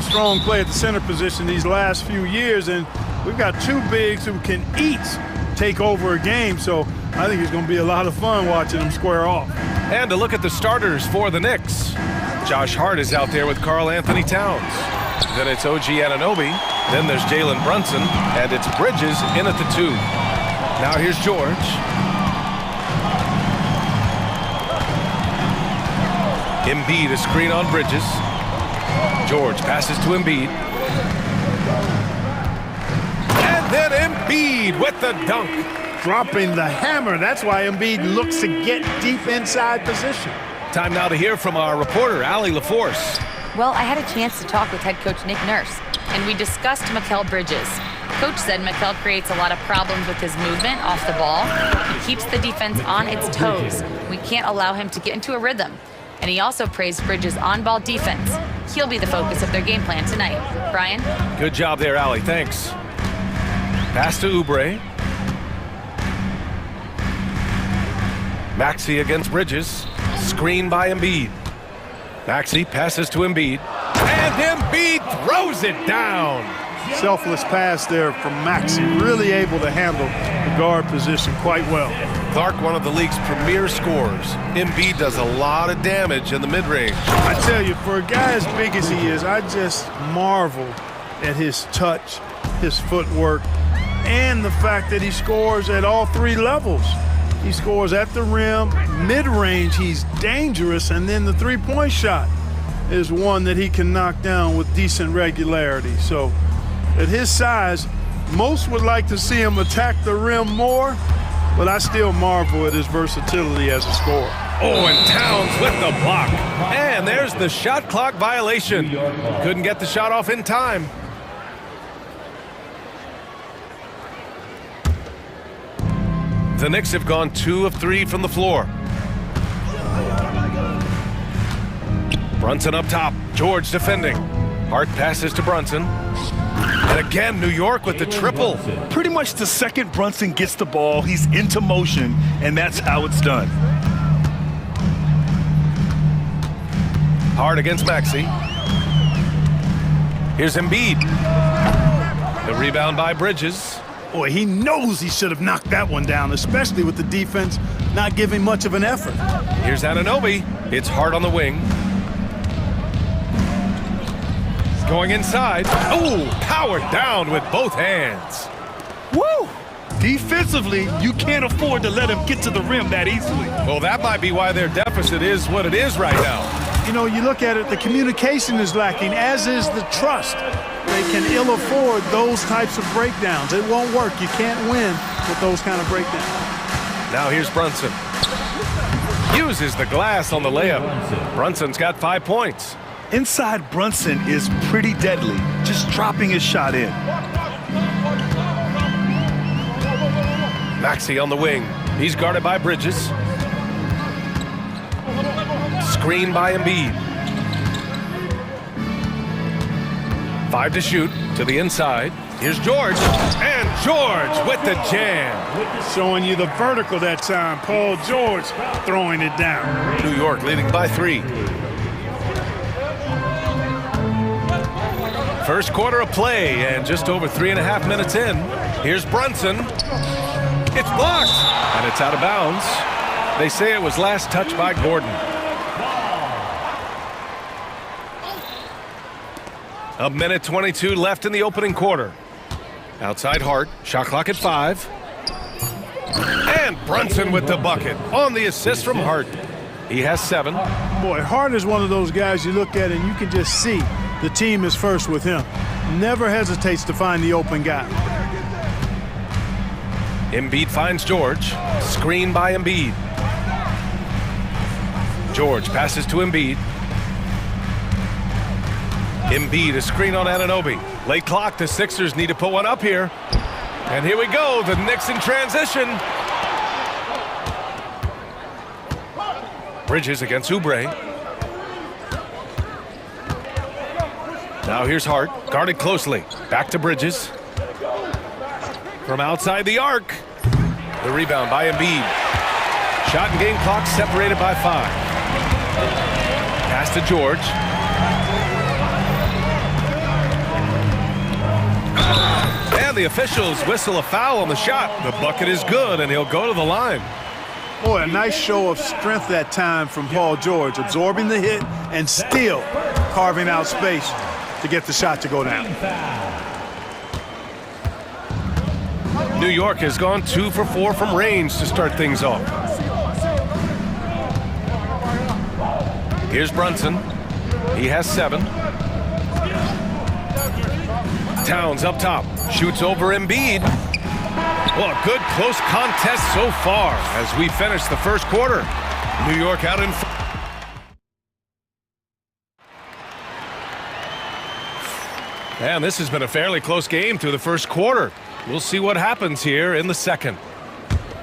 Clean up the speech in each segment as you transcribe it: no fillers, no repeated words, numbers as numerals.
Strong play at the center position these last few years, and we've got two bigs who can each take over a game, so I think it's going to be a lot of fun watching them square off. And to look at the starters for the Knicks. Josh Hart is out there with Karl Anthony Towns. Then it's OG Anunoby. Then there's Jalen Brunson, and it's Bridges in at the 2. Now here's George. Embiid, a screen on Bridges. George passes to Embiid. And then Embiid with the dunk. Dropping the hammer. That's why Embiid looks to get deep inside position. Time now to hear from our reporter, Allie LaForce. Well, I had a chance to talk with head coach Nick Nurse, and we discussed Mikal Bridges. Coach said Mikal creates a lot of problems with his movement off the ball. He keeps the defense on its toes. We can't allow him to get into a rhythm. And he also praised Bridges' on-ball defense. He'll be the focus of their game plan tonight. Brian? Good job there, Allie. Thanks. Pass to Oubre. Maxey against Bridges. Screen by Embiid. Maxey passes to Embiid. And Embiid throws it down. Selfless pass there from Maxey. Really able to handle the guard position quite well. Clark, one of the league's premier scorers. Embiid does a lot of damage in the mid-range. I tell you, for a guy as big as he is, I just marvel at his touch, his footwork, and the fact that he scores at all three levels. He scores at the rim, mid-range, he's dangerous, and then the three-point shot is one that he can knock down with decent regularity. So at his size, most would like to see him attack the rim more, but I still marvel at his versatility as a scorer. Oh, and Towns with the block. And there's the shot clock violation. Couldn't get the shot off in time. The Knicks have gone 2 of 3 from the floor. Brunson up top. George defending. Hart passes to Brunson. And again, New York with the triple. Pretty much the second Brunson gets the ball, he's into motion, and that's how it's done. Hart against Maxey. Here's Embiid. The rebound by Bridges. Boy, he knows he should have knocked that one down, especially with the defense not giving much of an effort. Here's Anunoby. It's Hart on the wing. Going inside. Oh, powered down with both hands. Woo! Defensively, you can't afford to let him get to the rim that easily. Well, that might be why their deficit is what it is right now. You know, you look at it, the communication is lacking, as is the trust. They can ill afford those types of breakdowns. It won't work. You can't win with those kind of breakdowns. Now here's Brunson. Uses the glass on the layup. Brunson's got 5 points. Inside Brunson is pretty deadly, just dropping his shot in. Maxey on the wing. He's guarded by Bridges. Screen by Embiid. 5 to shoot to the inside. Here's George. And George with the jam. Showing you the vertical that time. Paul George throwing it down. New York leading by 3. First quarter of play, and just over 3.5 minutes in. Here's Brunson. It's blocked, and it's out of bounds. They say it was last touched by Gordon. A minute 22 left in the opening quarter. Outside Hart, shot clock at 5. And Brunson with the bucket on the assist from Hart. He has 7. Boy, Hart is one of those guys you look at and you can just see the team is first with him. Never hesitates to find the open guy. Embiid finds George. Screen by Embiid. George passes to Embiid. Embiid, a screen on Anunoby. Late clock, the Sixers need to put one up here. And here we go, the Knicks in transition. Bridges against Oubre. Now here's Hart, guarded closely. Back to Bridges. From outside the arc. The rebound by Embiid. Shot and game clock separated by 5. Pass to George. And the officials whistle a foul on the shot. The bucket is good, and he'll go to the line. Boy, a nice show of strength that time from Paul George, absorbing the hit and still carving out space to get the shot to go down. New York has gone 2 for 4 from range to start things off. Here's Brunson. He has 7. Towns up top. Shoots over Embiid. Well, a good close contest so far as we finish the first quarter. New York out in front. And this has been a fairly close game through the first quarter. We'll see what happens here in the second.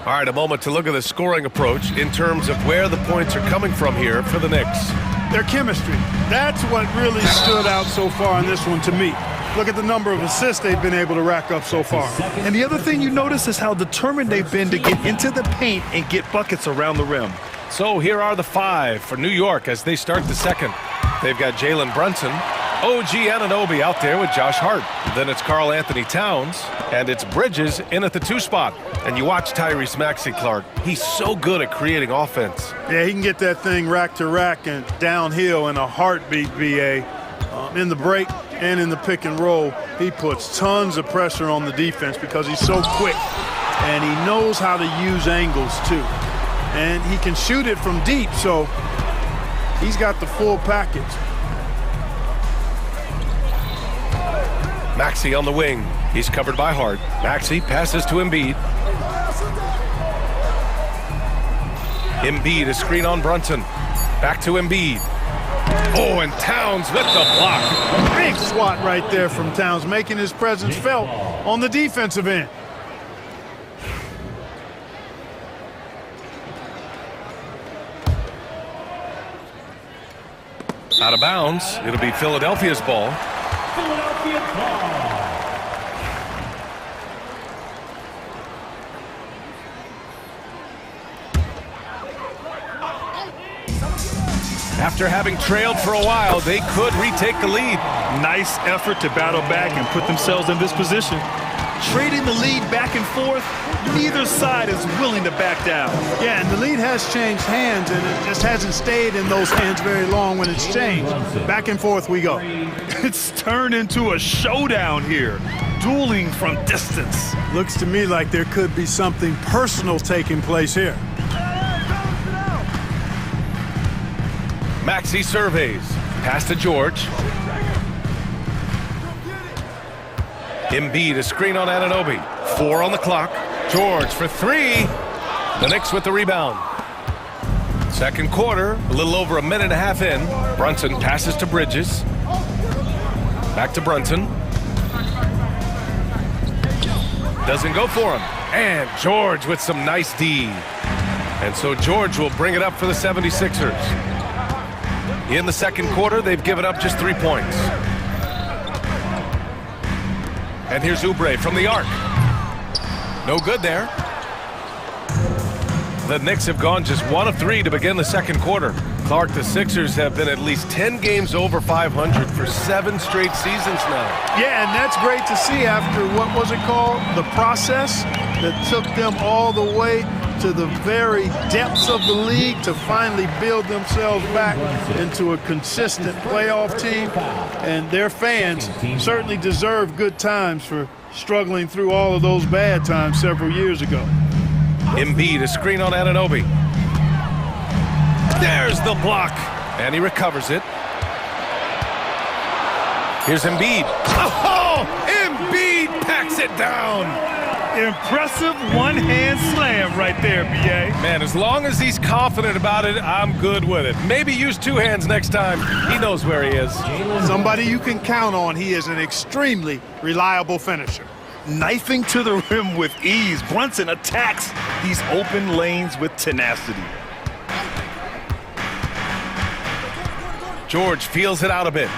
All right, a moment to look at the scoring approach in terms of where the points are coming from here for the Knicks. Their chemistry. That's what really stood out so far in this one to me. Look at the number of assists they've been able to rack up so far. And the other thing you notice is how determined they've been to get into the paint and get buckets around the rim. So here are the 5 for New York as they start the second. They've got Jalen Brunson, OG Anunoby out there with Josh Hart. Then it's Karl Anthony Towns, and it's Bridges in at the 2 spot. And you watch Tyrese Maxey, Clark. He's so good at creating offense. Yeah, he can get that thing rack to rack and downhill in a heartbeat, VA. In the break and in the pick and roll, he puts tons of pressure on the defense because he's so quick. And he knows how to use angles, too. And he can shoot it from deep, so he's got the full package. Maxey on the wing. He's covered by Hart. Maxey passes to Embiid. Embiid, a screen on Brunson. Back to Embiid. Oh, and Towns with the block. Big swat right there from Towns, making his presence felt on the defensive end. Out of bounds. It'll be Philadelphia's ball. After having trailed for a while, they could retake the lead. Nice effort to battle back and put themselves in this position. Trading the lead back and forth, neither side is willing to back down. Yeah, and the lead has changed hands, and it just hasn't stayed in those hands very long when it's changed. Back and forth we go. It's turned into a showdown here, dueling from distance. Looks to me like there could be something personal taking place here. Maxey surveys. Pass to George. Embiid, a screen on Anunoby. 4 on the clock. George for 3. The Knicks with the rebound. Second quarter, a little over a minute and a half in. Brunson passes to Bridges. Back to Brunson. Doesn't go for him. And George with some nice D. And so George will bring it up for the 76ers. In the second quarter, they've given up just 3 points. And here's Oubre from the arc. No good there. The Knicks have gone just 1 of 3 to begin the second quarter. Clark, the Sixers have been at least 10 games over 500 for 7 straight seasons now. Yeah, and that's great to see after, what was it called? The process that took them all the way to the very depths of the league to finally build themselves back into a consistent playoff team. And their fans certainly deserve good times for struggling through all of those bad times several years ago. Embiid, a screen on Anunoby. There's the block, and he recovers it. Here's Embiid. Oh, Embiid packs it down. Impressive one-hand slam right there, B.A. Man, as long as he's confident about it, I'm good with it. Maybe use 2 hands next time. He knows where he is. Somebody you can count on. He is an extremely reliable finisher. Knifing to the rim with ease, Brunson attacks these open lanes with tenacity. George feels it out a bit.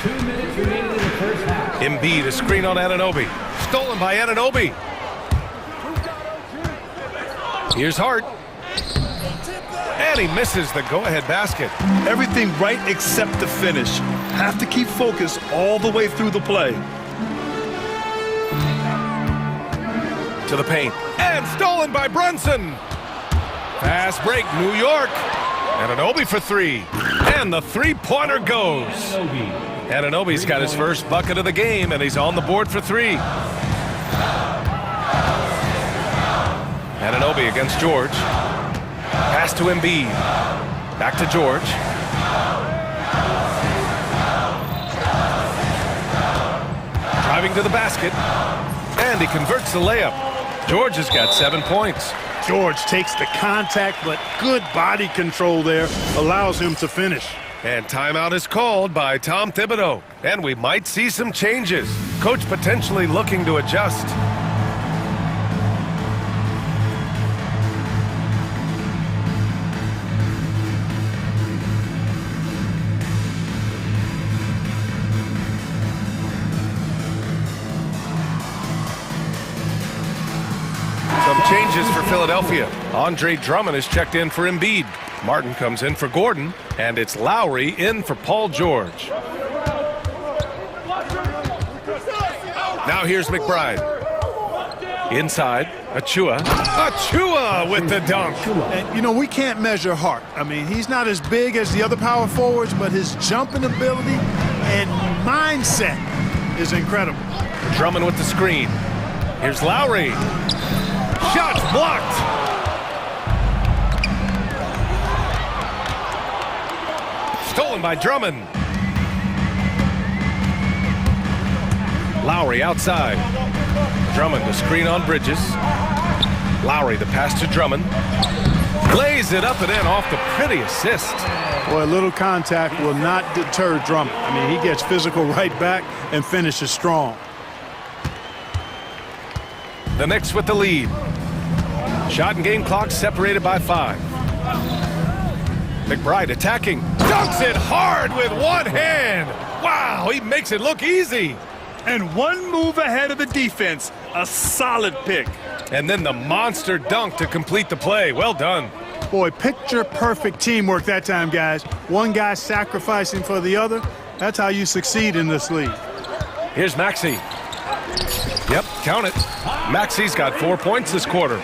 2 minutes remaining in the first half. Embiid, a screen on Anunoby. Stolen by Anunoby. Here's Hart. And he misses the go-ahead basket. Everything right except the finish. Have to keep focused all the way through the play. To the paint. And stolen by Brunson. Fast break, New York. Anunoby for three. And the three-pointer goes. Anunoby's got his first bucket of the game, and he's on the board for three. Anunoby against George. Pass to Embiid. Back to George. Driving to the basket. And he converts the layup. George has got 7 points. George takes the contact, but good body control there allows him to finish. And timeout is called by Tom Thibodeau. And we might see some changes. Coach potentially looking to adjust. Some changes for Philadelphia. Andre Drummond is checked in for Embiid. Martin comes in for Gordon, and it's Lowry in for Paul George. Now here's McBride. Inside, Achua. Achua with the dunk. And, you know, we can't measure heart. I mean, he's not as big as the other power forwards, but his jumping ability and mindset is incredible. Drummond with the screen. Here's Lowry. Shots blocked. Stolen by Drummond. Lowry outside. Drummond the screen on Bridges. Lowry the pass to Drummond. Lays it up and in off the pretty assist. Boy, a little contact will not deter Drummond. I mean, he gets physical right back and finishes strong. The Knicks with the lead. Shot and game clock separated by 5. McBride attacking. Dunks it hard with one hand. Wow, he makes it look easy. And one move ahead of the defense. A solid pick. And then the monster dunk to complete the play. Well done. Boy, picture perfect teamwork that time, guys. One guy sacrificing for the other. That's how you succeed in this league. Here's Maxey. Yep, count it. Maxey's got 4 points this quarter.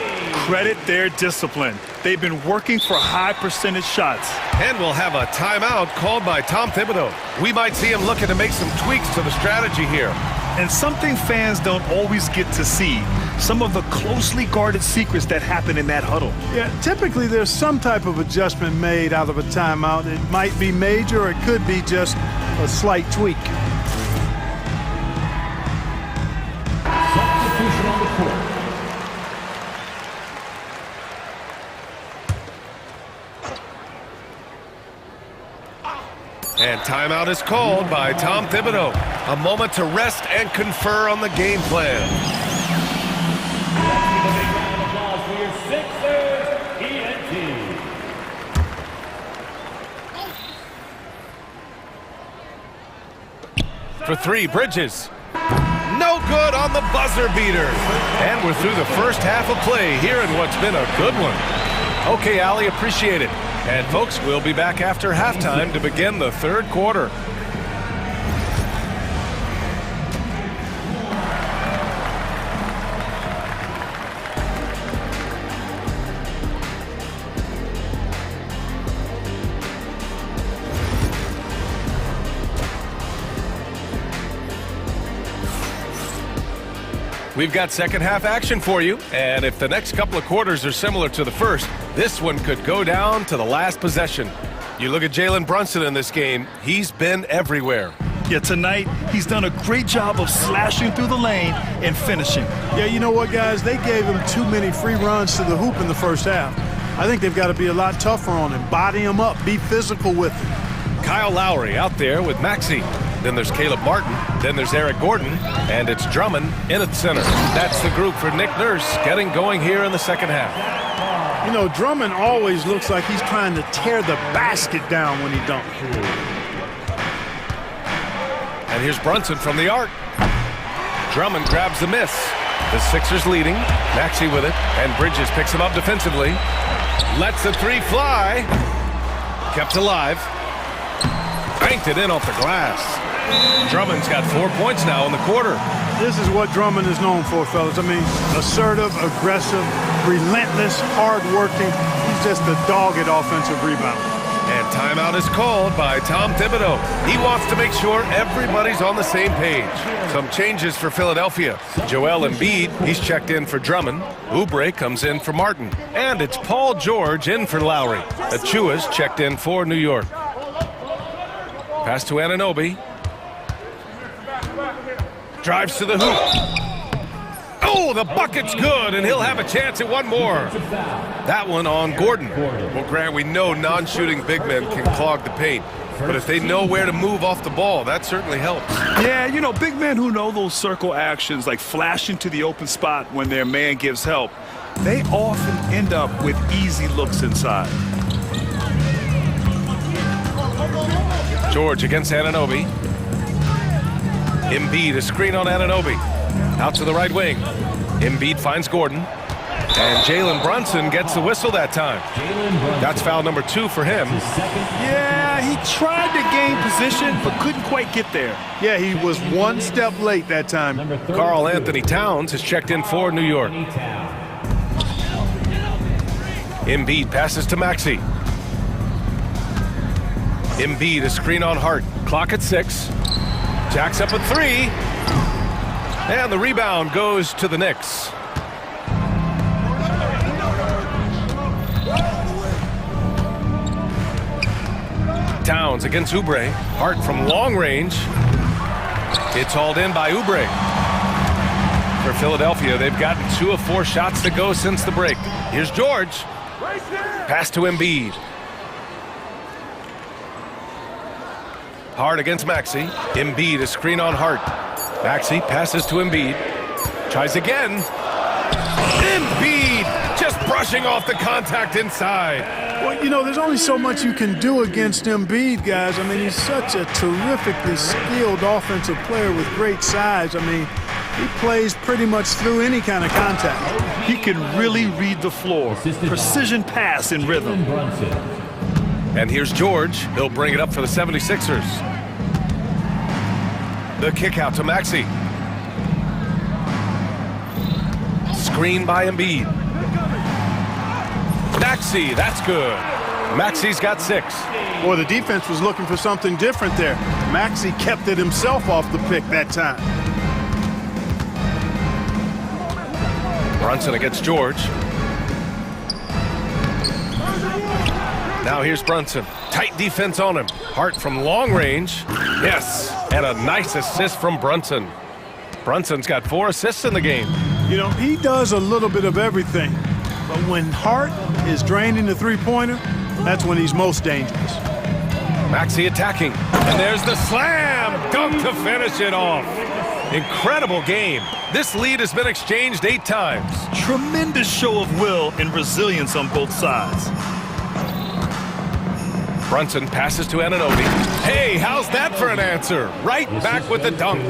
Credit their discipline. They've been working for high percentage shots. And we'll have a timeout called by Tom Thibodeau. We might see him looking to make some tweaks to the strategy here. And something fans don't always get to see. Some of the closely guarded secrets that happen in that huddle. Yeah, typically there's some type of adjustment made out of a timeout. It might be major or it could be just a slight tweak. Substitution on the court. And timeout is called by Tom Thibodeau. A moment to rest and confer on the game plan. Applause for your Sixers, ENT. For three, Bridges. No good on the buzzer beater. And we're through the first half of play here in what's been a good one. Okay, Allie, appreciate it. And folks, we'll be back after halftime to begin the third quarter. We've got second half action for you, and if the next couple of quarters are similar to the first, this one could go down to the last possession. You look at Jalen Brunson in this game, he's been everywhere. Yeah, tonight, he's done a great job of slashing through the lane and finishing. Yeah, you know what, guys? They gave him too many free runs to the hoop in the first half. I think they've got to be a lot tougher on him. Body him up. Be physical with him. Kyle Lowry out there with Maxey. Then there's Caleb Martin. Then there's Eric Gordon. And it's Drummond in at center. That's the group for Nick Nurse getting going here in the second half. You know, Drummond always looks like he's trying to tear the basket down when he dunks. And here's Brunson from the arc. Drummond grabs the miss. The Sixers leading. Maxey with it. And Bridges picks him up defensively. Lets the three fly. Kept alive. Banked it in off the glass. Drummond's got 4 points now in the quarter. This is what Drummond is known for, fellas. I mean, assertive, aggressive, relentless, hard-working. He's just a dogged offensive rebounder. And timeout is called by Tom Thibodeau. He wants to make sure everybody's on the same page. Some changes for Philadelphia. Joel Embiid, he's checked in for Drummond. Oubre comes in for Martin. And it's Paul George in for Lowry. Achua's checked in for New York. Pass to Anunoby. Drives to the hoop. Oh, the bucket's good, and he'll have a chance at one more. That one on Gordon. Well, Grant, we know non-shooting big men can clog the paint, but if they know where to move off the ball, that certainly helps. Yeah, you know, big men who know those circle actions, like flashing to the open spot when their man gives help, they often end up with easy looks inside. George against Anunoby. Embiid, a screen on Anunoby. Out to the right wing. Embiid finds Gordon. And Jalen Brunson gets the whistle that time. That's foul number 2 for him. Yeah, he tried to gain position, but couldn't quite get there. Yeah, he was one step late that time. Karl Anthony Towns has checked in for New York. Embiid passes to Maxey. Embiid, a screen on Hart. Clock at 6. Jacks up a 3. And the rebound goes to the Knicks. Towns against Oubre. Hart from long range. It's hauled in by Oubre. For Philadelphia, they've gotten 2 of 4 shots to go since the break. Here's George. Pass to Embiid. Hart against Maxey. Embiid, a screen on Hart. Maxey passes to Embiid. Tries again. Embiid just brushing off the contact inside. Well, you know, there's only so much you can do against Embiid, guys. I mean, he's such a terrifically skilled offensive player with great size. I mean, he plays pretty much through any kind of contact. He can really read the floor. Precision pass in rhythm. And here's George. He'll bring it up for the 76ers. The kick out to Maxey. Screen by Embiid. Maxey, that's good. Maxey's got 6. Boy, the defense was looking for something different there. Maxey kept it himself off the pick that time. Brunson against George. Now here's Brunson. Tight defense on him. Hart from long range. Yes, and a nice assist from Brunson. Brunson's got 4 assists in the game. You know, he does a little bit of everything. But when Hart is draining the three-pointer, that's when he's most dangerous. Maxey attacking. And there's the slam dunk to finish it off. Incredible game. This lead has been exchanged 8 times. Tremendous show of will and resilience on both sides. Brunson passes to Anunoby. Hey, how's that for an answer? Right back with the dunk.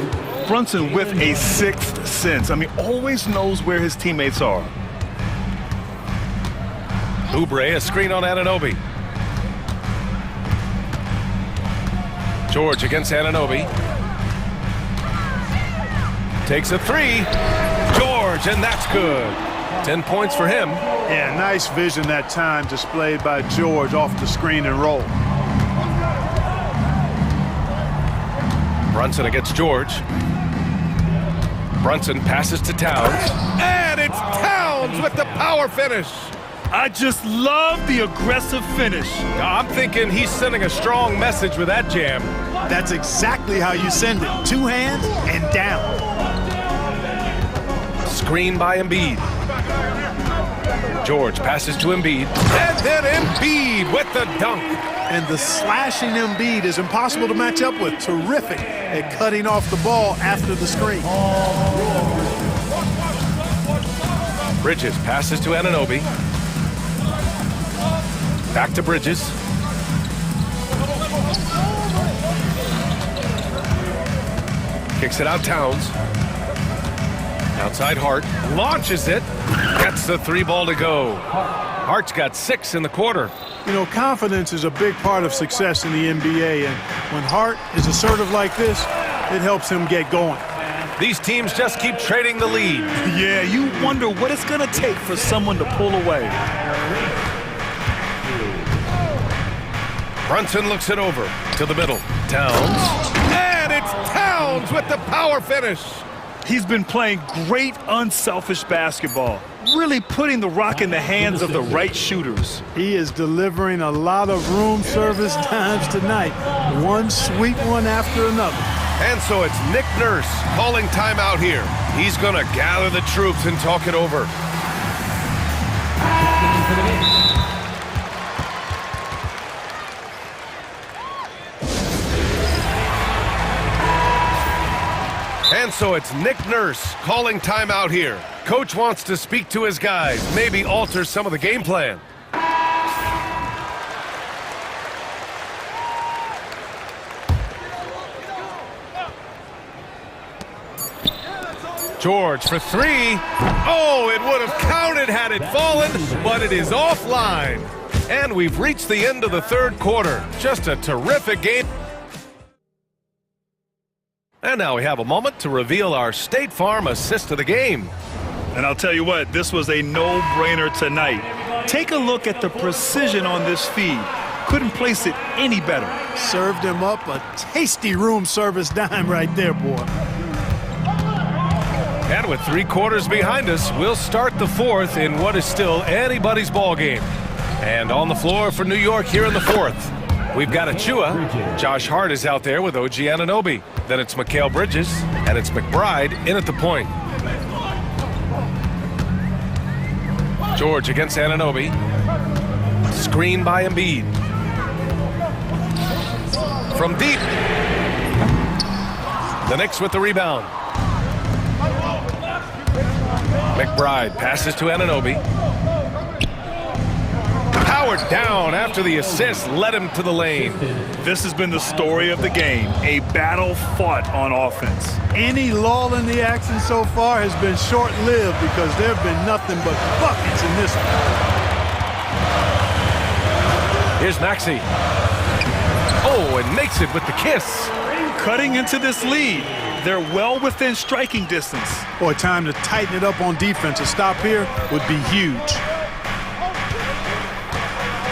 Brunson with a 6th sense. I mean, always knows where his teammates are. Oubre, a screen on Anunoby. George against Anunoby. Takes a 3. George, and that's good. 10 points for him. Yeah, nice vision that time displayed by George off the screen and roll. Brunson against George. Brunson passes to Towns. And it's Towns with the power finish. I just love the aggressive finish. I'm thinking he's sending a strong message with that jam. That's exactly how you send it. 2 hands and down. Screen by Embiid. George passes to Embiid. And then Embiid with the dunk. And the slashing Embiid is impossible to match up with. Terrific at cutting off the ball after the screen. Bridges passes to Anunoby. Back to Bridges. Kicks it out Towns. Outside Hart. Launches it. Gets the 3 ball to go. Hart's got 6 in the quarter. You know, confidence is a big part of success in the NBA, and when Hart is assertive like this, it helps him get going. These teams just keep trading the lead. Yeah, you wonder what it's going to take for someone to pull away. Brunson looks it over to the middle. Towns. And it's Towns with the power finish. He's been playing great unselfish basketball, really putting the rock in the hands of the right shooters. He is delivering a lot of room service dimes tonight. One sweet one after another. And so it's Nick Nurse calling timeout here. He's going to gather the troops and talk it over. And so it's Nick Nurse calling timeout here. Coach wants to speak to his guys, maybe alter some of the game plan. George for three. Oh, it would have counted had it fallen, but it is offline. And we've reached the end of the third quarter. Just a terrific game. And now we have a moment to reveal our State Farm assist of the game. And I'll tell you what, this was a no-brainer tonight. Take a look at the precision on this feed. Couldn't place it any better. Served him up a tasty room service dime right there, boy. And with 3 quarters behind us, we'll start the fourth in what is still anybody's ball game. And on the floor for New York here in the fourth, we've got Achua. Josh Hart is out there with OG Anunoby. Then it's Mikal Bridges, and it's McBride in at the point. George against Anunoby. Screen by Embiid. From deep. The Knicks with the rebound. McBride passes to Anunoby. Powered down after the assist led him to the lane. This has been the story of the game, a battle fought on offense. Any lull in the action so far has been short-lived because there have been nothing but buckets in this one. Here's Maxey. Oh, and makes it with the kiss. Cutting into this lead. They're well within striking distance. Boy, time to tighten it up on defense. A stop here would be huge.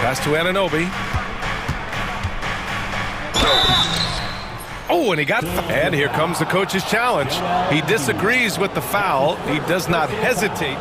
Pass to Anunoby. Oh, and he got... And here comes the coach's challenge. He disagrees with the foul. He does not hesitate.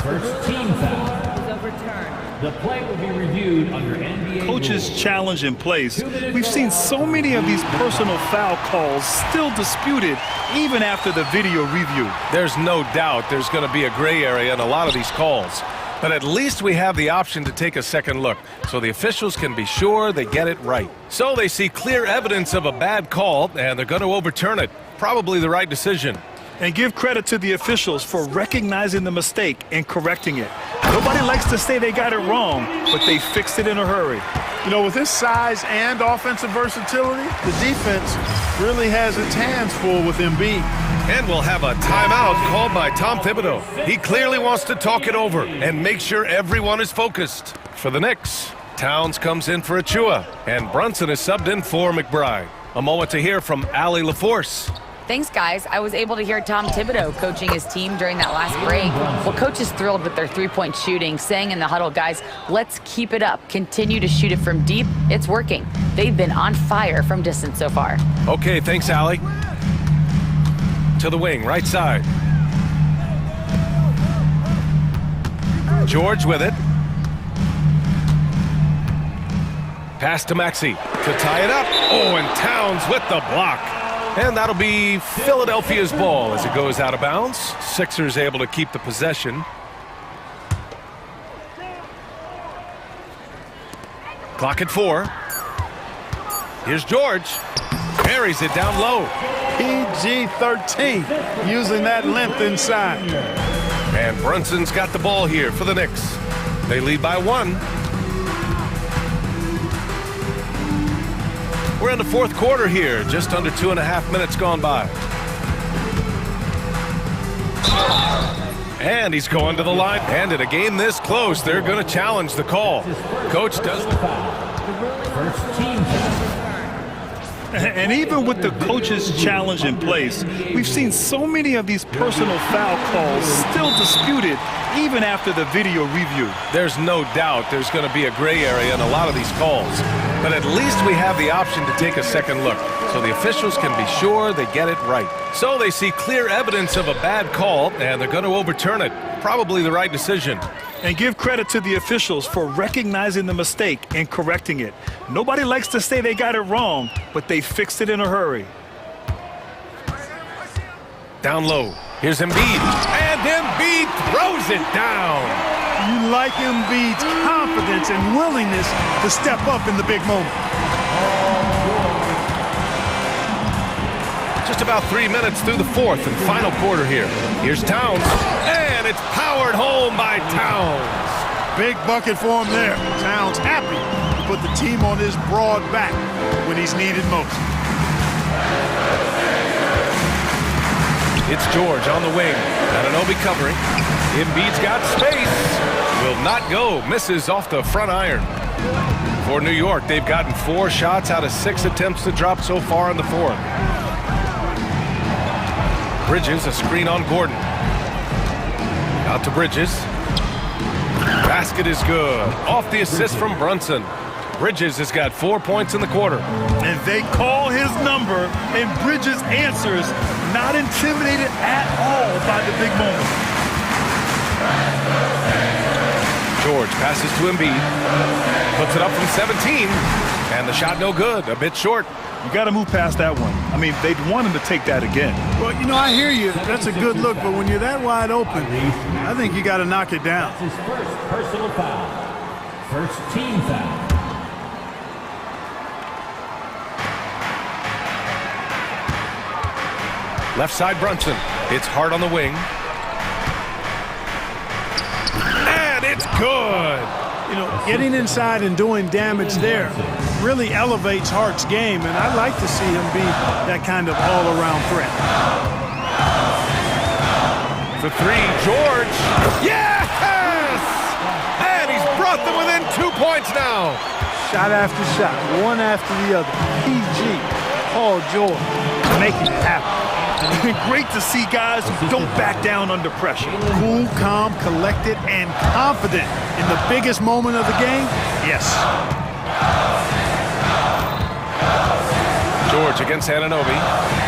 First team foul is overturned. The play will be reviewed under NBA Coach's rules. challenge in place. We've seen so many of these personal foul calls still disputed even after the video review. There's no doubt there's going to be a gray area in a lot of these calls. But at least we have the option to take a second look, so the officials can be sure they get it right. So they see clear evidence of a bad call, and they're going to overturn it. Probably the right decision. And give credit to the officials for recognizing the mistake and correcting it. Nobody likes to say they got it wrong, but they fixed it in a hurry. You know, with his size and offensive versatility, the defense really has its hands full with Embiid. And we'll have a timeout called by Tom Thibodeau. He clearly wants to talk it over and make sure everyone is focused. For the Knicks, Towns comes in for Achua, and Brunson is subbed in for McBride. A moment to hear from Allie LaForce. Thanks, guys. I was able to hear Tom Thibodeau coaching his team during that last break. Well, coach is thrilled with their three-point shooting, saying in the huddle, guys, let's keep it up. Continue to shoot it from deep. It's working. They've been on fire from distance so far. Okay, thanks, Allie. To the wing, right side. George with it. Pass to Maxey to tie it up. Oh, and Towns with the block. And that'll be Philadelphia's ball as it goes out of bounds. Sixers able to keep the possession. Clock at 4. Here's George. Buries it down low. PG-13, using that length inside. And Brunson's got the ball here for the Knicks. They lead by 1. We're in the fourth quarter here, just under 2.5 minutes gone by. And he's going to the line. And in a game this close, they're going to challenge the call. Coach does the foul. First team foul. And even with the coach's challenge in place, we've seen so many of these personal foul calls still disputed even after the video review. There's no doubt there's going to be a gray area in a lot of these calls. But at least we have the option to take a second look, so the officials can be sure they get it right. So they see clear evidence of a bad call, and they're going to overturn it. Probably the right decision. And give credit to the officials for recognizing the mistake and correcting it. Nobody likes to say they got it wrong, but they fixed it in a hurry. Down low. Here's Embiid. And Embiid throws it down. You like Embiid's confidence and willingness to step up in the big moment. Just about 3 minutes through the fourth and final quarter here. Here's Towns. And it's powered home by Towns. Big bucket for him there. Towns happy to put the team on his broad back when he's needed most. It's George on the wing. Anunoby covering. Embiid's got space. Will not go. Misses off the front iron. For New York, they've gotten 4 shots out of 6 attempts to drop so far in the fourth. Bridges, a screen on Gordon. Out to Bridges. Basket is good. Off the assist from Brunson. Bridges has got 4 points in the quarter. And they call his number, and Bridges answers, not intimidated at all by the big moment. George passes to Embiid. Puts it up from 17. And the shot no good, a bit short. You got to move past that one. I mean, they'd want him to take that again. Well, you know, I hear you. That's a good look, but when you're that wide open, I think you got to knock it down. That's his first personal foul. First team foul. Left side Brunson. It's hard on the wing. And it's good. You know, getting inside and doing damage there really elevates Hart's game, and I'd like to see him be that kind of all-around threat. For 3, George. Yes! And he's brought them within 2 points now. Shot after shot, one after the other. PG, Paul George, making it happen. Great to see guys who don't back down under pressure. Cool, calm, collected, and confident in the biggest moment of the game. Yes. George against Anunoby.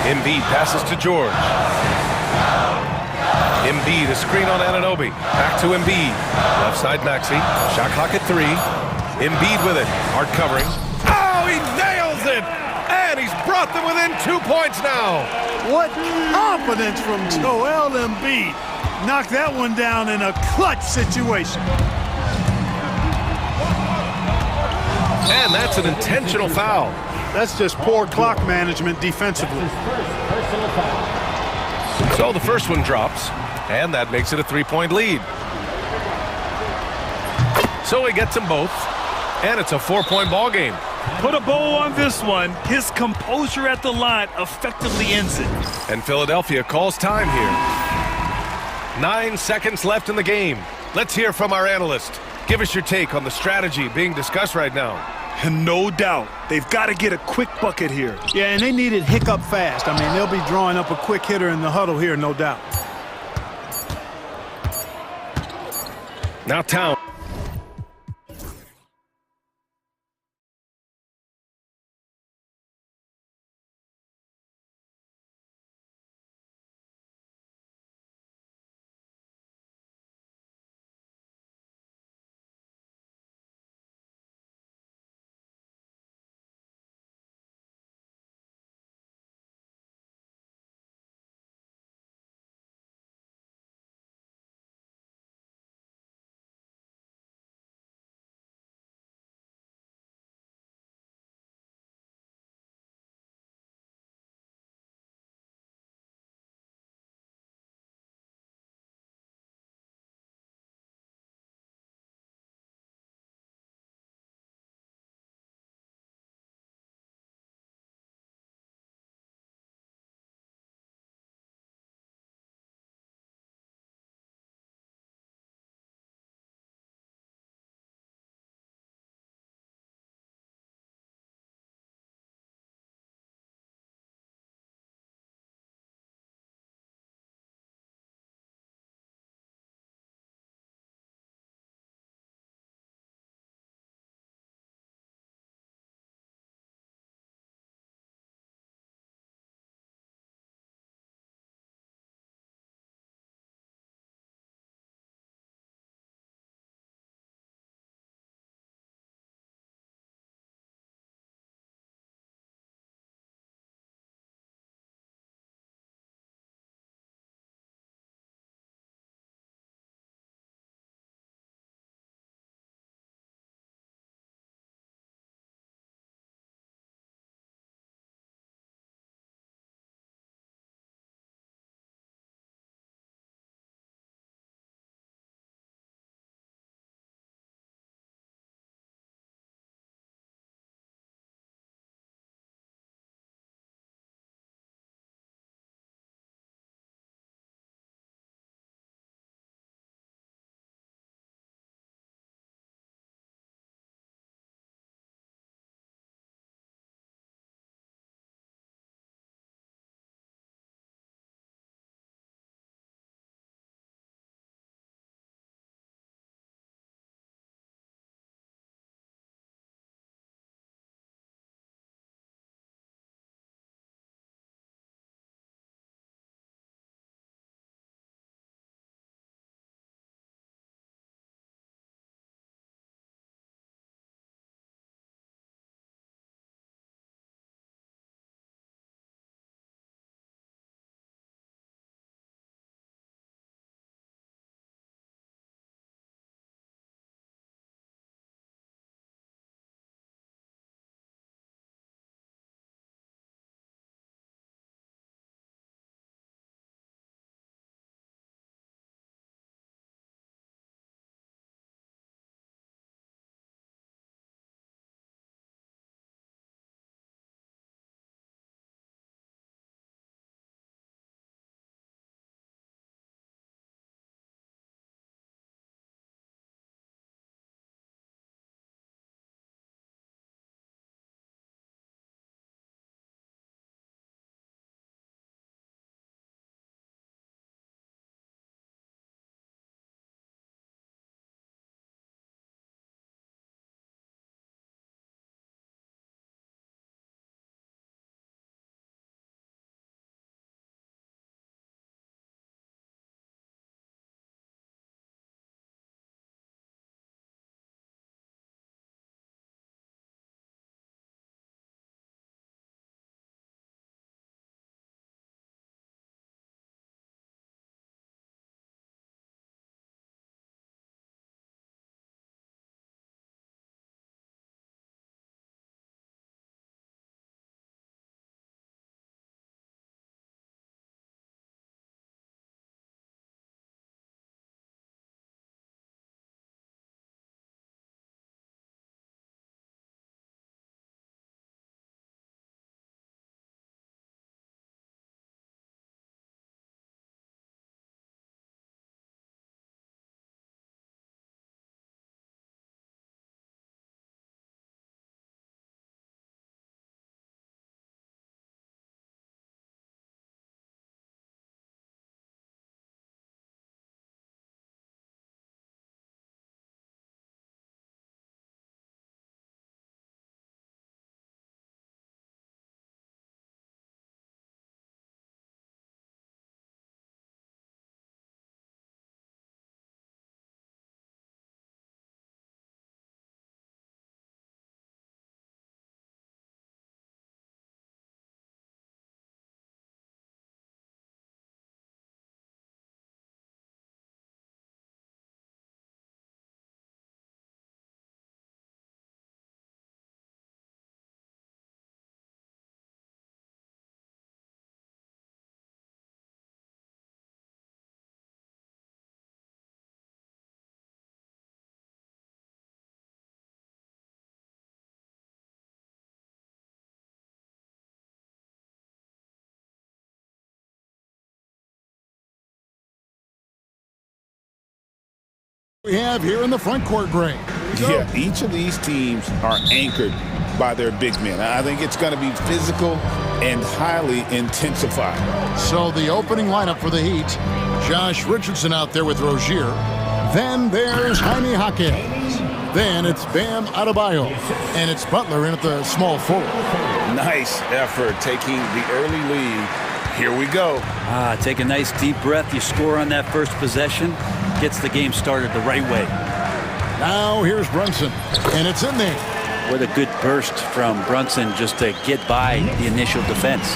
Embiid passes to George. Embiid, a screen on Anunoby. Back to Embiid. Left side Maxey. Shot clock at 3. Embiid with it. Hard covering. Oh, he nails it! And he's brought them within 2 points now. What confidence from Joel Embiid. Knocked that one down in a clutch situation. And that's an intentional foul. That's just poor clock management defensively. So the first one drops, and that makes it a 3-point lead. So he gets them both, and it's a 4-point ball game. Put a bow on this one. His composure at the line effectively ends it. And Philadelphia calls time here. 9 seconds left in the game. Let's hear from our analyst. Give us your take on the strategy being discussed right now. And no doubt, they've got to get a quick bucket here. Yeah, and they need it hiccup fast. I mean, they'll be drawing up a quick hitter in the huddle here, no doubt. Now Towns. We have here in the front court, Gray. Yeah, each of these teams are anchored by their big men. I think it's going to be physical and highly intensified. So the opening lineup for the Heat, Josh Richardson out there with Rozier. Then there's Jaime Jaquez. Then it's Bam Adebayo. And it's Butler in at the small forward. Nice effort taking the early lead. Here we go. Take a nice deep breath. You score on that first possession. Gets the game started the right way. Now here's Brunson. And it's in there. What a good burst from Brunson just to get by the initial defense.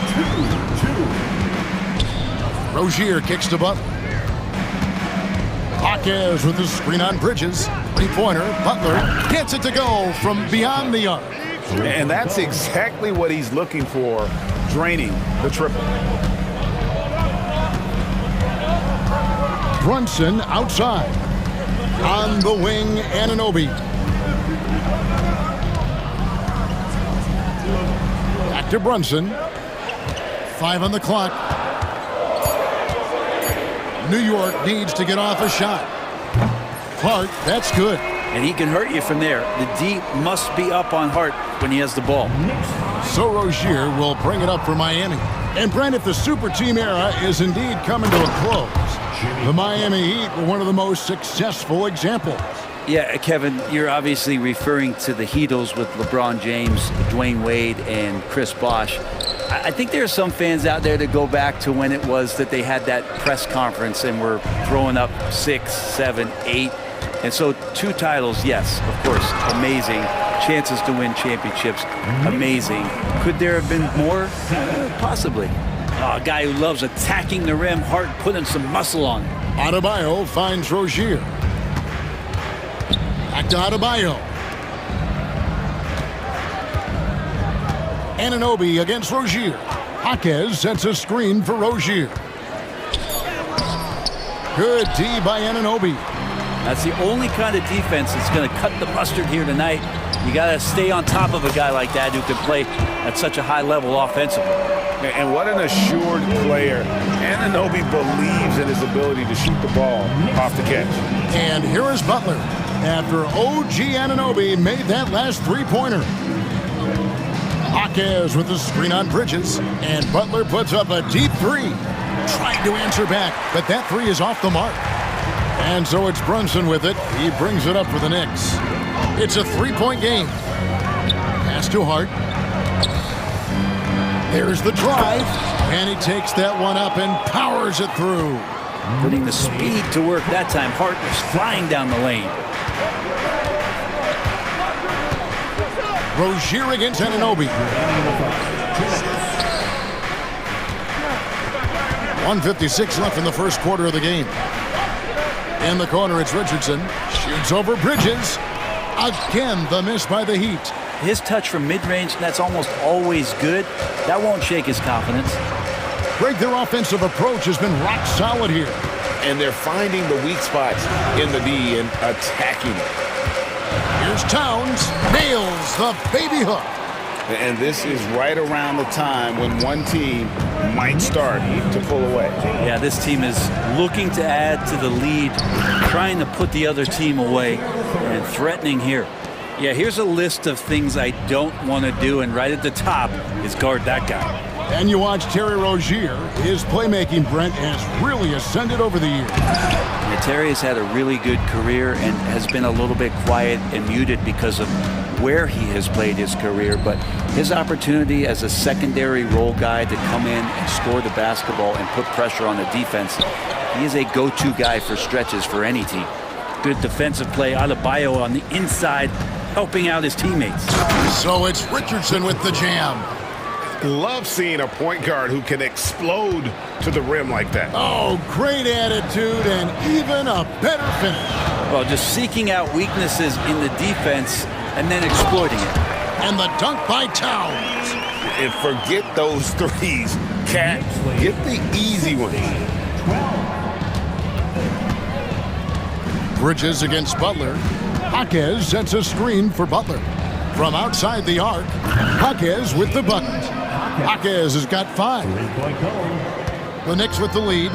Rozier kicks to Butler. Jaquez with the screen on Bridges. Three-pointer. Butler gets it to go from beyond the arc. And that's exactly what he's looking for, draining the triple. Brunson outside. On the wing, Anunoby. Back to Brunson. 5 on the clock. New York needs to get off a shot. Clark, that's good. And he can hurt you from there. The D must be up on Hart when he has the ball. So Rozier will bring it up for Miami. And Brent, if the super team era is indeed coming to a close, the Miami Heat were one of the most successful examples. Yeah, Kevin, you're obviously referring to the Heatles with LeBron James, Dwayne Wade, and Chris Bosh. I think there are some fans out there that go back to when it was that they had that press conference and were throwing up 6, 7, 8. And so 2 titles, yes, of course, amazing. Chances to win championships, amazing. Could there have been more? Possibly. A guy who loves attacking the rim, Hart putting some muscle on it. Adebayo finds Rozier. Back to Adebayo. Anunoby against Rozier. Jaquez sets a screen for Rozier. Good D by Anunoby. That's the only kind of defense that's going to cut the mustard here tonight. You got to stay on top of a guy like that who can play at such a high level offensively. And what an assured player. Anunoby believes in his ability to shoot the ball off the catch. And here is Butler after OG Anunoby made that last three-pointer. Jaquez with the screen on Bridges, and Butler puts up a deep three. Trying to answer back, but that three is off the mark. And so it's Brunson with it. He brings it up for the Knicks. It's a three-point game. Pass to Hart. There's the drive, and he takes that one up and powers it through. Putting the speed to work that time. Hart was flying down the lane. Rozier against Anunoby. 1:56 left in the first quarter of the game. In the corner, it's Richardson. Shoots over Bridges. Again, the miss by the Heat. His touch from mid-range, that's almost always good. That won't shake his confidence. Greg, their offensive approach has been rock solid here. And they're finding the weak spots in the D and attacking it. Here's Towns. Nails the baby hook. And this is right around the time when one team might start to pull away. Yeah, this team is looking to add to the lead, trying to put the other team away, and threatening here. Yeah, here's a list of things I don't want to do, and right at the top is guard that guy. And you watch Terry Rozier. His playmaking, Brent, has really ascended over the years. Yeah, Terry has had a really good career and has been a little bit quiet and muted because of where he has played his career, but his opportunity as a secondary role guy to come in and score the basketball and put pressure on the defense, he is a go-to guy for stretches for any team. Good defensive play. Adebayo on the inside, helping out his teammates. So it's Richardson with the jam. Love seeing a point guard who can explode to the rim like that. Oh, great attitude and even a better finish. Well, just seeking out weaknesses in the defense and then exploiting it. And the dunk by Towns. And forget those threes. Cat, get the easy ones. Bridges against Butler. Jaquez sets a screen for Butler. From outside the arc, Jaquez with the bucket. Jaquez has got 5. The Knicks with the lead.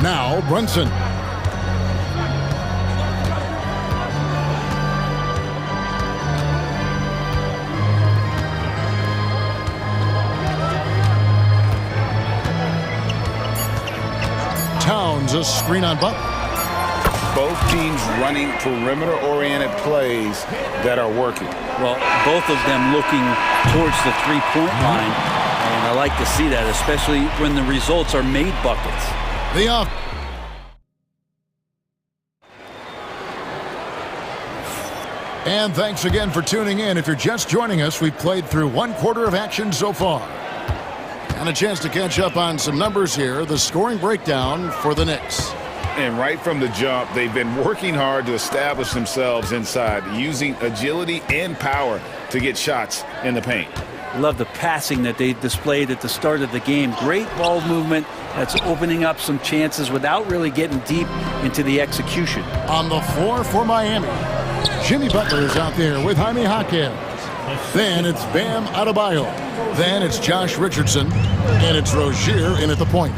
Now Brunson. Towns, a screen on Butler. Both teams running perimeter-oriented plays that are working. Well, both of them looking towards the three-point line, and I like to see that, especially when the results are made buckets. The off. And thanks again for tuning in. If you're just joining us, we've played through one quarter of action so far. And a chance to catch up on some numbers here. The scoring breakdown for the Knicks. And right from the jump, they've been working hard to establish themselves inside, using agility and power to get shots in the paint. Love the passing that they displayed at the start of the game. Great ball movement that's opening up some chances without really getting deep into the execution. On the floor for Miami, Jimmy Butler is out there with Jaime Jaquez. Then it's Bam Adebayo. Then it's Josh Richardson. And it's Rozier in at the point.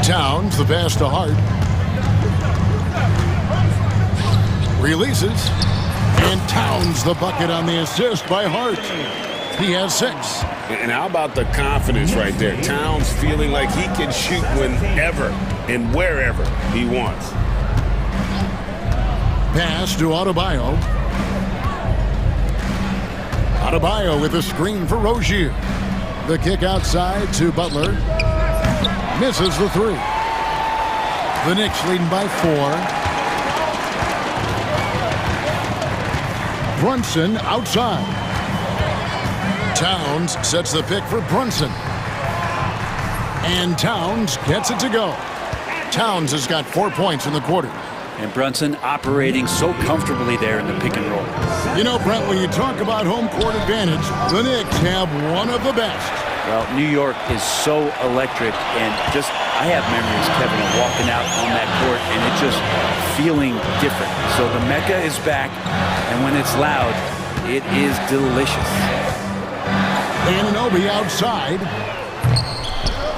Towns, the pass to Hart. Releases. And Towns, the bucket on the assist by Hart. He has 6. And how about the confidence right there? Towns feeling like he can shoot whenever and wherever he wants. Pass to Adebayo. Adebayo with a screen for Rozier. The kick outside to Butler. Misses the 3. The Knicks leading by 4. Brunson outside. Towns sets the pick for Brunson. And Towns gets it to go. Towns has got 4 points in the quarter. And Brunson operating so comfortably there in the pick and roll. You know, Brent, when you talk about home court advantage, the Knicks have one of the best. Well, New York is so electric, and just, I have memories, Kevin, of walking out on that court and it just feeling different. So the Mecca is back, and when it's loud, it is delicious. Anunoby outside.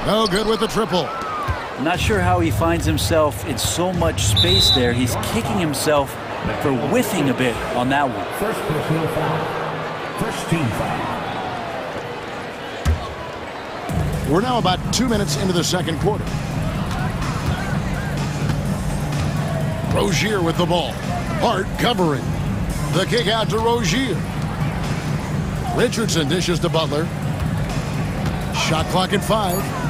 No good with the triple. I'm not sure how he finds himself in so much space there. He's kicking himself for whiffing a bit on that one. First personal foul. First team foul. We're now about 2 minutes into the second quarter. Rozier with the ball. Hart covering. The kick out to Rozier. Richardson dishes to Butler. Shot clock at 5.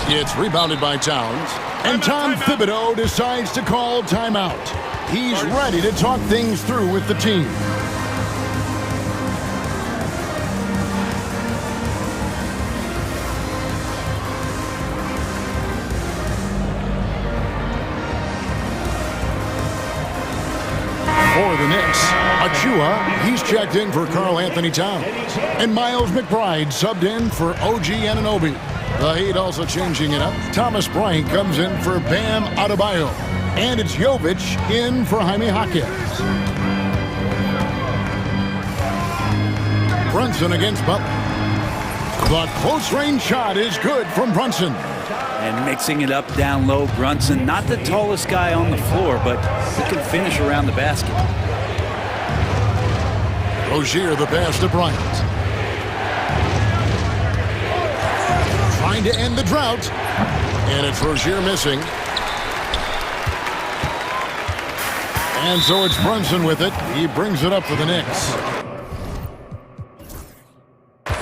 It's rebounded by Towns. And Tom Thibodeau decides to call timeout. He's ready to talk things through with the team. For the Knicks, Achua, he's checked in for Karl Anthony Towns. And Miles McBride subbed in for OG Anunoby. The Heat also changing it up. Thomas Bryant comes in for Bam Adebayo. And it's Jovic in for Jaime Jaquez. Brunson against Butler. The close-range shot is good from Brunson. And mixing it up down low, Brunson, not the tallest guy on the floor, but he can finish around the basket. Rozier the pass to Bryant. Trying to end the drought. And it's Rozier missing. And so it's Brunson with it. He brings it up for the Knicks.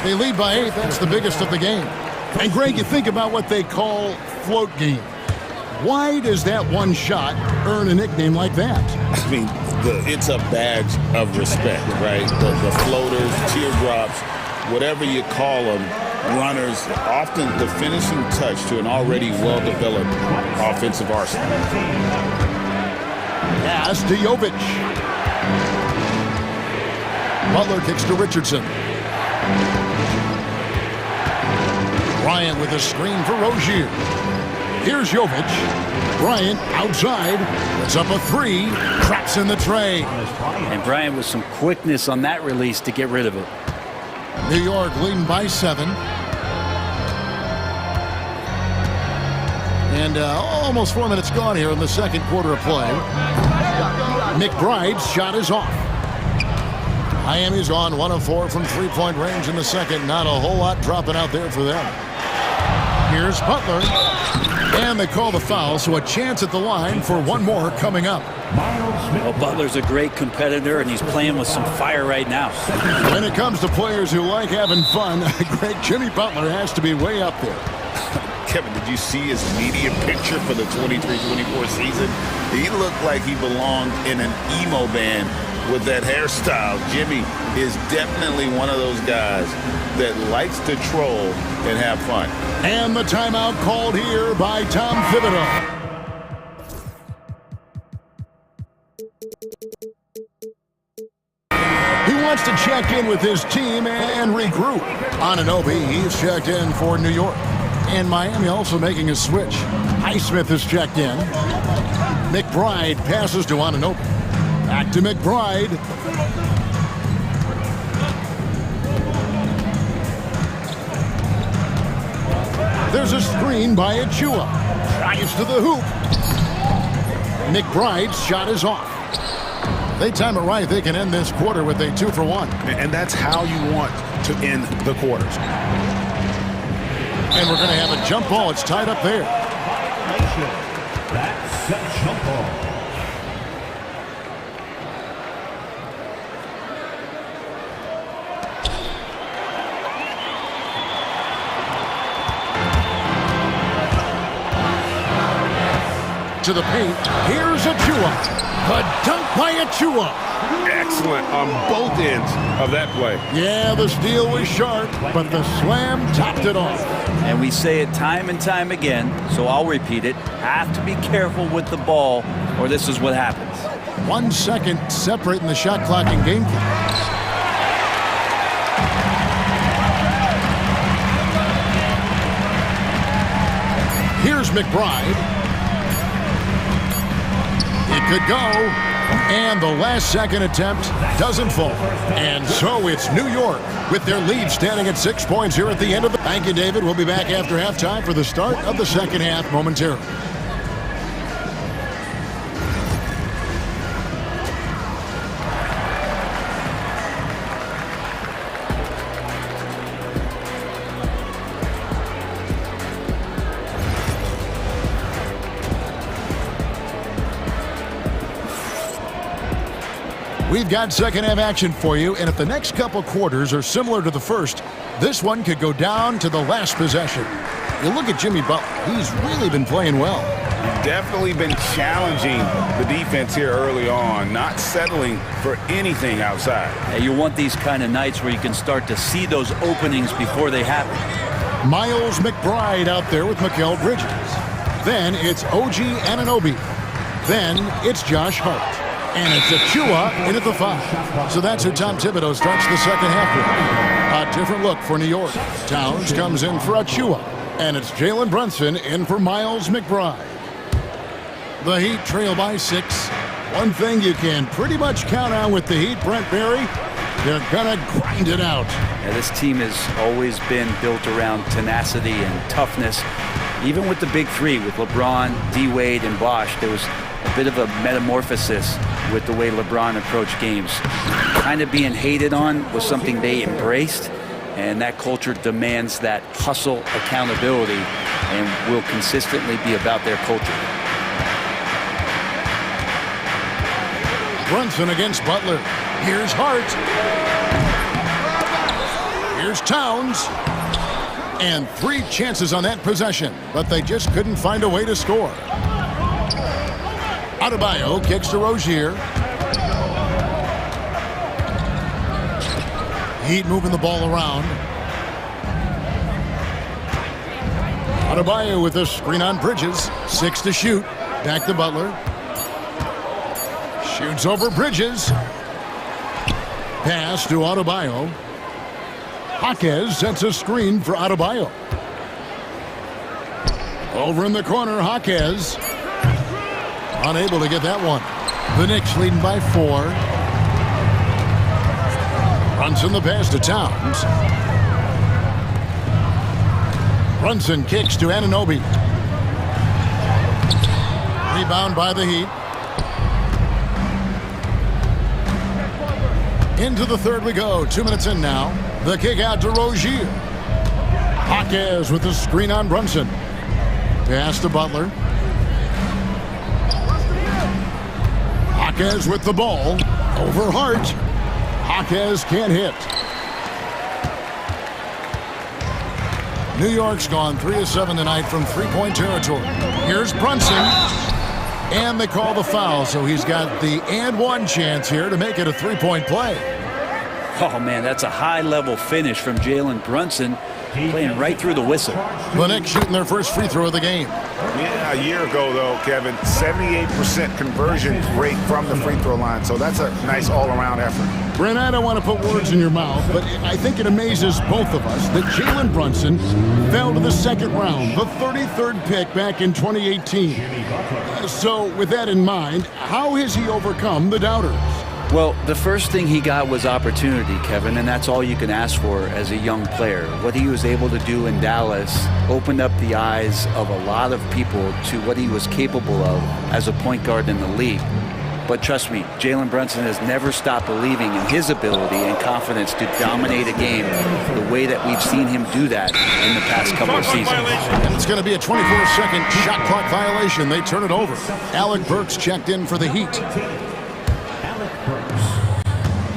They lead by 8. That's the biggest of the game. And Greg, you think about what they call float game. Why does that one shot earn a nickname like that? I mean, it's a badge of respect, right? The floaters, teardrops, whatever you call them, runners, often the finishing touch to an already well-developed offensive arsenal. Pass to Jovic. Butler kicks to Richardson. Bryant with a screen for Rozier. Here's Jovic. Bryant outside. Puts up a 3. Traps in the tray. And Bryant with some quickness on that release to get rid of it. New York leading by 7. And almost 4 minutes gone here in the second quarter of play. McBride's shot is off. Miami's on 1 of 4 from three-point range in the second. Not a whole lot dropping out there for them. Here's Butler. And they call the foul, so a chance at the line for one more coming up. Well, Butler's a great competitor, and he's playing with some fire right now. When it comes to players who like having fun, great Jimmy Butler has to be way up there. Kevin, did you see his media picture for the 23-24 season? He looked like he belonged in an emo band with that hairstyle. Jimmy is definitely one of those guys that likes to troll and have fun. And the timeout called here by Tom Thibodeau. He wants to check in with his team and regroup. Anunoby, he's checked in for New York. And Miami also making a switch. Highsmith has checked in. McBride passes to Anunoby. Back to McBride. There's a screen by Achua. Drives to the hoop. McBride's shot is off. They time it right, they can end this quarter with a 2-for-1. And that's how you want to end the quarters. And we're going to have a jump ball. It's tied up there. That's a jump ball. To the paint. Here's Achua. The dunk by Achua. Excellent on both ends of that play. Yeah, the steal was sharp, but the slam topped it off. And we say it time and time again, so I'll repeat it. Have to be careful with the ball, or this is what happens. 1 second separating the shot clock and game clock. Here's McBride. It could go. And the last second attempt doesn't fall. And so it's New York with their lead standing at 6 points here at the end of the... Thank you, David. We'll be back after halftime for the start of the second half momentarily. We've got second half action for you, and if the next couple quarters are similar to the first, this one could go down to the last possession. You look at Jimmy Butler, he's really been playing well. Definitely been challenging the defense here early on, not settling for anything outside. Yeah, you want these kind of nights where you can start to see those openings before they happen. Miles McBride out there with Mikal Bridges. Then it's OG Anunoby. Then it's Josh Hart. And it's Achua in at the 5. So that's who Tom Thibodeau starts the second half with. A different look for New York. Towns comes in for Achua. And it's Jalen Brunson in for Miles McBride. The Heat trail by 6. One thing you can pretty much count on with the Heat, Brent Barry, they're going to grind it out. Yeah, this team has always been built around tenacity and toughness. Even with the big three, with LeBron, D-Wade, and Bosh, there was a bit of a metamorphosis with the way LeBron approached games. Kind of being hated on was something they embraced, and that culture demands that hustle accountability and will consistently be about their culture. Brunson against Butler. Here's Hart. Here's Towns. And 3 chances on that possession, but they just couldn't find a way to score. Adebayo kicks to Rozier. Heat moving the ball around. Adebayo with a screen on Bridges. 6 to shoot. Back to Butler. Shoots over Bridges. Pass to Adebayo. Jaquez sets a screen for Adebayo. Over in the corner, Jaquez. Unable to get that one. The Knicks leading by 4. Brunson the pass to Towns. Brunson kicks to Anunoby. Rebound by the Heat. Into the third we go. 2 minutes in now. The kick out to Rozier. Jaquez with the screen on Brunson. Pass to Butler. Jaquez with the ball. Over Hart. Jaquez can't hit. New York's gone 3 of 7 tonight from three-point territory. Here's Brunson. And they call the foul, so he's got the and one chance here to make it a three-point play. Oh, man, that's a high-level finish from Jalen Brunson, playing right through the whistle. The Knicks shooting their first free throw of the game. Yeah, a year ago, though, Kevin, 78% conversion rate from the free throw line. So that's a nice all-around effort. Brent, I don't want to put words in your mouth, but I think it amazes both of us that Jalen Brunson fell to the second round, the 33rd pick back in 2018. So with that in mind, how has he overcome the doubters? Well, the first thing he got was opportunity, Kevin, and that's all you can ask for as a young player. What he was able to do in Dallas opened up the eyes of a lot of people to what he was capable of as a point guard in the league. But trust me, Jalen Brunson has never stopped believing in his ability and confidence to dominate a game the way that we've seen him do that in the past couple of seasons. And it's going to be a 24-second shot clock violation. They turn it over. Alec Burks checked in for the Heat.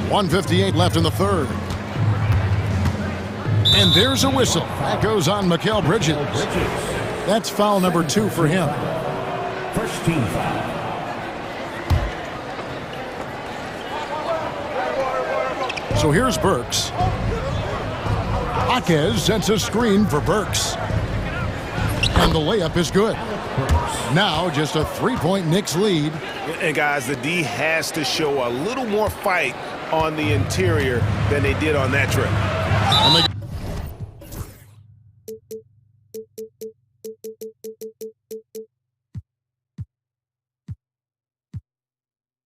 1:58 left in the third. And there's a whistle. That goes on Mikal Bridges. That's foul number 2 for him. First team foul. So here's Burks. Jaquez sets a screen for Burks. And the layup is good. Now just a 3-point Knicks lead. And guys, the D has to show a little more fight on the interior than they did on that trip. And they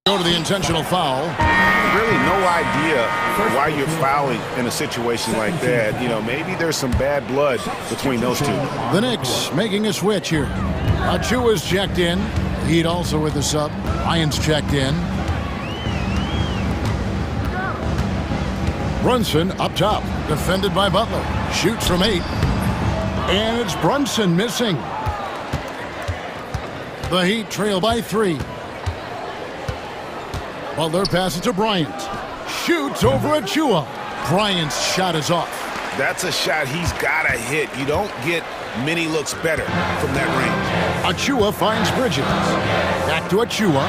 go to the intentional foul. Really no idea why you're fouling in a situation like that. You know, maybe there's some bad blood between those two. The Knicks making a switch here. Achua's checked in. Heat also with the sub. Ryan's checked in. Brunson up top, defended by Butler. Shoots from 8. And it's Brunson missing. The Heat trail by 3. Butler passes to Bryant. Shoots over Achua. Bryant's shot is off. That's a shot he's got to hit. You don't get many looks better from that range. Achua finds Bridges. Back to Achua.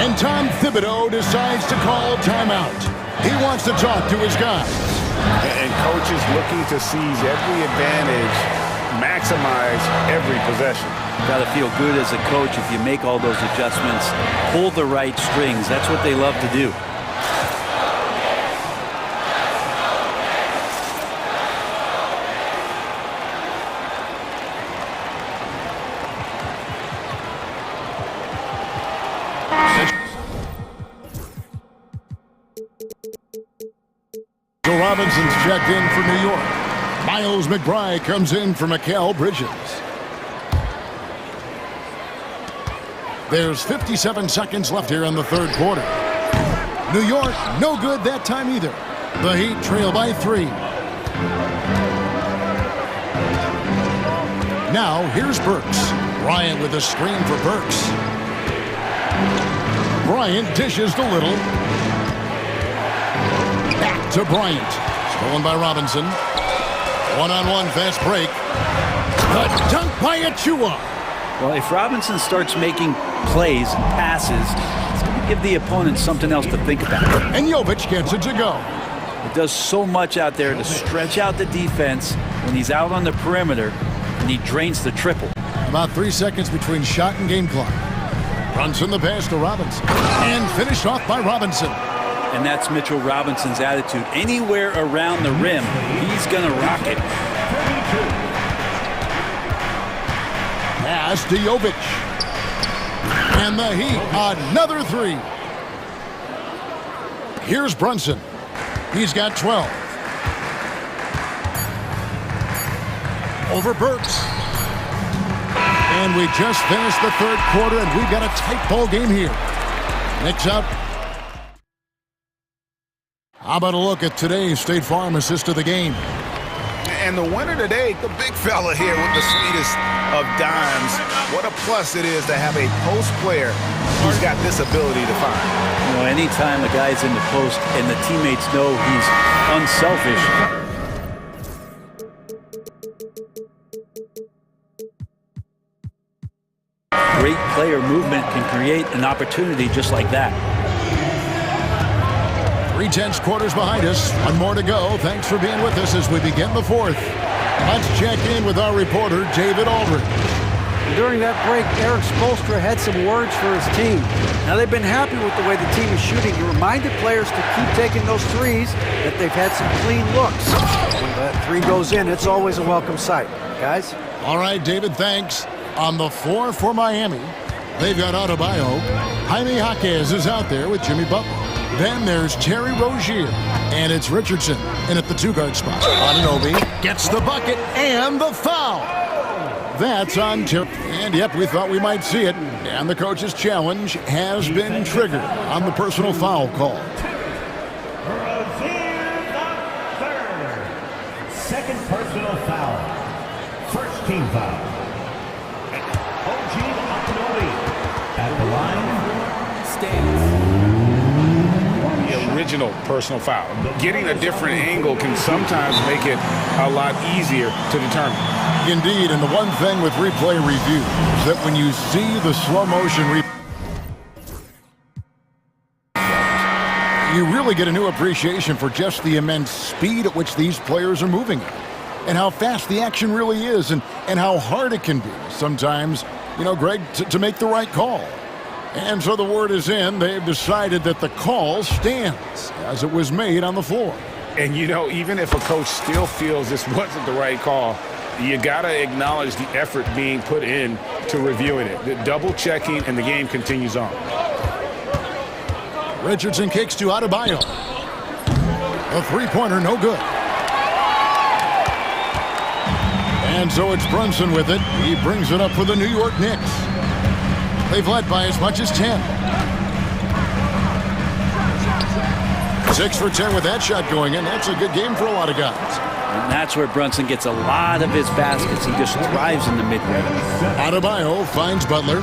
And Tom Thibodeau decides to call timeout. He wants to talk to his guys. And coach is looking to seize every advantage, maximize every possession. Got to feel good as a coach if you make all those adjustments, pull the right strings. That's what they love to do. Robinson's checked in for New York. Miles McBride comes in for Mikal Bridges. There's 57 seconds left here in the third quarter. New York, no good that time either. The Heat trail by 3. Now, here's Burks. Bryant with a screen for Burks. Bryant dishes to Little. Back to Bryant. Stolen by Robinson. One-on-one fast break. The dunk by Achua. Well, if Robinson starts making plays and passes, it's going to give the opponent something else to think about. And Jovic gets it to go. He does so much out there to stretch out the defense when he's out on the perimeter, and he drains the triple. About 3 seconds between shot and game clock. Brunson the pass to Robinson. And finished off by Robinson. And that's Mitchell Robinson's attitude. Anywhere around the rim, he's going to rock it. Pass to Jovic. And the Heat, another 3. Here's Brunson. He's got 12. Over Burks. And we just finished the third quarter, and we've got a tight ball game here. Knicks up. How about a look at today's State Farm assist of the game? And the winner today, the big fella here with the sweetest of dimes. What a plus it is to have a post player who's got this ability to find. You know, anytime a guy's in the post and the teammates know he's unselfish. Great player movement can create an opportunity just like that. 3/10 quarters behind us. One more to go. Thanks for being with us as we begin the fourth. Let's check in with our reporter, David Aldridge. During that break, Eric Spoelstra had some words for his team. Now, they've been happy with the way the team is shooting. He reminded players to keep taking those threes, that they've had some clean looks. When that three goes in, it's always a welcome sight. Guys? All right, David, thanks. On the floor for Miami, they've got Adebayo. Jaime Jaquez is out there with Jimmy Butler. Then there's Terry Rozier, and it's Richardson in at the two-guard spot. Anunoby gets the bucket and the foul. That's on tip. And, yep, we thought we might see it. And the coach's challenge has been triggered on the personal foul call. Second personal foul. First team foul. At the line stands. The original personal foul. Getting a different angle can sometimes make it a lot easier to determine. Indeed, and the one thing with replay review is that when you see the slow motion you really get a new appreciation for just the immense speed at which these players are moving and how fast the action really is and how hard it can be sometimes, you know, Greg, to make the right call. And so the word is in. They've decided that the call stands as it was made on the floor. And, you know, even if a coach still feels this wasn't the right call, you got to acknowledge the effort being put in to reviewing it. The double checking, and the game continues on. Richardson kicks to Adebayo. A three-pointer, no good. And so it's Brunson with it. He brings it up for the New York Knicks. They've led by as much as 10. 6 for 10 with that shot going in. That's a good game for a lot of guys. And that's where Brunson gets a lot of his baskets. He just thrives in the mid-range. Adebayo finds Butler.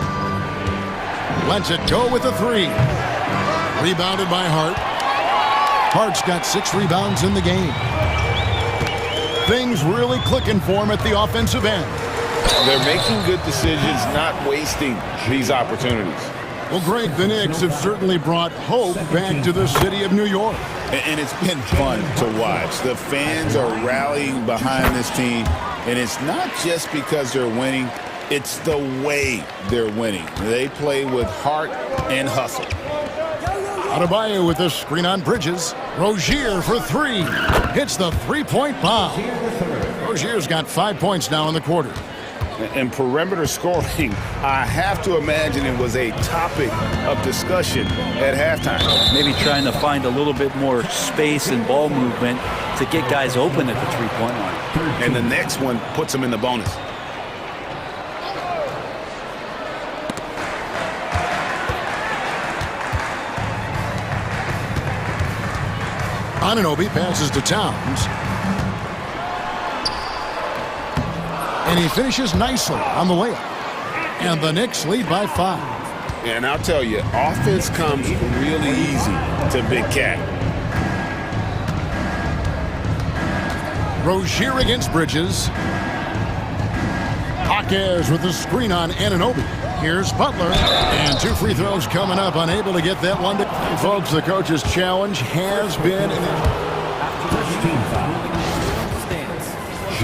Lets it go with a three. Rebounded by Hart. Hart's got 6 rebounds in the game. Things really clicking for him at the offensive end. They're making good decisions, not wasting these opportunities. Well, Greg, the Knicks have certainly brought hope back to the city of New York. And it's been fun to watch. The fans are rallying behind this team, and it's not just because they're winning, it's the way they're winning. They play with heart and hustle. Adebayo with the screen on Bridges. Rozier for 3. Hits the three-point bomb. Rozier's got 5 points now in the quarter. And perimeter scoring, I have to imagine it was a topic of discussion at halftime. Maybe trying to find a little bit more space and ball movement to get guys open at the three-point line. And the next one puts them in the bonus. Anunoby passes to Towns. And he finishes nicely on the layup. And the Knicks lead by 5. And I'll tell you, offense comes really easy to Big Cat. Rozier against Bridges. Jaquez with the screen on Anunoby. Here's Butler. And 2 free throws coming up. Unable to get that one. Folks, the coach's challenge has been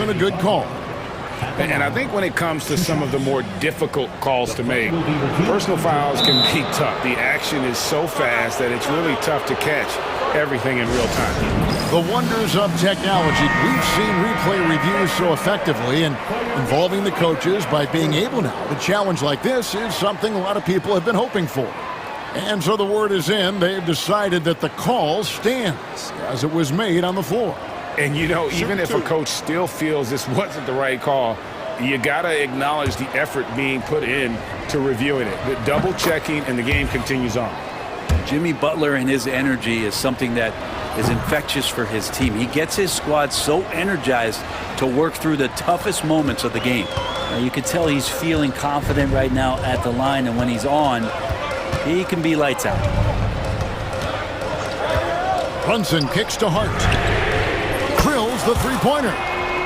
a good call. And I think when it comes to some of the more difficult calls to make, personal fouls can be tough. The action is so fast that it's really tough to catch everything in real time. The wonders of technology. We've seen replay reviews so effectively, and involving the coaches by being able now to challenge like this is something a lot of people have been hoping for. And so the word is in. They've decided that the call stands as it was made on the floor. And, you know, even if a coach still feels this wasn't the right call, you got to acknowledge the effort being put in to reviewing it. The double checking, and the game continues on. Jimmy Butler and his energy is something that is infectious for his team. He gets his squad so energized to work through the toughest moments of the game. You can tell he's feeling confident right now at the line, and when he's on, he can be lights out. Brunson kicks to Hart. Drills the three-pointer.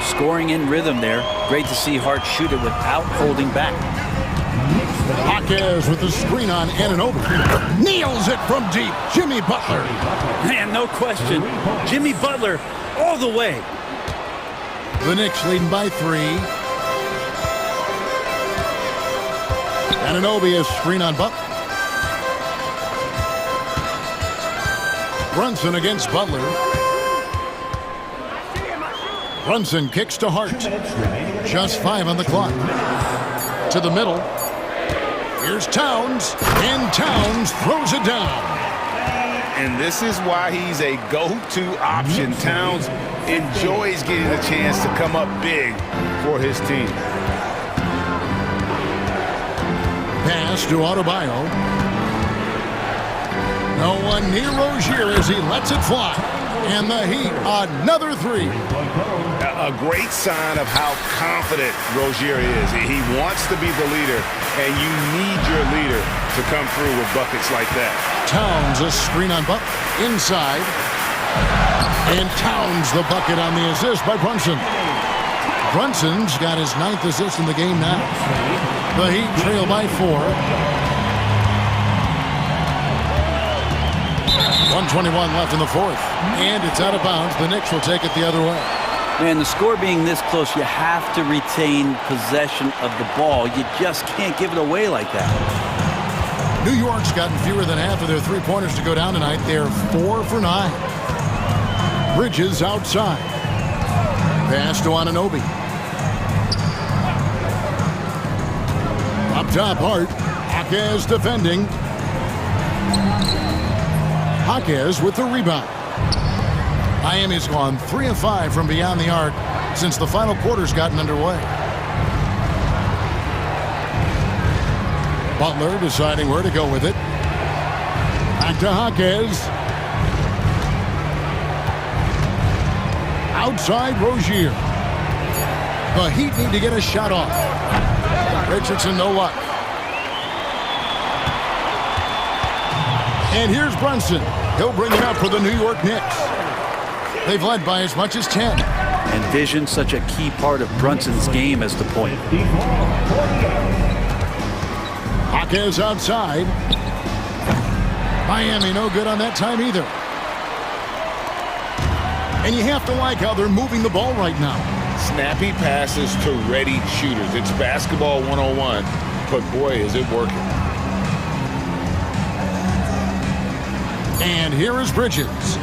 Scoring in rhythm there. Great to see Hart shoot it without holding back. Jaquez with the screen on Anunoby. Nails it from deep. Jimmy Butler. Man, no question. Jimmy Butler all the way. The Knicks leading by 3. Anunoby is screen on Butler. Brunson against Butler. Brunson kicks to Hart. Just 5 on the clock. To the middle. Here's Towns, and Towns throws it down. And this is why he's a go-to option. Towns enjoys getting the chance to come up big for his team. Pass to Adebayo. No one near Rozier as he lets it fly. And the Heat, another 3. A great sign of how confident Rozier is. He wants to be the leader, and you need your leader to come through with buckets like that. Towns a screen on Butler. Inside. And Towns the bucket on the assist by Brunson. Brunson's got his 9th assist in the game now. The Heat trail by 4. 1:21 left in the 4th. And it's out of bounds. The Knicks will take it the other way. Man, the score being this close, you have to retain possession of the ball. You just can't give it away like that. New York's gotten fewer than half of their three-pointers to go down tonight. They're 4 for 9. Bridges outside. Pass to Anunoby. Up top, Hart. Jaquez defending. Jaquez with the rebound. Miami's gone 3 of 5 from beyond the arc since the final quarter's gotten underway. Butler deciding where to go with it. Back to Jaquez. Outside Rozier. The Heat need to get a shot off. Richardson, no luck. And here's Brunson. He'll bring it up for the New York Knicks. They've led by as much as 10. And vision, such a key part of Brunson's game as the point. Jaquez outside. Miami no good on that time either. And you have to like how they're moving the ball right now. Snappy passes to ready shooters. It's basketball 101, but boy, is it working. And here is Bridges.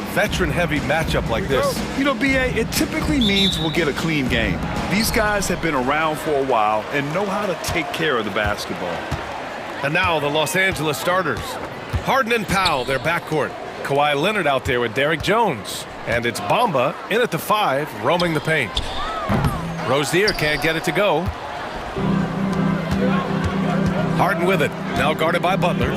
A veteran-heavy matchup like this. You know, B.A., it typically means we'll get a clean game. These guys have been around for a while and know how to take care of the basketball. And now the Los Angeles starters. Harden and Powell, their backcourt. Kawhi Leonard out there with Derrick Jones. And it's Bamba in at the 5, roaming the paint. Rozier can't get it to go. Harden with it, now guarded by Butler.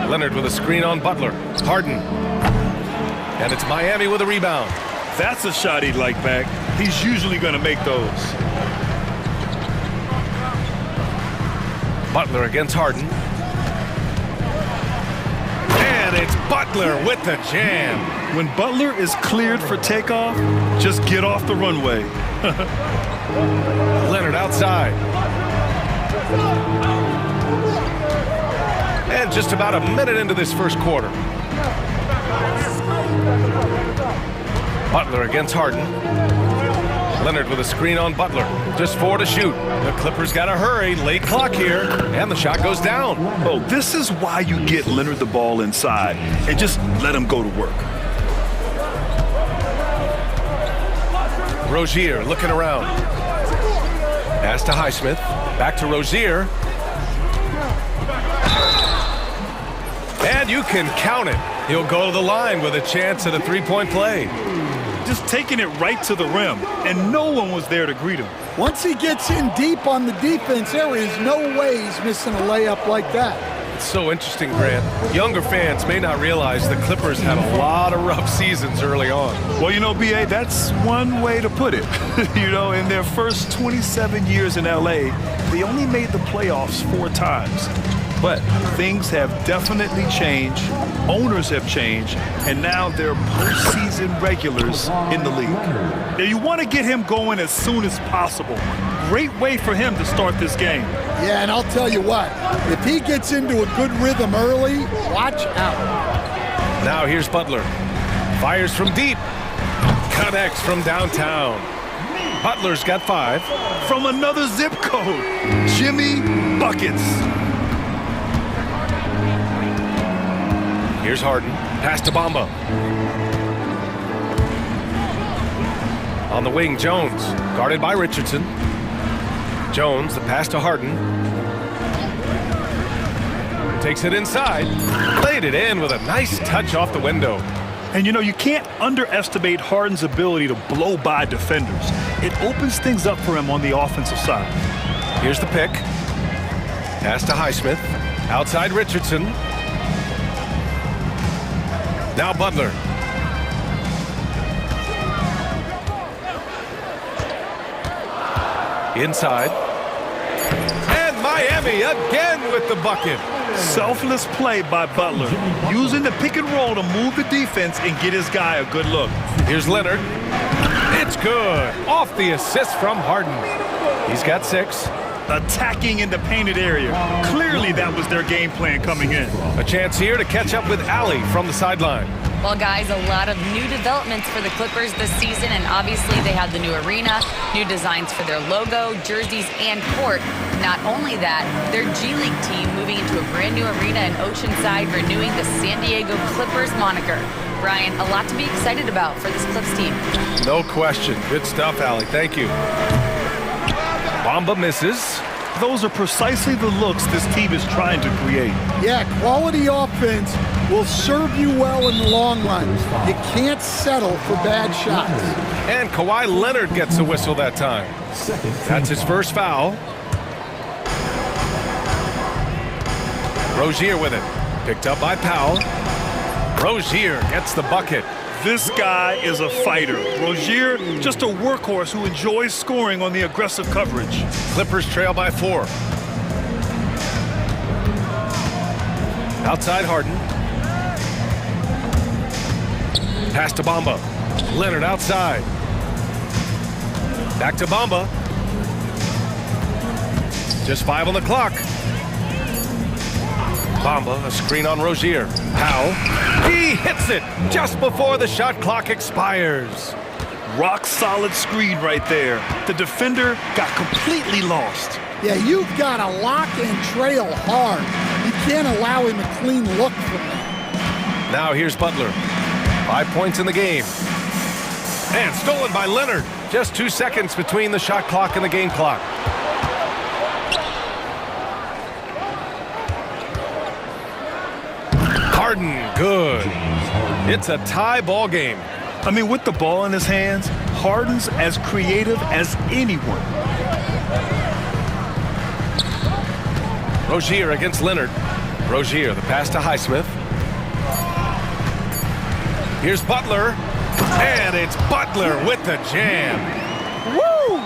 Leonard with a screen on Butler. Harden. And it's Miami with a rebound. That's a shot he'd like back. He's usually going to make those. Butler against Harden. And it's Butler with the jam. When Butler is cleared for takeoff, just get off the runway. Leonard outside. And just about a minute into this first quarter. Butler against Harden. Leonard with a screen on Butler. Just 4 to shoot. The Clippers got to hurry. Late clock here. And the shot goes down. Oh, this is why you get Leonard the ball inside and just let him go to work. Rozier looking around. Pass to Highsmith. Back to Rozier. And you can count it. He'll go to the line with a chance at a three-point play. Just taking it right to the rim, and no one was there to greet him. Once he gets in deep on the defense, there is no way he's missing a layup like that. It's so interesting, Grant. Younger fans may not realize the Clippers had a lot of rough seasons early on. Well, you know, B.A., that's one way to put it. You know, in their first 27 years in L.A., they only made the playoffs 4 times. But things have definitely changed, owners have changed, and now they're postseason regulars in the league. Now, you want to get him going as soon as possible. Great way for him to start this game. Yeah, and I'll tell you what, if he gets into a good rhythm early, watch out. Now here's Butler. Fires from deep. Connects from downtown. Butler's got 5. From another zip code, Jimmy Buckets. Here's Harden. Pass to Bamba. On the wing, Jones. Guarded by Richardson. Jones, the pass to Harden. Takes it inside. Laid it in with a nice touch off the window. And you know, you can't underestimate Harden's ability to blow by defenders. It opens things up for him on the offensive side. Here's the pick. Pass to Highsmith. Outside Richardson. Now Butler. Inside. And Miami again with the bucket. Selfless play by Butler. Using the pick and roll to move the defense and get his guy a good look. Here's Leonard. It's good. Off the assist from Harden. He's got 6. Attacking in the painted area. Clearly that was their game plan coming in. A chance here to catch up with Allie from the sideline. Well, guys, a lot of new developments for the Clippers this season, and obviously they have the new arena, new designs for their logo, jerseys, and court. Not only that, their G League team moving into a brand new arena in Oceanside, renewing the San Diego Clippers moniker. Brian, a lot to be excited about for this Clips team. No question. Good stuff, Allie. Thank you. Bamba misses. Those are precisely the looks this team is trying to create. Yeah, quality offense will serve you well in the long run. You can't settle for bad shots. And Kawhi Leonard gets a whistle that time. That's his first foul. Rozier with it. Picked up by Powell. Rozier gets the bucket. This guy is a fighter. Rozier, just a workhorse who enjoys scoring on the aggressive coverage. Clippers trail by 4. Outside Harden. Pass to Bamba. Leonard outside. Back to Bamba. Just 5 on the clock. Bamba, a screen on Rozier. Powell. He hits it just before the shot clock expires. Rock solid screen right there. The defender got completely lost. Yeah, you've got to lock and trail hard. You can't allow him a clean look from that. Now here's Butler. 5 points in the game. And stolen by Leonard. Just 2 seconds between the shot clock and the game clock. Harden, good. It's a tie ball game. I mean, with the ball in his hands, Harden's as creative as anyone. Rozier against Leonard. Rozier, the pass to Highsmith. Here's Butler. And it's Butler with the jam. Woo!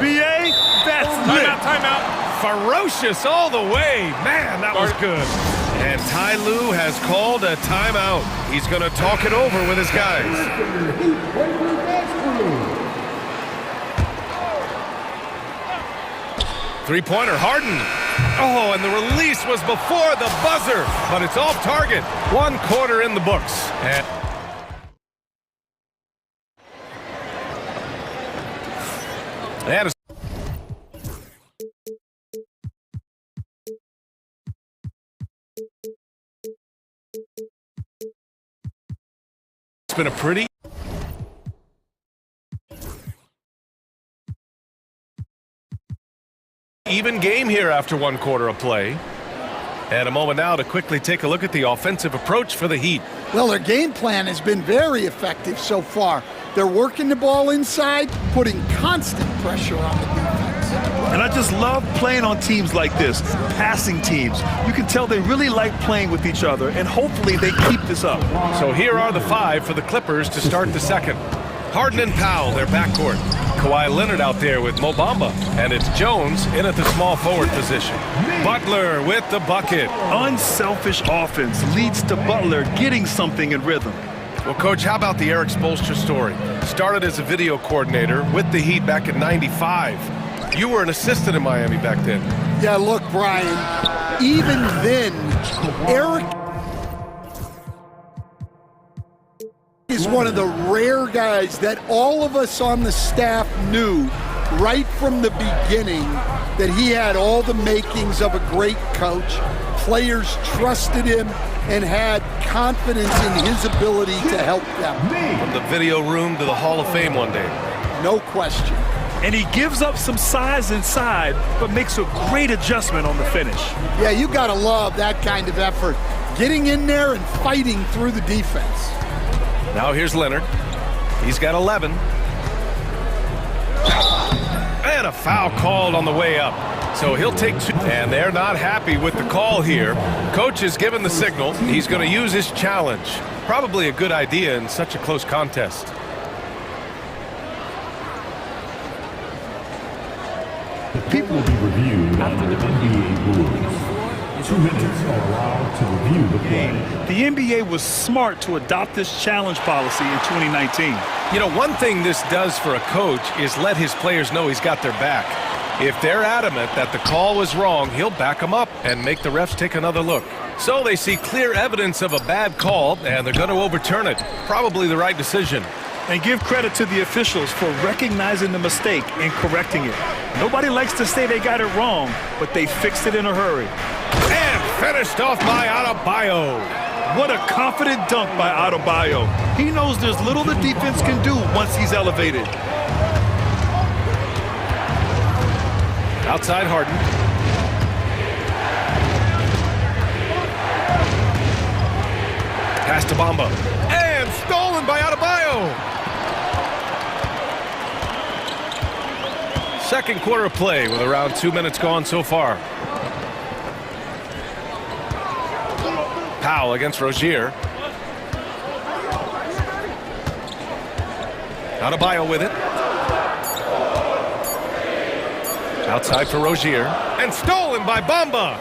B.A., that's lit. Timeout. Ferocious all the way. Man, that was good. And Ty Lue has called a timeout. He's going to talk it over with his guys. Three-pointer, Harden. Oh, and the release was before the buzzer, but it's off target. 1 quarter in the books. And it's been a pretty even game here after 1 quarter of play. And a moment now to quickly take a look at the offensive approach for the Heat. Well, their game plan has been very effective so far. They're working the ball inside, putting constant pressure on the defense. And I just love playing on teams like this, passing teams. You can tell they really like playing with each other, and hopefully they keep this up. So here are the 5 for the Clippers to start the second. Harden and Powell, their backcourt. Kawhi Leonard out there with Mo Bamba. And it's Jones in at the small forward position. Butler with the bucket. Unselfish offense leads to Butler getting something in rhythm. Well, Coach, how about the Eric Spoelstra story? Started as a video coordinator with the Heat back in '95. You were an assistant in Miami back then. Yeah, look, Brian, even then, Eric is one of the rare guys that all of us on the staff knew right from the beginning that he had all the makings of a great coach. Players trusted him and had confidence in his ability to help them. From the video room to the Hall of Fame one day. No question. And he gives up some size inside, but makes a great adjustment on the finish. Yeah, you gotta love that kind of effort. Getting in there and fighting through the defense. Now here's Leonard. He's got 11. And a foul called on the way up. So he'll take 2. And they're not happy with the call here. Coach has given the signal. He's going to use his challenge. Probably a good idea in such a close contest. People will be reviewed after the NBA rules. 2 minutes are allowed to review the play. The NBA was smart to adopt this challenge policy in 2019. You know, one thing this does for a coach is let his players know he's got their back. If they're adamant that the call was wrong, he'll back them up and make the refs take another look. So they see clear evidence of a bad call, and they're going to overturn it. Probably the right decision. And give credit to the officials for recognizing the mistake and correcting it. Nobody likes to say they got it wrong, but they fixed it in a hurry. And finished off by Adebayo. What a confident dunk by Adebayo. He knows there's little the defense can do once he's elevated. Outside Harden. Pass to Bamba. And stolen by Adebayo. Second quarter of play with around 2 minutes gone so far. Powell against Rozier. Adebayo with it. Outside for Rozier. And stolen by Bamba.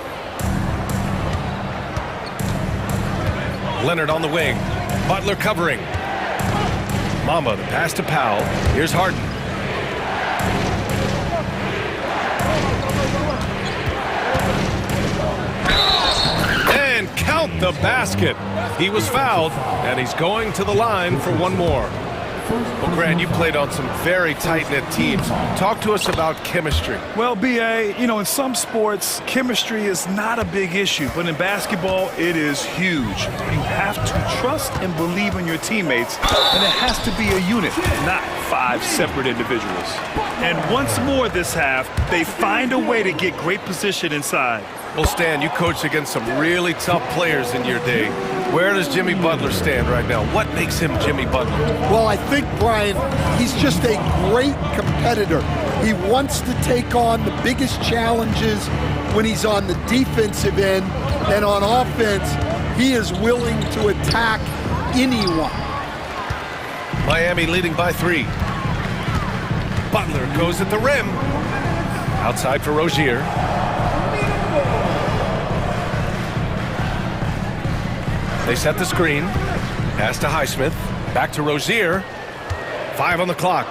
Leonard on the wing. Butler covering. Bamba, the pass to Powell. Here's Harden. And count the basket. He was fouled, and he's going to the line for one more. Well, Grant, you played on some very tight-knit teams. Talk to us about chemistry. Well, B.A., you know, in some sports, chemistry is not a big issue, but in basketball, it is huge. You have to trust and believe in your teammates, and it has to be a unit, not 5 separate individuals. And once more this half, they find a way to get great position inside. Well, Stan, you coached against some really tough players in your day. Where does Jimmy Butler stand right now? What makes him Jimmy Butler? Well, I think, Brian, he's just a great competitor. He wants to take on the biggest challenges when he's on the defensive end, and on offense, he is willing to attack anyone. Miami leading by 3. Butler goes at the rim. Outside for Rozier. They set the screen. Pass to Highsmith. Back to Rozier. 5 on the clock.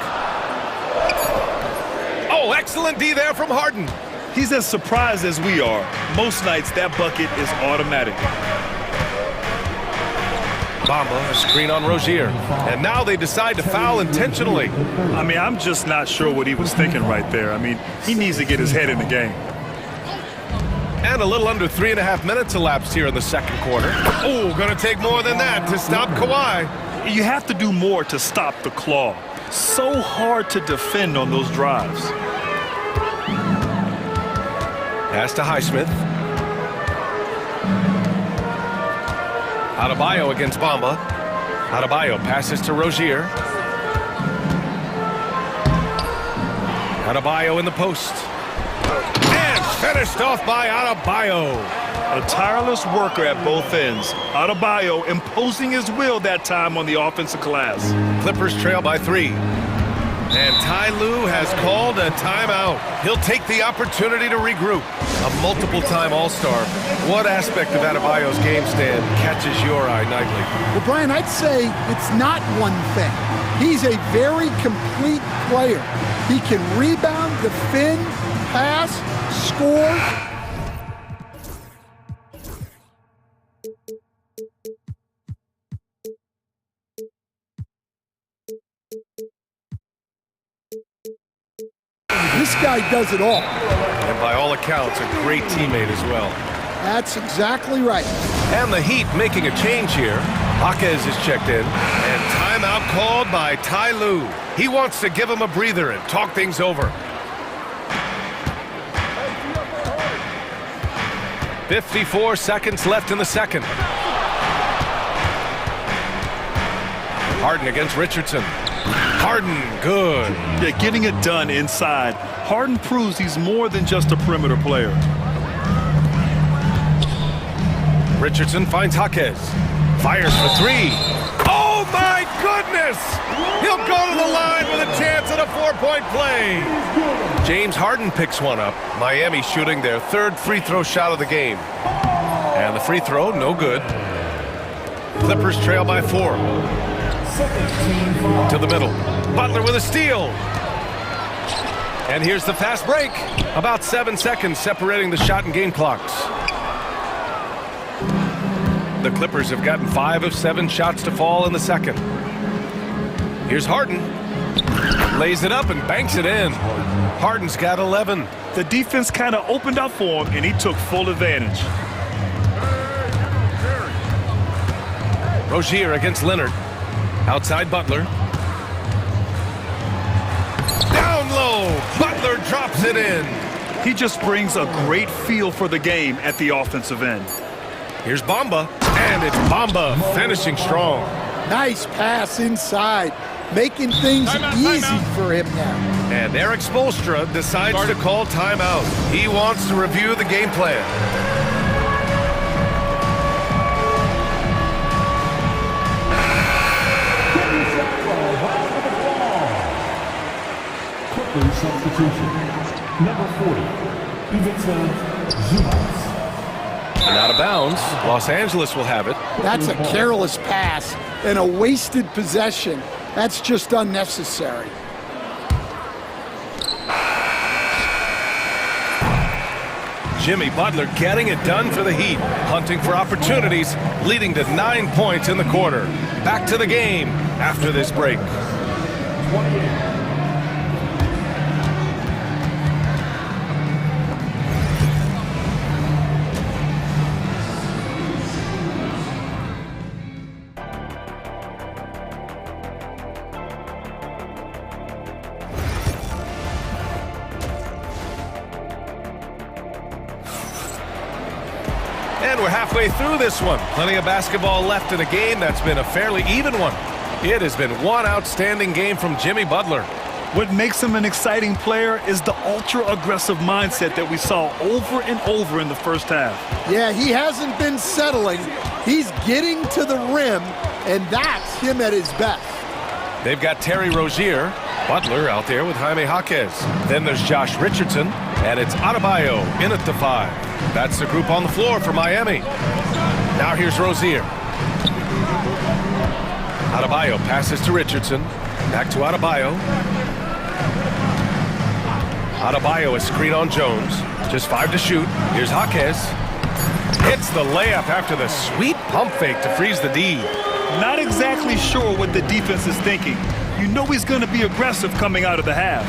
Oh, excellent D there from Harden. He's as surprised as we are. Most nights, that bucket is automatic. Bamba, a screen on Rozier. And now they decide to foul intentionally. I mean, I'm just not sure what he was thinking right there. I mean, he needs to get his head in the game. And a little under 3.5 minutes elapsed here in the second quarter. Oh, gonna take more than that to stop Kawhi. You have to do more to stop the claw. So hard to defend on those drives. Pass to Highsmith. Adebayo against Bamba. Adebayo passes to Rozier. Adebayo in the post. And finished off by Adebayo. A tireless worker at both ends. Adebayo imposing his will that time on the offensive glass. Clippers trail by 3. And Ty Lue has called a timeout. He'll take the opportunity to regroup. A multiple-time All-Star. What aspect of Adebayo's game, Stan, catches your eye nightly? Well, Brian, I'd say it's not one thing. He's a very complete player. He can rebound, defend, pass, score. This guy does it all. And by all accounts, a great teammate as well. That's exactly right. And the Heat making a change here. Jaquez is checked in. And timeout called by Ty Lue. He wants to give him a breather and talk things over. 54 seconds left in the second. Harden against Richardson. Harden, good. Yeah, getting it done inside. Harden proves he's more than just a perimeter player. Richardson finds Jaquez. Fires for 3. Oh, my goodness! He'll go to the line with a chance at a 4-point play. James Harden picks one up. Miami shooting their 3rd free throw shot of the game. And the free throw, no good. Clippers trail by 4. To the middle. Butler with a steal. And here's the fast break. About 7 seconds separating the shot and game clocks. The Clippers have gotten 5 of 7 shots to fall in the second. Here's Harden. Lays it up and banks it in. Harden's got 11. The defense kind of opened up for him, and he took full advantage. Rozier against Leonard. Outside Butler. Down low. Butler drops it in. He just brings a great feel for the game at the offensive end. Here's Bamba. And it's Bamba finishing strong. Nice pass inside, making things easy for him now. And Eric Spoelstra decides to call timeout. He wants to review the game plan. Clippers substitution. Number 40, Ivica Zubac. And out of bounds, Los Angeles will have it. That's a careless pass and a wasted possession. That's just unnecessary. Jimmy Butler getting it done for the Heat, hunting for opportunities, leading to 9 points in the quarter. Back to the game after this break. And we're halfway through this one. Plenty of basketball left in a game that's been a fairly even one. It has been one outstanding game from Jimmy Butler. What makes him an exciting player is the ultra-aggressive mindset that we saw over and over in the first half. Yeah, he hasn't been settling. He's getting to the rim, and that's him at his best. They've got Terry Rozier, Butler out there with Jaime Jaquez. Then there's Josh Richardson, and it's Adebayo in at the 5. That's the group on the floor for Miami. Now here's Rozier. Adebayo passes to Richardson. Back to Adebayo. Adebayo is screen on Jones. Just 5 to shoot. Here's Jaquez. Hits the layup after the sweet pump fake to freeze the D. Not exactly sure what the defense is thinking. You know he's going to be aggressive coming out of the half.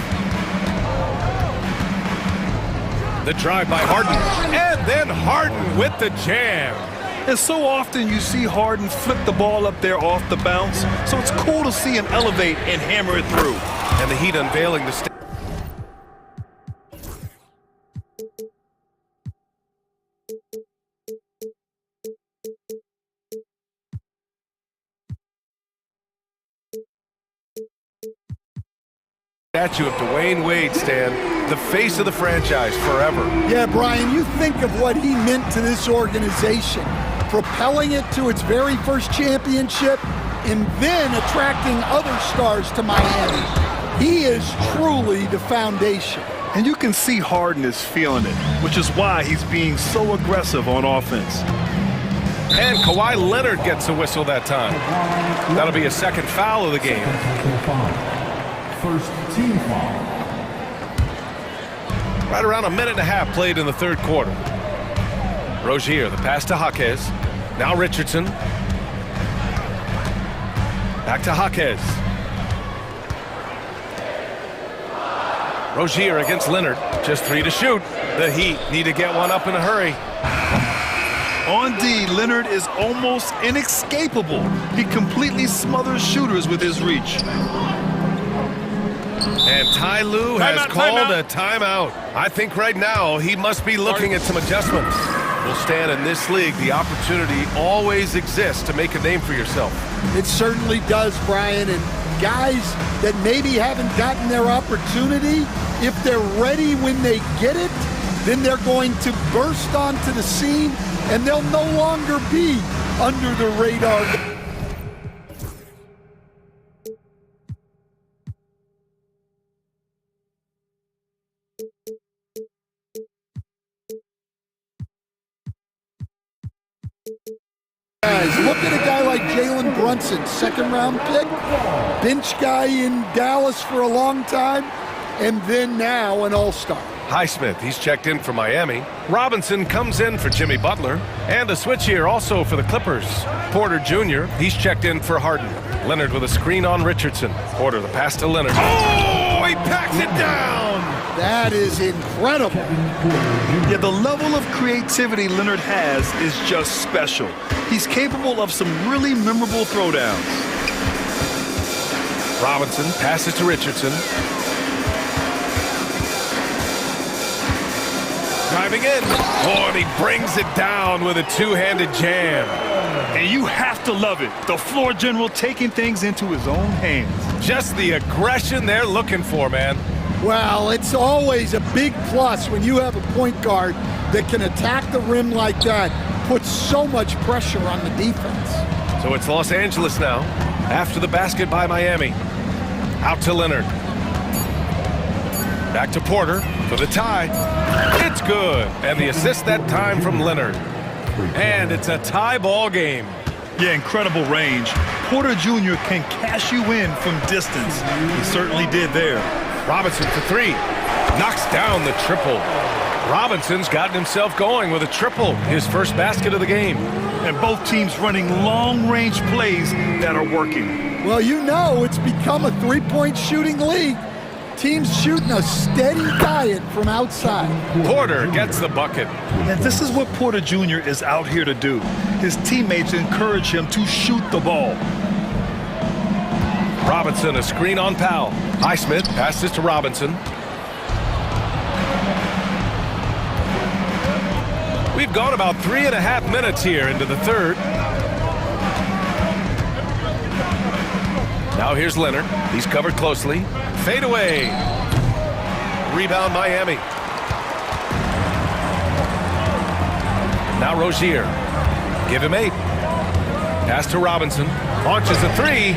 The drive by Harden, and then Harden with the jam. And so often you see Harden flip the ball up there off the bounce, so it's cool to see him elevate and hammer it through. And the Heat unveiling the statue of Dwayne Wade, Stan, the face of the franchise forever. Yeah, Brian, you think of what he meant to this organization, propelling it to its very first championship and then attracting other stars to Miami. He is truly the foundation. And you can see Harden is feeling it, which is why he's being so aggressive on offense. And Kawhi Leonard gets a whistle that time. That'll be a second foul of the game. First team foul. Right around a minute and a half played in the third quarter. Rozier, the pass to Jaquez. Now Richardson. Back to Jaquez. Rozier against Leonard. Just 3 to shoot. The Heat need to get one up in a hurry. On D, Leonard is almost inescapable. He completely smothers shooters with his reach. And Ty Lue has called a timeout. I think right now he must be looking at some adjustments. Well, Stan, in this league, the opportunity always exists to make a name for yourself. It certainly does, Brian. And guys that maybe haven't gotten their opportunity, if they're ready when they get it, then they're going to burst onto the scene and they'll no longer be under the radar. Guys, look at a guy like Jalen Brunson, second-round pick, bench guy in Dallas for a long time, and then now an all-star. Highsmith, he's checked in for Miami. Robinson comes in for Jimmy Butler. And a switch here also for the Clippers. Porter Jr., he's checked in for Harden. Leonard with a screen on Richardson. Porter, the pass to Leonard. Oh, he packs it down! That is incredible. Yeah, the level of creativity Leonard has is just special. He's capable of some really memorable throwdowns. Robinson passes to Richardson. Driving in. Oh, and he brings it down with a two-handed jam. And you have to love it. The floor general taking things into his own hands. Just the aggression they're looking for, man. Well, it's always a big plus when you have a point guard that can attack the rim like that, puts so much pressure on the defense. So it's Los Angeles now, after the basket by Miami. Out to Leonard. Back to Porter for the tie. It's good. And the assist that time from Leonard. And it's a tie ball game. Yeah, incredible range. Porter Jr. can cash you in from distance. He certainly did there. Robinson for 3. Knocks down the triple. Robinson's gotten himself going with a triple, his first basket of the game. And both teams running long-range plays that are working. Well, you know it's become a three-point shooting league. Teams shooting a steady diet from outside. Porter gets the bucket. And this is what Porter Jr. is out here to do. His teammates encourage him to shoot the ball. Robinson, a screen on Powell. Highsmith passes to Robinson. We've gone about 3.5 minutes here into the third. Now here's Leonard. He's covered closely. Fade away. Rebound Miami. Now Rozier. Give him 8. Pass to Robinson. Launches a 3.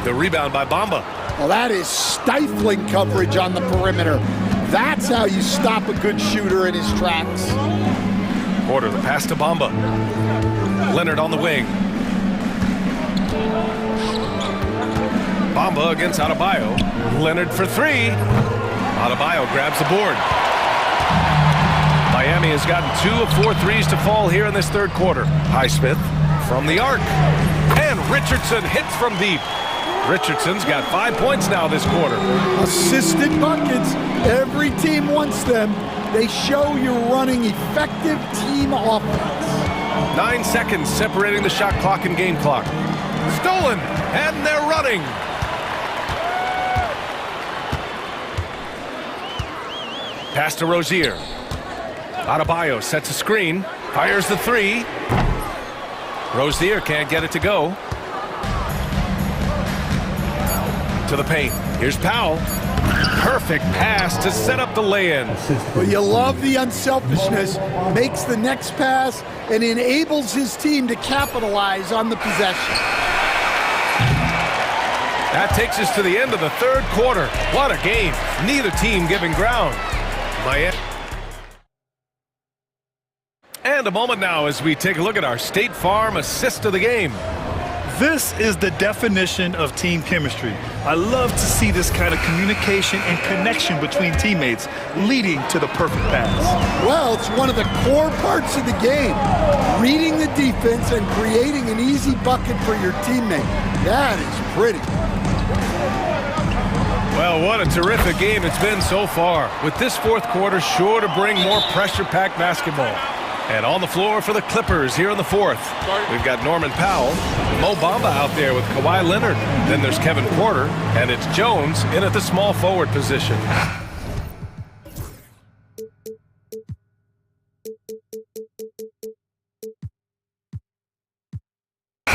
The rebound by Bamba. Well, that is stifling coverage on the perimeter. That's how you stop a good shooter in his tracks. Porter, the pass to Bamba. Leonard on the wing. Bamba against Adebayo. Leonard for 3. Adebayo grabs the board. Miami has gotten 2 of 4 threes to fall here in this third quarter. Highsmith from the arc. And Richardson hits from deep. Richardson's got 5 points now this quarter. Assisted buckets. Every team wants them. They show you're running effective team offense. 9 seconds separating the shot clock and game clock. Stolen, and they're running. Pass to Rozier. Adebayo sets a screen, fires the 3. Rozier can't get it to go. To the paint. Here's Powell. Perfect pass to set up the lay-in. Well, you love the unselfishness. Makes the next pass and enables his team to capitalize on the possession. That takes us to the end of the third quarter. What a game. Neither team giving ground. Miami. And a moment now as we take a look at our State Farm assist of the game. This is the definition of team chemistry. I love to see this kind of communication and connection between teammates leading to the perfect pass. Well, it's one of the core parts of the game. Reading the defense and creating an easy bucket for your teammate. That is pretty. Well, what a terrific game it's been so far. With this fourth quarter sure to bring more pressure-packed basketball. And on the floor for the Clippers here in the fourth. We've got Norman Powell, Mo Bamba out there with Kawhi Leonard. Then there's Kevin Porter, and it's Jones in at the small forward position.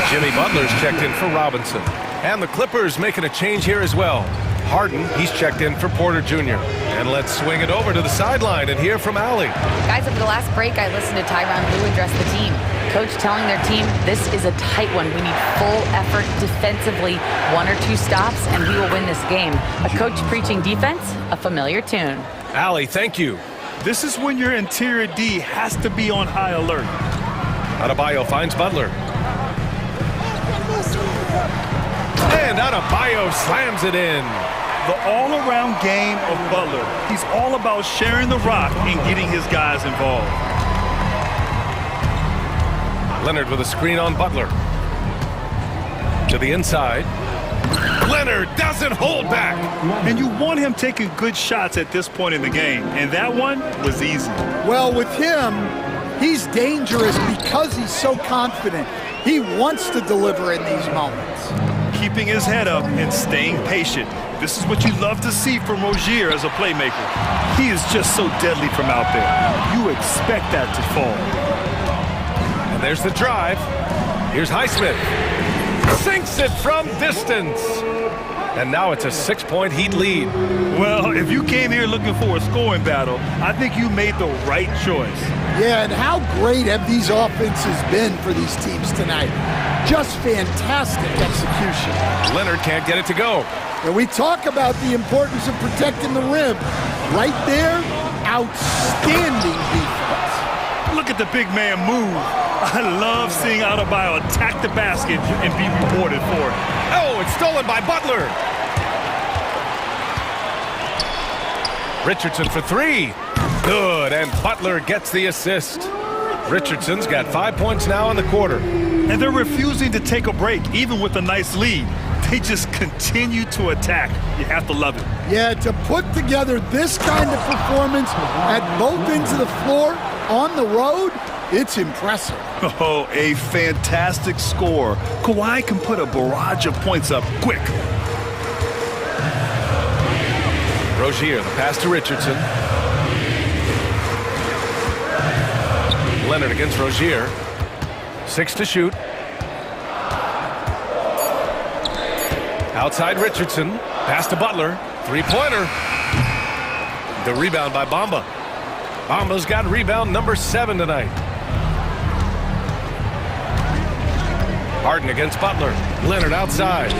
Jimmy Butler's checked in for Robinson. And the Clippers making a change here as well. Harden, he's checked in for Porter Jr. And let's swing it over to the sideline and hear from Allie. Guys, over the last break, I listened to Tyronn Lue address the team. Coach telling their team, this is a tight one. We need full effort defensively, 1 or 2 stops, and we will win this game. A coach preaching defense, a familiar tune. Allie, thank you. This is when your interior D has to be on high alert. Adebayo finds Butler. And Adebayo slams it in. The all-around game of Butler. He's all about sharing the rock and getting his guys involved. Leonard with a screen on Butler. To the inside. Leonard doesn't hold back. And you want him taking good shots at this point in the game. And that one was easy. Well, with him, he's dangerous because he's so confident. He wants to deliver in these moments. Keeping his head up and staying patient. This is what you love to see from Rozier as a playmaker. He is just so deadly from out there. You expect that to fall. And there's the drive. Here's Highsmith. Sinks it from distance. And now it's a 6-point Heat lead. Well, if you came here looking for a scoring battle, I think you made the right choice. Yeah, and how great have these offenses been for these teams tonight? Just fantastic execution. Leonard can't get it to go. And we talk about the importance of protecting the rim. Right there, outstanding defense. Look at the big man move. I love seeing Adebayo attack the basket and be rewarded for it. Oh, it's stolen by Butler. Richardson for 3. Good, and Butler gets the assist. Richardson's got 5 points now in the quarter. And they're refusing to take a break, even with a nice lead. They just continue to attack. You have to love it. Yeah, to put together this kind of performance at both ends of the floor on the road, it's impressive. Oh, a fantastic score. Kawhi can put a barrage of points up quick. Rozier, the pass to Richardson. Leonard against Rozier. 6 to shoot. Outside Richardson. Pass to Butler. Three-pointer. The rebound by Bamba. Bamba's got rebound number 7 tonight. Harden against Butler. Leonard outside.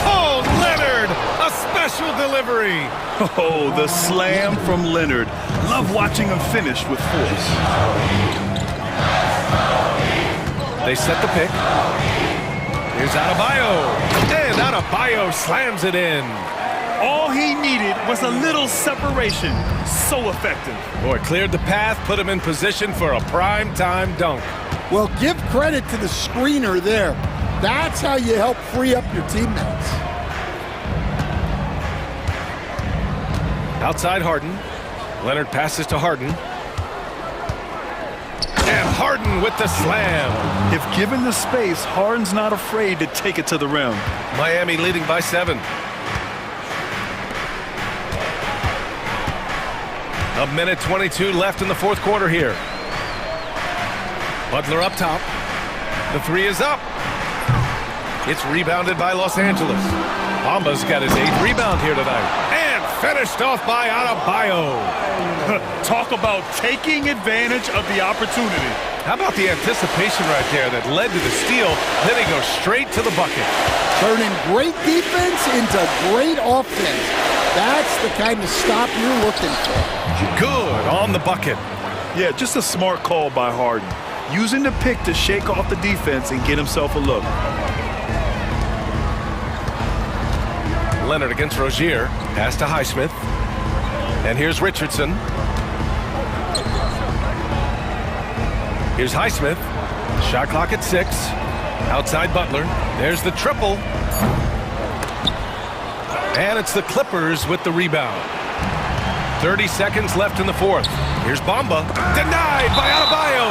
Oh, Leonard! A special delivery. Oh, the slam from Leonard. Love watching him finish with force. They set the pick. Here's Adebayo. And Adebayo slams it in. All he needed was a little separation. So effective. Boy, cleared the path, put him in position for a prime-time dunk. Well, give credit to the screener there. That's how you help free up your teammates. Outside Harden. Leonard passes to Harden. And Harden with the slam. If given the space, Harden's not afraid to take it to the rim. Miami leading by 7. A minute 22 left in the fourth quarter here. Butler up top. The three is up. It's rebounded by Los Angeles. Bamba's got his 8th rebound here tonight. And finished off by Adebayo. Talk about taking advantage of the opportunity. How about the anticipation right there that led to the steal, then he goes straight to the bucket. Turning great defense into great offense. That's the kind of stop you're looking for. Good on the bucket. Yeah, just a smart call by Harden. Using the pick to shake off the defense and get himself a look. Leonard against Rozier. Pass to Highsmith. And here's Richardson. Here's Highsmith. Shot clock at 6. Outside Butler. There's the triple. And it's the Clippers with the rebound. 30 seconds left in the fourth. Here's Bamba. Denied by Adebayo.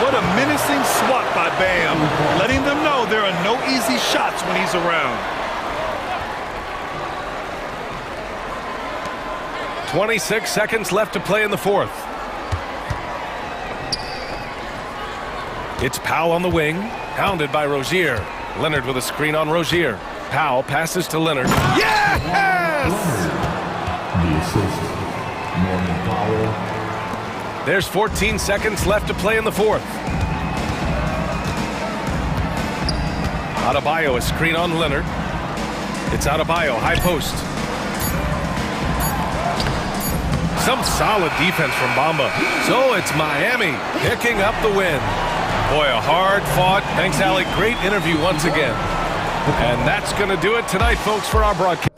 What a menacing swat by Bam. Letting them know there are no easy shots when he's around. 26 seconds left to play in the fourth. It's Powell on the wing, hounded by Rozier. Leonard with a screen on Rozier. Powell passes to Leonard. Yes! The assist, Norman Powell. There's 14 seconds left to play in the fourth. Adebayo, a screen on Leonard. It's Adebayo, high post. Some solid defense from Bamba. So it's Miami picking up the win. Boy, a hard-fought. Thanks, Alec. Great interview once again. And that's going to do it tonight, folks, for our broadcast.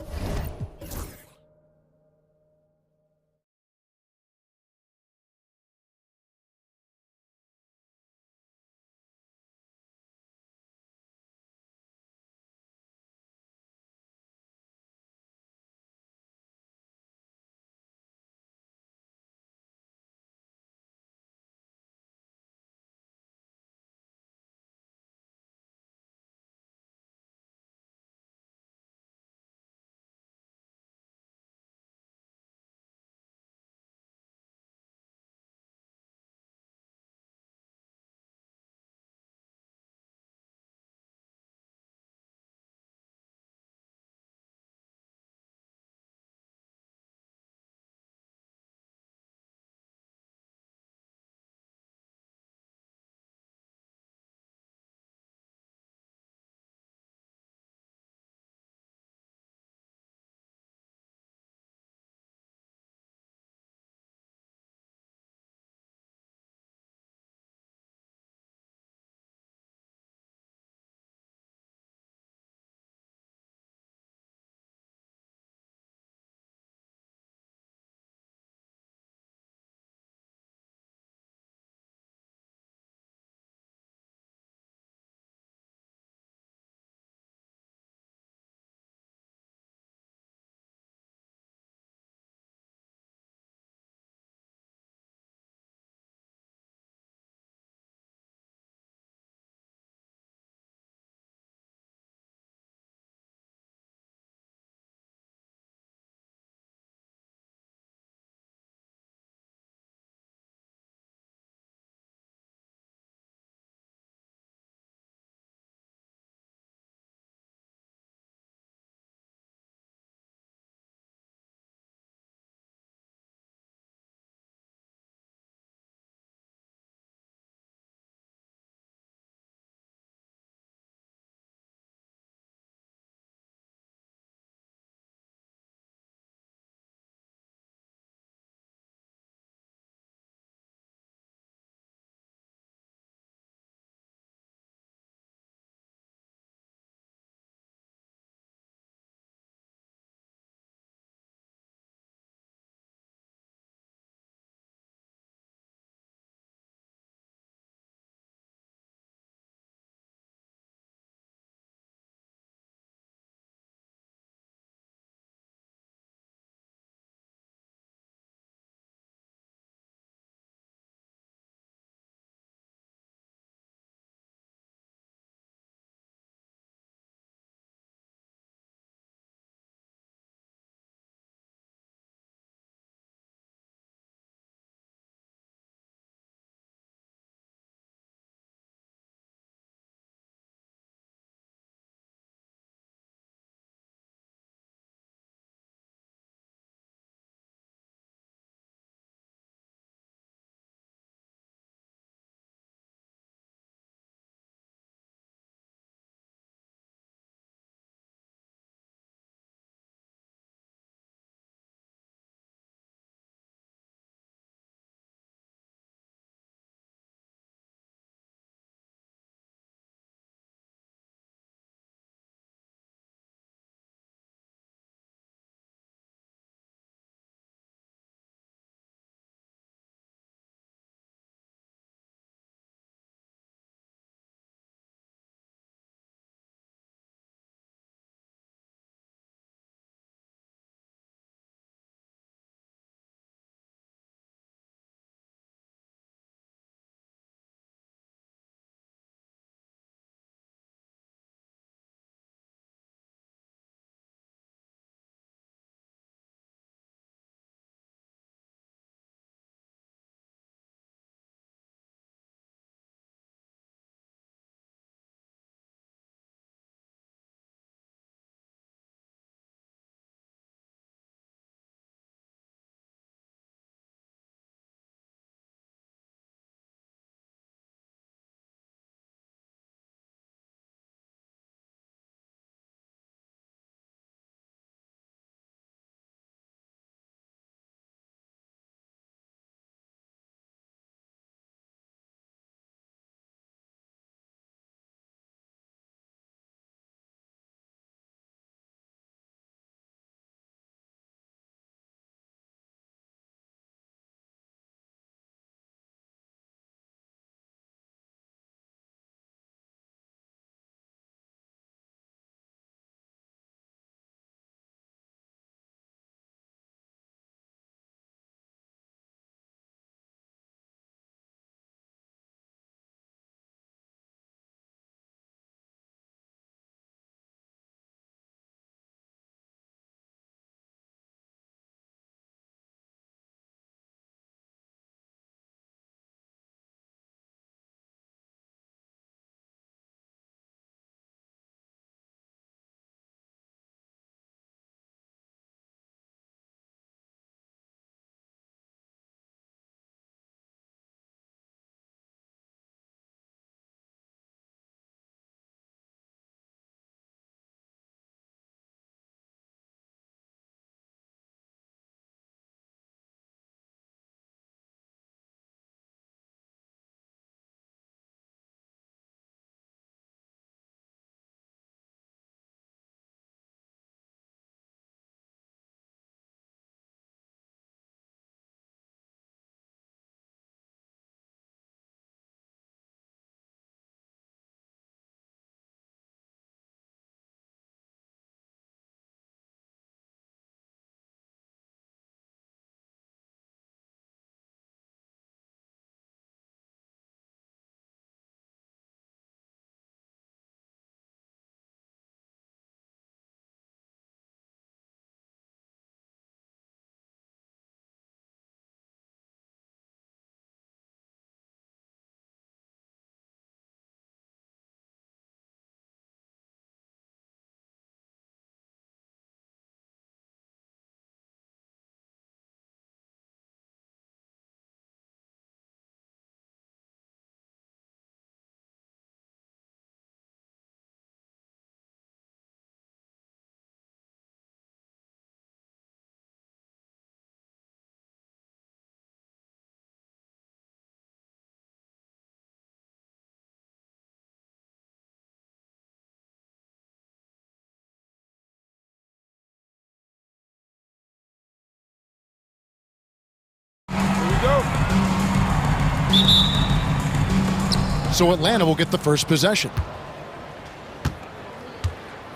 So Atlanta will get the first possession.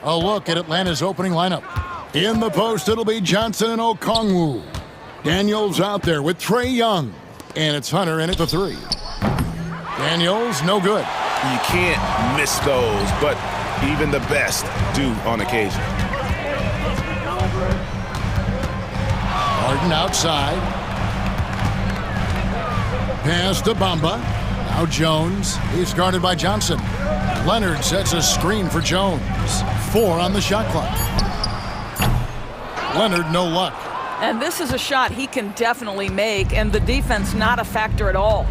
A look at Atlanta's opening lineup. In the post, it'll be Johnson and Okongwu. Daniels out there with Trae Young. And it's Hunter in at the 3. Daniels, no good. You can't miss those, but even the best do on occasion. Harden outside. Pass to Bamba. Now Jones. He's guarded by Johnson. Leonard sets a screen for Jones. 4 on the shot clock. Leonard, no luck. And this is a shot he can definitely make, and the defense not a factor at all.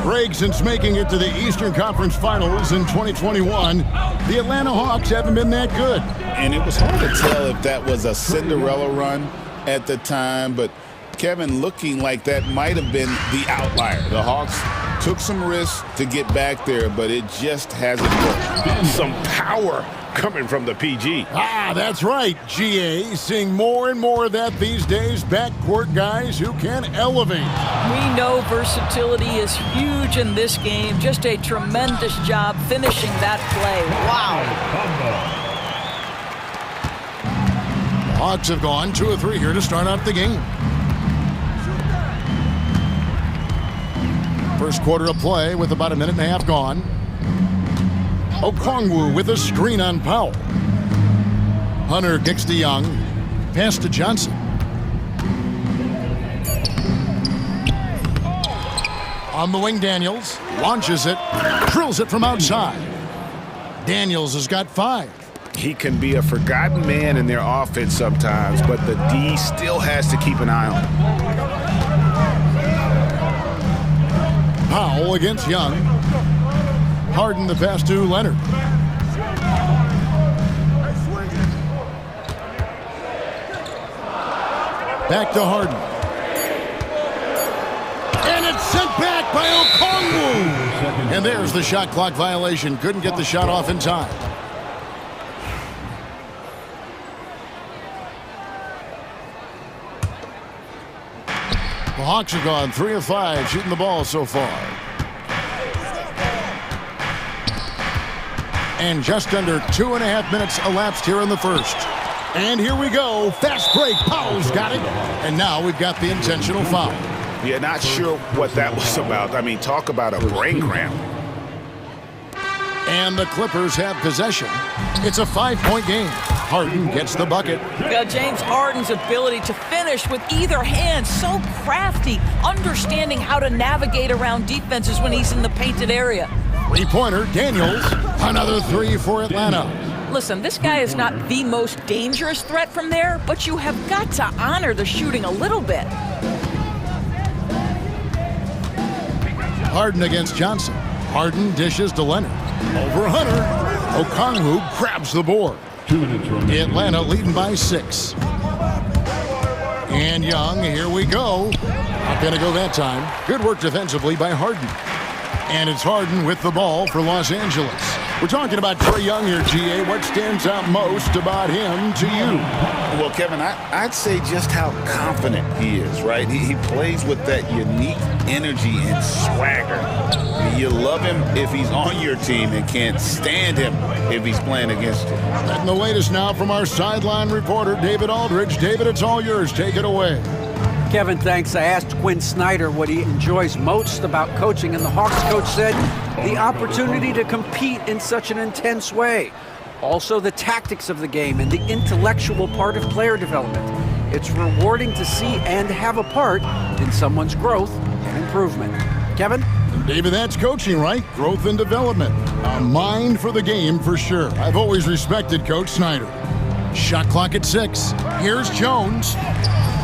Greg, since making it to the Eastern Conference Finals in 2021, the Atlanta Hawks haven't been that good. And it was hard to tell if that was a Cinderella run at the time, but Kevin looking like that might have been the outlier. The Hawks took some risks to get back there, but it just hasn't worked. Some power coming from the PG. Ah, that's right, GA. Seeing more and more of that these days. Backcourt guys who can elevate. We know versatility is huge in this game. Just a tremendous job finishing that play. Wow. Hawks have gone 2 of 3 here to start out the game. First quarter of play with about a minute and a half gone. Okongwu with a screen on Powell. Hunter kicks to Young. Pass to Johnson. On the wing, Daniels. Launches it. Drills it from outside. Daniels has got 5. He can be a forgotten man in their offense sometimes, but the D still has to keep an eye on him. Powell against Young. Harden the pass to Leonard. Back to Harden. And it's sent back by Okongwu. And there's the shot clock violation. Couldn't get the shot off in time. The Hawks have gone 3 of 5 shooting the ball so far. And just under 2.5 minutes elapsed here in the first. And here we go. Fast break. Powell's got it. And now we've got the intentional foul. Yeah, not sure what that was about. I mean, talk about a brain cramp. And the Clippers have possession. It's a 5-point game. Harden gets the bucket. James Harden's ability to finish with either hand, so crafty, understanding how to navigate around defenses when he's in the painted area. 3-pointer, Daniels. Another 3 for Atlanta. Listen, this guy is not the most dangerous threat from there, but you have got to honor the shooting a little bit. Harden against Johnson. Harden dishes to Leonard. Over Hunter. Okongwu grabs the board. 2 minutes remaining. Atlanta leading by 6. And Young, here we go. Not going to go that time. Good work defensively by Harden. And it's Harden with the ball for Los Angeles. We're talking about Trae Young here, GA. What stands out most about him to you? Well, Kevin, I'd say just how confident he is, right? He plays with that unique energy and swagger. You love him if he's on your team and can't stand him if he's playing against you. And the latest now from our sideline reporter, David Aldridge. David, it's all yours. Take it away. Kevin, thanks. I asked Quinn Snyder what he enjoys most about coaching, and the Hawks coach said the opportunity to compete in such an intense way. Also, the tactics of the game and the intellectual part of player development. It's rewarding to see and have a part in someone's growth and improvement. Kevin? David, that's coaching, right? Growth and development. A mind for the game for sure. I've always respected Coach Snyder. Shot clock at 6. Here's Jones.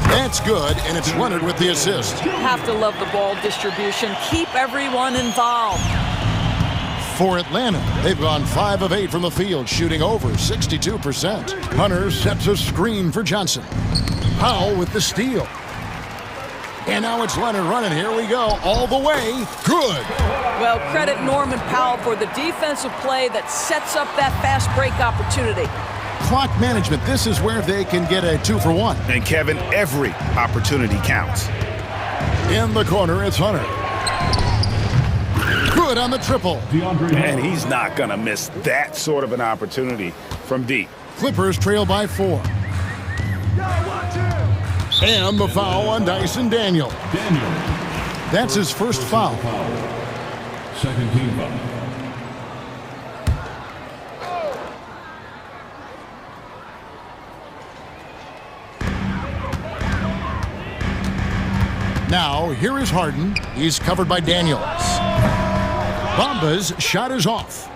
That's good, and it's Leonard with the assist. Have to love the ball distribution. Keep everyone involved. For Atlanta, they've gone 5 of 8 from the field, shooting over 62%. Hunter sets a screen for Johnson. Powell with the steal. And now it's Leonard running. Here we go. All the way. Good. Well, credit Norman Powell for the defensive play that sets up that fast break opportunity. Clock management. This is where they can get a 2-for-1. And Kevin, every opportunity counts. In the corner, it's Hunter. Good on the triple. And he's not going to miss that sort of an opportunity from deep. Clippers trail by 4. And the foul on Dyson Daniel. That's his first foul. Second team foul. Now, here is Harden. He's covered by Daniels. Bamba's shot is off.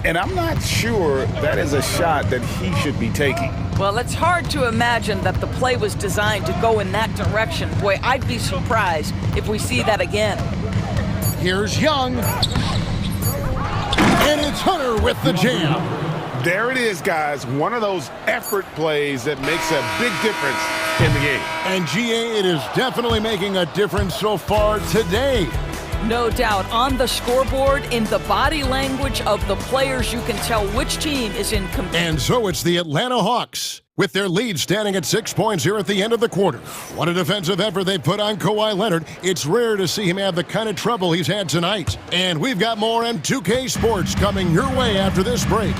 And I'm not sure that is a shot that he should be taking. Well, it's hard to imagine that the play was designed to go in that direction. Boy, I'd be surprised if we see that again. Here's Young. And it's Hunter with the jam. There it is, guys. One of those effort plays that makes a big difference in the game. And GA, it is definitely making a difference so far today. No doubt. On the scoreboard, in the body language of the players, you can tell which team is in command. And so it's the Atlanta Hawks, with their lead standing at 6 points here at the end of the quarter. What a defensive effort they put on Kawhi Leonard. It's rare to see him have the kind of trouble he's had tonight. And we've got more M2K Sports coming your way after this break.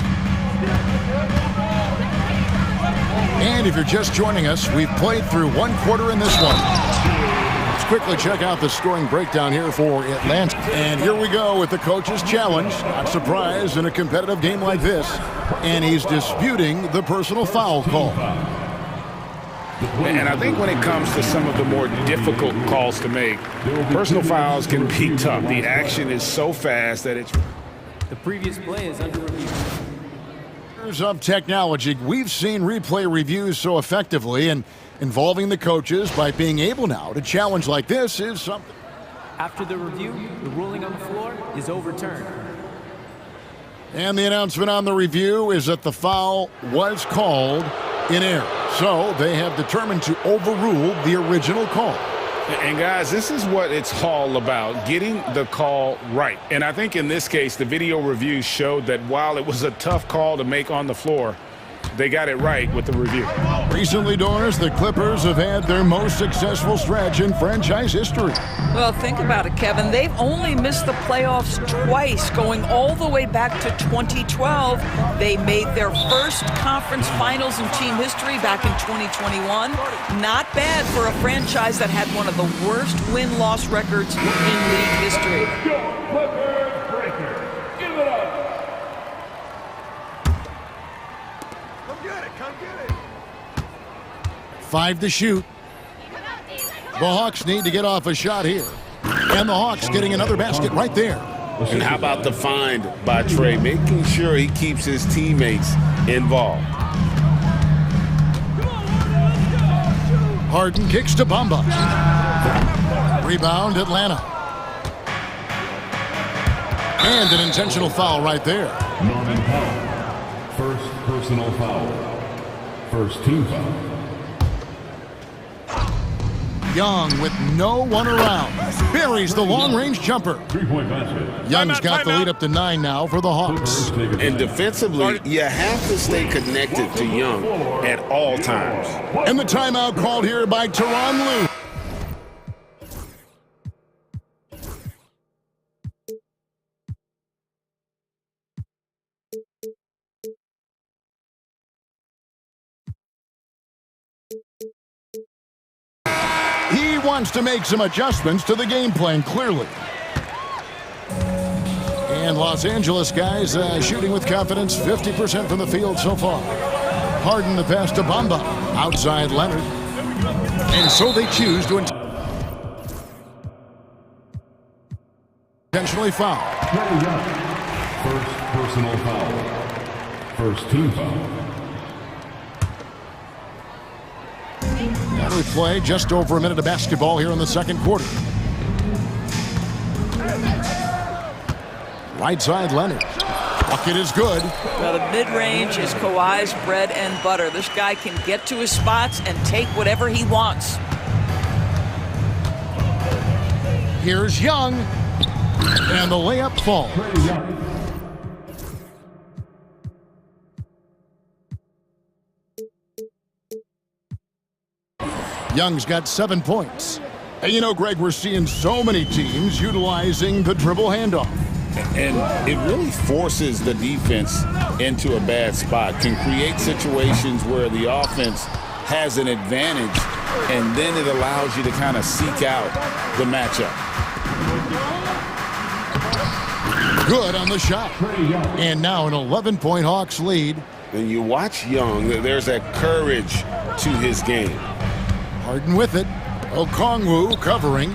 And if you're just joining us, we've played through one quarter in this one. Let's quickly check out the scoring breakdown here for Atlanta. And here we go with the coach's challenge. Not surprised in a competitive game like this. And he's disputing the personal foul call. And I think when it comes to some of the more difficult calls to make, personal fouls can be tough. The action is so fast that it's... The previous play is under review. Of technology, we've seen replay reviews so effectively, and involving the coaches by being able now to challenge like this is something. After the review, the ruling on the floor is overturned. And the announcement on the review is that the foul was called in error. So they have determined to overrule the original call. And guys, this is what it's all about, getting the call right. And I think in this case, the video review showed that while it was a tough call to make on the floor, they got it right with the review. Recently, Doris, the Clippers have had their most successful stretch in franchise history. Well, think about it, Kevin. They've only missed the playoffs twice, going all the way back to 2012. They made their first conference finals in team history back in 2021. Not bad for a franchise that had one of the worst win-loss records in league history. Give it up. 5 to shoot. The Hawks need to get off a shot here. And the Hawks getting another basket right there. And how about the find by Trey, making sure he keeps his teammates involved. Harden kicks to Bamba. Rebound, Atlanta. And an intentional foul right there. Norman Powell. First personal foul. First team foul. Young with no one around. Buries the long-range jumper. Three-point basket. Young's got the lead up to 9 now for the Hawks. And defensively, you have to stay connected to Young at all times. And the timeout called here by Tyronn Lue. He wants to make some adjustments to the game plan, clearly. And Los Angeles guys shooting with confidence, 50% from the field so far. Harden the pass to Bamba. Outside Leonard. And so they choose to intentionally foul. First personal foul. First team foul. Now we play just over a minute of basketball here in the second quarter. Right side Leonard. Bucket is good. Well, the mid-range is Kawhi's bread and butter. This guy can get to his spots and take whatever he wants. Here's Young. And the layup falls. Young's got 7 points. And you know, Greg, we're seeing so many teams utilizing the dribble handoff. And it really forces the defense into a bad spot, can create situations where the offense has an advantage, and then it allows you to kind of seek out the matchup. Good on the shot. And now an 11-point Hawks lead. When you watch Young, there's that courage to his game. Harden with it. Okongwu covering.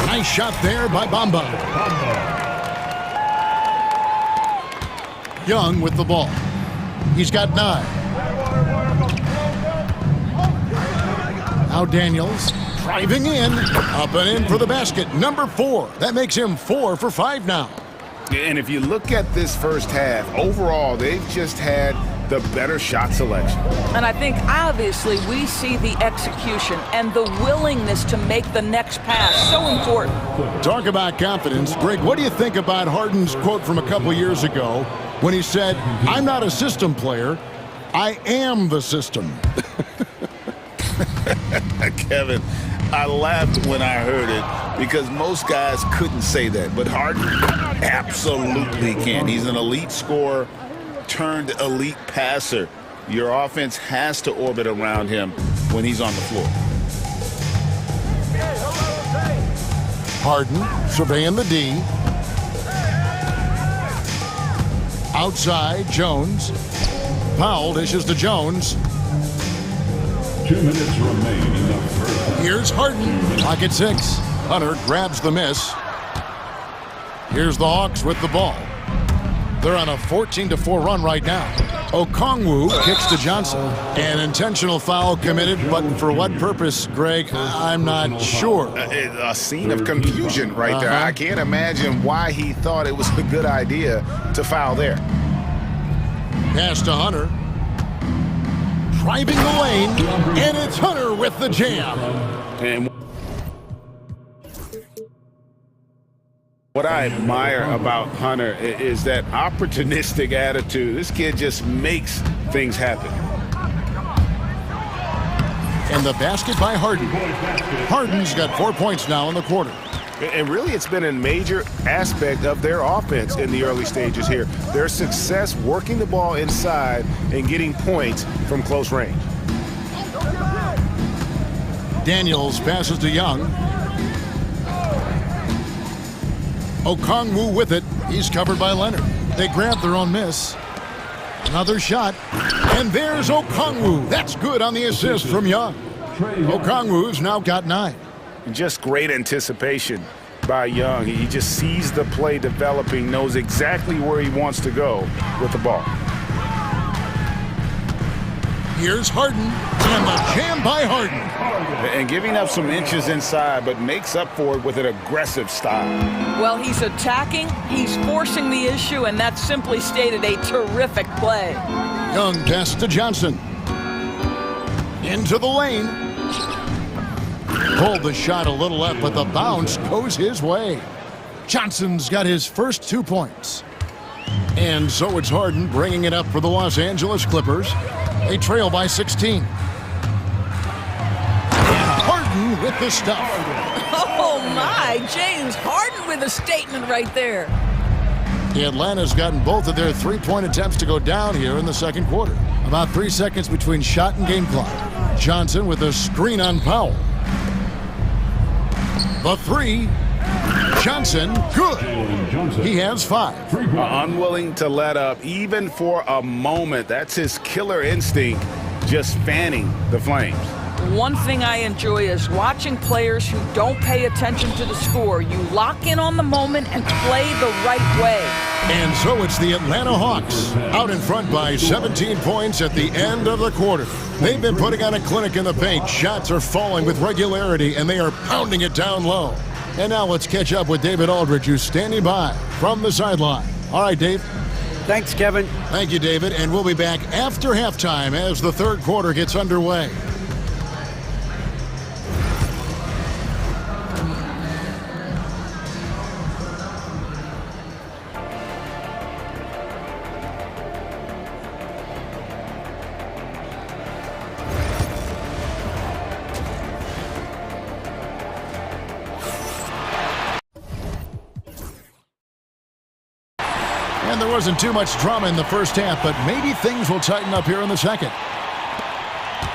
Nice shot there by Bamba. Young with the ball. He's got 9. Now Daniels driving in. Up and in for the basket. Number 4. That makes him 4 for 5 now. And if you look at this first half, overall, they've just had the better shot selection. And I think obviously we see the execution and the willingness to make the next pass so important. Talk about confidence. Greg, what do you think about Harden's quote from a couple years ago when he said, "I'm not a system player, I am the system"? Kevin, I laughed when I heard it because most guys couldn't say that, but Harden absolutely can. He's an elite scorer turned elite passer. Your offense has to orbit around him when he's on the floor. Harden surveying the D. Outside, Jones. Powell dishes to Jones. 2 minutes remain in the first. Here's Harden. Clock at 6. Hunter grabs the miss. Here's the Hawks with the ball. They're on a 14-4 run right now. Okongwu kicks to Johnson. An intentional foul committed, but for what purpose, Greg? I'm not sure. A scene of confusion right there. I can't imagine why he thought it was a good idea to foul there. Pass to Hunter. Driving the lane, and it's Hunter with the jam. And what I admire about Hunter is that opportunistic attitude. This kid just makes things happen. And the basket by Harden. Harden's got 4 points now in the quarter. And really, it's been a major aspect of their offense in the early stages here. Their success working the ball inside and getting points from close range. Daniels passes to Young. Okongwu with it. He's covered by Leonard. They grab their own miss. Another shot. And there's Okongwu. That's good on the assist from Young. Okongwu's now got 9. Just great anticipation by Young. He just sees the play developing, knows exactly where he wants to go with the ball. Here's Harden, and the jam by Harden. And giving up some inches inside, but makes up for it with an aggressive style. Well, he's attacking, he's forcing the issue, and that's simply stated a terrific play. Young pass to Johnson. Into the lane. Pulled the shot a little left, but the bounce goes his way. Johnson's got his first 2 points. And so it's Harden bringing it up for the Los Angeles Clippers. They trail by 16. And Harden with the stuff. Oh, my. James Harden with a statement right there. Atlanta's gotten both of their 3-point attempts to go down here in the second quarter. About 3 seconds between shot and game clock. Johnson with a screen on Powell. The 3. Johnson, good. He has 5. Unwilling to let up even for a moment. That's his killer instinct, just fanning the flames. One thing I enjoy is watching players who don't pay attention to the score. You lock in on the moment and play the right way. And so it's the Atlanta Hawks out in front by 17 points at the end of the quarter. They've been putting on a clinic in the paint. Shots are falling with regularity, and they are pounding it down low. And now let's catch up with David Aldridge, who's standing by from the sideline. All right, Dave. Thanks, Kevin. Thank you, David. And we'll be back after halftime as the third quarter gets underway. And there wasn't too much drama in the first half, but maybe things will tighten up here in the second.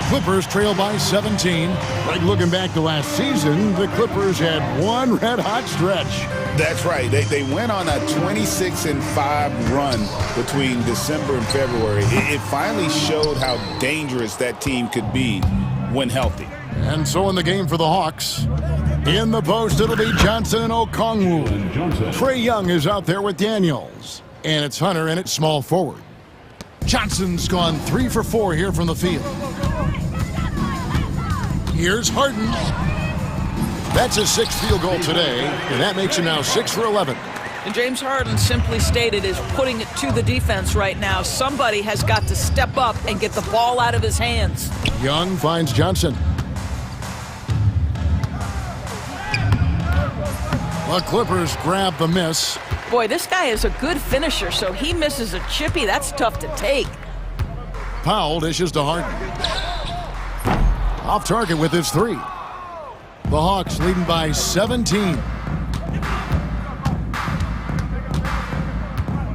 Clippers trail by 17. Like looking back to last season, the Clippers had one red-hot stretch. That's right. They went on a 26-5 run between December and February. It finally showed how dangerous that team could be when healthy. And so in the game for the Hawks, in the post, it'll be Johnson and Okongwu. Trae Young is out there with Daniels. And it's Hunter in at small forward. Johnson's gone 3 for 4 here from the field. Here's Harden. That's his 6th field goal today, and that makes him now 6 for 11. And James Harden, simply stated, is putting it to the defense right now. Somebody has got to step up and get the ball out of his hands. Young finds Johnson. The Clippers grab the miss. Boy, this guy is a good finisher, so he misses a chippy. That's tough to take. Powell dishes to Harden. Off target with his 3. The Hawks leading by 17.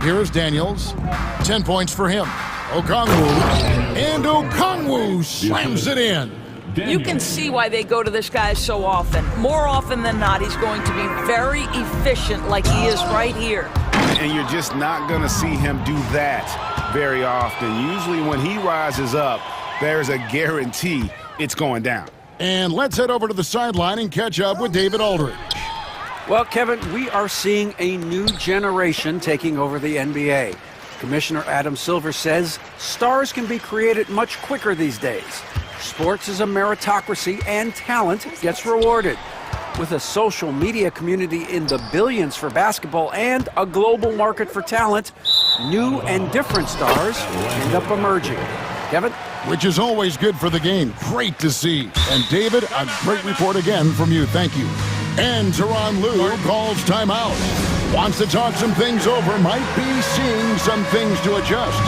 Here's Daniels. 10 points for him. Okongwu. And Okongwu slams it in. You can see why they go to this guy so often. More often than not, he's going to be very efficient like he is right here. And you're just not going to see him do that very often. Usually when he rises up, there's a guarantee it's going down. And let's head over to the sideline and catch up with David Aldridge. Well, Kevin, we are seeing a new generation taking over the NBA. Commissioner Adam Silver says stars can be created much quicker these days. Sports is a meritocracy, and talent gets rewarded. With a social media community in the billions for basketball and a global market for talent, new and different stars end up emerging. Kevin? Which is always good for the game. Great to see. And David, a great report again from you. Thank you. And Tyronn Lue calls timeout. Wants to talk some things over. Might be seeing some things to adjust.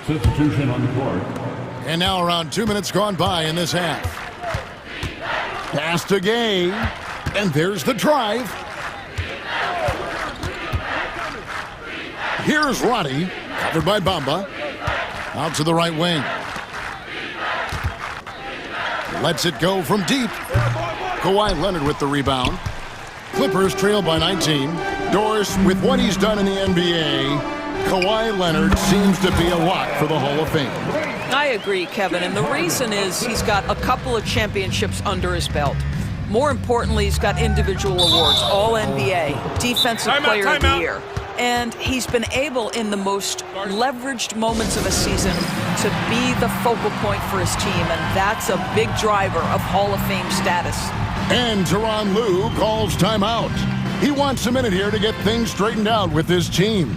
Substitution on the court. And now around 2 minutes gone by in this half. Pass to Gay. And there's the drive. Here's Roddy. Covered by Bamba. Out to the right wing. Lets it go from deep. Kawhi Leonard with the rebound. Clippers trail by 19. Doris, with what he's done in the NBA, Kawhi Leonard seems to be a lock for the Hall of Fame. I agree, Kevin, and the reason is he's got a couple of championships under his belt. More importantly, he's got individual awards, All-NBA, Defensive Player of the Year. And he's been able, in the most leveraged moments of a season, to be the focal point for his team, and that's a big driver of Hall of Fame status. And Tyronn Lue calls timeout. He wants a minute here to get things straightened out with his team.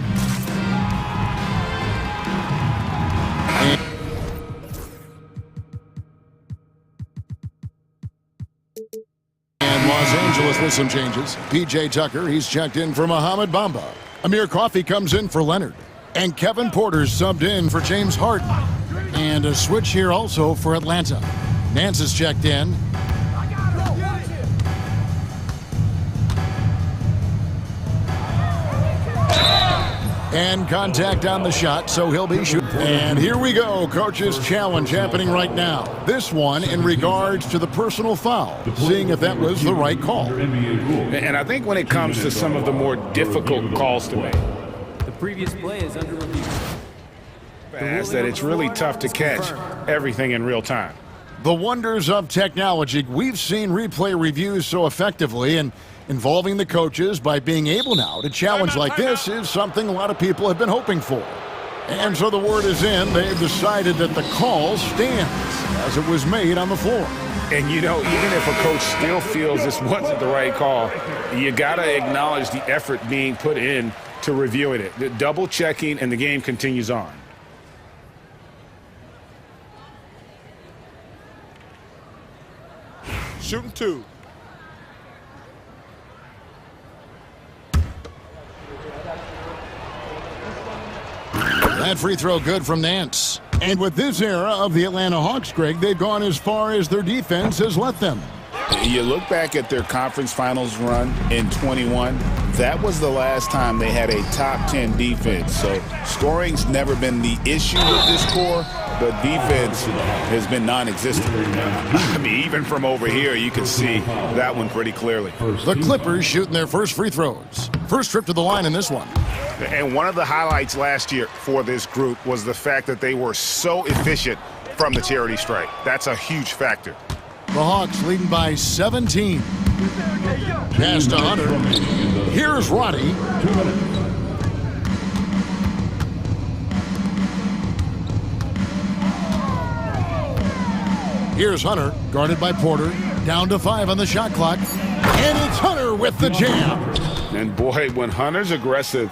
And Los Angeles with some changes. P.J. Tucker, he's checked in for Mohamed Bamba. Amir Coffey comes in for Leonard. And Kevin Porter's subbed in for James Harden. And a switch here also for Atlanta. Nance is checked in. And contact on the shot, so he'll be shooting. And here we go, coach's challenge happening right now. This one in regards to the personal foul, seeing if that was the right call. And I think when it comes to some of the more difficult calls to make, The previous play is under review. fast that it's really tough to catch everything in real time. The wonders of technology. We've seen replay reviews so effectively, and involving the coaches by being able now to challenge like this is something a lot of people have been hoping for. And so the word is in. They've decided that the call stands as it was made on the floor. And, you know, even if a coach still feels this wasn't the right call, you got to acknowledge the effort being put in to reviewing it. The double checking, and the game continues on. Shooting 2. That free throw good from Nance. And with this era of the Atlanta Hawks, Greg, they've gone as far as their defense has let them. You look back at their conference finals run in 21, that was the last time they had a top 10 defense. So scoring's never been the issue with this core, but defense has been non-existent. I mean, even from over here, you can see that one pretty clearly. The Clippers shooting their first free throws. First trip to the line in this one. And one of the highlights last year for this group was the fact that they were so efficient from the charity stripe. That's a huge factor. The Hawks leading by 17. Pass to Hunter. Here's Roddy. Here's Hunter, guarded by Porter. Down to 5 on the shot clock. And it's Hunter with the jam. And boy, when Hunter's aggressive,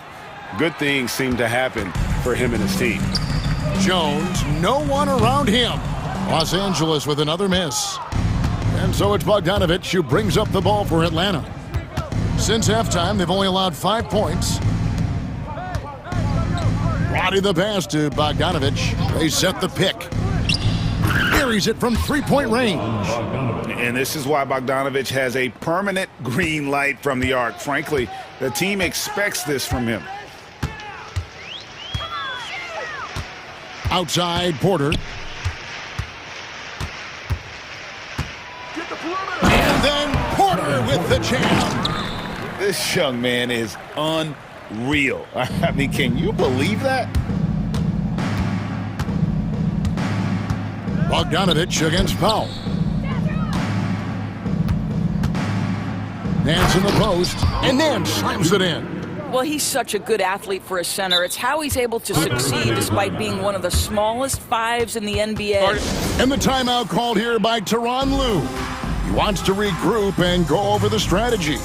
good things seem to happen for him and his team. Jones, no one around him. Los Angeles with another miss. And so it's Bogdanovich who brings up the ball for Atlanta. Since halftime, they've only allowed 5 points. Roddy the pass to Bogdanovich. They set the pick. Buries it from three-point range. And this is why Bogdanovich has a permanent green light from the arc. Frankly, the team expects this from him. Outside, Porter. And then Porter with the jam. This young man is unreal. I mean, can you believe that? Bogdanovich against Powell. Nance in the post, and Nance slams it in. Well, he's such a good athlete for a center. It's how he's able to succeed despite being one of the smallest fives in the NBA. And the timeout called here by Tyronn Lue. He wants to regroup and go over the strategy.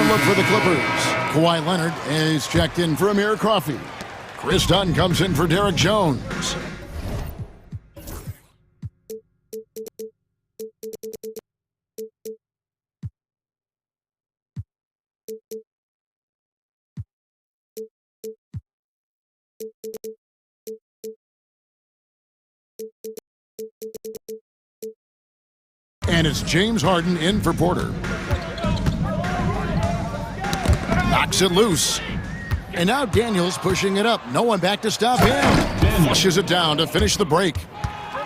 Look for the Clippers. Kawhi Leonard is checked in for Amir Coffey. Chris Dunn comes in for Derek Jones. And it's James Harden in for Porter. Knocks it loose. And now Daniels pushing it up. No one back to stop him. Flushes it down to finish the break.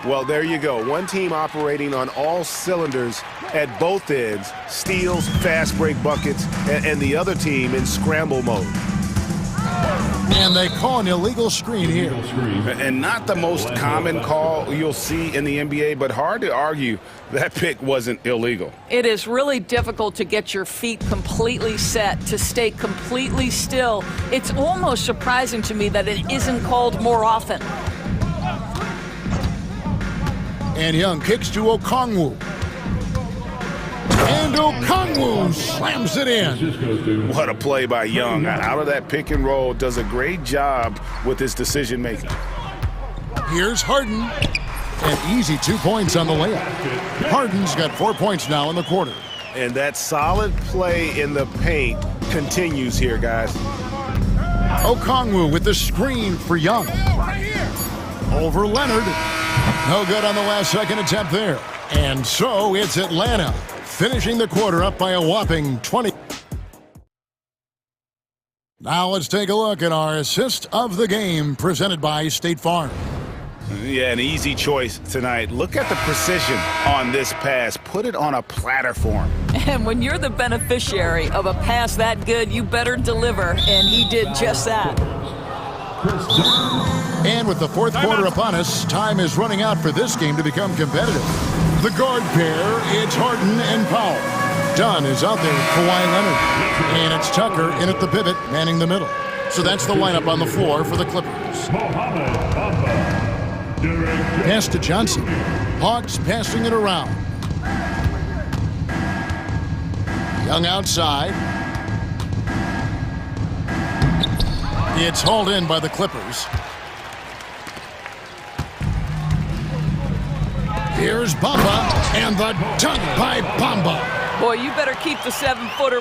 Well, there you go. One team operating on all cylinders at both ends. Steals, fast break buckets, and the other team in scramble mode. And they call an illegal screen here. And not the most common call you'll see in the NBA, but hard to argue that pick wasn't illegal. It is really difficult to get your feet completely set, to stay completely still. It's almost surprising to me that it isn't called more often. And Young kicks to Okongwu. And Okongwu slams it in. What a play by Young. Out of that pick and roll, does a great job with his decision making. Here's Harden. An easy 2 points on the layup. Harden's got 4 points now in the quarter. And that solid play in the paint continues here, guys. Okongwu with the screen for Young. Over Leonard. No good on the last second attempt there. And so it's Atlanta finishing the quarter up by a whopping 20. Now let's take a look at our assist of the game presented by State Farm. Yeah, an easy choice tonight. Look at the precision on this pass. Put it on a platter for him. And when you're the beneficiary of a pass that good, you better deliver, and he did just that. And with the fourth quarter upon us, time is running out for this game to become competitive. The guard pair, it's Harden and Powell. Dunn is out there with Kawhi Leonard. And it's Tucker in at the pivot, manning the middle. So that's the lineup on the floor for the Clippers. Pass to Johnson. Hawks passing it around. Young outside. It's hauled in by the Clippers. Here's Bamba, and the dunk by Bamba. Boy, you better keep the 7-footer.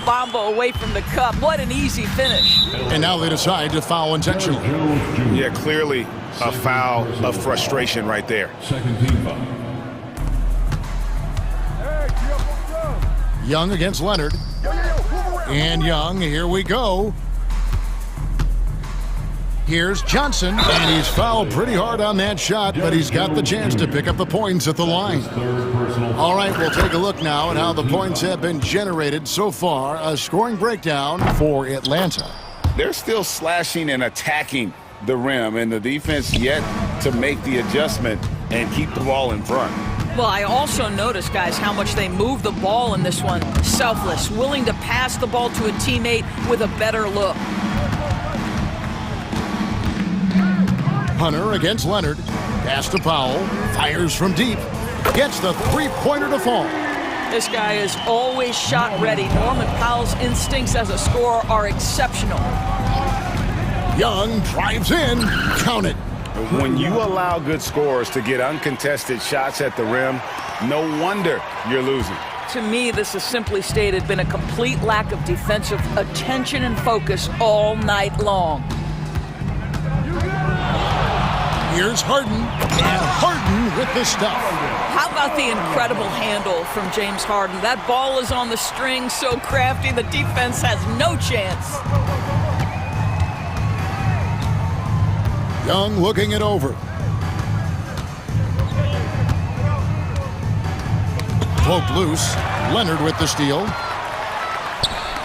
Bamba away from the cup. What an easy finish. And now they decide to foul intentionally. Yeah, clearly a foul of frustration right there. Second team foul. Young against Leonard. And Young, here we go. Here's Johnson, and he's fouled pretty hard on that shot, but he's got the chance to pick up the points at the line. All right, we'll take a look now at how the points have been generated so far. A scoring breakdown for Atlanta. They're still slashing and attacking the rim, and the defense yet to make the adjustment and keep the ball in front. Well, I also noticed, guys, how much they move the ball in this one. Selfless, willing to pass the ball to a teammate with a better look. Hunter against Leonard. Pass to Powell. Fires from deep. Gets the three-pointer to fall. This guy is always shot ready. Norman Powell's instincts as a scorer are exceptional. Young drives in. Count it. When you allow good scorers to get uncontested shots at the rim, no wonder you're losing. To me, this has simply stated been a complete lack of defensive attention and focus all night long. Here's Harden, and Harden with the stuff. How about the incredible handle from James Harden? That ball is on the string, so crafty, the defense has no chance. Young looking it over. Poke loose. Leonard with the steal.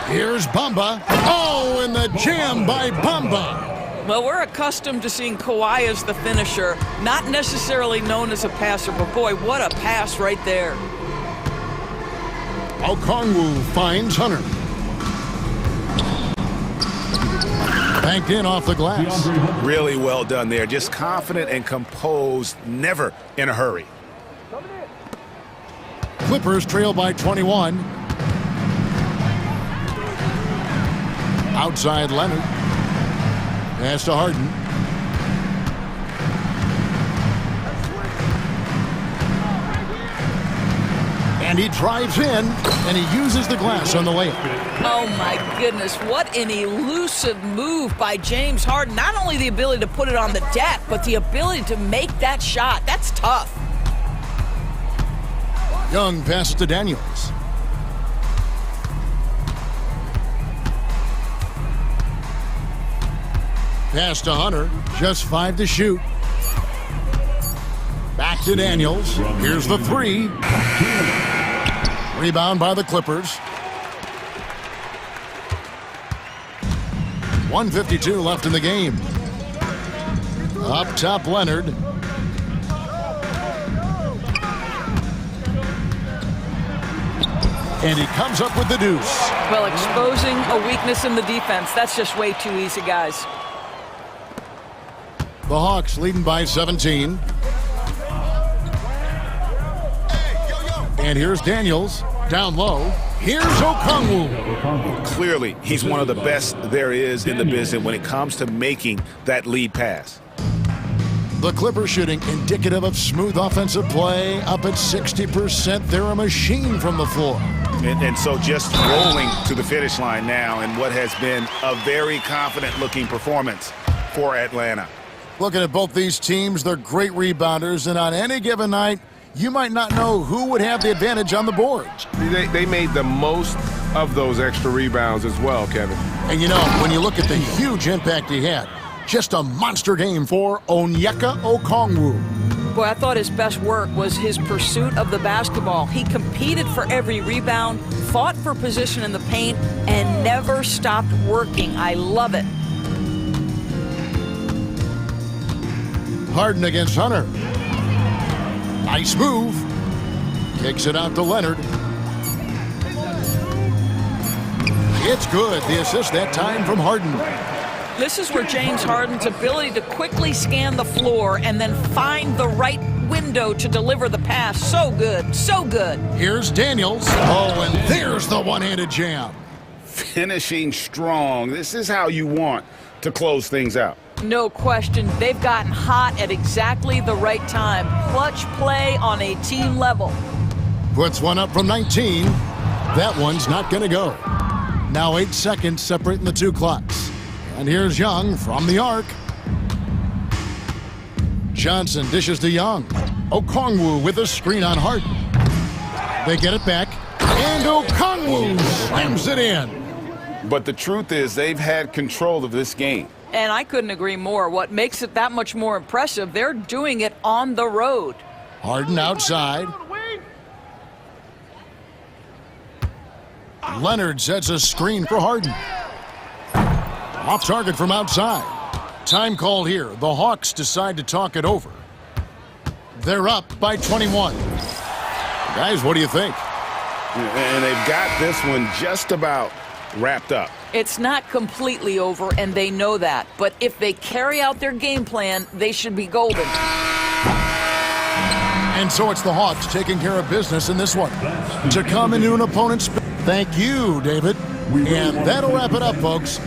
Here's Bamba. Oh, and the jam by Bamba. Well, we're accustomed to seeing Kawhi as the finisher, not necessarily known as a passer, but boy, what a pass right there. Okongwu finds Hunter. Banked in off the glass. Really well done there. Just confident and composed, never in a hurry. Clippers trail by 21. Outside Leonard. Pass to Harden. And he drives in, and he uses the glass on the layup. Oh, my goodness. What an elusive move by James Harden. Not only the ability to put it on the deck, but the ability to make that shot. That's tough. Young passes to Daniels. Pass to Hunter. Just 5 to shoot. Back to Daniels. Here's the three. Rebound by the Clippers. 1:52 left in the game. Up top, Leonard. And he comes up with the deuce. Well, exposing a weakness in the defense, that's just way too easy, guys. The Hawks leading by 17. And here's Daniels. Down low. Here's Okongwu. Clearly, he's one of the best there is in the business when it comes to making that lead pass. The Clippers shooting indicative of smooth offensive play. Up at 60%. They're a machine from the floor. And so just rolling to the finish line now in what has been a very confident-looking performance for Atlanta. Looking at both these teams, they're great rebounders, and on any given night, you might not know who would have the advantage on the boards. They made the most of those extra rebounds as well, Kevin. And you know, when you look at the huge impact he had, just a monster game for Onyeka Okongwu. Boy, I thought his best work was his pursuit of the basketball. He competed for every rebound, fought for position in the paint, and never stopped working. I love it. Harden against Hunter. Nice move. Kicks it out to Leonard. It's good. The assist that time from Harden. This is where James Harden's ability to quickly scan the floor and then find the right window to deliver the pass. So good, so good. Here's Daniels. Oh, and there's the one-handed jam. Finishing strong. This is how you want to close things out. No question. They've gotten hot at exactly the right time. Clutch play on a team level. Puts one up from 19. That one's not going to go. Now 8 seconds separating the two clocks. And here's Young from the arc. Johnson dishes to Young. Okongwu with a screen on Harden. They get it back. And Okongwu slams it in. But the truth is they've had control of this game. And I couldn't agree more. What makes it that much more impressive, they're doing it on the road. Harden outside. Leonard sets a screen for Harden. Off target from outside. Time called here. The Hawks decide to talk it over. They're up by 21. Guys, what do you think? And they've got this one just about wrapped up. It's not completely over, and they know that. But if they carry out their game plan, they should be golden. And so it's the Hawks taking care of business in this one. To come into an opponent's... Thank you, David. And that'll wrap it up, folks.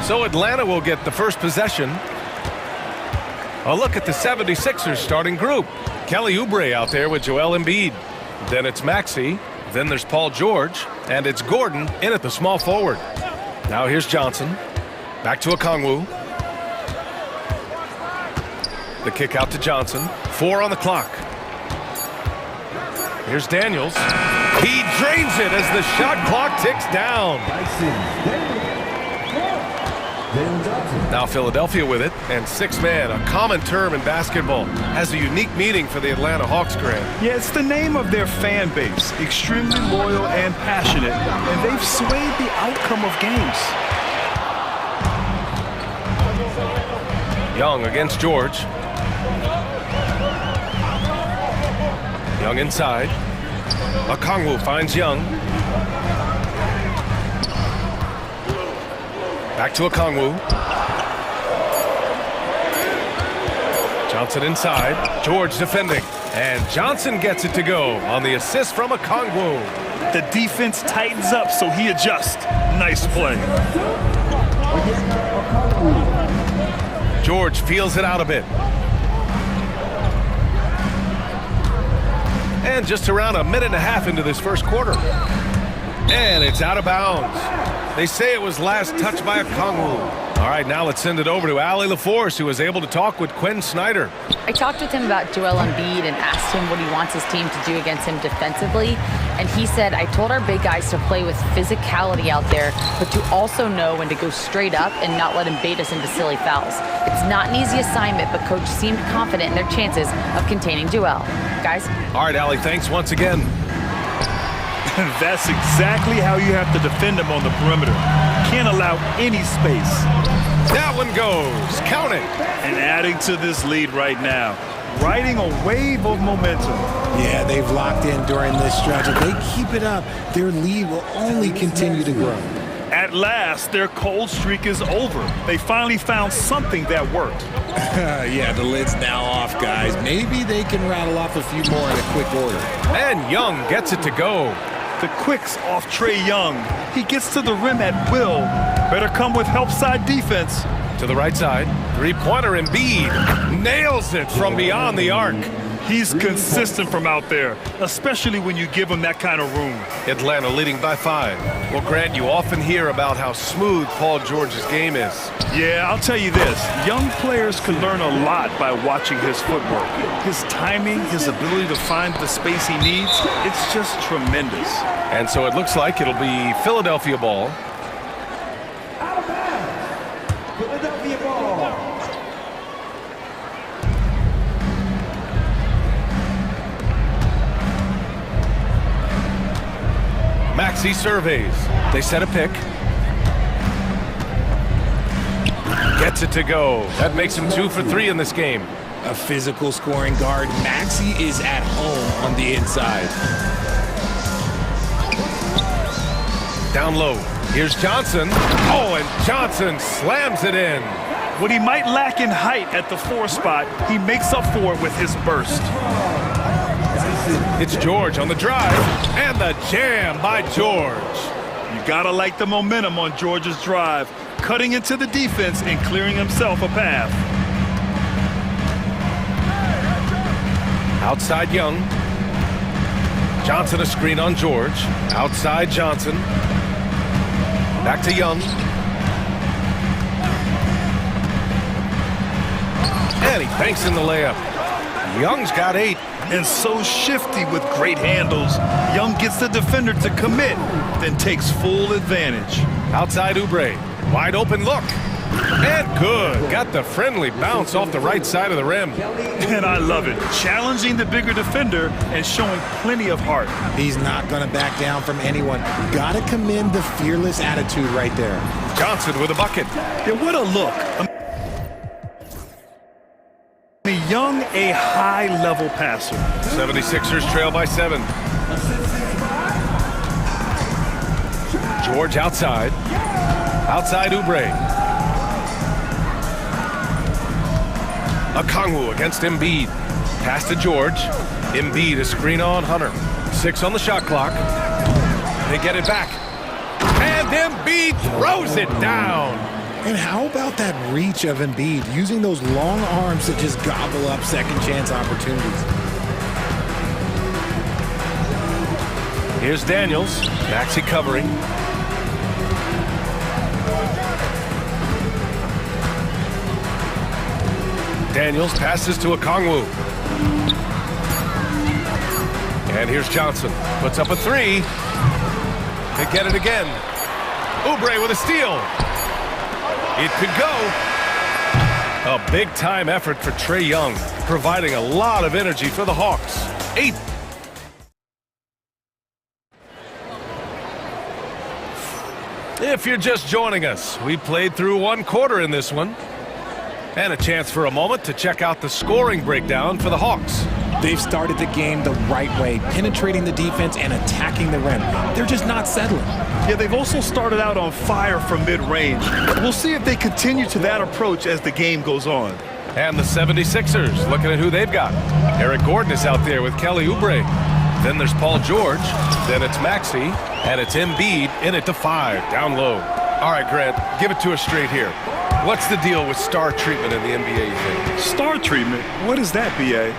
So Atlanta will get the first possession. A look at the 76ers starting group. Kelly Oubre out there with Joel Embiid. Then it's Maxey. Then there's Paul George. And it's Gordon in at the small forward. Now here's Johnson. Back to Okongwu. The kick out to Johnson. 4 on the clock. Here's Daniels. He drains it as the shot clock ticks down. Now Philadelphia with it, and 6-man, a common term in basketball, has a unique meaning for the Atlanta Hawks, Grant. Yeah, it's the name of their fan base. Extremely loyal and passionate, and they've swayed the outcome of games. Young against George. Young inside. Okongwu finds Young. Back to Okongwu. Johnson inside. George defending. And Johnson gets it to go on the assist from Okongwu. The defense tightens up, so he adjusts. Nice play. George feels it out a bit. And just around a minute and a half into this first quarter. And it's out of bounds. They say it was last touched by Okongwu. All right, now let's send it over to Allie LaForce, who was able to talk with Quinn Snyder. I talked with him about Joel Embiid and asked him what he wants his team to do against him defensively. And he said, I told our big guys to play with physicality out there, but to also know when to go straight up and not let him bait us into silly fouls. It's not an easy assignment, but coach seemed confident in their chances of containing Joel. Guys? All right, Allie, thanks once again. That's exactly how you have to defend him on the perimeter. Can't allow any space. That one goes. Count it. And adding to this lead right now, riding a wave of momentum. Yeah, they've locked in during this stretch. If they keep it up, their lead will only continue to grow. At last, their cold streak is over. They finally found something that worked. Yeah, the lid's now off, guys. Maybe they can rattle off a few more in a quick order. And Young gets it to go. The quicks off Trae Young. He gets to the rim at will. Better come with help side defense. To the right side. Three-pointer Embiid nails it from beyond the arc. He's consistent from out there, especially when you give him that kind of room. Atlanta leading by 5. Well, Grant, you often hear about how smooth Paul George's game is. Yeah, I'll tell you this. Young players can learn a lot by watching his footwork. His timing, his ability to find the space he needs, it's just tremendous. And so it looks like it'll be Philadelphia ball. Philadelphia ball. Maxey surveys. They set a pick. Gets it to go. That makes him 2 for 3 in this game. A physical scoring guard. Maxey is at home on the inside. Down low. Here's Johnson. Oh, and Johnson slams it in. What he might lack in height at the 4 spot, he makes up for it with his burst. It's George on the drive, and the jam by George. You gotta like the momentum on George's drive, cutting into the defense and clearing himself a path. Outside Young. Johnson a screen on George. Outside Johnson. Back to Young. And he banks in the layup. Young's got 8. And so shifty with great handles. Young gets the defender to commit, then takes full advantage. Outside Oubre. Wide open look. And good. Got the friendly bounce off the right side of the rim. And I love it. Challenging the bigger defender and showing plenty of heart. He's not going to back down from anyone. Got to commend the fearless attitude right there. Johnson with a bucket. Yeah, what a look. Young, a high-level passer. 76ers trail by 7. George outside. Outside Oubre. Okongwu against Embiid. Pass to George. Embiid a screen on Hunter. 6 on the shot clock. They get it back. And Embiid throws it down. And how about that reach of Embiid, using those long arms to just gobble up second chance opportunities? Here's Daniels. Maxey covering. Daniels passes to Okongwu. And here's Johnson. Puts up a three. They get it again. Oubre with a steal. It could go. A big-time effort for Trae Young, providing a lot of energy for the Hawks. 8. If you're just joining us, we played through one quarter in this one. And a chance for a moment to check out the scoring breakdown for the Hawks. They've started the game the right way, penetrating the defense and attacking the rim. They're just not settling. Yeah, they've also started out on fire from mid-range. We'll see if they continue to that approach as the game goes on. And the 76ers, looking at who they've got. Eric Gordon is out there with Kelly Oubre. Then there's Paul George. Then it's Maxey. And it's Embiid in at the 5, down low. All right, Grant, give it to us straight here. What's the deal with star treatment in the NBA, you think? Star treatment? What is that, B.A.?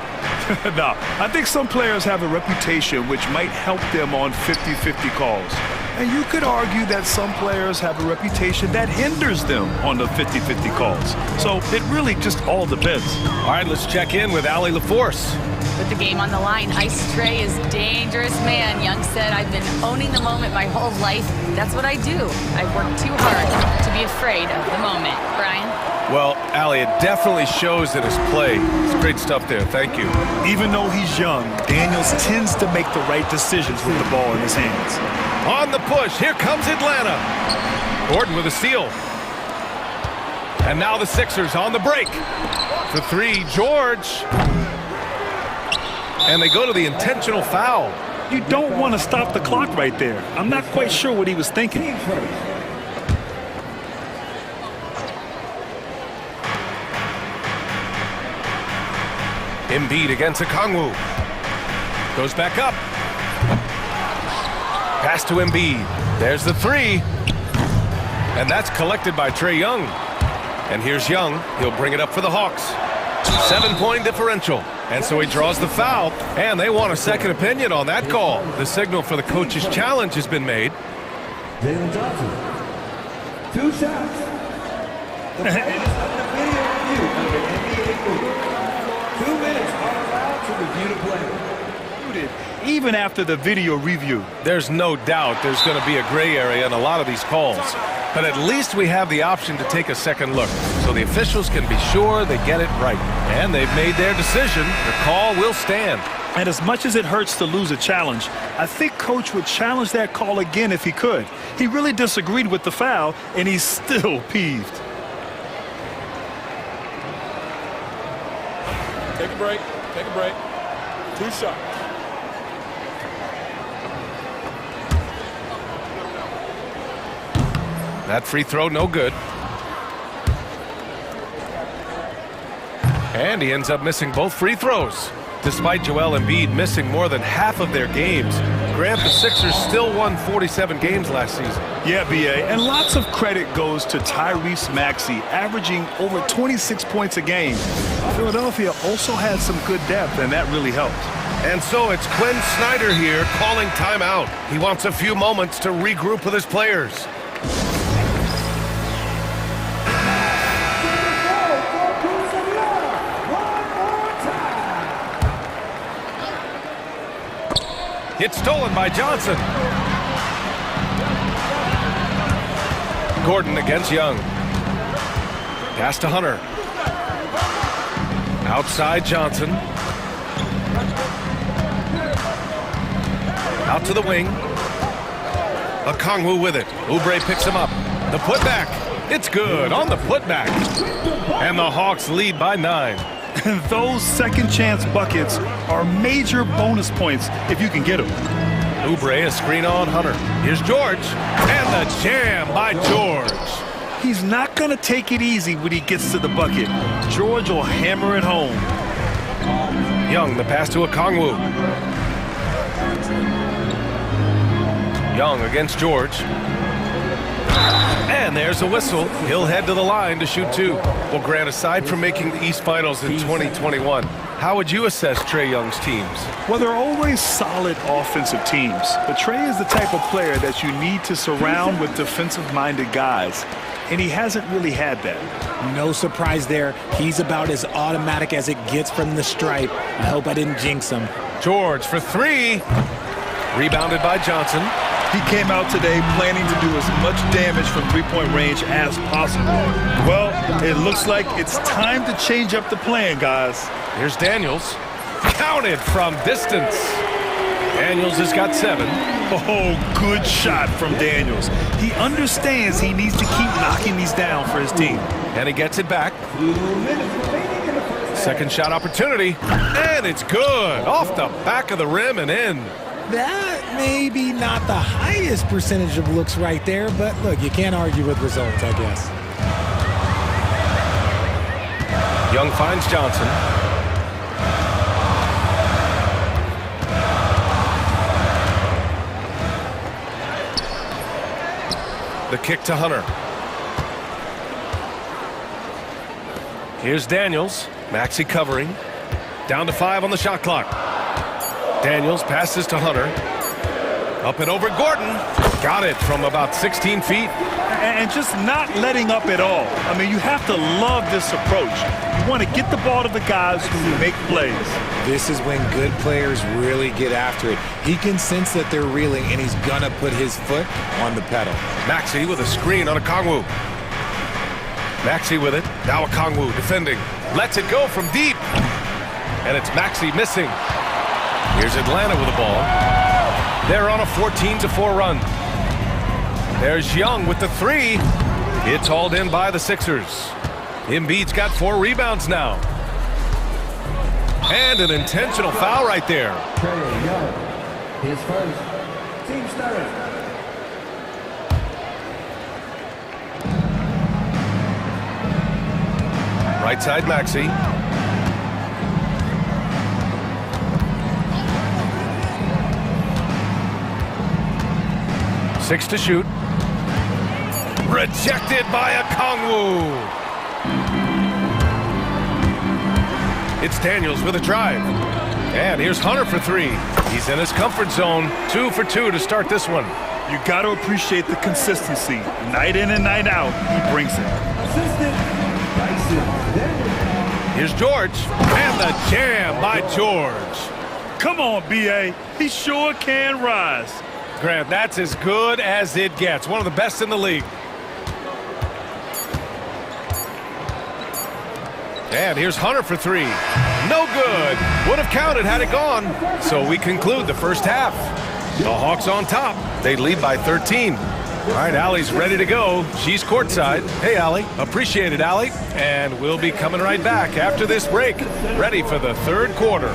No, I think some players have a reputation which might help them on 50-50 calls. And you could argue that some players have a reputation that hinders them on the 50-50 calls. So it really just all depends. All right, let's check in with Allie LaForce. With the game on the line, Ice Trae is dangerous man. Young said, I've been owning the moment my whole life. That's what I do. I've worked too hard to be afraid of the moment. Brian? Well, Allie, it definitely shows in his play. It's great stuff there. Thank you. Even though he's young, Daniels tends to make the right decisions with the ball in his hands. On the push, here comes Atlanta. Gordon with a steal. And now the Sixers on the break. For three, George. And they go to the intentional foul. You don't want to stop the clock right there. I'm not quite sure what he was thinking. Embiid against Okongwu. Goes back up. Pass to Embiid. There's the three. And that's collected by Trae Young. And here's Young. He'll bring it up for the Hawks. 7-point differential. And so he draws the foul. And they want a second opinion on that call. The signal for the coach's challenge has been made. Jalen Johnson. 2 shots. The play is under video review under NBA rules. 2 minutes are allowed to review the play. Even after the video review. There's no doubt there's going to be a gray area in a lot of these calls. But at least we have the option to take a second look, so the officials can be sure they get it right. And they've made their decision. The call will stand. And as much as it hurts to lose a challenge, I think Coach would challenge that call again if he could. He really disagreed with the foul, and he's still peeved. Take a break. Take a break. 2 shots. That free throw, no good. And he ends up missing both free throws. Despite Joel Embiid missing more than half of their games, Grant, the Sixers still won 47 games last season. Yeah, B.A., and lots of credit goes to Tyrese Maxey, averaging over 26 points a game. Philadelphia also had some good depth, and that really helped. And so it's Quinn Snyder here calling timeout. He wants a few moments to regroup with his players. It's stolen by Johnson. Gordon against Young. Pass to Hunter. Outside Johnson. Out to the wing. Okongwu with it. Oubre picks him up. The putback. It's good on the putback. And the Hawks lead by 9. And those second chance buckets are major bonus points if you can get them. Oubre, a screen on Hunter. Here's George. And the jam by George. He's not going to take it easy when he gets to the bucket. George will hammer it home. Young, the pass to Okongwu. Young against George. And there's a whistle. He'll head to the line to shoot 2. Well, Grant, aside from making the East Finals in 2021, How would you assess Trae Young's teams? Well, they're always solid offensive teams. But Trae is the type of player that you need to surround with defensive-minded guys. And he hasn't really had that. No surprise there. He's about as automatic as it gets from the stripe. I hope I didn't jinx him. George for three. Rebounded by Johnson. He came out today planning to do as much damage from three-point range as possible. Well, it looks like it's time to change up the plan, guys. Here's Daniels. Counted from distance. Daniels has got 7. Oh, good shot from Daniels. He understands he needs to keep knocking these down for his team. And he gets it back. Second shot opportunity. And it's good. Off the back of the rim and in. That may be not the highest percentage of looks right there, but look, you can't argue with results, I guess. Young finds Johnson. The kick to Hunter. Here's Daniels. Maxey covering. Down to 5 on the shot clock. Daniels passes to Hunter. Up and over Gordon. Got it from about 16 feet. And just not letting up at all. I mean, you have to love this approach. You want to get the ball to the guys who make plays. This is when good players really get after it. He can sense that they're reeling, and he's going to put his foot on the pedal. Maxey with a screen on Okongwu. Maxey with it. Now Okongwu defending. Lets it go from deep. And it's Maxey missing. Here's Atlanta with the ball. They're on a 14-4 run. There's Young with the 3. It's hauled in by the Sixers. Embiid's got 4 rebounds now. And an intentional foul right there. Trae Young, his first. Team starter. Right side Maxey. Six to shoot. Rejected by Okongwu. It's Daniels with a drive. And here's Hunter for 3. He's in his comfort zone. 2 for 2 to start this one. You got to appreciate the consistency. Night in and night out, he brings it. Assistant, decisive. Here's George. And the jam by George. Come on, B.A. He sure can rise. Grant, that's as good as it gets. One of the best in the league. And here's Hunter for 3. No good. Would have counted had it gone. So we conclude the first half. The Hawks on top. They lead by 13. All right, Allie's ready to go. She's courtside. Hey, Allie. Appreciate it, Allie. And we'll be coming right back after this break. Ready for the third quarter.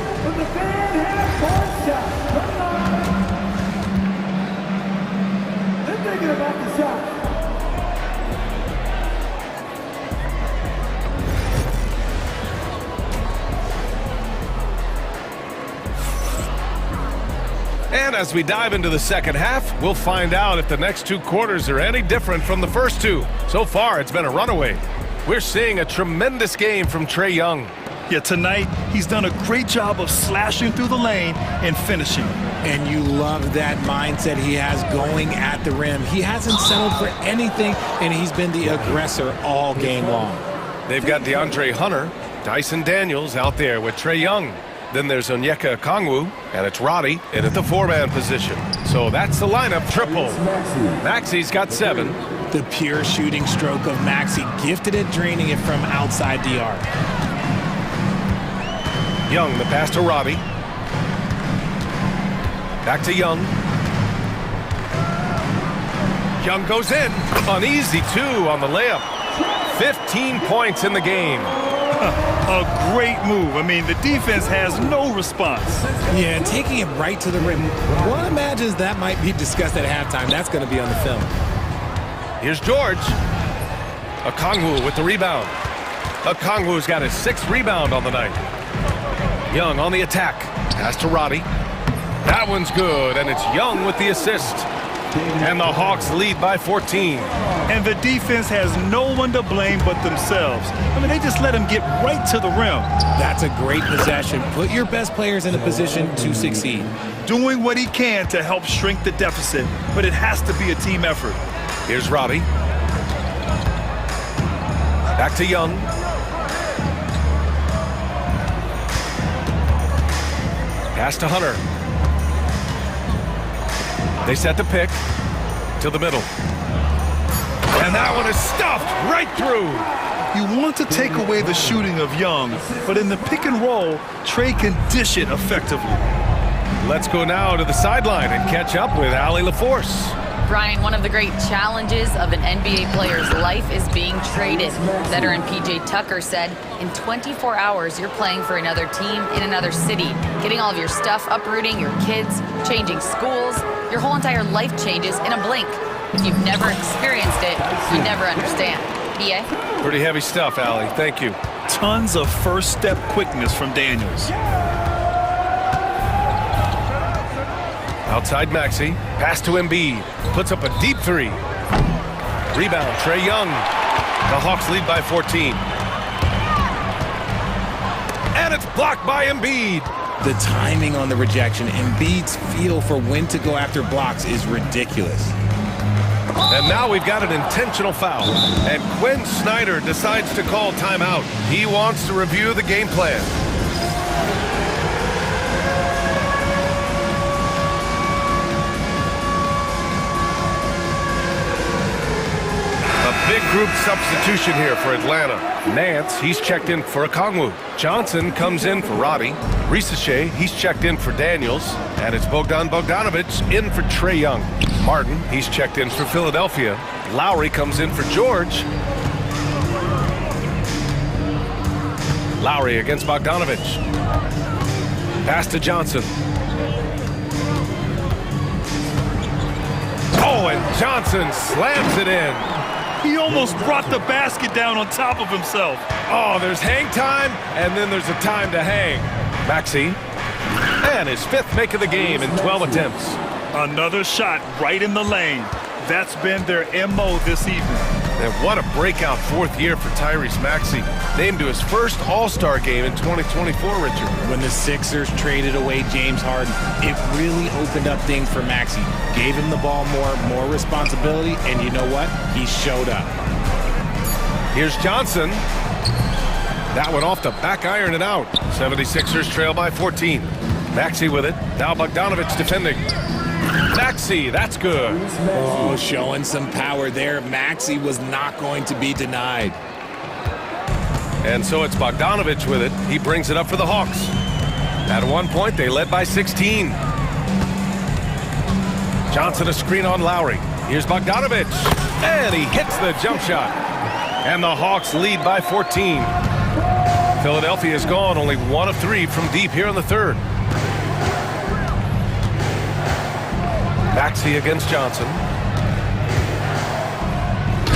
And as we dive into the second half, we'll find out if the next 2 quarters are any different from the first 2. So far, it's been a runaway. We're seeing a tremendous game from Trae Young. Yeah, tonight, he's done a great job of slashing through the lane and finishing. And you love that mindset he has going at the rim. He hasn't settled for anything, and he's been the aggressor all game long. They've got DeAndre Hunter, Dyson Daniels out there with Trae Young. Then there's Onyeka Okongwu, and it's Roddy in at the 4-man position. So that's the lineup triple. Maxey's got 7. The pure shooting stroke of Maxey, gifted at draining it from outside the arc. Young, the pass to Roddy. Back to Young. Young goes in. An easy 2 on the layup. 15 points in the game. A great move. I mean, the defense has no response. Yeah, taking it right to the rim. One imagines that might be discussed at halftime. That's going to be on the film. Here's George. Okongwu with the rebound. Okongwu's got his 6th rebound on the night. Young on the attack. Pass to Roddy. That one's good, and it's Young with the assist. And the Hawks lead by 14. And the defense has no one to blame but themselves. I mean, they just let him get right to the rim. That's a great possession. Put your best players in a position to succeed. Doing what he can to help shrink the deficit, but it has to be a team effort. Here's Robbie. Back to Young. Pass to Hunter. They set the pick to the middle. And that one is stuffed right through. You want to take away the shooting of Young, but in the pick and roll, Trey can dish it effectively. Let's go now to the sideline and catch up with Allie LaForce. Brian, one of the great challenges of an NBA player's life is being traded. Veteran PJ Tucker said, in 24 hours, you're playing for another team in another city, getting all of your stuff, uprooting your kids, changing schools. Your whole entire life changes in a blink. If you've never experienced it, you never understand. EA? Pretty heavy stuff, Allie. Thank you. Tons of first step quickness from Daniels. Outside Maxey, pass to Embiid, puts up a deep three. Rebound, Trae Young. The Hawks lead by 14. And it's blocked by Embiid. The timing on the rejection, Embiid's feel for when to go after blocks is ridiculous. And now we've got an intentional foul. And Quinn Snyder decides to call timeout. He wants to review the game plan. Big group substitution here for Atlanta. Nance, he's checked in for Okongwu. Johnson comes in for Roddy. Risache, he's checked in for Daniels. And it's Bogdan Bogdanovic in for Trae Young. Martin, he's checked in for Philadelphia. Lowry comes in for George. Lowry against Bogdanovic. Pass to Johnson. Oh, and Johnson slams it in. He almost brought the basket down on top of himself. Oh, there's hang time, and then there's a time to hang. Maxey, and his fifth make of the game in 12 attempts. Another shot right in the lane. That's been their MO this evening. And what a breakout fourth year for Tyrese Maxey. Named to his first All-Star game in 2024, Richard. When the Sixers traded away James Harden, it really opened up things for Maxey. Gave him the ball more responsibility, and you know what? He showed up. Here's Johnson. That one off the back iron and out. 76ers trail by 14. Maxey with it. Now Bogdanovic defending. Maxey, that's good. Oh, showing some power there. Maxey was not going to be denied. And so it's Bogdanovic with it. He brings it up for the Hawks. At one point, they led by 16. Johnson a screen on Lowry. Here's Bogdanovic. And he hits the jump shot. And the Hawks lead by 14. Philadelphia's gone only 1 of 3 from deep here in the third. Maxey against Johnson.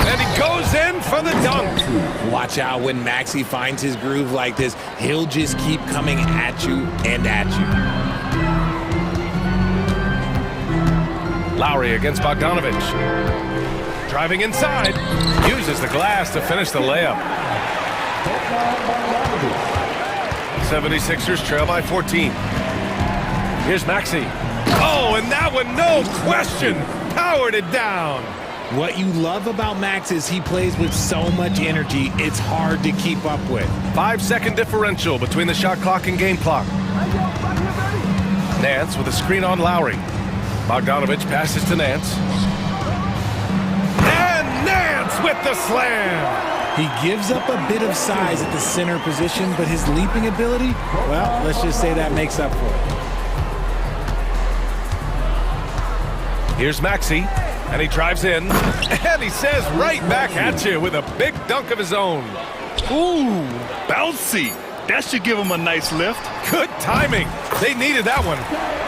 And he goes in for the dunk. Watch out when Maxey finds his groove like this. He'll just keep coming at you and at you. Lowry against Bogdanovic. Driving inside. Uses the glass to finish the layup. 76ers trail by 14. Here's Maxey. Oh, and that one, no question, powered it down. What you love about Max is he plays with so much energy, it's hard to keep up with. 5-second differential between the shot clock and game clock. Nance with a screen on Lowry. Bogdanovic passes to Nance. And Nance with the slam. He gives up a bit of size at the center position, but his leaping ability, well, let's just say that makes up for it. Here's Maxey, and he drives in, and he says right back at you with a big dunk of his own. Ooh, bouncy. That should give him a nice lift. Good timing. They needed that one.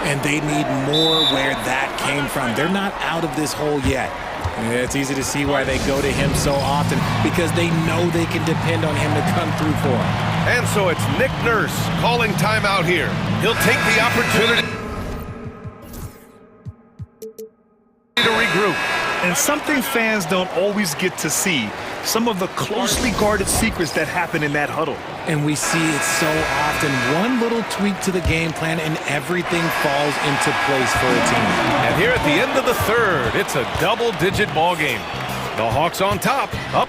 And they need more where that came from. They're not out of this hole yet. It's easy to see why they go to him so often, because they know they can depend on him to come through for them. And so it's Nick Nurse calling timeout here. He'll take the opportunity. To regroup. And something fans don't always get to see, some of the closely guarded secrets that happen in that huddle. And we see it so often. One little tweak to the game plan and everything falls into place for a team. And here at the end of the third, it's a double-digit ball game. The Hawks on top, up.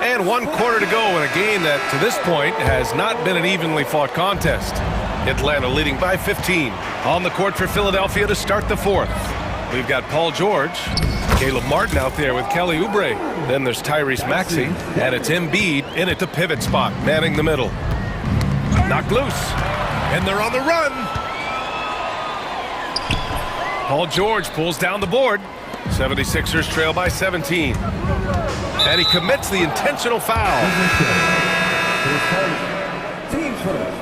And 1 quarter to go in a game that, to this point, has not been an evenly fought contest. Atlanta leading by 15. On the court for Philadelphia to start the fourth. We've got Paul George, Caleb Martin out there with Kelly Oubre. Then there's Tyrese Maxey, and it's Embiid in at the pivot spot, manning the middle. Knocked loose, and they're on the run. Paul George pulls down the board. 76ers trail by 17. And he commits the intentional foul. Team first.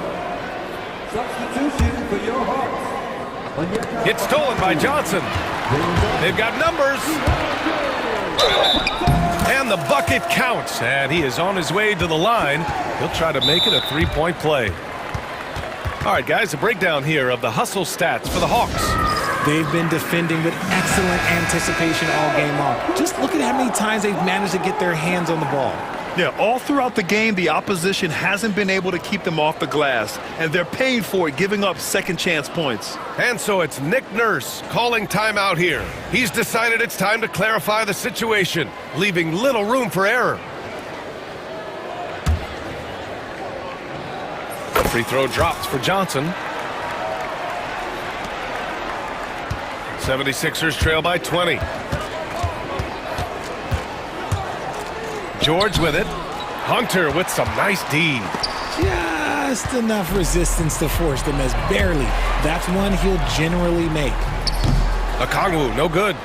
Substitution for your Hawks. It's stolen by Johnson. They've got numbers. And the bucket counts. And he is on his way to the line. He'll try to make it a three-point play. All right, guys, a breakdown here of the hustle stats for the Hawks. They've been defending with excellent anticipation all game long. Just look at how many times they've managed to get their hands on the ball. Yeah, all throughout the game, the opposition hasn't been able to keep them off the glass, and they're paying for it, giving up second chance points. And so it's Nick Nurse calling timeout here. He's decided it's time to clarify the situation, leaving little room for error. The free throw drops for Johnson. 76ers trail by 20. George with it. Hunter with some nice D. Just enough resistance to force the miss. Barely. That's one he'll generally make. Okongwu, no good.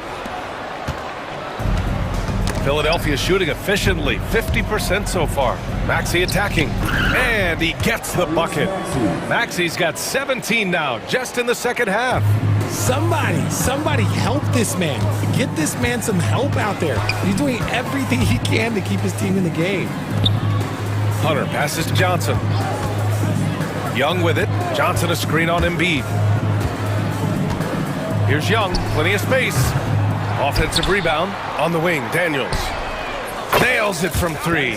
Philadelphia shooting efficiently, 50% so far. Maxey attacking, and he gets the bucket. Maxey's got 17 now, just in the second half. Somebody help this man. Get this man some help out there. He's doing everything he can to keep his team in the game. Hunter passes to Johnson. Young with it. Johnson a screen on Embiid. Here's Young, plenty of space. Offensive rebound on the wing. Daniels nails it from three.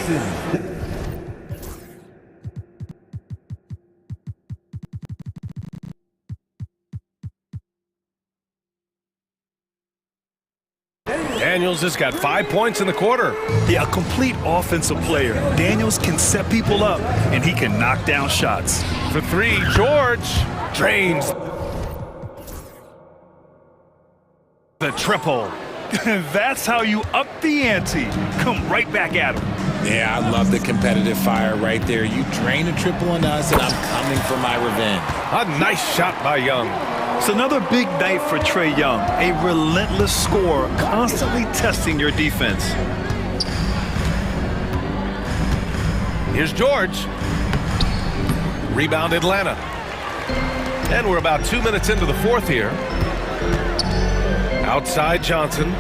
Daniels has got 5 points in the quarter. Yeah, a complete offensive player. Daniels can set people up, and he can knock down shots. For three, George drains the triple. That's how you up the ante. Come right back at him. Yeah, I love the competitive fire right there. You drain a triple on us, and I'm coming for my revenge. A nice shot by Young. It's another big night for Trae Young, a relentless scorer, constantly testing your defense. Here's George. Rebound Atlanta. And we're about 2 minutes into the fourth here. Outside Johnson.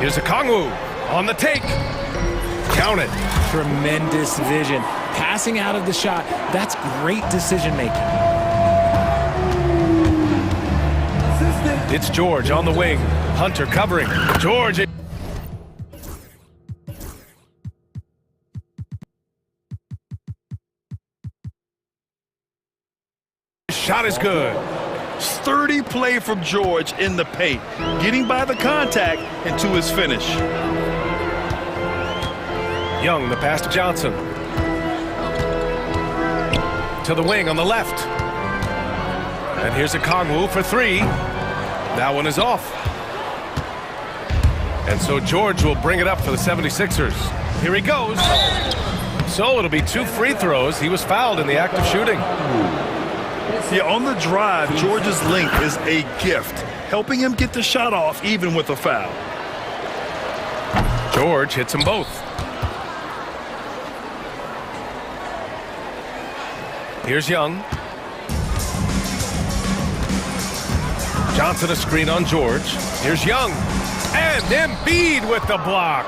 Here's Okongwu on the take. Count it. Tremendous vision. Passing out of the shot, that's great decision making. It's George on the wing. Hunter covering. George. Shot is good. Sturdy play from George in the paint, getting by the contact and to his finish. Young, the pass to Johnson. To the wing on the left. And here's Okongwu for three. That one is off. And so George will bring it up for the 76ers. Here he goes. So it'll be 2 free throws. He was fouled in the act of shooting. Yeah, on the drive, George's length is a gift, helping him get the shot off even with a foul. George hits them both. Here's Young. Johnson a screen on George. Here's Young. And Embiid with the block.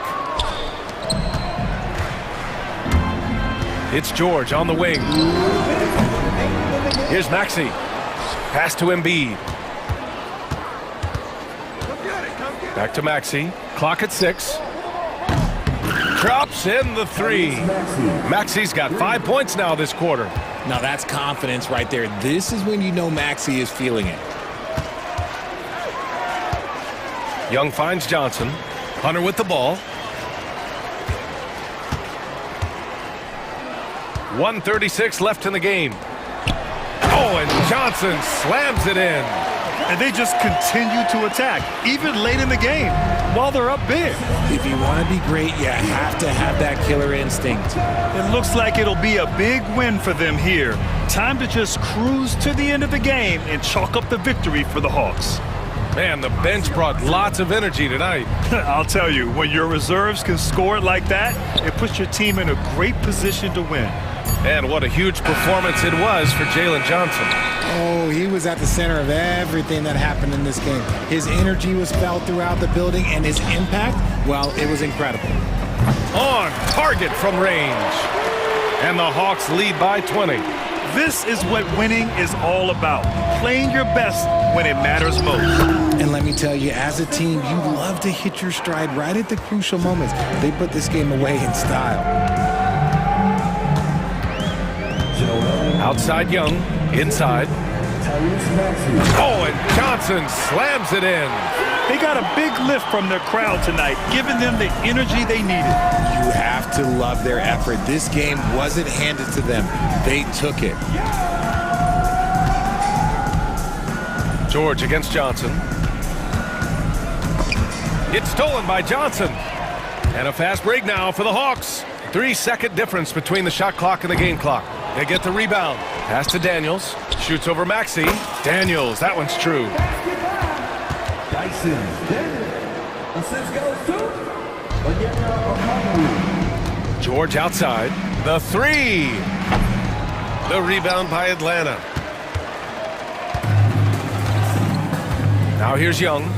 It's George on the wing. Here's Maxey. Pass to Embiid. Back to Maxey. Clock at 6. Drops in the 3. Maxey's got 5 points now this quarter. Now that's confidence right there. This is when you know Maxey is feeling it. Young finds Johnson. Hunter with the ball. 1:36 left in the game. Oh, and Johnson slams it in. And they just continue to attack, even late in the game, while they're up big. If you want to be great, you have to have that killer instinct. It looks like it'll be a big win for them here. Time to just cruise to the end of the game and chalk up the victory for the Hawks. Man, the bench brought lots of energy tonight. I'll tell you, when your reserves can score it like that, it puts your team in a great position to win. And what a huge performance it was for Jalen Johnson. Oh, he was at the center of everything that happened in this game. His energy was felt throughout the building, and his impact, well, it was incredible. On target from range. And the Hawks lead by 20. This is what winning is all about. Playing your best when it matters most. And let me tell you, as a team, you love to hit your stride right at the crucial moments. They put this game away in style. Outside Young, inside. Oh, and Johnson slams it in. They got a big lift from their crowd tonight, giving them the energy they needed. You have to love their effort. This game wasn't handed to them. They took it. George against Johnson. It's stolen by Johnson. And a fast break now for the Hawks. 3-second difference between the shot clock and the game clock. They get the rebound. Pass to Daniels. Shoots over Maxey. Daniels, that one's true. George outside. The 3. The rebound by Atlanta. Now here's Young.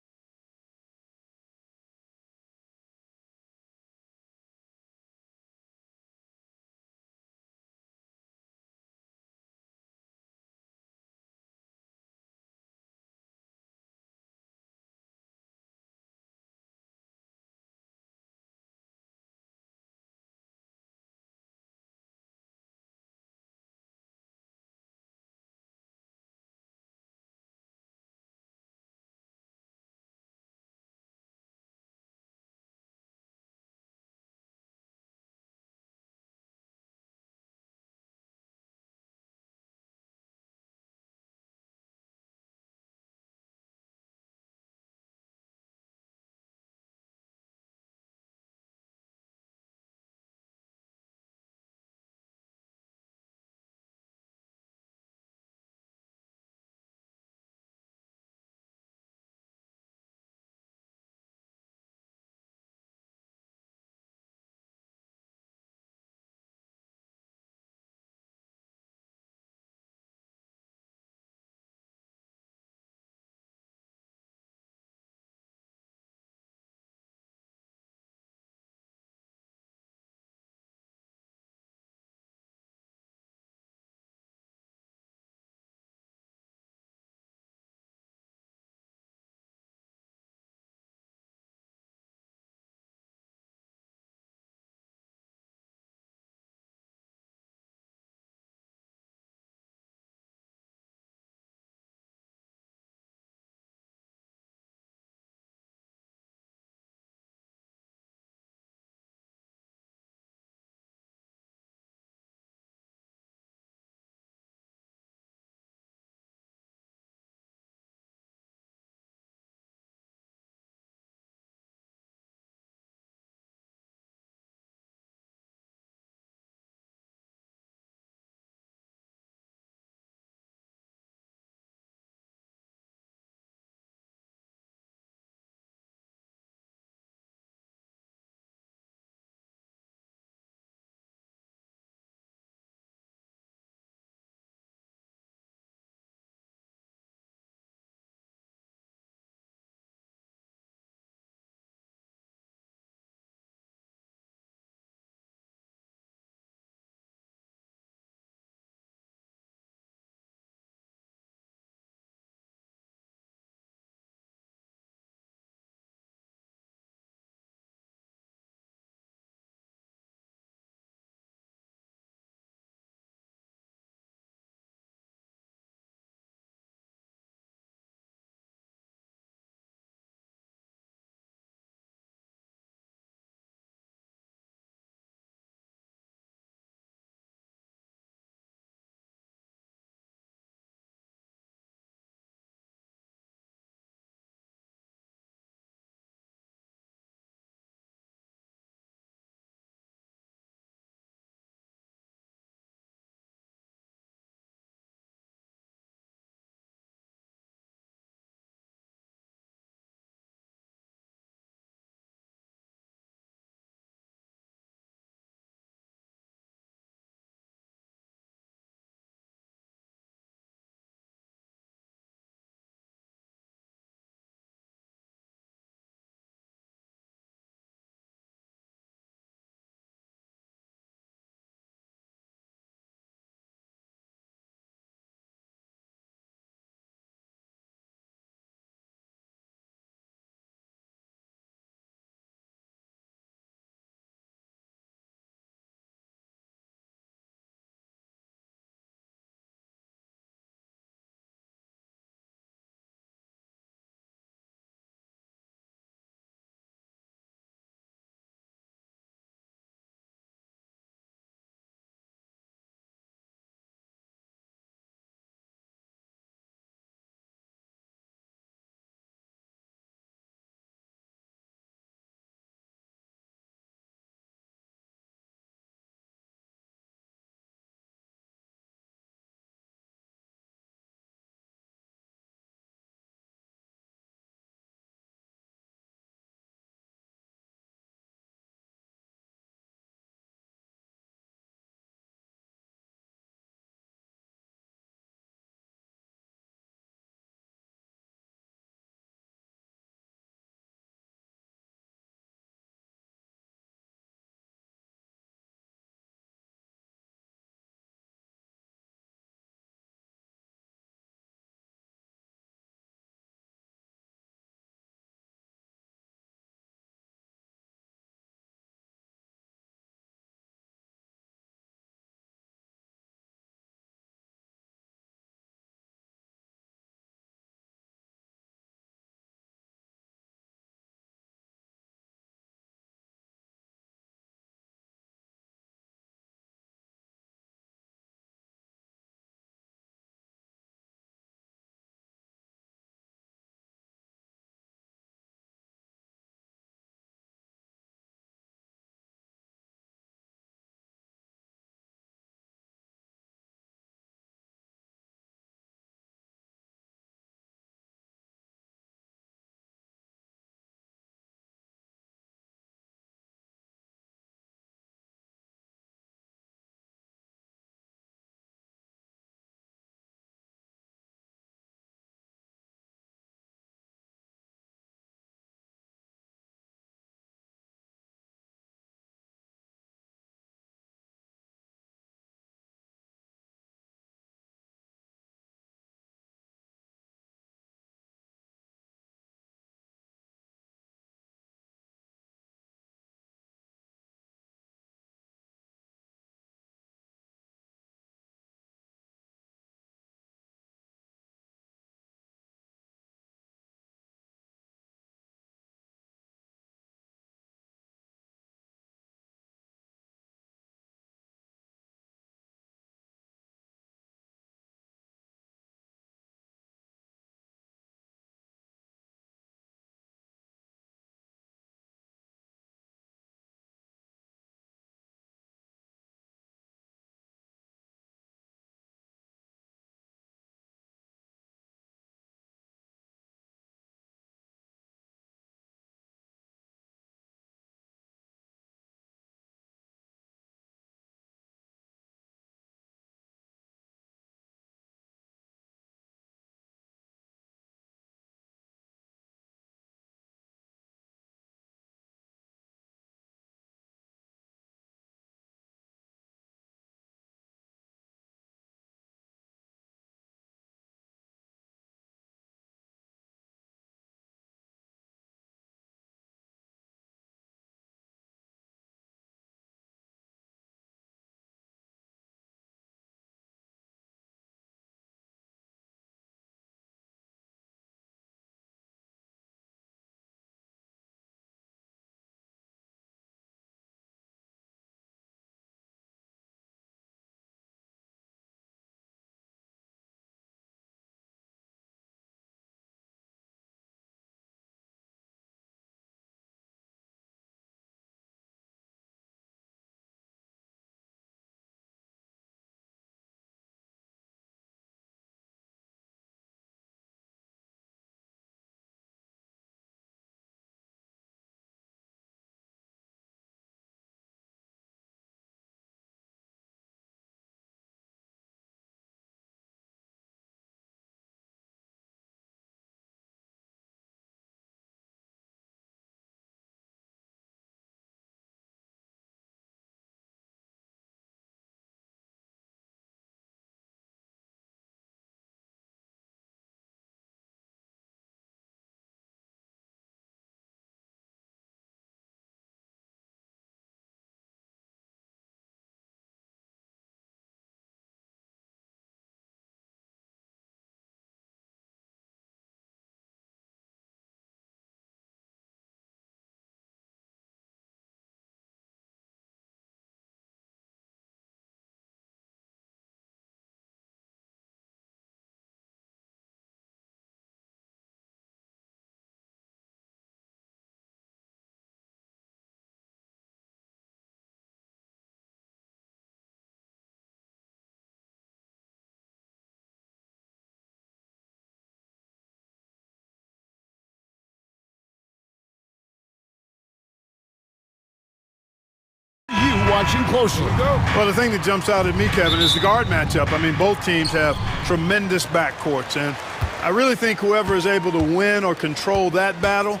watching closely. Well, the thing that jumps out at me, Kevin, is the guard matchup. I mean, both teams have tremendous backcourts, and I really think whoever is able to win or control that battle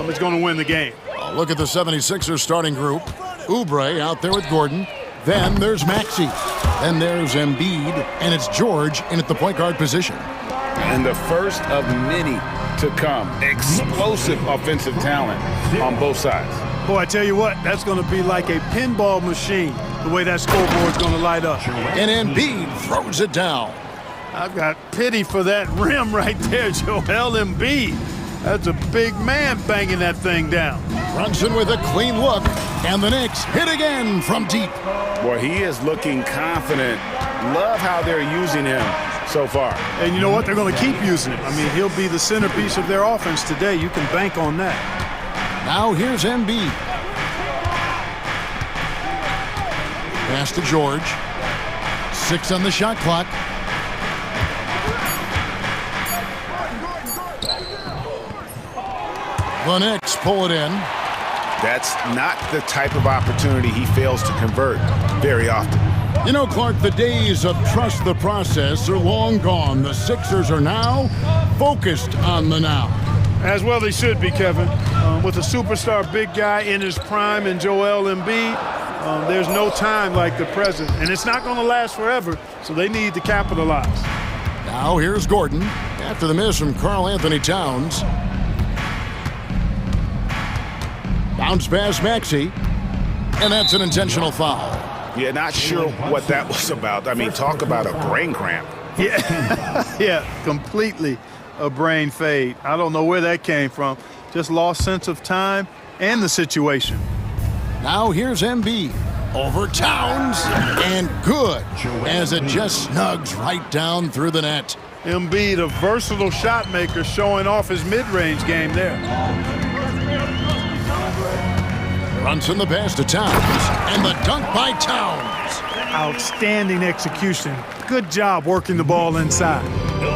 is going to win the game. Look at the 76ers starting group. Oubre out there with Gordon. Then there's Maxey. Then there's Embiid, and it's George in at the point guard position. And the first of many to come. Explosive offensive talent on both sides. Boy, I tell you what, that's going to be like a pinball machine, the way that scoreboard's going to light up. And Embiid throws it down. I've got pity for that rim right there, Joel Embiid. That's a big man banging that thing down. Brunson with a clean look, and the Knicks hit again from deep. Boy, he is looking confident. Love how they're using him so far. And you know what? They're going to keep using him. I mean, he'll be the centerpiece of their offense today. You can bank on that. Now here's Embiid. Pass to George. 6 on the shot clock. The Knicks pull it in. That's not the type of opportunity he fails to convert very often. You know, Clark, the days of trust the process are long gone. The Sixers are now focused on the now. As well they should be, Kevin. With a superstar big guy in his prime in Joel Embiid, there's no time like the present. And it's not going to last forever, so they need to capitalize. Now here's Gordon after the miss from Karl Anthony Towns. Bounce pass Maxey, and that's an intentional foul. Yeah, not sure what that was about. I mean, talk about a brain cramp. Yeah, yeah, completely a brain fade. I don't know where that came from. Just lost sense of time and the situation. Now here's Embiid over Towns, and good as it just snugs right down through the net. Embiid, a versatile shot maker, showing off his mid-range game there. Brunson the pass to Towns, and the dunk by Towns. Outstanding execution. Good job working the ball inside.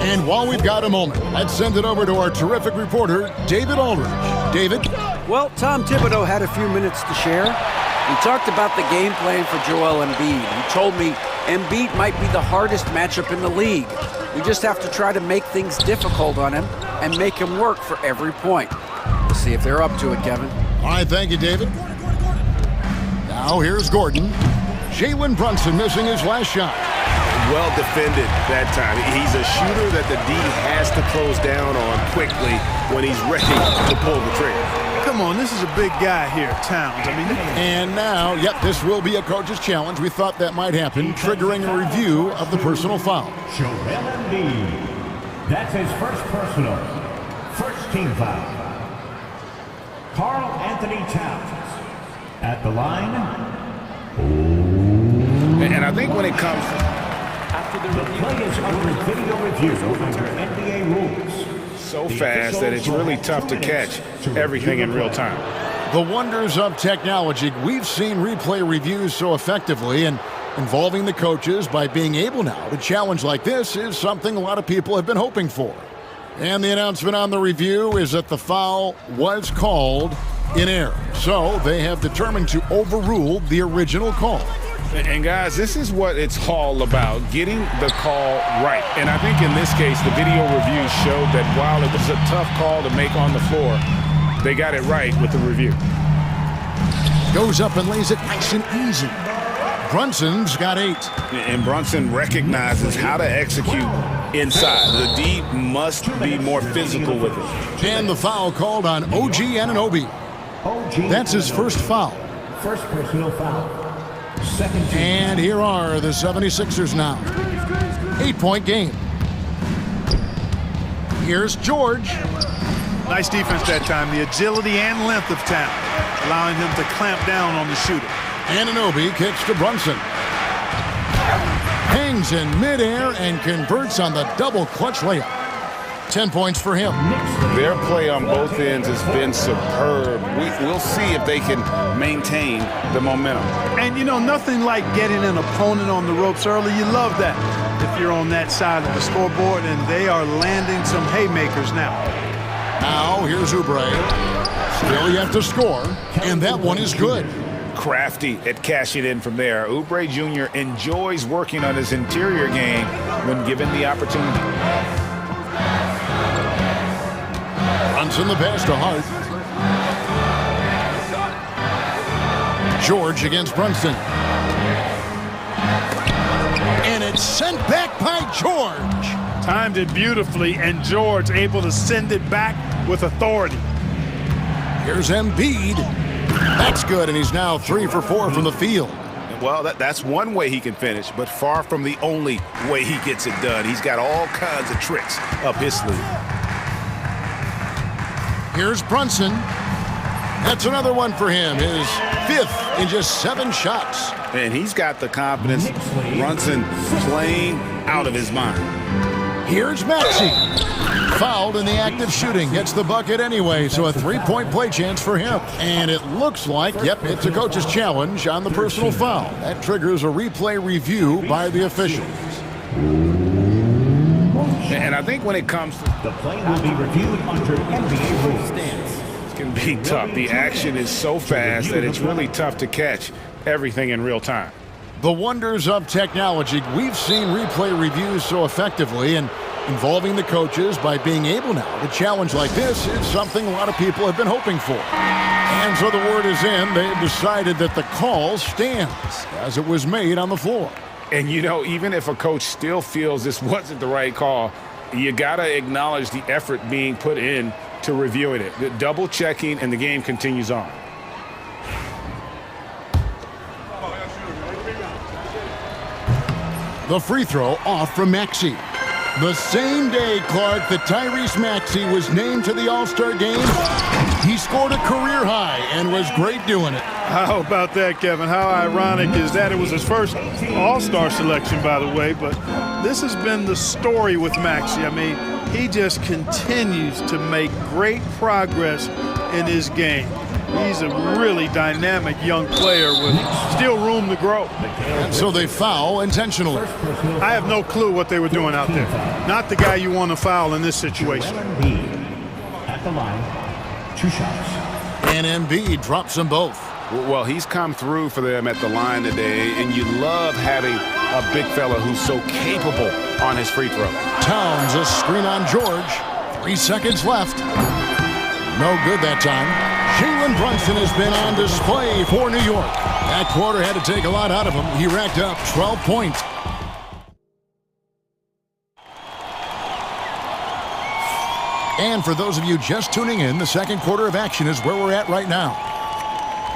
And while we've got a moment, let's send it over to our terrific reporter, David Aldridge. David? Well, Tom Thibodeau had a few minutes to share. He talked about the game plan for Joel Embiid. He told me Embiid might be the hardest matchup in the league. We just have to try to make things difficult on him and make him work for every point. We'll see if they're up to it, Kevin. All right, thank you, David. Now here's Gordon. Jalen Brunson missing his last shot. Well defended that time. He's a shooter that the D has to close down on quickly when he's ready to pull the trigger. Come on, this is a big guy here, Towns. And now, yep, this will be a coach's challenge. We thought that might happen, triggering a review of the personal foul. Joel Embiid. That's his first personal. First team foul. Karl Anthony Towns at the line. And I think when it comes... The play is under video review under NBA rules. So fast that it's really tough to catch everything in real time. The wonders of technology. We've seen replay reviews so effectively, and involving the coaches by being able now to challenge like this is something a lot of people have been hoping for. And the announcement on the review is that the foul was called in error. So they have determined to overrule the original call. And guys, this is what it's all about, getting the call right. And I think in this case, the video review showed that while it was a tough call to make on the floor, they got it right with the review. Goes up and lays it nice and easy. Brunson's got 8. And Brunson recognizes how to execute inside. The D must be more physical with it. And the foul called on OG Anunoby. That's his first foul. First personal foul. And here are the 76ers now. 8-point game. Here's George. Nice defense that time. The agility and length of Towns, allowing him to clamp down on the shooter. Anunoby kicks to Brunson. Hangs in midair and converts on the double clutch layup. 10 points for him. Their play on both ends has been superb. We'll see if they can maintain the momentum. And you know, nothing like getting an opponent on the ropes early. You love that if you're on that side of the scoreboard, and they are landing some haymakers now. Now here's Oubre. Still you have to score, and that one is good. crafty at cashing in from there. Oubre Jr. enjoys working on his interior game when given the opportunity. Brunson the pass to Hart. George against Brunson. And it's sent back by George. Timed it beautifully, and George able to send it back with authority. Here's Embiid. That's good, and he's now 3 for 4 from the field. Well, that's one way he can finish, but far from the only way he gets it done. He's got all kinds of tricks up his sleeve. Here's Brunson. That's another one for him. His 5th in just 7 shots. And he's got the confidence. Brunson playing out of his mind. Here's Maxey. Fouled in the act of shooting. Gets the bucket anyway, so a 3-point play chance for him. And it looks like, yep, it's a coach's challenge on the personal foul. That triggers a replay review by the officials. And I think when it comes to The play will be reviewed under NBA rules. it can be tough. The action is so fast that it's really tough to catch everything in real time. The wonders of technology. We've seen replay reviews so effectively, and involving the coaches by being able now to challenge like this is something a lot of people have been hoping for. And so the word is in. They've decided that the call stands as it was made on the floor. And, you know, even if a coach still feels this wasn't the right call, you got to acknowledge the effort being put in to reviewing it. The double checking, and the game continues on. The free throw off from Maxey. The same day, Clark, that Tyrese Maxey was named to the All-Star game, he scored a career high and was great doing it. How about that, Kevin? How ironic is that? It was his first All-Star selection, by the way, but this has been the story with Maxey. I mean, he just continues to make great progress in his game. He's a really dynamic young player with still room to grow. And so they foul intentionally. I have no clue what they were doing out there. Not the guy you want to foul in this situation. At the line, 2 shots. And Embiid drops them both. Well, he's come through for them at the line today, and you love having a big fella who's so capable on his free throw. Towns a screen on George. 3 seconds left. No good that time. Jalen Brunson has been on display for New York. That quarter had to take a lot out of him. He racked up 12 points. And for those of you just tuning in, the second quarter of action is where we're at right now.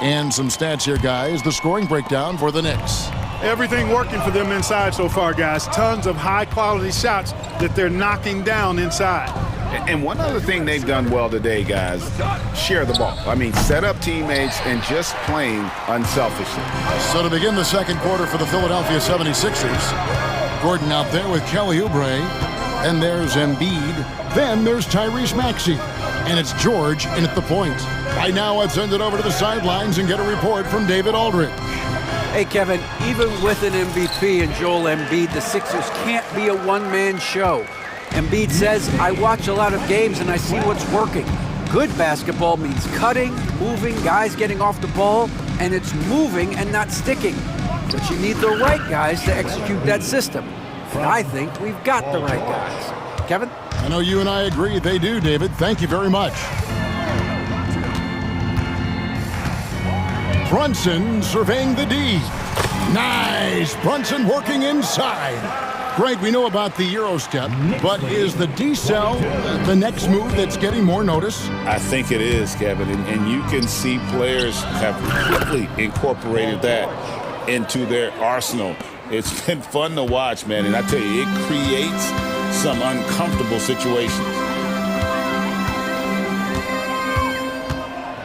And some stats here, guys. The scoring breakdown for the Knicks. Everything working for them inside so far, guys. Tons of high-quality shots that they're knocking down inside. And one other thing they've done well today, guys, share the ball. I mean, set up teammates and just playing unselfishly. So to begin the second quarter for the Philadelphia 76ers, Gordon out there with Kelly Oubre. And there's Embiid. Then there's Tyrese Maxey. And it's George in at the point. Right now, let's send it over to the sidelines and get a report from David Aldridge. Hey, Kevin, even with an MVP and Joel Embiid, the Sixers can't be a one-man show. Embiid says, I watch a lot of games and I see what's working. Good basketball means cutting, moving, guys getting off the ball, and it's moving and not sticking. But you need the right guys to execute that system. And I think we've got the right guys. Kevin? I know you and I agree they do, David. Thank you very much. Brunson surveying the D. Nice! Brunson working inside. Greg, we know about the Euro step, but is the D-cell the next move that's getting more notice? I think it is, Kevin, and you can see players have quickly incorporated that into their arsenal. It's been fun to watch, man, and I tell you, it creates some uncomfortable situations.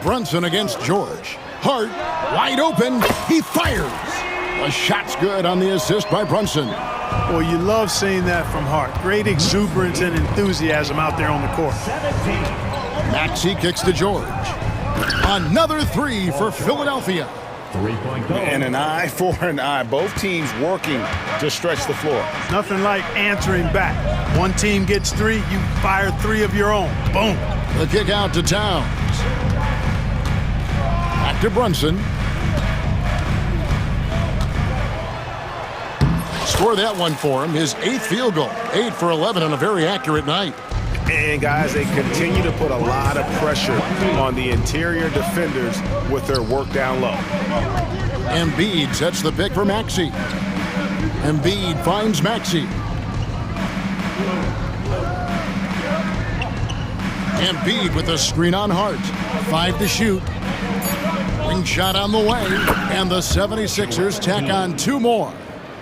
Brunson against George. Hart, wide open, he fires. The shot's good on the assist by Brunson. Well, you love seeing that from Hart. Great exuberance and enthusiasm out there on the court. Maxey kicks to George. Another 3 for Philadelphia. And an eye for an eye. Both teams working to stretch the floor. Nothing like answering back. One team gets 3, you fire 3 of your own. Boom. The kick out to Towns. Back to Brunson. score that one for him. His 8th field goal. 8 for 11 on a very accurate night. And, guys, they continue to put a lot of pressure on the interior defenders with their work down low. Embiid sets the pick for Maxey. Embiid finds Maxey. Embiid with a screen on Hart. 5 to shoot. Wing shot on the way. And the 76ers tack on 2 more.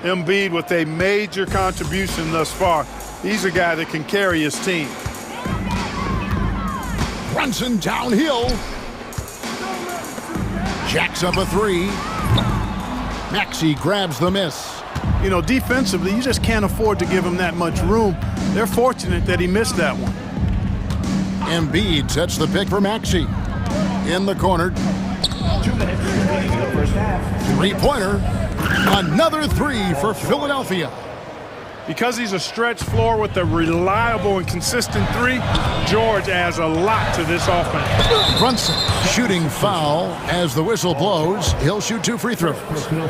Embiid with a major contribution thus far. He's a guy that can carry his team. Brunson downhill. Jacks up a 3. Maxey grabs the miss. You know, defensively, you just can't afford to give him that much room. They're fortunate that he missed that one. Embiid sets the pick for Maxey. In the corner. 3-pointer. Another 3 for Philadelphia. Because he's a stretch floor with a reliable and consistent 3, George adds a lot to this offense. Brunson shooting foul as the whistle blows. He'll shoot 2 free throws.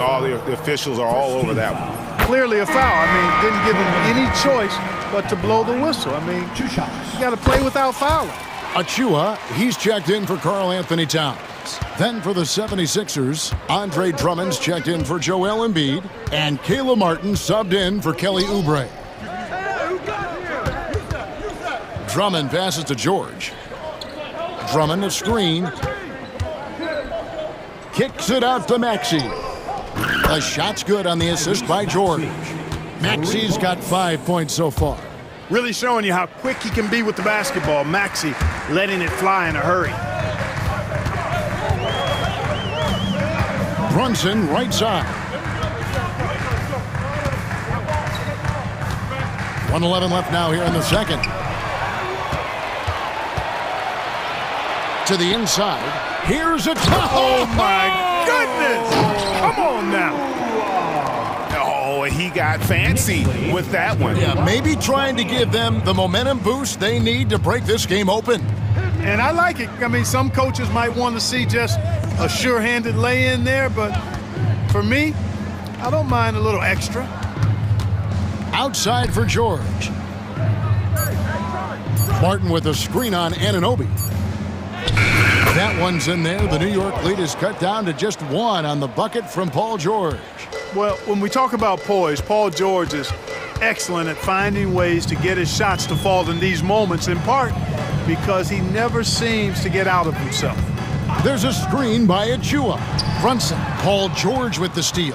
All the officials are all over that one. Clearly a foul. I mean, didn't give him any choice but to blow the whistle. I mean, 2 shots. You got to play without fouling. Achua, he's checked in for Karl Anthony Towns. Then for the 76ers, Andre Drummond's checked in for Joel Embiid, and Kayla Martin subbed in for Kelly Oubre. Drummond passes to George. Drummond a screen. Kicks it out to Maxey. The shot's good on the assist by George. Maxey's got 5 points so far. Really showing you how quick he can be with the basketball. Maxey letting it fly in a hurry. Brunson right side. 1:11 left now here in the second. To the inside. Here's a touch. Oh, my goodness. Come on now. Oh, he got fancy with that one. Yeah, maybe trying to give them the momentum boost they need to break this game open. And I like it. I mean, some coaches might want to see just a sure-handed lay-in there, but for me, I don't mind a little extra. Outside for George. Martin with a screen on Anunoby. That one's in there. The New York lead is cut down to just 1 on the bucket from Paul George. Well, when we talk about poise, Paul George is excellent at finding ways to get his shots to fall in these moments, in part because he never seems to get out of himself. There's a screen by Achua. Brunson, Paul George with the steal.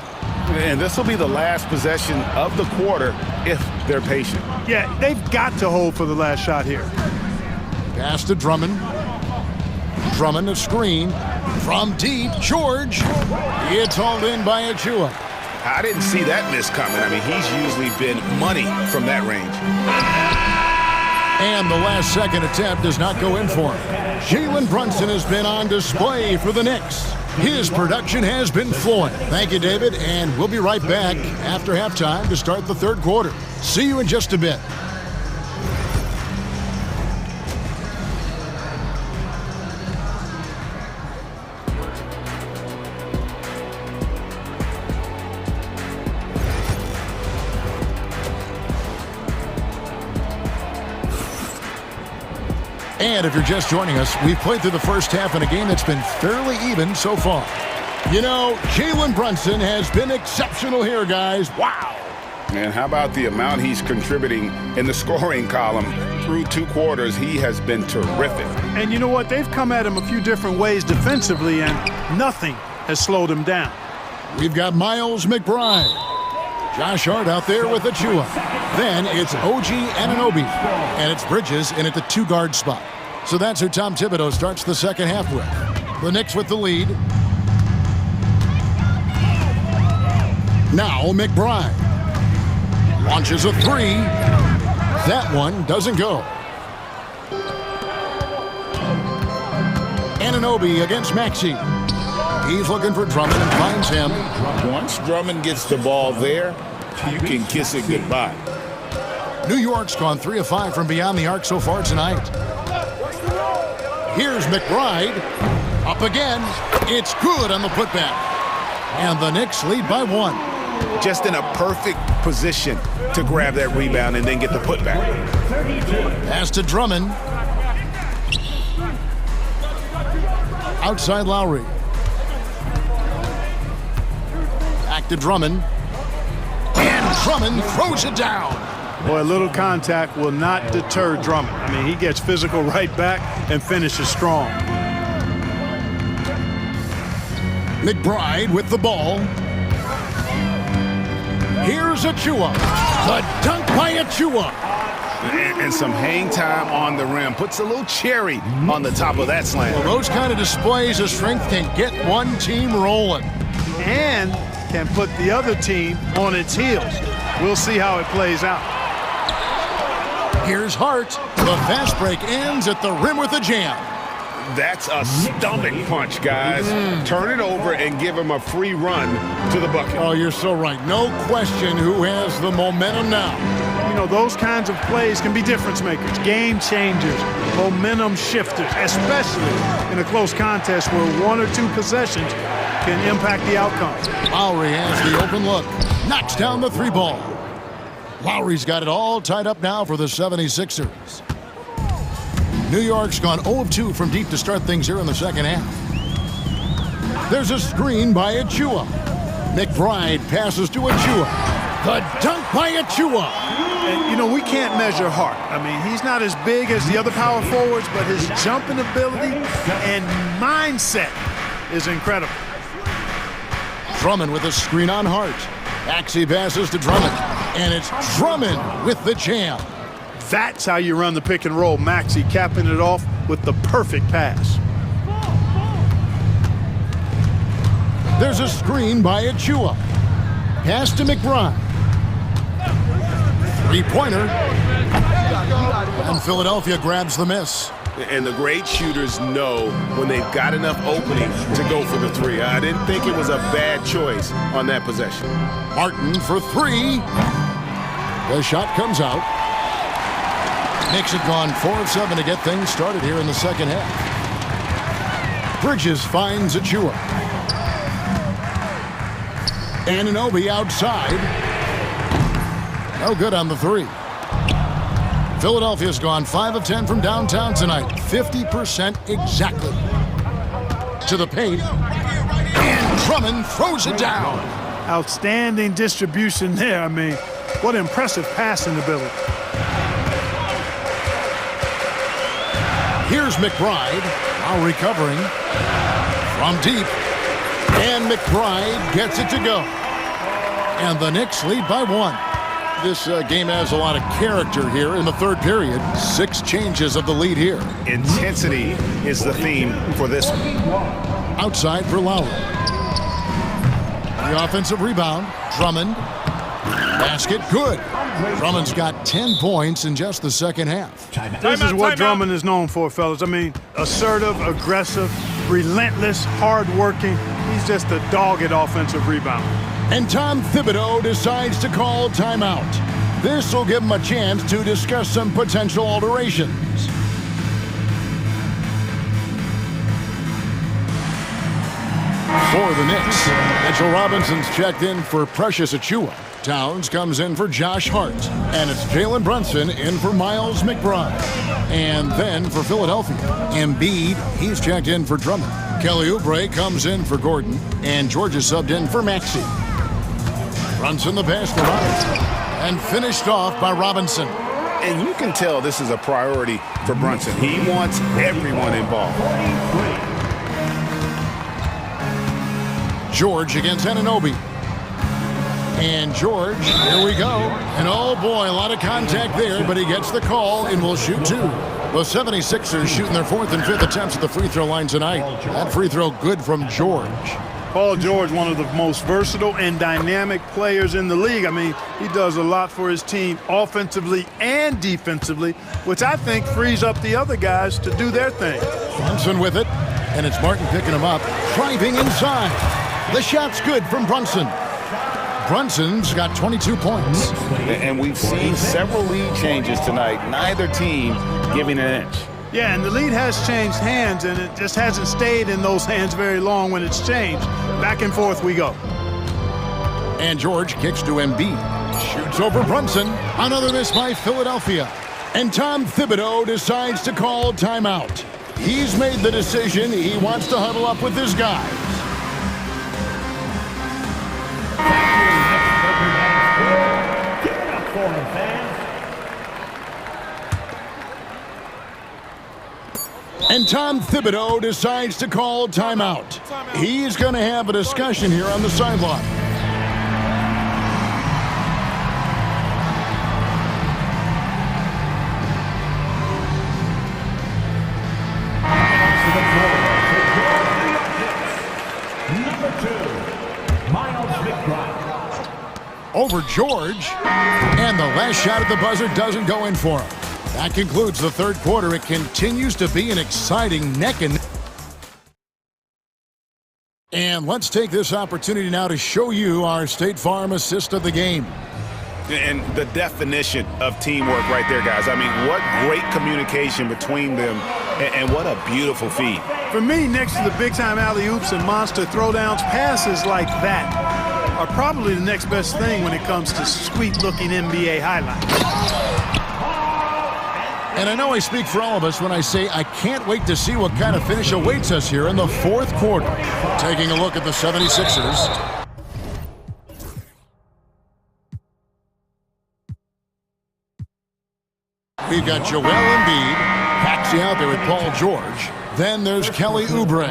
And this will be the last possession of the quarter if they're patient. Yeah, they've got to hold for the last shot here. Pass to Drummond. Drummond a screen. From deep, George. It's hauled in by Achua. I didn't see that miss coming. I mean, he's usually been money from that range. And the last second attempt does not go in for him. Jalen Brunson has been on display for the Knicks. His production has been flowing. Thank you, David, and we'll be right back after halftime to start the third quarter. See you in just a bit. And if you're just joining us, we've played through the first half in a game that's been fairly even so far. You know, Jalen Brunson has been exceptional here, guys. Wow. And how about the amount he's contributing in the scoring column? Through 2 quarters, he has been terrific. And you know what? They've come at him a few different ways defensively, and nothing has slowed him down. We've got Miles McBride. Josh Hart out there with Achua. Then it's OG Anunoby. And it's Bridges in at the 2-guard spot. So that's who Tom Thibodeau starts the second half with. The Knicks with the lead. Now McBride. Launches a 3. That one doesn't go. Anunoby against Maxey. He's looking for Drummond and finds him. Once Drummond gets the ball there, you can kiss it goodbye. New York's gone 3 of 5 from beyond the arc so far tonight. Here's McBride. Up again. It's good on the putback. And the Knicks lead by 1. just in a perfect position to grab that rebound and then get the putback. Pass to Drummond. Outside Lowry. Back to Drummond. And Drummond throws it down. Boy, a little contact will not deter Drummond. I mean, he gets physical right back and finishes strong. McBride with the ball. Here's Achua. The dunk by Achua. And some hang time on the rim. Puts a little cherry on the top of that slam. Well, those kind of displays of strength can get one team rolling. And can put the other team on its heels. We'll see how it plays out. Here's Hart. The fast break ends at the rim with a jam. That's a stomach punch, guys. Turn it over and give him a free run to the bucket. Oh, you're so right. No question who has the momentum now. You know, those kinds of plays can be difference makers, game changers, momentum shifters, especially in a close contest where one or two possessions can impact the outcome. Lowry has the open look. Knocks down the three ball. Lowry's got it all tied up now for the 76ers. New York's gone 0 of 2 from deep to start things here in the second half. There's a screen by Achua. McBride passes to Achua. The dunk by Achua. And, you know, we can't measure Hart. I mean, he's not as big as the other power forwards, but his jumping ability and mindset is incredible. Drummond with a screen on Hart. Maxey passes to Drummond. And it's Drummond with the jam. That's how you run the pick and roll. Maxey capping it off with the perfect pass. There's a screen by Achua. Pass to McBride. Three-pointer. And Philadelphia grabs the miss. And the great shooters know when they've got enough opening to go for the three. I didn't think it was a bad choice on that possession. Martin for three. The shot comes out. Knicks have gone 4 of 7 to get things started here in the second half. Bridges finds Achua. Anunoby outside. No good on the three. Philadelphia's gone 5 of 10 from downtown tonight. 50% exactly. To the paint. And Drummond throws it down. Outstanding distribution there. I mean, what impressive passing ability. Here's McBride, now recovering from deep, and McBride gets it to go. And the Knicks lead by 1. This game has a lot of character here in the third period. 6 changes of the lead here. Intensity is the theme for this one. Outside for Lowry. The offensive rebound, Drummond. Basket, good. Drummond's got 10 points in just the second half. This is what Drummond is known for, fellas. I mean, assertive, aggressive, relentless, hard-working. He's just a dogged offensive rebounder. And Tom Thibodeau decides to call timeout. This will give him a chance to discuss some potential alterations. For the Knicks, Mitchell Robinson's checked in for Precious Achua. Towns comes in for Josh Hart. And it's Jalen Brunson in for Miles McBride. And then for Philadelphia, Embiid, he's checked in for Drummond. Kelly Oubre comes in for Gordon. And George is subbed in for Maxey. Brunson the pass to Robinson. And finished off by Robinson. And you can tell this is a priority for Brunson. He wants everyone involved. George against Anunoby. And George, here we go. And oh boy, a lot of contact there, but he gets the call and will shoot 2. The 76ers shooting their 4th and 5th attempts at the free throw line tonight. That free throw good from George. Paul George, one of the most versatile and dynamic players in the league. I mean, he does a lot for his team offensively and defensively, which I think frees up the other guys to do their thing. Brunson with it, and it's Martin picking him up, driving inside. The shot's good from Brunson. Brunson's got 22 points. And we've seen several lead changes tonight, neither team giving an inch. Yeah, and the lead has changed hands, and it just hasn't stayed in those hands very long when it's changed. Back and forth we go. And George kicks to Embiid. Shoots over Brunson. Another miss by Philadelphia. And Tom Thibodeau decides to call timeout. He's made the decision. He wants to huddle up with his guys. Give it up for him, fans. And Tom Thibodeau decides to call timeout. He's going to have a discussion here on the sideline. Over George, and the last shot at the buzzer doesn't go in for him. That concludes the third quarter. It continues to be an exciting neck and neck. And let's take this opportunity now to show you our State Farm assist of the game. And the definition of teamwork right there, guys. I mean, what great communication between them, and what a beautiful feed. For me, next to the big-time alley-oops and monster throwdowns, passes like that are probably the next best thing when it comes to sweet-looking NBA highlights. And I know I speak for all of us when I say I can't wait to see what kind of finish awaits us here in the fourth quarter. Taking a look at the 76ers. We've got Joel Embiid, Paxi out there with Paul George. Then there's Kelly Oubre,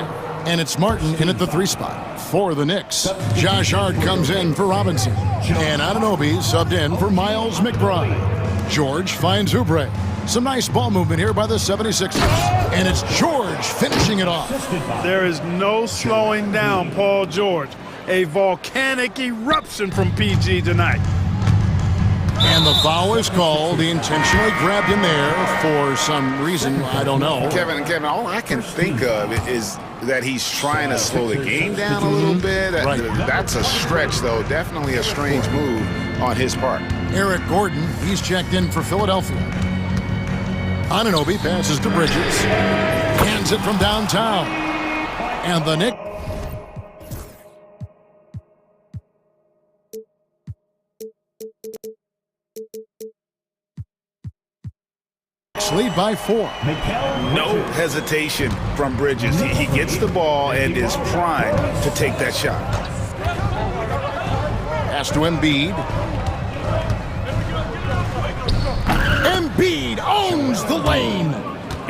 and it's Martin in at the 3 spot for the Knicks. Josh Hart comes in for Robinson, and Anunoby subbed in for Miles McBride. George finds Oubre. Some nice ball movement here by the 76ers, and it's George finishing it off. There is no slowing down Paul George. A volcanic eruption from PG tonight. And the foul is called. He intentionally grabbed him there for some reason. I don't know. Kevin, all I can think of is that he's trying to slow the game down a little bit. Right. That's a stretch, though. Definitely a strange move on his part. Eric Gordon, he's checked in for Philadelphia. Anunoby passes to Bridges. Hands it from downtown. And the Knicks lead by 4. No hesitation from Bridges. He gets the ball and is primed to take that shot. Pass to Embiid. Embiid owns the lane.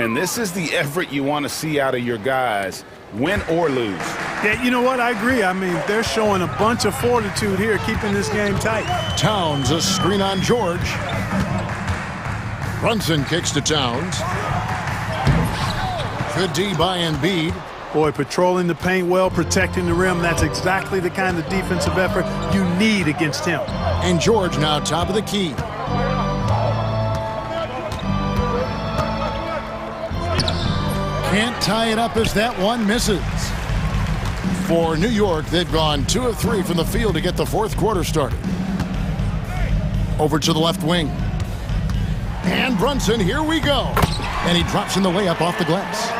And this is the effort you want to see out of your guys, win or lose. Yeah, you know what? I agree. I mean, they're showing a bunch of fortitude here, keeping this game tight. Towns, a screen on George. Brunson kicks to Towns. Good D by Embiid. Boy, patrolling the paint well, protecting the rim. That's exactly the kind of defensive effort you need against him. And George now top of the key. Can't tie it up as that one misses. For New York, they've gone 2 of 3 from the field to get the fourth quarter started. Over to the left wing. And Brunson, here we go. And he drops in the layup off the glass.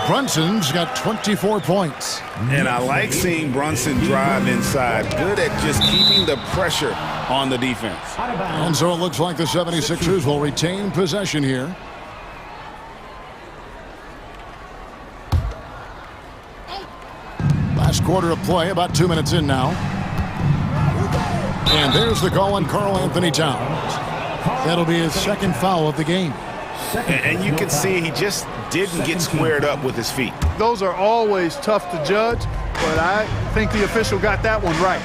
Brunson's got 24 points. And I like seeing Brunson drive inside. Good at just keeping the pressure on the defense. And so it looks like the 76ers will retain possession here. Last quarter of play, about 2 minutes in now. And there's the call on Karl Anthony Towns. That'll be his second foul of the game. And you can see he just didn't get squared up with his feet. Those are always tough to judge, but I think the official got that one right.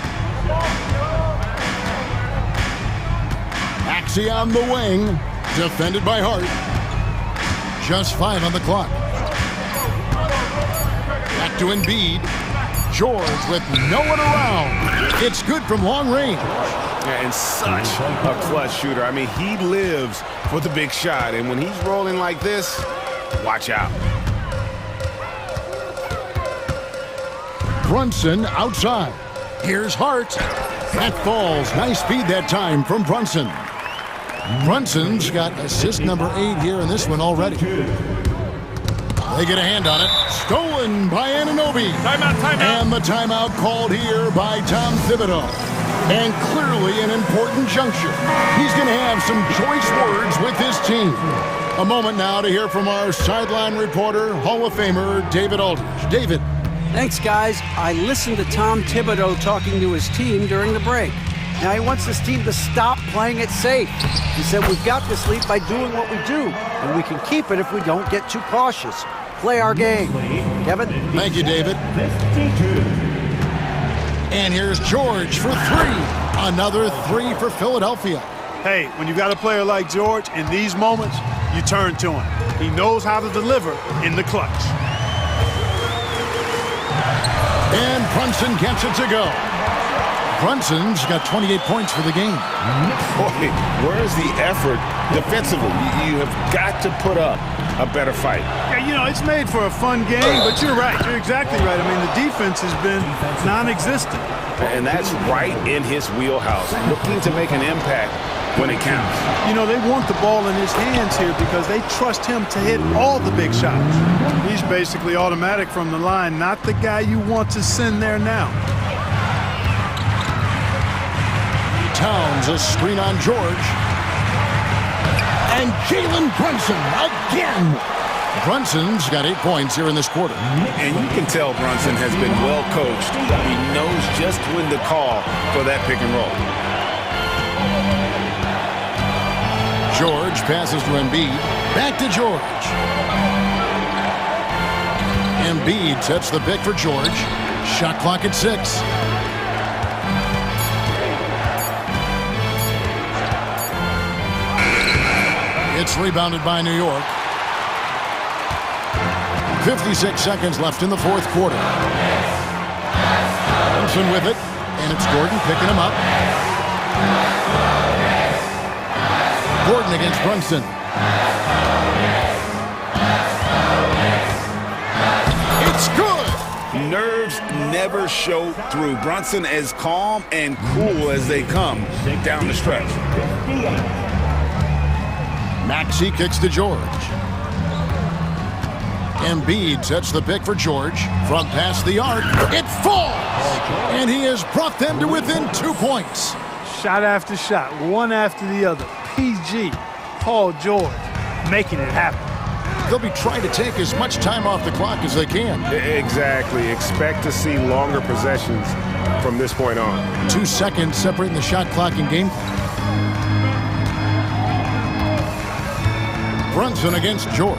Paxi on the wing, defended by Hart. Just 5 on the clock. Back to Embiid. George with no one around. It's good from long range. And such a clutch shooter. I mean, he lives for the big shot. And when he's rolling like this, watch out. Brunson outside. Here's Hart. That falls. Nice feed that time from Brunson. Brunson's got assist number 8 here in this one already. They get a hand on it. Stolen by Anunoby. Timeout. And the timeout called here by Tom Thibodeau. And clearly an important juncture. He's going to have some choice words with his team. A moment now to hear from our sideline reporter, Hall of Famer David Aldridge. David. Thanks, guys. I listened to Tom Thibodeau talking to his team during the break. Now he wants his team to stop playing it safe. He said, we've got this lead by doing what we do, and we can keep it if we don't get too cautious. Play our game. Kevin? Thank you, David. And here's George for three. Another three for Philadelphia. Hey, when you got a player like George, in these moments, you turn to him. He knows how to deliver in the clutch. And Brunson gets it to go. Brunson's got 28 points for the game. Boy, where's the effort defensively? You have got to put up a better fight. Yeah, you know, it's made for a fun game, but you're right. You're exactly right. I mean, the defense has been non-existent. And that's right in his wheelhouse, looking to make an impact when it counts. You know, they want the ball in his hands here because they trust him to hit all the big shots. He's basically automatic from the line, not the guy you want to send there now. Towns, a screen on George. And Jalen Brunson again. Brunson's got 8 points here in this quarter. And you can tell Brunson has been well coached. He knows just when to call for that pick and roll. George passes to Embiid. Back to George. Embiid sets the pick for George. Shot clock at 6. It's rebounded by New York. 56 seconds left in the fourth quarter. Thompson with it, and it's Gordon picking him up. Gordon against Brunson. It's good! Nerves never show through. Brunson as calm and cool as they come down the stretch. Maxey kicks to George. Embiid sets the pick for George. From past the arc, it falls! And he has brought them to within 2 points. Shot after shot, one after the other. PG, Paul George, making it happen. They'll be trying to take as much time off the clock as they can. Exactly. Expect to see longer possessions from this point on. 2 seconds separating the shot clock and game clock. Brunson against George.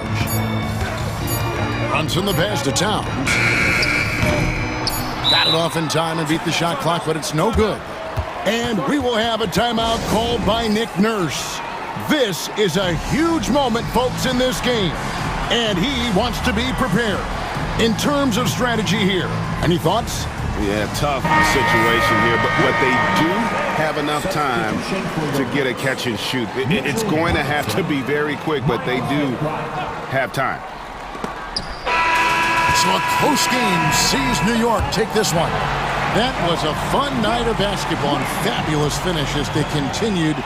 Brunson the pass to Towns. Got it off in time and beat the shot clock, but it's no good. And we will have a timeout called by Nick Nurse. This is a huge moment, folks, in this game. And he wants to be prepared. In terms of strategy here, any thoughts? Yeah, tough situation here, but they do have enough time to get a catch and shoot. It's going to have to be very quick, but they do have time. So a close game sees New York take this one. That was a fun night of basketball and fabulous finish as they continued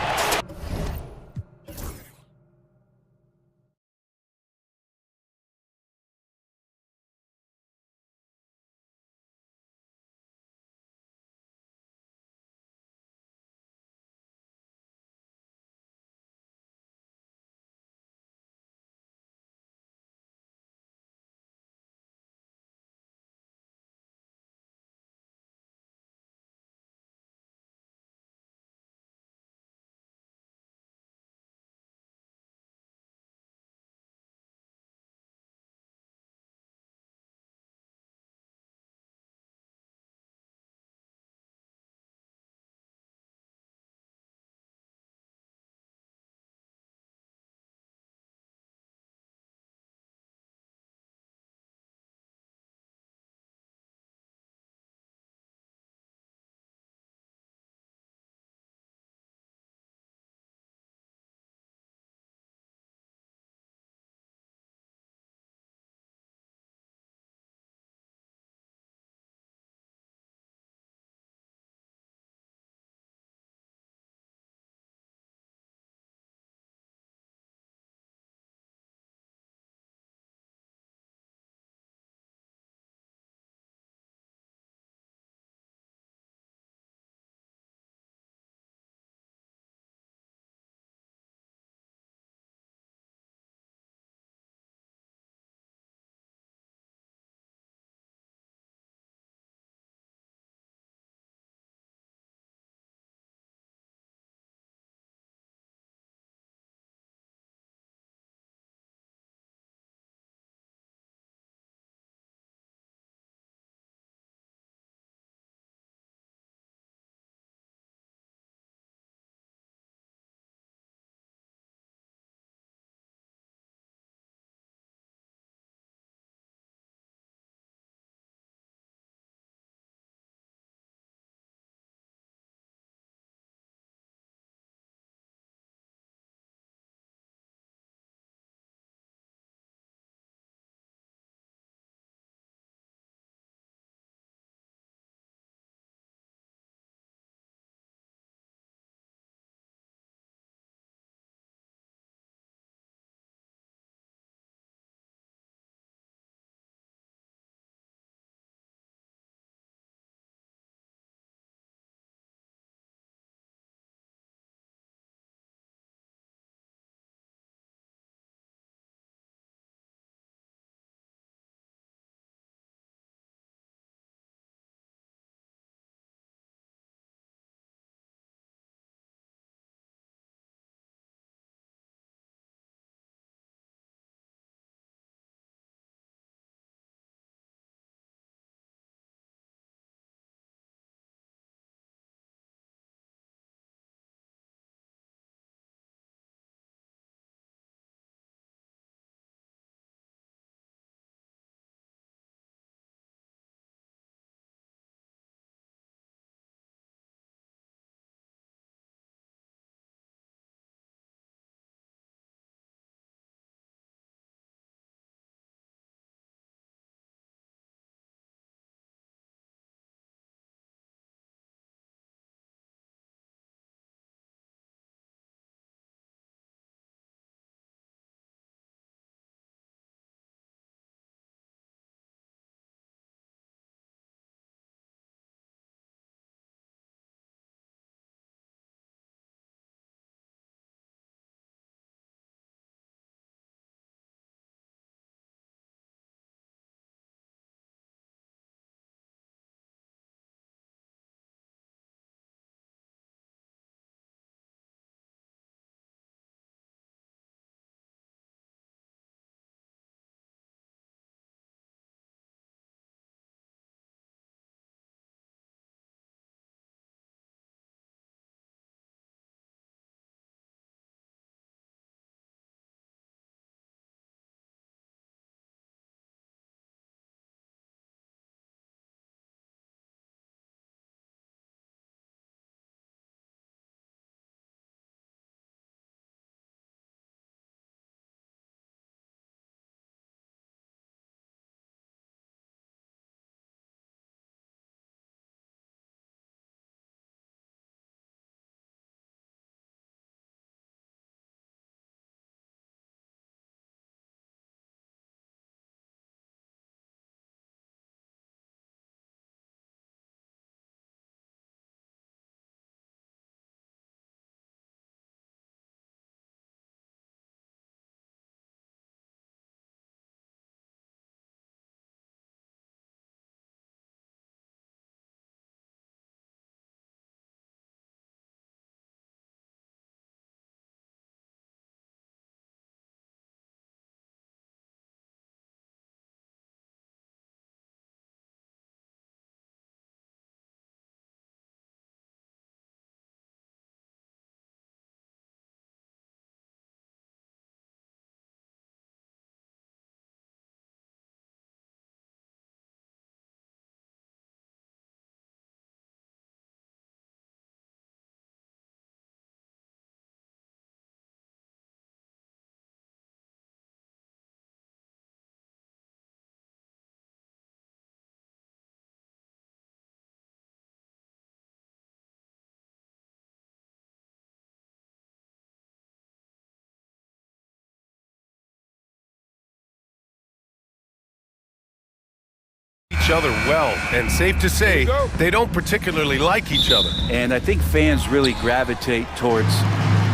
each other well, and safe to say, they don't particularly like each other. And I think fans really gravitate towards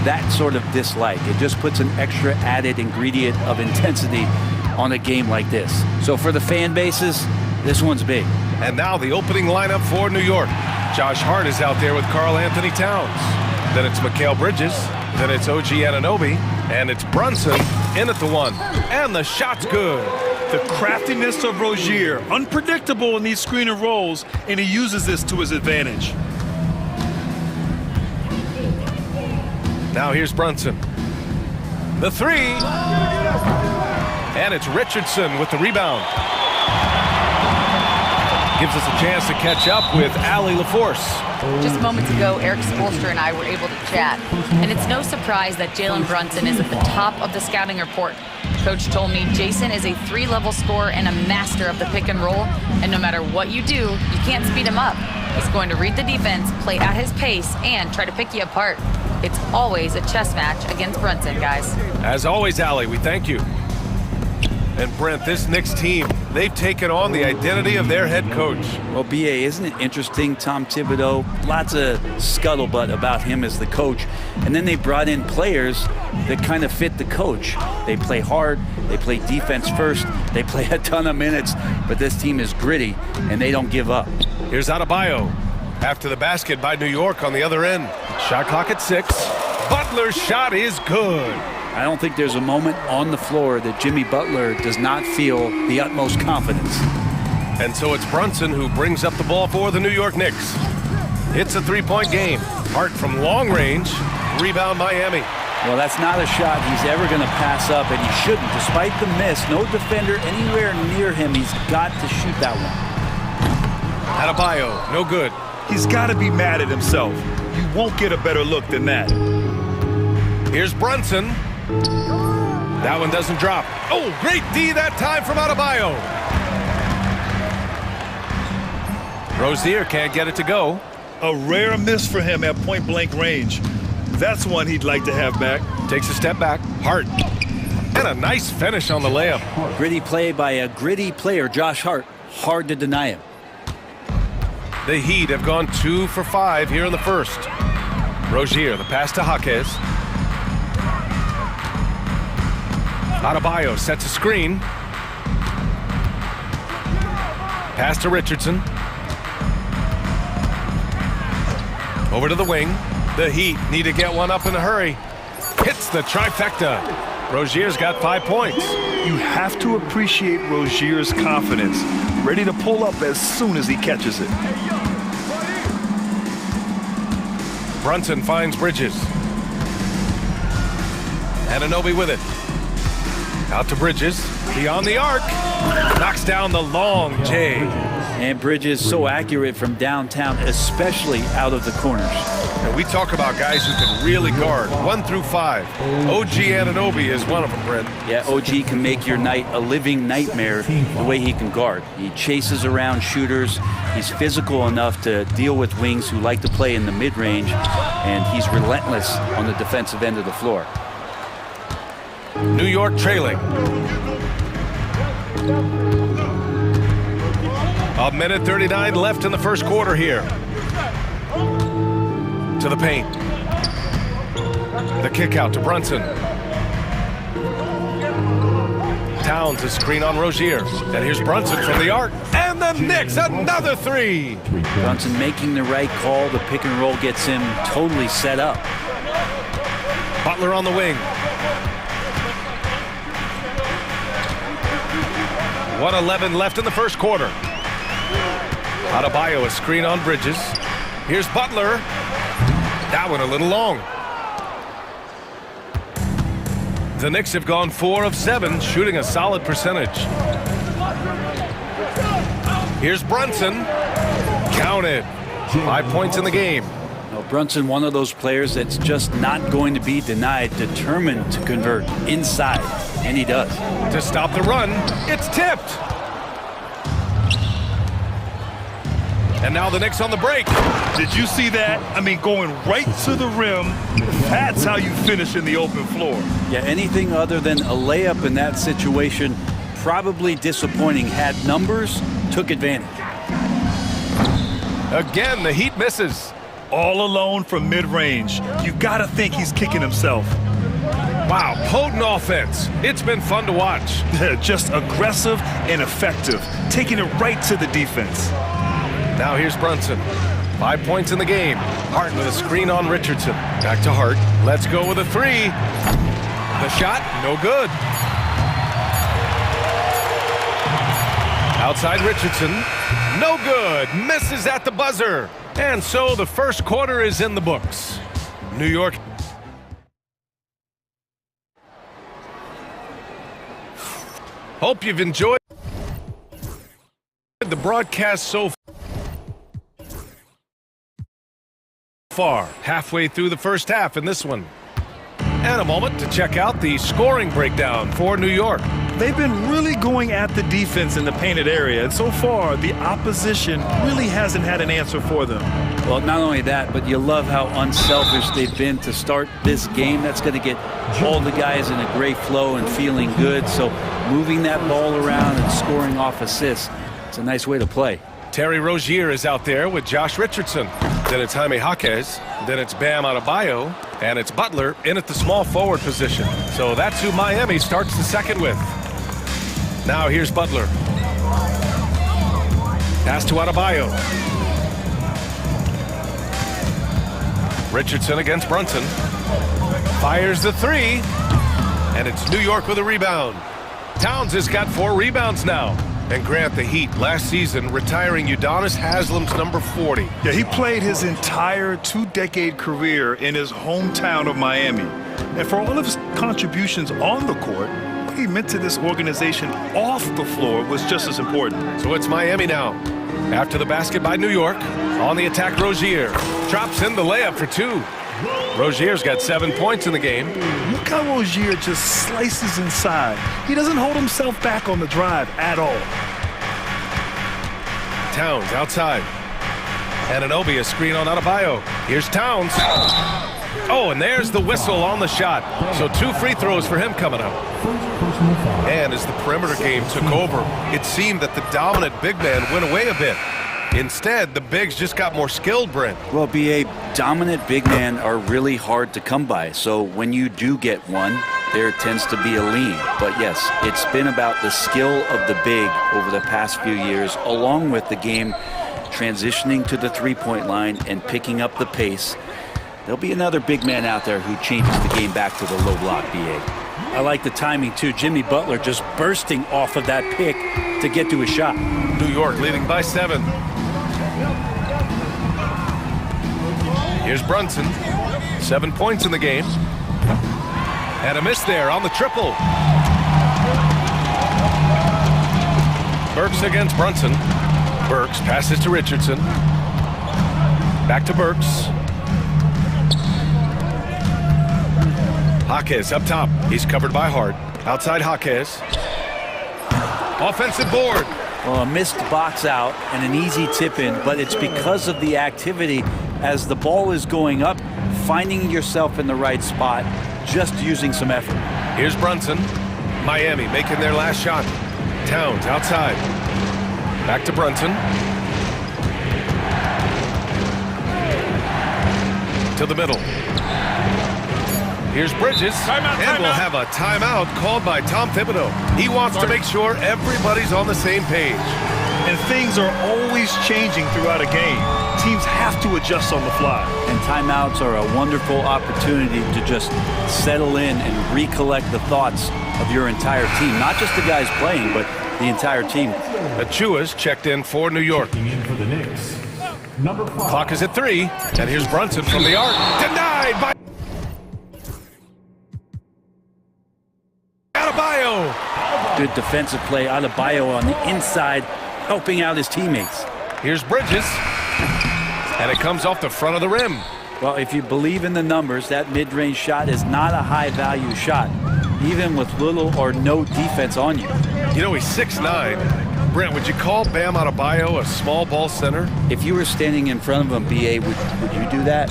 that sort of dislike. It just puts an extra added ingredient of intensity on a game like this. So for the fan bases, this one's big. And now the opening lineup for New York. Josh Hart is out there with Karl Anthony Towns. Then it's Mikal Bridges. Then it's OG Anunoby. And it's Brunson in at the one. And the shot's good. The craftiness of Rozier, unpredictable in these screen and rolls, and he uses this to his advantage. Now here's Brunson. The three. And it's Richardson with the rebound. Gives us a chance to catch up with Allie LaForce. Just moments ago, Eric Spoelstra and I were able to chat. And it's no surprise that Jalen Brunson is at the top of the scouting report. Coach told me Jason is a 3-level scorer and a master of the pick and roll. And no matter what you do, you can't speed him up. He's going to read the defense, play at his pace, and try to pick you apart. It's always a chess match against Brunson, guys. As always, Allie, we thank you. And Brent, this Knicks team, they've taken on the identity of their head coach. Well, B.A., isn't it interesting, Tom Thibodeau? Lots of scuttlebutt about him as the coach. And then they brought in players that kind of fit the coach. They play hard, they play defense first, they play a ton of minutes, but this team is gritty, and they don't give up. Here's Adebayo. After the basket by New York on the other end. Shot clock at 6. Butler's shot is good. I don't think there's a moment on the floor that Jimmy Butler does not feel the utmost confidence. And so it's Brunson who brings up the ball for the New York Knicks. It's a three-point game. Hart from long range. Rebound Miami. Well, that's not a shot he's ever going to pass up, and he shouldn't. Despite the miss, no defender anywhere near him. He's got to shoot that one. Adebayo, no good. He's got to be mad at himself. You won't get a better look than that. Here's Brunson. That one doesn't drop. Oh, great D that time from Adebayo. Rozier can't get it to go. A rare miss for him at point-blank range. That's one he'd like to have back. Takes a step back. Hart. And a nice finish on the layup. Gritty play by a gritty player, Josh Hart. Hard to deny him. The Heat have gone 2 for 5 here in the first. Rozier, the pass to Jaquez. Adebayo sets a screen. Pass to Richardson. Over to the wing. The Heat need to get one up in a hurry. Hits the trifecta. Rozier's got 5 points. You have to appreciate Rozier's confidence. Ready to pull up as soon as he catches it. Brunson finds Bridges. Anunoby with it. Out to Bridges. Beyond the arc. Knocks down the long J. And Bridges so accurate from downtown, especially out of the corners. And we talk about guys who can really guard 1 through 5. OG Anunoby is one of them, Brent. Yeah, OG can make your night a living nightmare the way he can guard. He chases around shooters. He's physical enough to deal with wings who like to play in the mid-range, and he's relentless on the defensive end of the floor. New York trailing. A minute 39 left in the first quarter here. To the paint. The kick out to Brunson. Towns a screen on Rozier. And here's Brunson from the arc. And the Knicks, another 3. Brunson making the right call. The pick and roll gets him totally set up. Butler on the wing. 1:11 left in the first quarter. Adebayo a screen on Bridges. Here's Butler. That one a little long. The Knicks have gone 4 of 7, shooting a solid percentage. Here's Brunson. Counted. 5 points in the game. Now, Brunson, one of those players that's just not going to be denied, determined to convert inside, and he does. To stop the run, it's tipped. And now the Knicks on the break. Did you see that? I mean, going right to the rim. That's how you finish in the open floor. Yeah, anything other than a layup in that situation probably disappointing. Had numbers, took advantage. Again, the Heat misses. All alone from mid-range. You got to think he's kicking himself. Wow, potent offense. It's been fun to watch. Just aggressive and effective, taking it right to the defense. Now here's Brunson. 5 points in the game. Hart with a screen on Richardson. Back to Hart. Let's go with a three. The shot, no good. Outside Richardson, no good. Misses at the buzzer. And so the first quarter is in the books. New York. Hope you've enjoyed the broadcast so far. Halfway through the first half in this one. And a moment to check out the scoring breakdown for New York. They've been really going at the defense in the painted area, and so far the opposition really hasn't had an answer for them. Well, not only that, but you love how unselfish they've been to start this game. That's going to get all the guys in a great flow and feeling good. So moving that ball around and scoring off assists, it's a nice way to play. Terry Rozier is out there with Josh Richardson. Then it's Jaime Jaquez. Then it's Bam Adebayo. And it's Butler in at the small forward position. So that's who Miami starts the second with. Now here's Butler. Pass to Adebayo. Richardson against Brunson. Fires the three. And it's New York with a rebound. Towns has got 4 rebounds now. And Grant, the Heat last season retiring Udonis Haslam's number 40. Yeah, he played his entire 2-decade career in his hometown of Miami. And for all of his contributions on the court, what he meant to this organization off the floor was just as important. So it's Miami now. After the basket by New York, on the attack Rozier. Drops in the layup for 2. Rozier's got 7 points in the game. Look how Rozier just slices inside. He doesn't hold himself back on the drive at all. Towns outside. Anunoby a screen on Adebayo. Here's Towns. Oh, and there's the whistle on the shot. So 2 free throws for him coming up. And as the perimeter game took over, it seemed that the dominant big man went away a bit. Instead, the bigs just got more skilled, Brent. Well, B.A., dominant big men are really hard to come by. So when you do get one, there tends to be a lean. But yes, it's been about the skill of the big over the past few years, along with the game transitioning to the three-point line and picking up the pace. There'll be another big man out there who changes the game back to the low block, B.A. I like the timing, too. Jimmy Butler just bursting off of that pick to get to a shot. New York leading by 7. Here's Brunson. 7 points in the game. And a miss there on the triple. Burks against Brunson. Burks passes to Richardson. Back to Burks. Jaquez up top. He's covered by Hart. Outside Jaquez. Offensive board. Well, a missed box out and an easy tip in, but it's because of the activity as the ball is going up, finding yourself in the right spot, just using some effort. Here's Brunson. Miami making their last shot. Towns outside. Back to Brunson. To the middle. Here's Bridges. And we'll have a timeout called by Tom Thibodeau. He wants to make sure everybody's on the same page. And things are always changing throughout a game. Teams have to adjust on the fly. And timeouts are a wonderful opportunity to just settle in and recollect the thoughts of your entire team. Not just the guys playing, but the entire team. Achua's checked in for New York. Clock is at 3. And here's Brunson from the arc. Denied by Adebayo. Good defensive play. Adebayo on the inside, helping out his teammates. Here's Bridges. And it comes off the front of the rim. Well, if you believe in the numbers, that mid-range shot is not a high-value shot, even with little or no defense on you. You know, he's 6'9". Brent, would you call Bam Adebayo a small ball center? If you were standing in front of him, B.A., would you do that?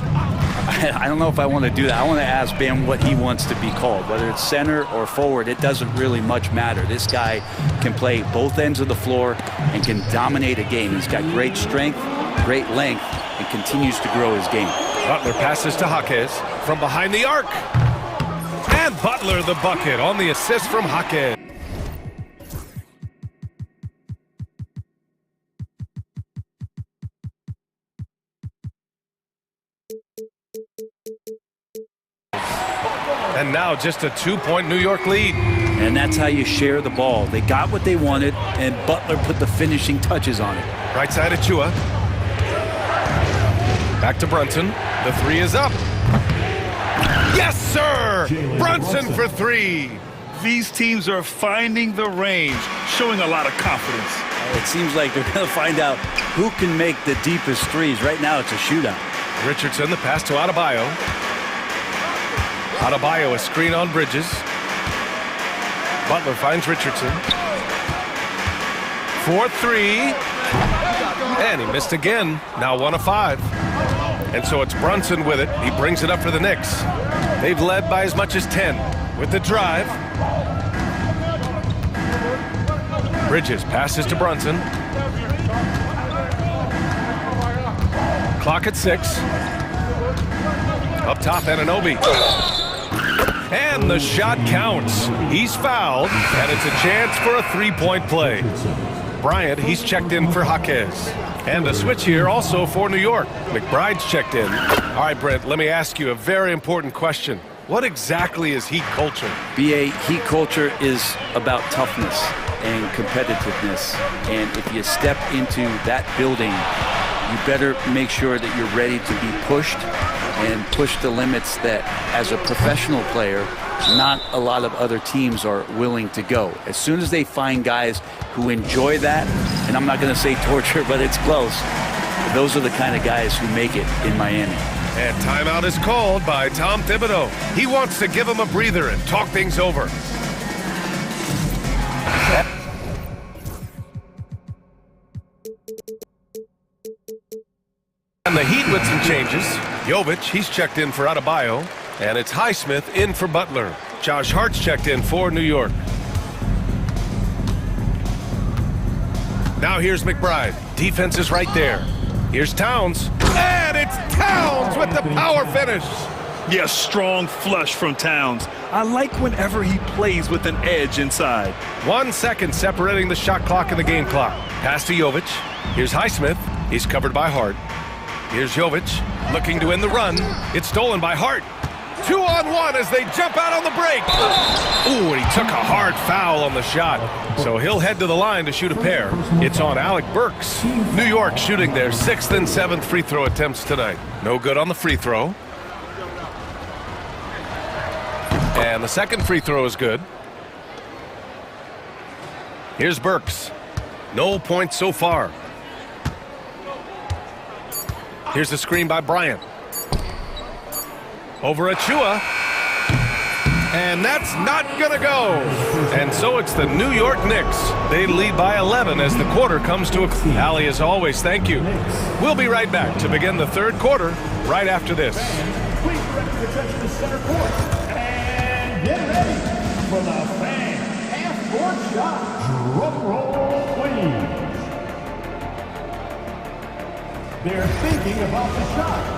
I don't know if I want to do that. I want to ask Bam what he wants to be called. Whether it's center or forward, it doesn't really much matter. This guy can play both ends of the floor and can dominate a game. He's got great strength, great length, and continues to grow his game. Butler passes to Jaquez from behind the arc. And Butler the bucket on the assist from Jaquez. And now just a 2-point New York lead. And that's how you share the ball. They got what they wanted, and Butler put the finishing touches on it. Right side of Chua. Back to Brunson. The three is up. Yes, sir! Brunson for three. These teams are finding the range, showing a lot of confidence. It seems like they're going to find out who can make the deepest threes. Right now, it's a shootout. Richardson, the pass to Adebayo. Adebayo, a screen on Bridges. Butler finds Richardson. 4-3. And he missed again. Now 1 of 5. And so it's Brunson with it. He brings it up for the Knicks. They've led by as much as 10. With the drive. Bridges passes to Brunson. Clock at 6. Up top, Anunoby. And the shot counts. He's fouled, and it's a chance for a three-point play. Bryant, he's checked in for Jaquez. And a switch here also for New York. McBride's checked in. All right, Brent, let me ask you a very important question. What exactly is Heat culture? BA, Heat culture is about toughness and competitiveness. And if you step into that building, you better make sure that you're ready to be pushed and push the limits that, as a professional player, not a lot of other teams are willing to go. As soon as they find guys who enjoy that, and I'm not going to say torture, but it's close, those are the kind of guys who make it in Miami. And timeout is called by Tom Thibodeau. He wants to give him a breather and talk things over. And the Heat with some changes. Jovic, he's checked in for Adebayo. And it's Highsmith in for Butler. Josh Hart's checked in for New York. Now here's McBride. Defense is right there. Here's Towns. And it's Towns with the power finish. Yes, strong flush from Towns. I like whenever he plays with an edge inside. 1 second separating the shot clock and the game clock. Pass to Jovic. Here's Highsmith. He's covered by Hart. Here's Jovic looking to end the run. It's stolen by Hart. 2-on-1 as they jump out on the break. Ooh, and he took a hard foul on the shot. So he'll head to the line to shoot a pair. It's on Alec Burks. New York shooting their 6th and 7th free throw attempts tonight. No good on the free throw. And the second free throw is good. Here's Burks. No points so far. Here's the screen by Bryant. Over Achua. And that's not gonna go. And so it's the New York Knicks. They lead by 11 as the quarter comes to a close. Allie, as always, thank you. We'll be right back to begin the third quarter right after this. Please direct your attention to center court. And get ready for the fan half-court shot. Drum roll, please. They're thinking about the shot.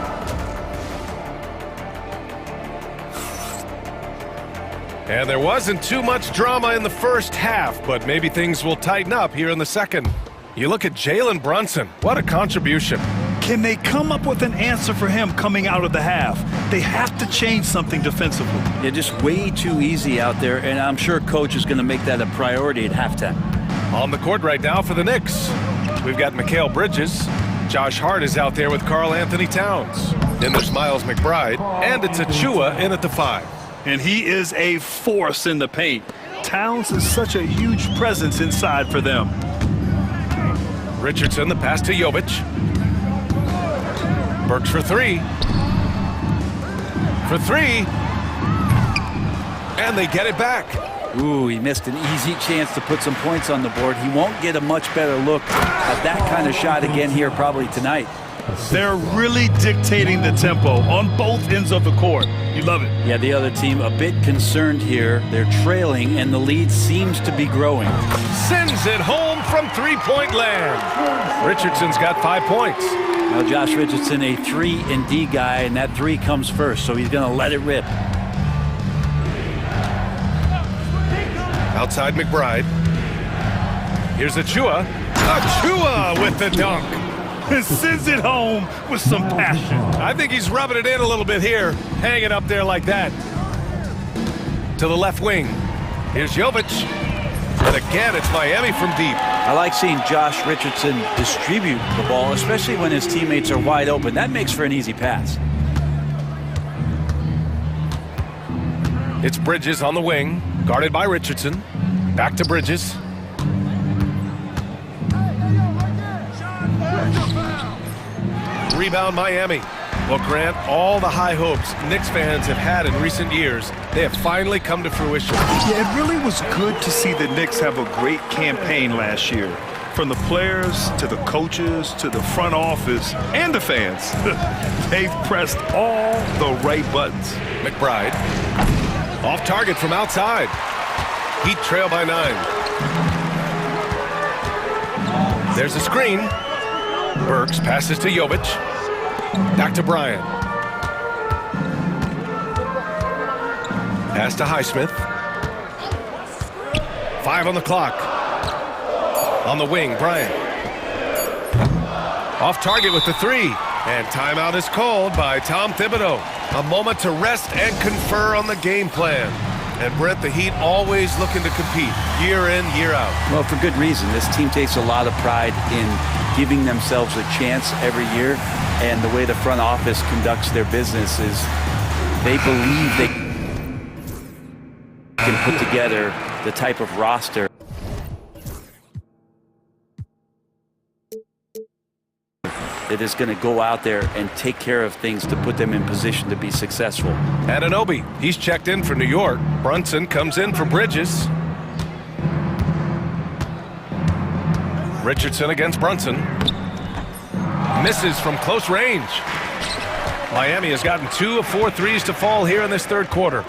And there wasn't too much drama in the first half, but maybe things will tighten up here in the second. You look at Jalen Brunson. What a contribution. Can they come up with an answer for him coming out of the half? They have to change something defensively. They're just way too easy out there, and I'm sure Coach is going to make that a priority at halftime. On the court right now for the Knicks, we've got Mikal Bridges. Josh Hart is out there with Karl Anthony Towns. Then there's Miles McBride, and it's Achua in at the 5. And he is a force in the paint. Towns is such a huge presence inside for them. Richardson, the pass to Jovic. Burks for 3. For 3. And they get it back. Ooh, he missed an easy chance to put some points on the board. He won't get a much better look at that kind of shot again here probably tonight. They're really dictating the tempo on both ends of the court. You love it. Yeah, the other team a bit concerned here. They're trailing, and the lead seems to be growing. Sends it home from three-point land. Richardson's got 5 points. Now Josh Richardson, a 3-and-D guy, and that 3 comes first, so he's going to let it rip. Outside McBride. Here's Achua. Achua with the dunk. Sends it home with some passion. I think he's rubbing it in a little bit here, hanging up there like that. To the left wing. Here's Jovic. And again, it's Miami from deep. I like seeing Josh Richardson distribute the ball, especially when his teammates are wide open. That makes for an easy pass. It's Bridges on the wing, guarded by Richardson. Back to Bridges. Rebound Miami. Well, Grant, all the high hopes Knicks fans have had in recent years, they have finally come to fruition. Yeah, it really was good to see the Knicks have a great campaign last year. From the players to the coaches to the front office and the fans. They've pressed all the right buttons. McBride. Off target from outside. Heat trail by 9. There's a screen. Burks passes to Jovic. Back to Bryant. Pass to Highsmith. 5 on the clock. On the wing, Bryant. Off target with the 3. And timeout is called by Tom Thibodeau. A moment to rest and confer on the game plan. And Brent, the Heat always looking to compete year in, year out. Well, for good reason. This team takes a lot of pride in giving themselves a chance every year. And the way the front office conducts their business is they believe they can put together the type of roster that is going to go out there and take care of things to put them in position to be successful. Anunoby, he's checked in for New York. Brunson comes in for Bridges. Richardson against Brunson. Misses from close range. Miami has gotten 2 of 4 threes to fall here in this third quarter.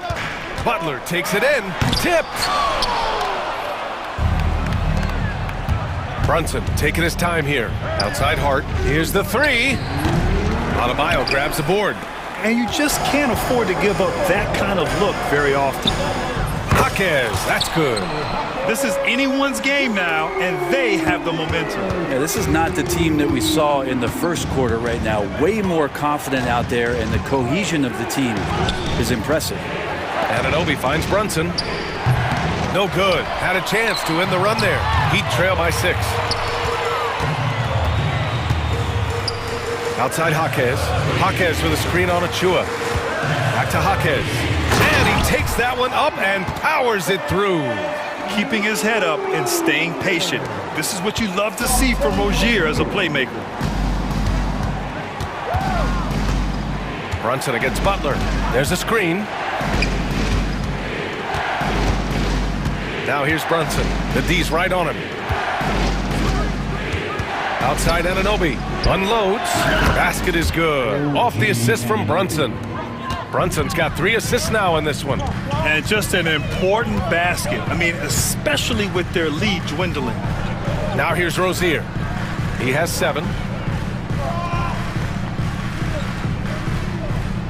Butler takes it in. Tipped. Brunson taking his time here. Outside Hart. Here's the 3. Adebayo grabs the board. And you just can't afford to give up that kind of look very often. Jaquez, that's good. This is anyone's game now, and they have the momentum. Yeah, this is not the team that we saw in the first quarter right now. Way more confident out there, and the cohesion of the team is impressive. Anunoby finds Brunson. No good. Had a chance to end the run there. Heat trail by 6. Outside Jaquez. Jaquez with a screen on Achua. Back to Jaquez. And he takes that one up and powers it through. Keeping his head up and staying patient. This is what you love to see from Rozier as a playmaker. Brunson against Butler. There's a screen. Now here's Brunson. The D's right on him. Outside Anunoby. Unloads. Basket is good. Off the assist from Brunson. Brunson's got 3 assists now in this one. And just an important basket. I mean, especially with their lead dwindling. Now here's Rozier. He has 7.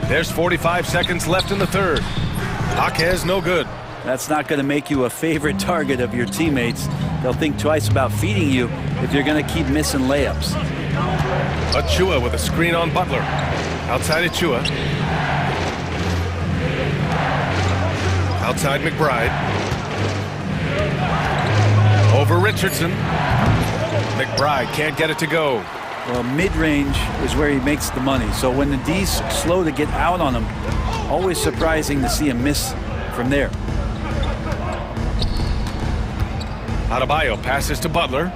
There's 45 seconds left in the third. Jaquez no good. That's not going to make you a favorite target of your teammates. They'll think twice about feeding you if you're going to keep missing layups. Achua with a screen on Butler. Outside Achua. Outside McBride. Over Richardson. McBride can't get it to go. Well, mid-range is where he makes the money. So when the D's slow to get out on him, always surprising to see him miss from there. Adebayo passes to Butler.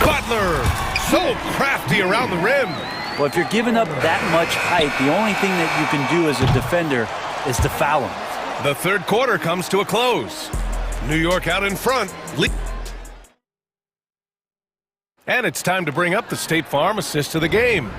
Butler, so crafty around the rim. Well, if you're giving up that much height, the only thing that you can do as a defender is to foul him. The third quarter comes to a close. New York out in front. And it's time to bring up the State Farm assist of the game.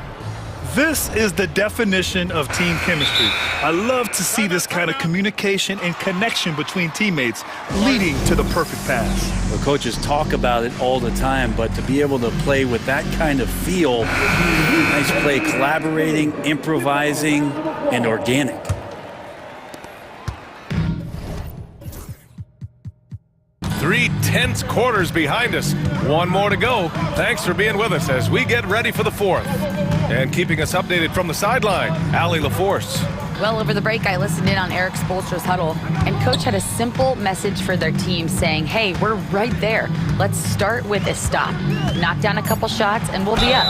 This is the definition of team chemistry. I love to see this kind of communication and connection between teammates leading to the perfect pass. The coaches talk about it all the time, but to be able to play with that kind of feel, nice play, collaborating, improvising, and organic. Three tense quarters behind us. One more to go. Thanks for being with us as we get ready for the fourth. And keeping us updated from the sideline, Allie LaForce. Well, over the break, I listened in on Eric Spoelstra's huddle, and Coach had a simple message for their team saying, hey, we're right there. Let's start with a stop. Knock down a couple shots, and we'll be up.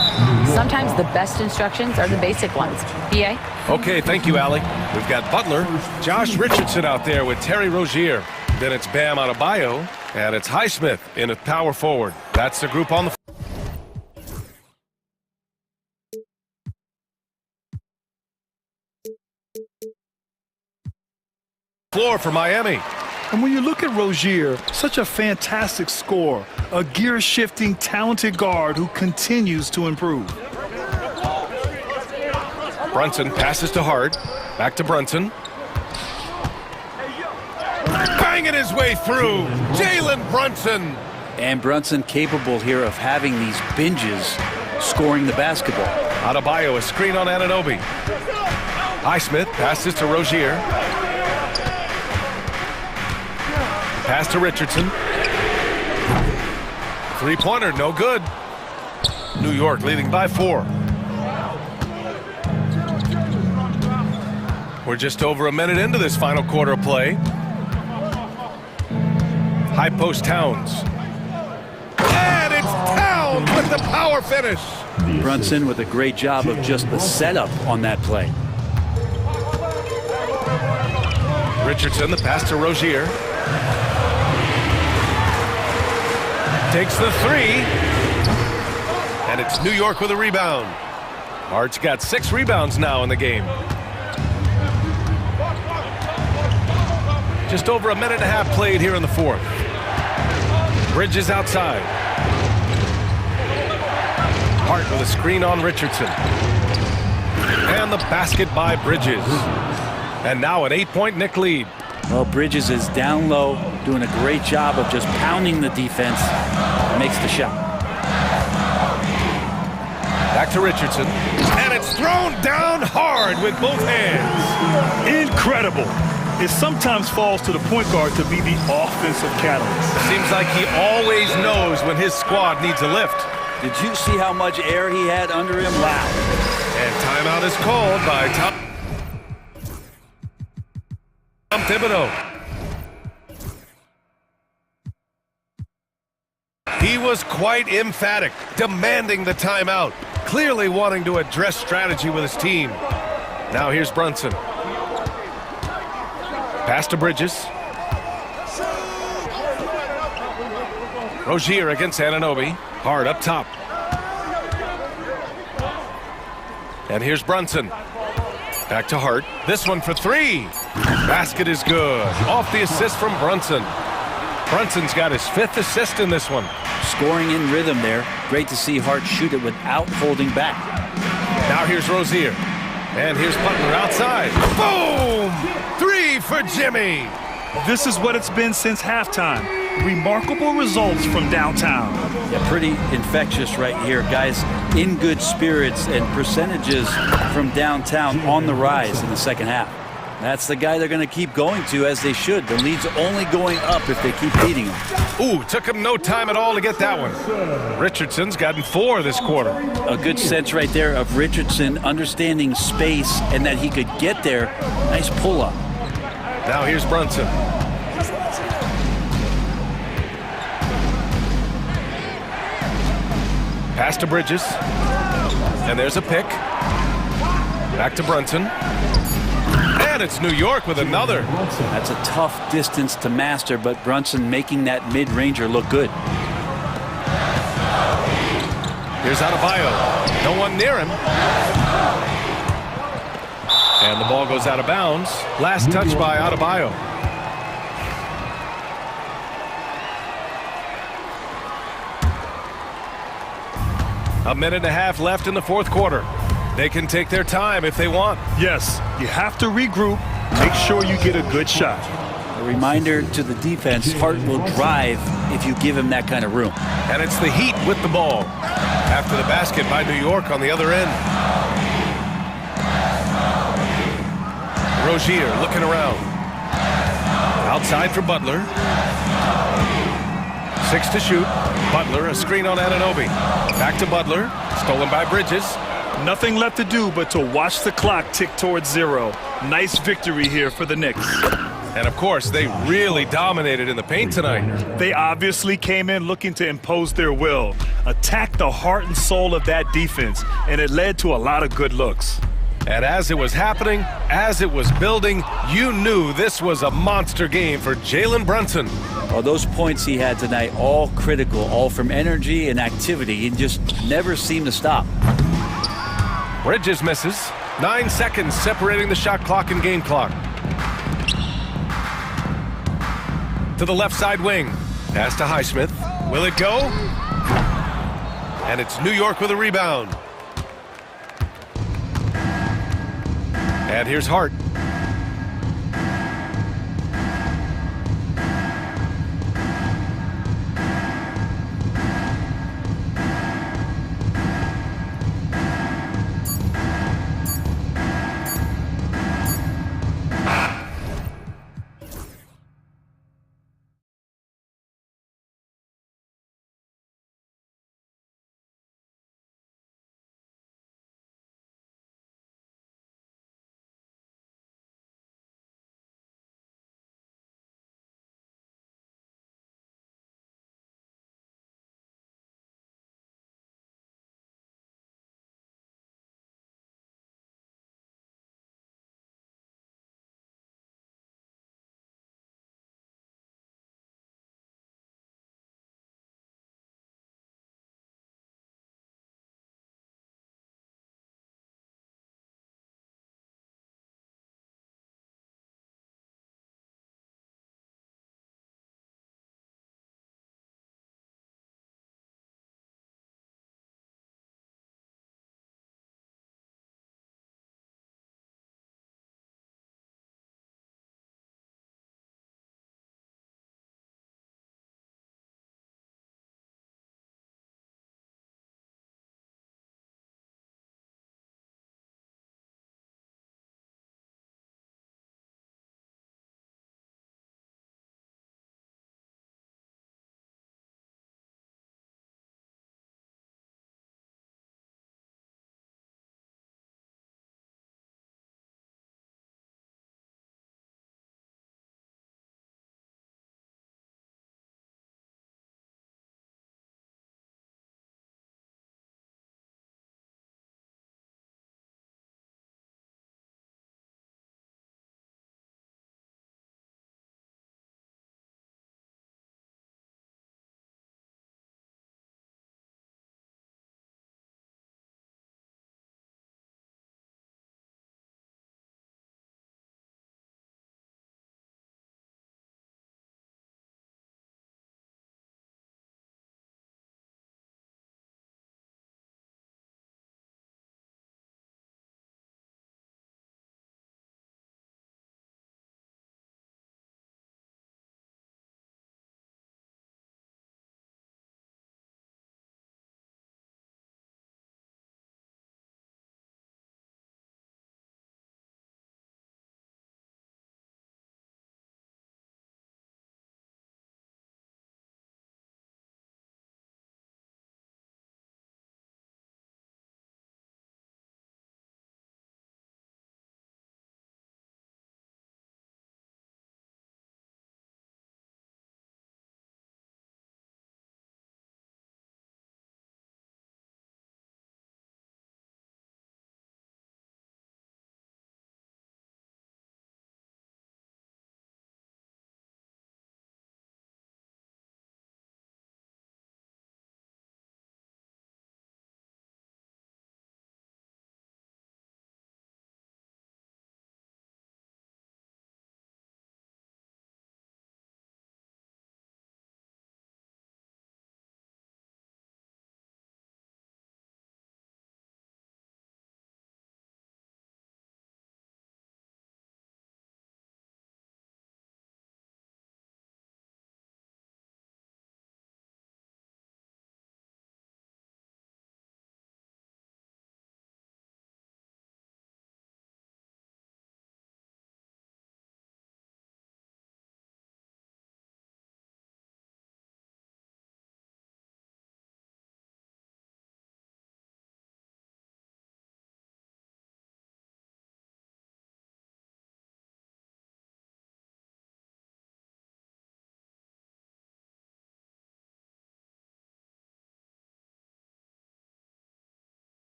Sometimes the best instructions are the basic ones. PA? Okay, thank you, Allie. We've got Butler, Josh Richardson out there with Terry Rozier. Then it's Bam Adebayo, and it's Highsmith in at power forward. That's the group on the floor for Miami. And when you look at Rozier, such a fantastic scorer, a gear-shifting, talented guard who continues to improve. Brunson passes to Hart. Back to Brunson. Banging his way through. Jalen Brunson. And Brunson capable here of having these binges, scoring the basketball. Adebayo, a screen on Anunoby. Highsmith passes to Rozier. Pass to Richardson. Three-pointer, no good. New York leading by 4. We're just over a minute into this final quarter of play. High post Towns. And it's Towns with the power finish. Brunson with a great job of just the setup on that play. Richardson, the pass to Rozier. Takes the 3. And it's New York with a rebound. Hart's got 6 rebounds now in the game. Just over a minute and a half played here in the fourth. Bridges outside. Hart with a screen on Richardson. And the basket by Bridges. And now an 8-point Knick lead. Well, Bridges is down low, doing a great job of just pounding the defense. Makes the shot. Back to Richardson. And it's thrown down hard with both hands. Incredible. It sometimes falls to the point guard to be the offensive catalyst. Seems like he always knows when his squad needs a lift. Did you see how much air he had under him? Wow. And timeout is called by Tom Thibodeau. He was quite emphatic, demanding the timeout, clearly wanting to address strategy with his team. Now here's Brunson. Pass to Bridges. Rozier against Anunoby. Hard up top. And here's Brunson. Back to Hart. This one for 3. Basket is good. Off the assist from Brunson. Brunson's got his 5th assist in this one. Scoring in rhythm there. Great to see Hart shoot it without holding back. Now here's Rozier. And here's Butler outside. Boom! 3 for Jimmy. This is what it's been since halftime. Remarkable results from downtown. Yeah, pretty infectious right here. Guys in good spirits and percentages from downtown on the rise in the second half. That's the guy they're going to keep going to, as they should. The lead's only going up if they keep beating him. Ooh, took him no time at all to get that one. Richardson's gotten 4 this quarter. A good sense right there of Richardson understanding space and that he could get there. Nice pull-up. Now here's Brunson. Pass to Bridges. And there's a pick. Back to Brunson. And it's New York with another. That's a tough distance to master, but Brunson making that mid-ranger look good. Here's Adebayo. No one near him. And the ball goes out of bounds. Last touch by Adebayo. A minute and a half left in the fourth quarter. They can take their time if they want. Yes, you have to regroup. Make sure you get a good shot. A reminder to the defense, Hart will drive if you give him that kind of room. And it's the Heat with the ball. After the basket by New York on the other end. Rozier looking around. Outside for Butler. 6 to shoot. Butler, a screen on Anunoby. Back to Butler. Stolen by Bridges. Nothing left to do but to watch the clock tick towards 0. Nice victory here for the Knicks. And of course, they really dominated in the paint tonight. They obviously came in looking to impose their will, attack the heart and soul of that defense, and it led to a lot of good looks. And as it was happening, as it was building, you knew this was a monster game for Jalen Brunson. Well, those points he had tonight, all critical, all from energy and activity. He just never seemed to stop. Bridges misses. 9 seconds separating the shot clock and game clock. To the left side wing. Pass to Highsmith. Will it go? And it's New York with a rebound. And here's Hart.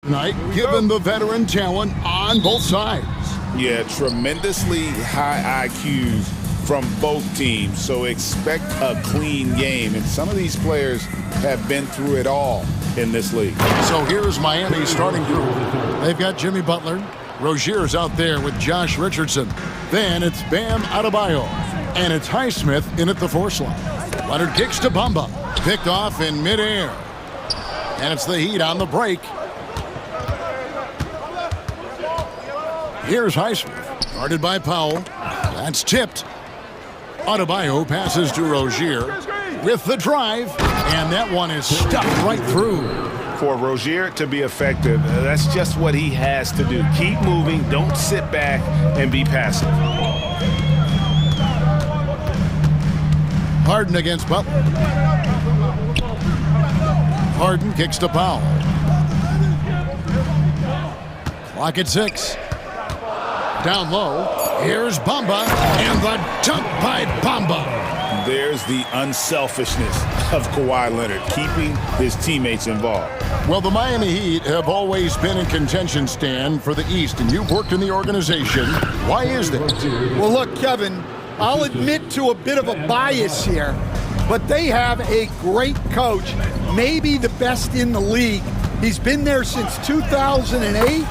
Tonight, given the veteran talent on both sides. Yeah, tremendously high IQs from both teams, so expect a clean game. And some of these players have been through it all in this league. So here's Miami's starting group. They've got Jimmy Butler. Rozier's out there with Josh Richardson. Then it's Bam Adebayo. And it's Highsmith in at the 4 slot. Leonard kicks to Bamba. Picked off in midair. And it's the Heat on the break. Here's Highsmith, guarded by Powell. That's tipped. Adebayo passes to Rozier with the drive, and that one is stuffed right through. For Rozier to be effective, that's just what he has to do. Keep moving, don't sit back and be passive. Harden against Butler. Harden kicks to Powell. Clock at 6. Down low, here's Bamba, and the dunk by Bamba. There's the unselfishness of Kawhi Leonard, keeping his teammates involved. Well, the Miami Heat have always been in contention, Stan, for the East, and you've worked in the organization. Why is that? Well, look, Kevin, I'll admit to a bit of a bias here, but they have a great coach, maybe the best in the league. He's been there since 2008.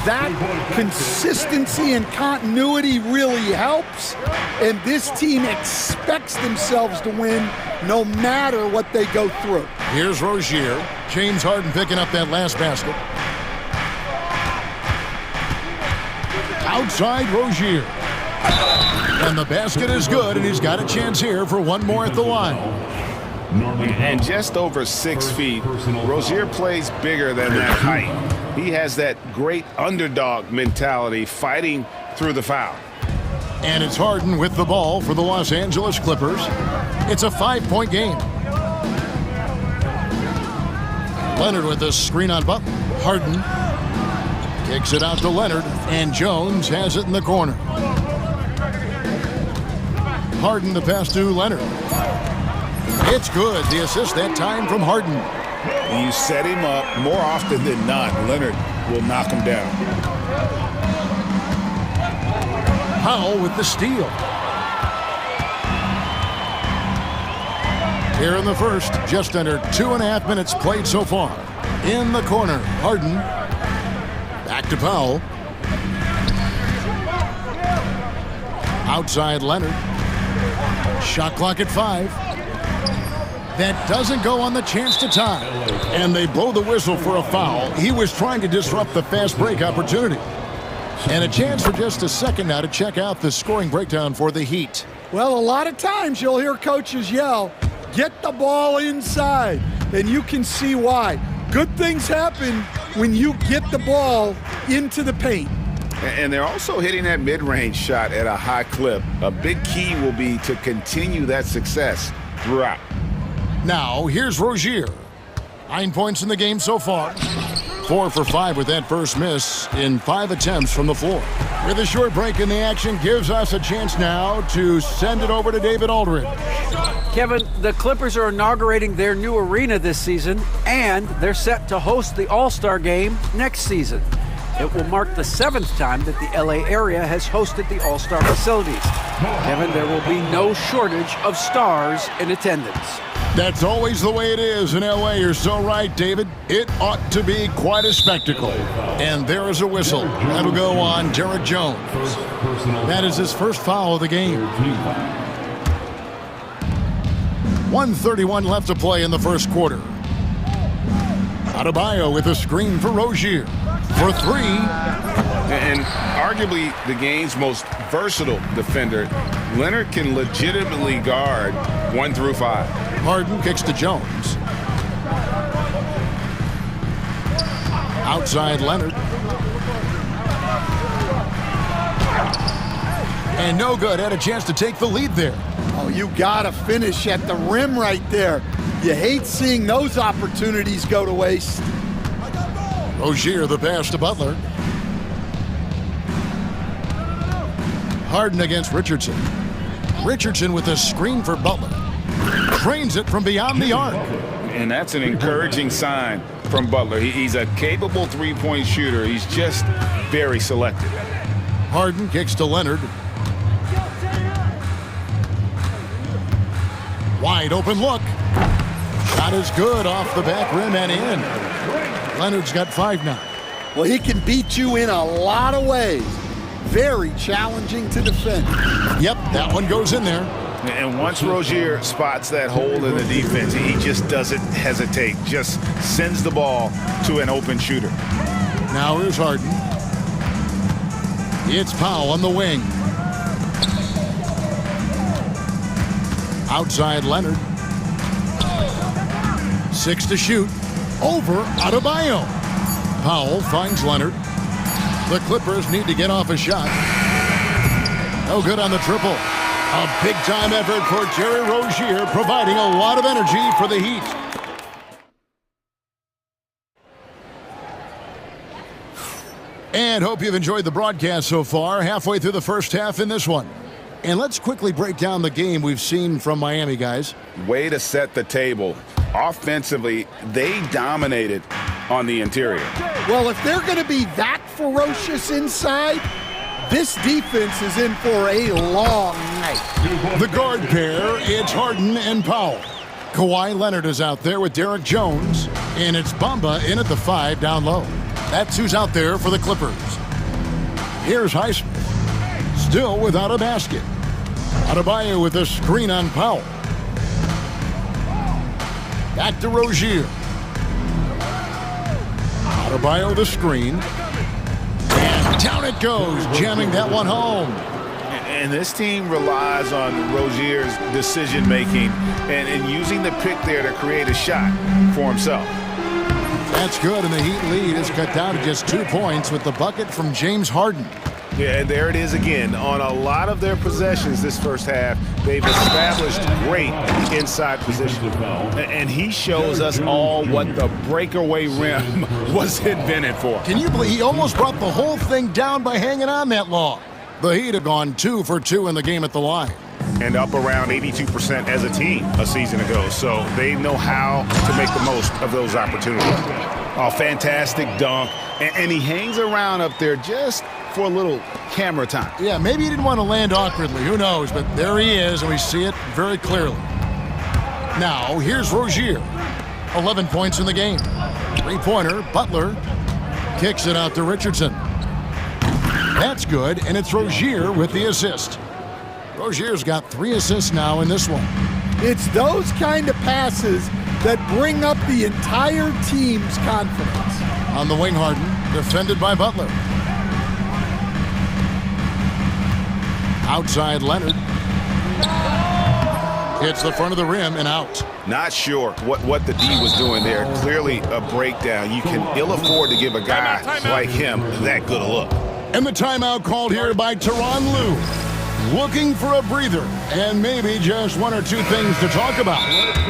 That consistency and continuity really helps, and this team expects themselves to win no matter what they go through. Here's Rozier. James Harden picking up that last basket. Outside Rozier. And the basket is good, and he's got a chance here for one more at the line. And just over 6 feet, Rozier plays bigger than that height. He has that great underdog mentality, fighting through the foul. And it's Harden with the ball for the Los Angeles Clippers. It's a 5-point game. Leonard with the screen on Butler. Harden kicks it out to Leonard, and Jones has it in the corner. Harden the pass to Leonard. It's good. The assist that time from Harden. You set him up more often than not, Leonard will knock him down. Powell with the steal. Here in the first, just under 2.5 minutes played so far. In the corner, Harden. Back to Powell. Outside Leonard. Shot clock at 5. That doesn't go on the chance to tie. And they blow the whistle for a foul. He was trying to disrupt the fast break opportunity. And a chance for just a second now to check out the scoring breakdown for the Heat. Well, a lot of times you'll hear coaches yell, "Get the ball inside," and you can see why. Good things happen when you get the ball into the paint. And they're also hitting that mid-range shot at a high clip. A big key will be to continue that success throughout. Now, here's Rozier. 9 points in the game so far. 4 for 5 with that first miss in 5 attempts from the floor. With a short break in the action, gives us a chance now to send it over to David Aldridge. Kevin, the Clippers are inaugurating their new arena this season, and they're set to host the All-Star Game next season. It will mark the 7th time that the LA area has hosted the All-Star facilities. Kevin, there will be no shortage of stars in attendance. That's always the way it is in LA. You're so right, David. It ought to be quite a spectacle. And there is a whistle. That'll go on Derek Jones. That is his first foul of the game. 1:31 left to play in the first quarter. Adebayo with a screen for Rozier. For 3. And arguably the game's most versatile defender, Leonard can legitimately guard 1 through 5. Harden kicks to Jones. Outside Leonard. And no good. Had a chance to take the lead there. Oh, you gotta finish at the rim right there. You hate seeing those opportunities go to waste. Rozier the pass to Butler. Harden against Richardson. Richardson with a screen for Butler. Drains it from beyond the arc. And that's an encouraging sign from Butler. He's a capable three-point shooter. He's just very selective. Harden kicks to Leonard. Wide open look. Shot is good off the back rim and in. Leonard's got 5 now. Well, he can beat you in a lot of ways. Very challenging to defend. Yep, that one goes in there. And once Rozier spots that hole in the defense, he just doesn't hesitate. Just sends the ball to an open shooter. Now here's Harden. It's Powell on the wing. Outside Leonard. 6 to shoot. Over Adebayo. Powell finds Leonard. The Clippers need to get off a shot. No good on the triple. A big-time effort for Terry Rozier, providing a lot of energy for the Heat. And hope you've enjoyed the broadcast so far. Halfway through the first half in this one. And let's quickly break down the game we've seen from Miami, guys. Way to set the table. Offensively, they dominated on the interior. Well, if they're going to be that ferocious inside, this defense is in for a long night. The guard pair, it's Harden and Powell. Kawhi Leonard is out there with Derek Jones, and it's Bamba in at the 5 down low. That's who's out there for the Clippers. Here's Highsmith, still without a basket. Adebayo with a screen on Powell. Back to Rozier. Adebayo the screen. And down it goes, jamming that one home. And this team relies on Rozier's decision-making and using the pick there to create a shot for himself. That's good, and the Heat lead is cut down to just 2 points with the bucket from James Harden. Yeah, and there it is again. On a lot of their possessions this first half, they've established great inside position. And he shows us all what the breakaway rim was invented for. Can you believe he almost brought the whole thing down by hanging on that long? The Heat have gone 2 for 2 in the game at the line. And up around 82% as a team a season ago. So they know how to make the most of those opportunities. Oh, fantastic dunk. And he hangs around up there just for a little camera time. Yeah, maybe he didn't want to land awkwardly. Who knows? But there he is, and we see it very clearly. Now, here's Rozier. 11 points in the game. 3-pointer, Butler kicks it out to Richardson. That's good, and it's Rozier with the assist. Rozier's got 3 assists now in this one. It's those kind of passes that bring up the entire team's confidence. On the wing, Harden, defended by Butler. Outside Leonard. Hits the front of the rim and out. Not sure what the D was doing there. Clearly a breakdown. You can ill afford to give a guy like him that good a look. And the timeout called here by Tyronn Lue. Looking for a breather and maybe just 1 or 2 things to talk about.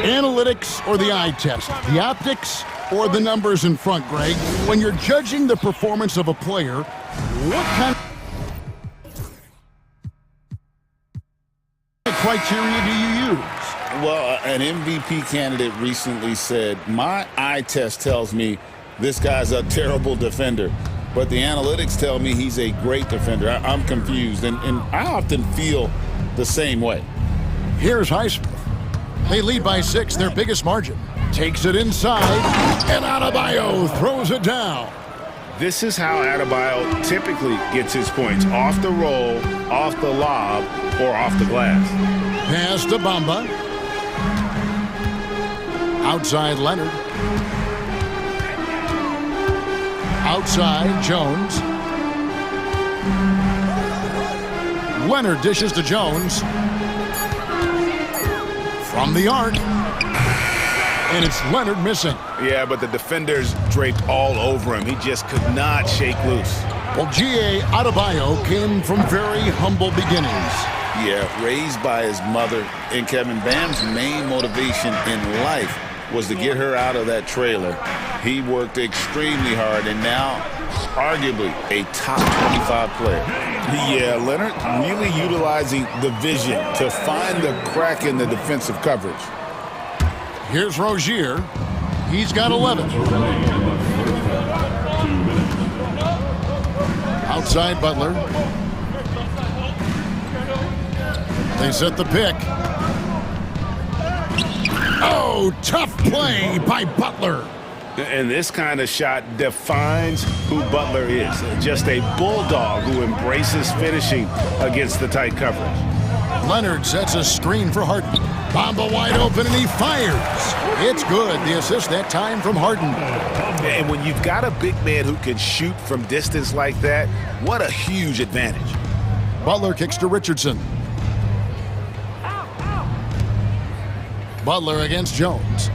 Analytics or the eye test? The optics or the numbers in front, Greg? When you're judging the performance of a player, what kind of criteria do you use? Well, an MVP candidate recently said, my eye test tells me this guy's a terrible defender, but the analytics tell me he's a great defender. I'm confused, and I often feel the same way. Here's Highsmith. They lead by 6, their biggest margin. Takes it inside, and Adebayo throws it down. This is how Adebayo typically gets his points. Off the roll, off the lob, or off the glass. Pass to Bamba. Outside Leonard. Outside Jones. Leonard dishes to Jones. From the arc. And it's Leonard missing. Yeah, but the defenders draped all over him. He just could not shake loose. Well, G.A. Adebayo came from very humble beginnings. Yeah, raised by his mother. And Kevin, Bam's main motivation in life was to get her out of that trailer. He worked extremely hard and now arguably a top 25 player. Yeah, Leonard really utilizing the vision to find the crack in the defensive coverage. Here's Rozier. He's got 11. Outside Butler. They set the pick. Oh, tough play by Butler. And this kind of shot defines who Butler is. Just a bulldog who embraces finishing against the tight coverage. Leonard sets a screen for Harden. Bamba wide open, and he fires. It's good. The assist that time from Harden. And when you've got a big man who can shoot from distance like that, what a huge advantage. Butler kicks to Richardson. Butler against Jones.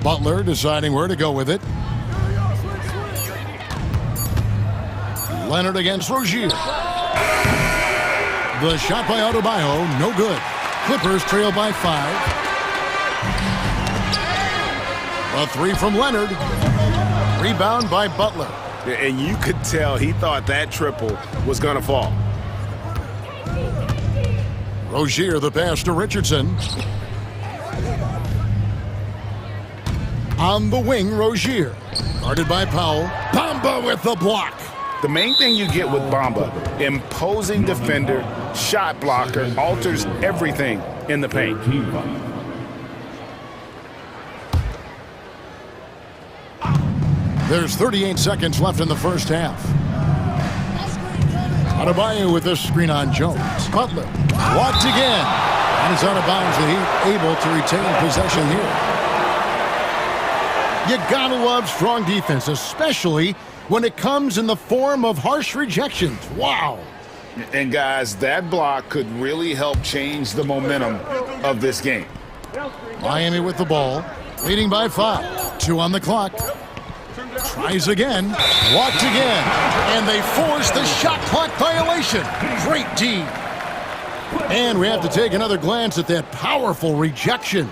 Butler deciding where to go with it. Leonard against Rozier. The shot by Adebayo, no good. Clippers trail by 5. A 3 from Leonard. Rebound by Butler. And you could tell he thought that triple was going to fall. Rozier the pass to Richardson. On the wing, Rozier. Guarded by Powell. Bamba with the block. The main thing you get with Bamba, imposing defender, shot blocker, alters everything in the paint. There's 38 seconds left in the first half. Adebayo with this screen on Jones. Butler walked again. And it's out of bounds. The Heat able to retain possession here. You gotta love strong defense, especially when it comes in the form of harsh rejections. Wow. And guys, that block could really help change the momentum of this game. Miami with the ball, leading by 5. 2 on the clock. Tries again, walked again, and they force the shot clock violation. Great D. And we have to take another glance at that powerful rejection.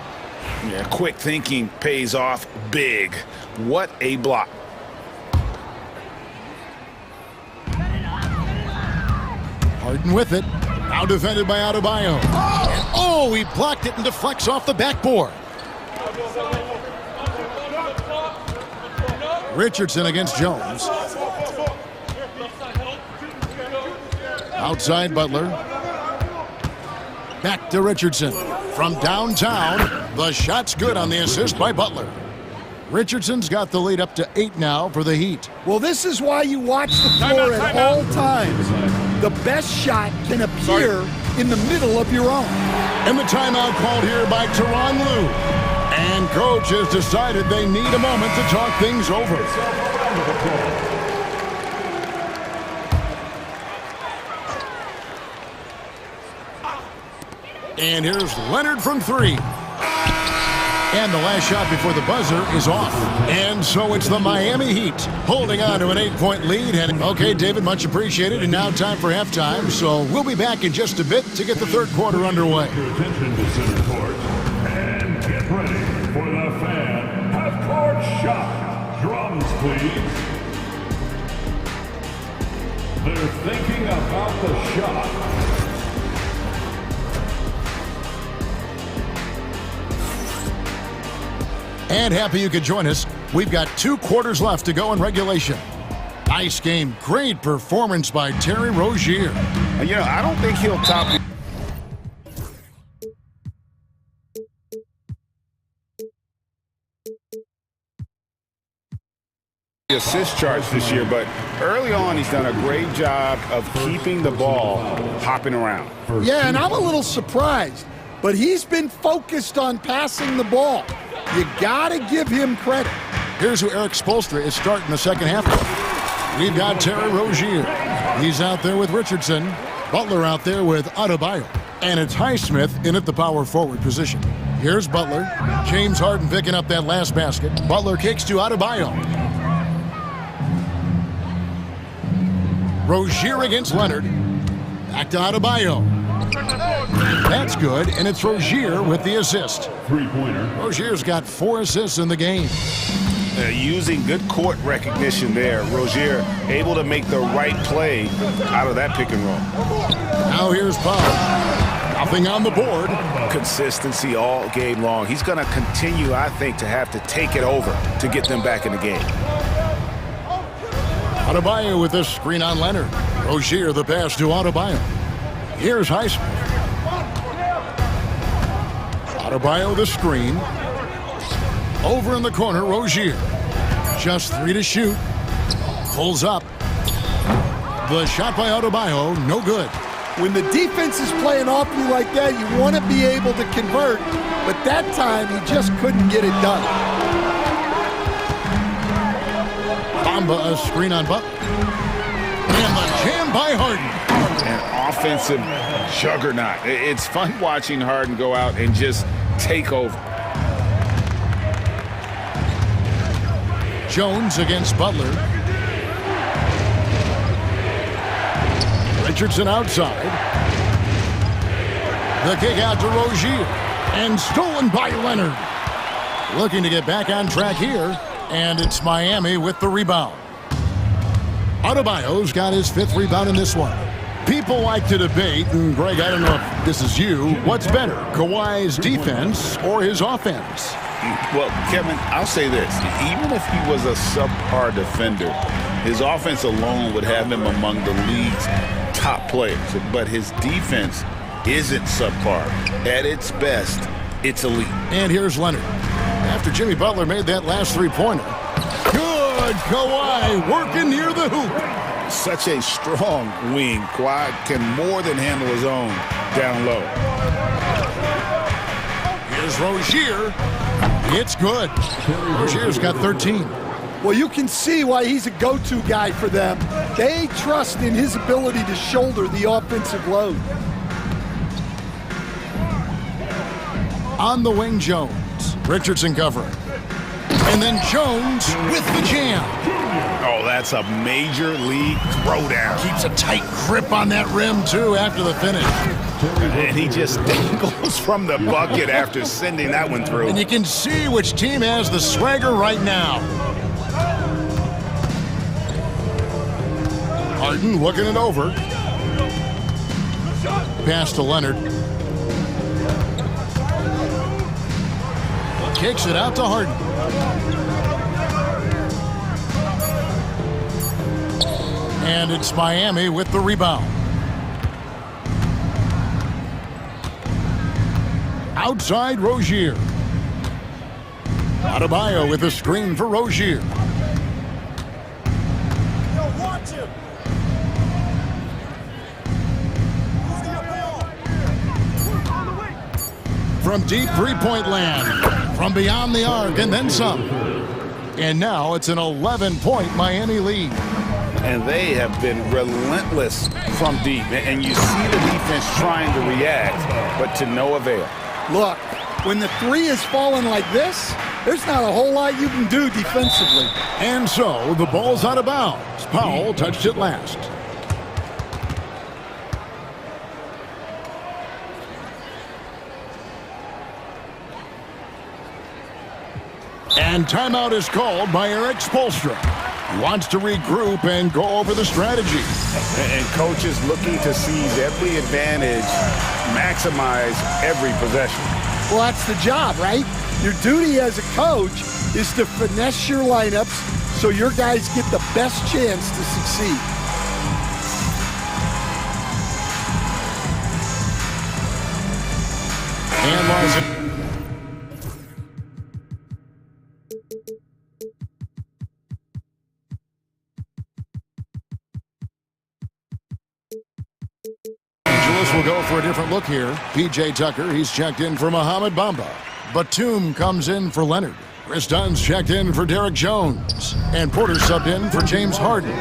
Yeah, quick thinking pays off big. What a block. Harden with it. Now defended by Adebayo. And oh, he blocked it and deflects off the backboard. Richardson against Jones. Outside Butler. Back to Richardson. From downtown, the shot's good on the assist by Butler. Richardson's got the lead up to 8 now for the Heat. Well, this is why you watch the floor at all times. The best shot can appear in the middle of your own. And the timeout called here by Tyronn Lue. And coach has decided they need a moment to talk things over. And here's Leonard from 3. And the last shot before the buzzer is off. And so it's the Miami Heat holding on to an 8-point lead. And okay, David, much appreciated. And now time for halftime. So we'll be back in just a bit to get the third quarter underway. Attention to center court. And get ready for the fan half-court shot. Drums, please. They're thinking about the shot. And happy you could join us. We've got 2 quarters left to go in regulation. Nice game. Great performance by Terry Rozier. And, you know, I don't think he'll top the assist charge this year, but early on he's done a great job of keeping the ball hopping around. Yeah, and I'm a little surprised, but he's been focused on passing the ball. You gotta give him credit. Here's who Eric Spoelstra is starting the second half. We've got Terry Rozier. He's out there with Richardson. Butler out there with Adebayo. And it's Highsmith in at the power forward position. Here's Butler. James Harden picking up that last basket. Butler kicks to Adebayo. Rozier against Leonard. Back to Adebayo. That's good, and it's Rozier with the assist. Three-pointer. Rozier's got 4 assists in the game. Using good court recognition there. Rozier able to make the right play out of that pick and roll. Now here's Powell. Nothing on the board. Consistency all game long. He's going to continue, I think, to have to take it over to get them back in the game. Adebayo with this screen on Leonard. Rozier the pass to Adebayo. Here's Highsmith. Adebayo the screen. Over in the corner, Rozier. Just 3 to shoot. Pulls up. The shot by Adebayo, no good. When the defense is playing off you like that, you want to be able to convert. But that time, he just couldn't get it done. Bamba a screen on Butler. And the jam by Harden. An offensive juggernaut. It's fun watching Harden go out and just take over. Jones against Butler. Richardson outside. The kick out to Rozier. And stolen by Leonard. Looking to get back on track here. And it's Miami with the rebound. Adebayo's got his 5th rebound in this one. People like to debate, and Greg, I don't know if this is you, what's better, Kawhi's defense or his offense? Well, Kevin, I'll say this. Even if he was a subpar defender, his offense alone would have him among the league's top players. But his defense isn't subpar. At its best, it's elite. And here's Leonard. After Jimmy Butler made that last three-pointer. Good, Kawhi working near the hoop. Such a strong wing. Kawhi can more than handle his own down low. Here's Rozier. It's good. Rozier's got 13. Well, you can see why he's a go-to guy for them. They trust in his ability to shoulder the offensive load. On the wing, Jones. Richardson covering. And then Jones with the jam. Oh, that's a major league throwdown. Keeps a tight grip on that rim, too, after the finish. And he just dangles from the bucket after sending that one through. And you can see which team has the swagger right now. Harden looking it over. Pass to Leonard. Kicks it out to Harden. And it's Miami with the rebound. Outside Rozier. Adebayo with a screen for Rozier. From deep three-point land. From beyond the arc and then some. And now it's an 11-point Miami lead. And they have been relentless from deep. And you see the defense trying to react, but to no avail. Look, when the three is falling like this, there's not a whole lot you can do defensively. And so the ball's out of bounds. Powell touched it last. And timeout is called by Eric Spoelstra. He wants to regroup and go over the strategy. And coach is looking to seize every advantage, maximize every possession. Well, that's the job, right? Your duty as a coach is to finesse your lineups so your guys get the best chance to succeed. And Larson. We'll go for a different look here. P.J. Tucker, he's checked in for Mohamed Bamba. Batum comes in for Leonard. Chris Dunn's checked in for Derek Jones. And Porter subbed in for James Harden.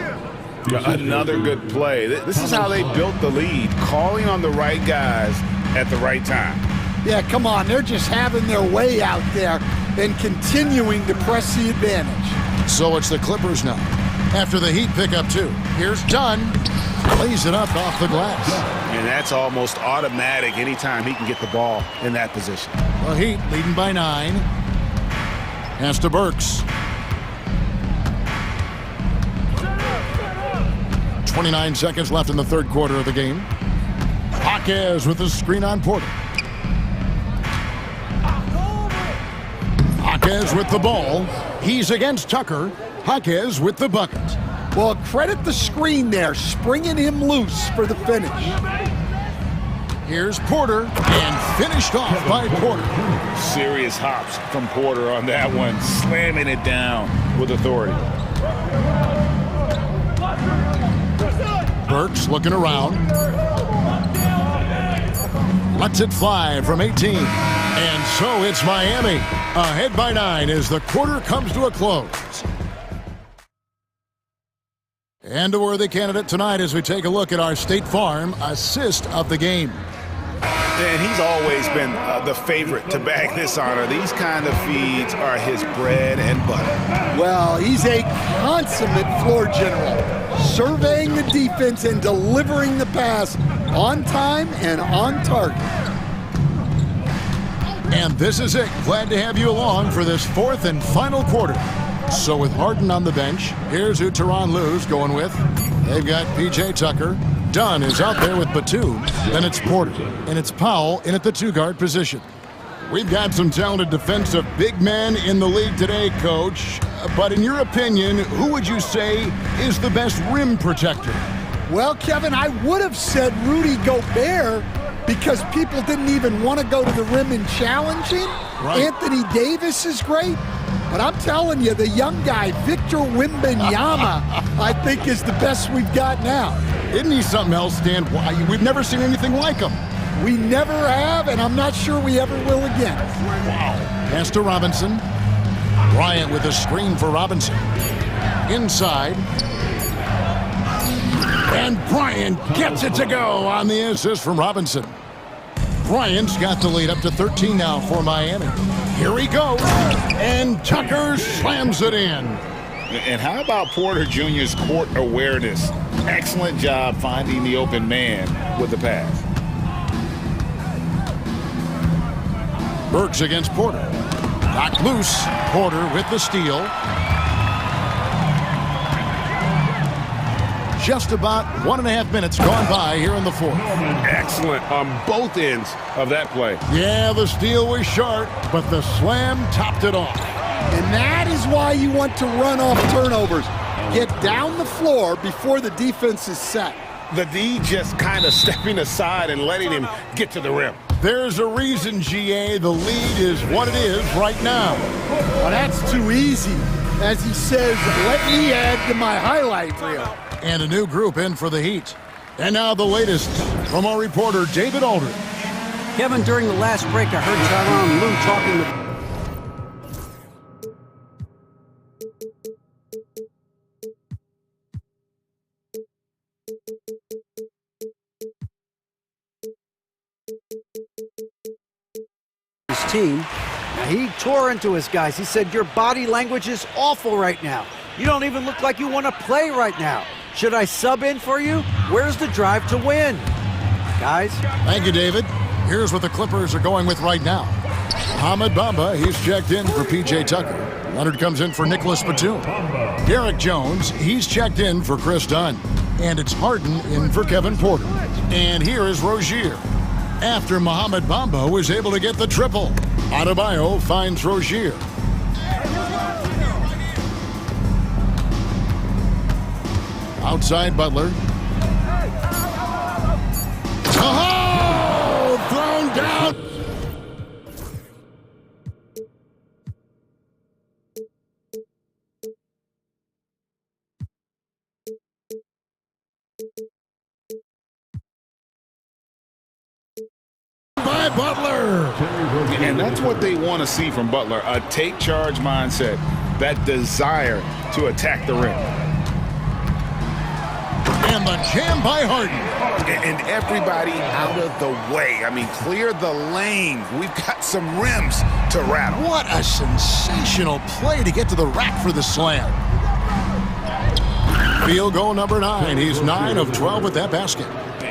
Another good play. This is how they built the lead, calling on the right guys at the right time. Yeah, come on. They're just having their way out there and continuing to press the advantage. So it's the Clippers now. After the Heat pick up two. Here's Dunn. Lays it up off the glass. And that's almost automatic anytime he can get the ball in that position. The Heat leading by 9. Pass to Burks. 29 seconds left in the third quarter of the game. Hawks Jaquez with the screen on Porter. Jaquez with the ball. He's against Tucker. Jaquez with the bucket. Well, credit the screen there, springing him loose for the finish. Here's Porter, and finished off by Porter. Serious hops from Porter on that one, slamming it down with authority. Burks looking around. Lets it fly from 18. And so it's Miami, ahead by 9 as the quarter comes to a close. And a worthy candidate tonight as we take a look at our State Farm assist of the game. And he's always been the favorite to bag this honor. These kind of feeds are his bread and butter. Well, he's a consummate floor general, surveying the defense and delivering the pass on time and on target. And this is it. Glad to have you along for this fourth and final quarter. So with Harden on the bench, here's who Tyronn Lue's going with. They've got P.J. Tucker. Dunn is out there with Batum. Then it's Porter. And it's Powell in at the two-guard position. We've got some talented defensive big men in the league today, Coach. But in your opinion, who would you say is the best rim protector? Well, Kevin, I would have said Rudy Gobert because people didn't even want to go to the rim and challenge him. Right. Anthony Davis is great. But I'm telling you, the young guy, Victor Wembanyama, I think is the best we've got now. Isn't he something else, Dan? We've never seen anything like him. We never have, and I'm not sure we ever will again. Wow. Pass to Robinson. Bryant with a screen for Robinson. Inside. And Bryant gets it to go on the assist from Robinson. Bryant's got the lead up to 13 now for Miami. Here he goes. And Tucker slams it in. And how about Porter Jr.'s court awareness? Excellent job finding the open man with the pass. Burks against Porter. Knocked loose. Porter with the steal. Just about 1.5 minutes gone by here in the fourth. Excellent on both ends of that play. Yeah, the steal was short, but the slam topped it off. And that is why you want to run off turnovers. Get down the floor before the defense is set. The D just kind of stepping aside and letting him get to the rim. There's a reason, GA, the lead is what it is right now. Well, that's too easy. As he says, let me add to my highlight reel. And a new group in for the Heat. And now the latest from our reporter, David Aldridge. Kevin, during the last break, I heard Tyronn Lue talking with his team. Now, he tore into his guys. He said, your body language is awful right now. You don't even look like you want to play right now. Should I sub in for you? Where's the drive to win? Guys? Thank you, David. Here's what the Clippers are going with right now. Mohamed Bamba, he's checked in for P.J. Tucker. Leonard comes in for Nicholas Batum. Derek Jones, he's checked in for Chris Dunn. And it's Harden in for Kevin Porter. And here is Rozier. After Mohamed Bamba was able to get the triple, Adebayo finds Rozier. Outside Butler. Oh! Thrown down! By Butler! And that's what they want to see from Butler, a take-charge mindset, that desire to attack the rim. And the jam by Harden. And everybody out of the way. I mean, clear the lane. We've got some rims to rattle. What a sensational play to get to the rack for the slam. Field goal number 9. He's 9 of 12 with that basket.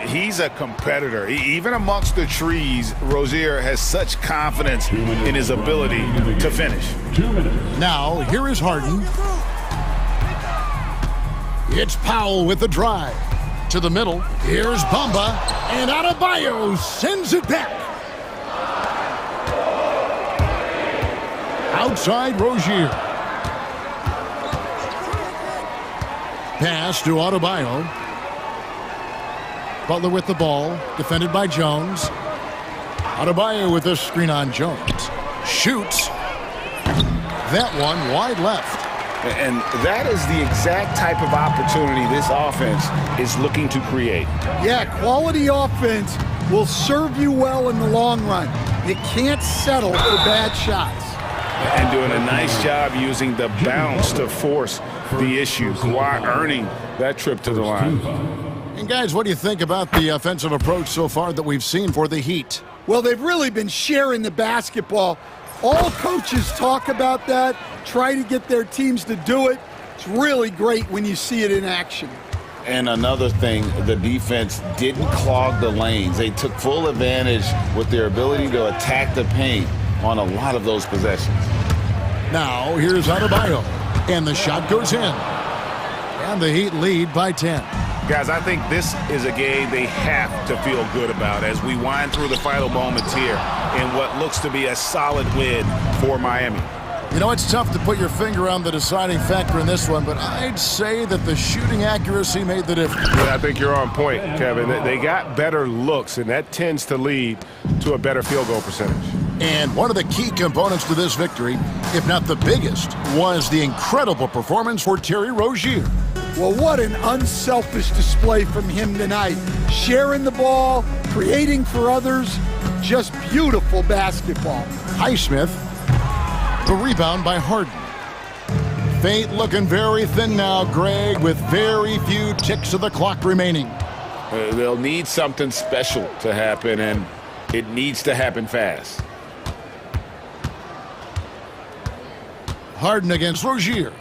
He's a competitor. Even amongst the trees, Rozier has such confidence in his ability to finish. Now, here is Harden. It's Powell with the drive. To the middle. Here's Bamba. And Adebayo sends it back. Outside Rozier. Pass to Adebayo. Butler with the ball. Defended by Jones. Adebayo with a screen on Jones. Shoots. That one wide left. And that is the exact type of opportunity this offense is looking to create. Yeah, quality offense will serve you well in the long run. You can't settle for bad shots. And doing a nice job using the bounce to force the issue while earning that trip to the line. And guys, what do you think about the offensive approach so far that we've seen for the Heat? Well, they've really been sharing the basketball. All coaches talk about that, try to get their teams to do it. It's really great when you see it in action. And another thing, the defense didn't clog the lanes. They took full advantage with their ability to attack the paint on a lot of those possessions. Now, here's Adebayo. And the shot goes in. And the Heat lead by 10. Guys, I think this is a game they have to feel good about as we wind through the final moments here in what looks to be a solid win for Miami. You know, it's tough to put your finger on the deciding factor in this one, but I'd say that the shooting accuracy made the difference. Yeah, I think you're on point, Kevin. They got better looks, and that tends to lead to a better field goal percentage. And one of the key components to this victory, if not the biggest, was the incredible performance for Terry Rozier. Well, what an unselfish display from him tonight. Sharing the ball, creating for others, just beautiful basketball. Highsmith, the rebound by Harden. Fate looking very thin now, Greg, with very few ticks of the clock remaining. They'll need something special to happen, and it needs to happen fast. Harden against Rozier.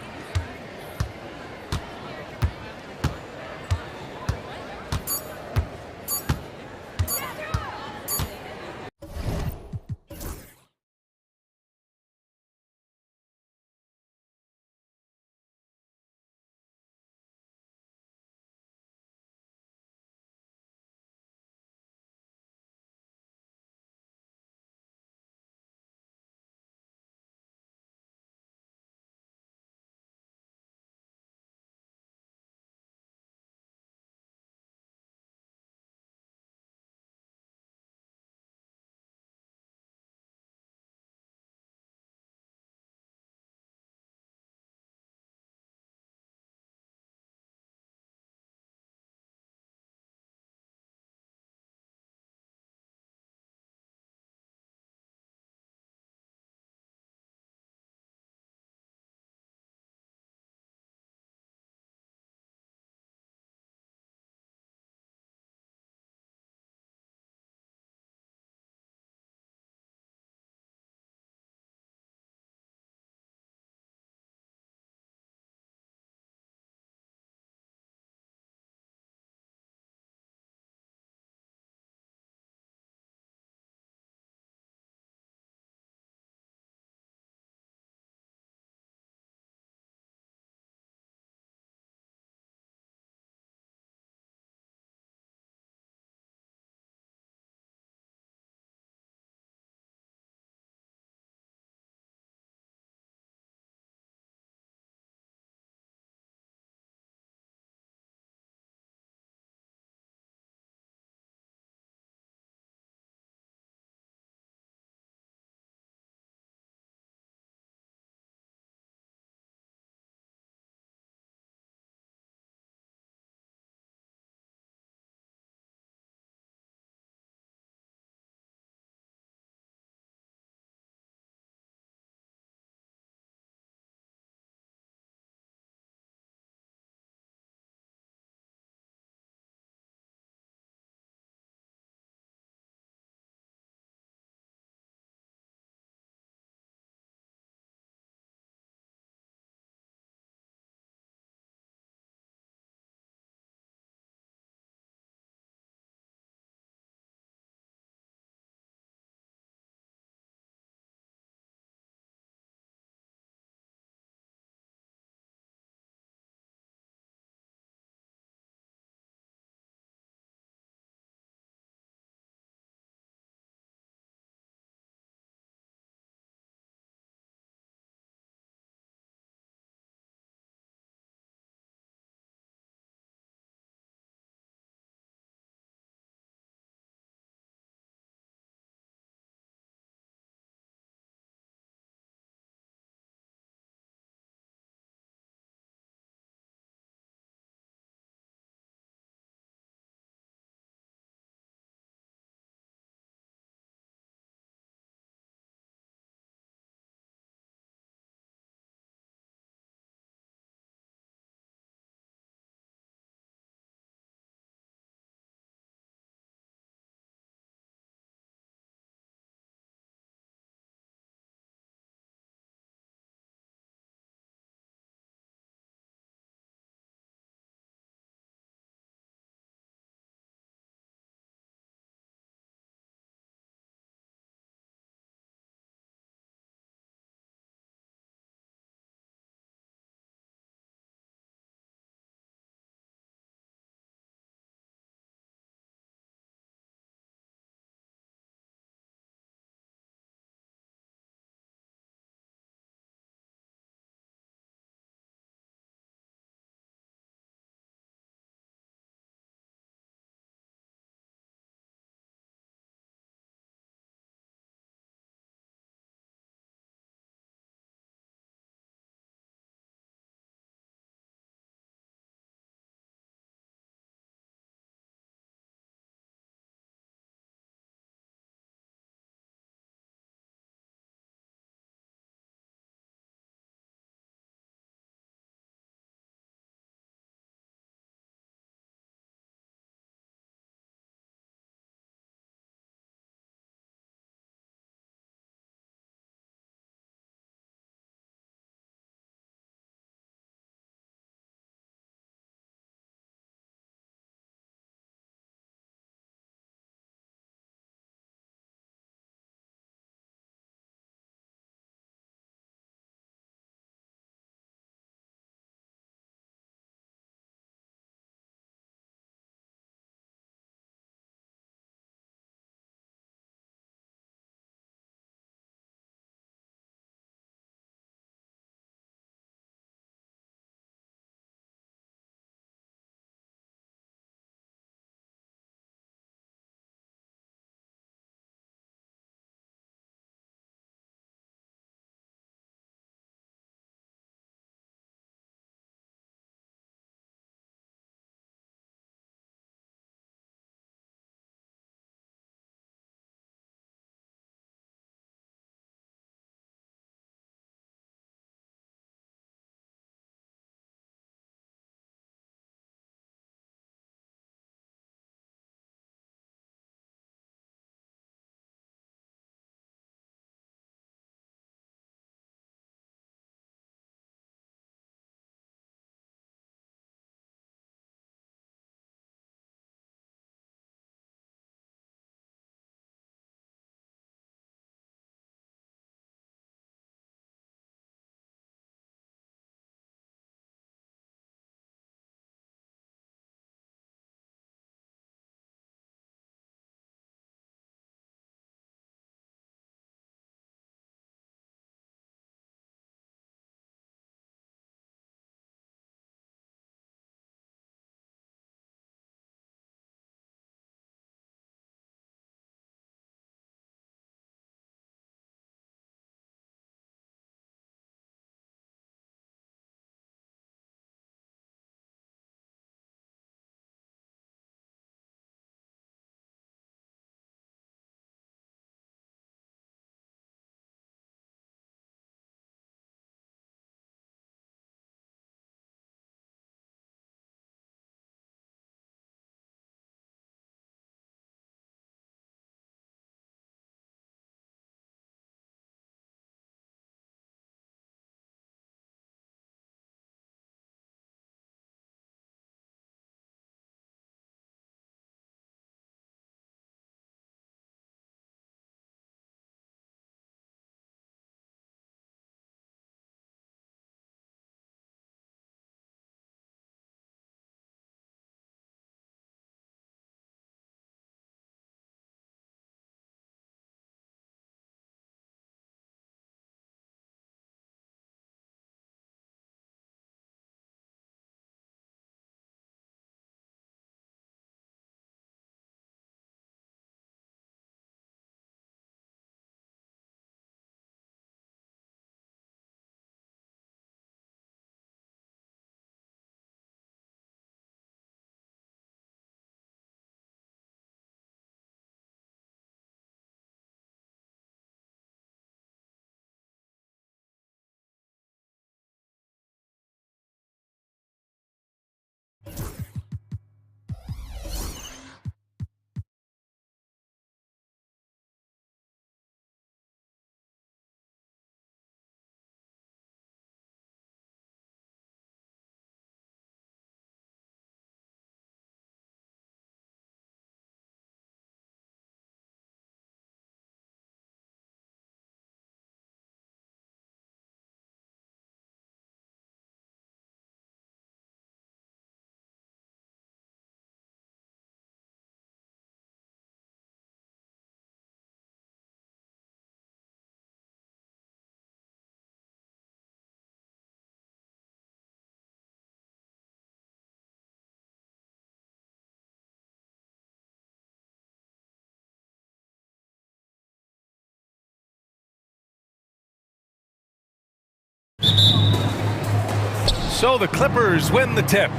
So the Clippers win the tip.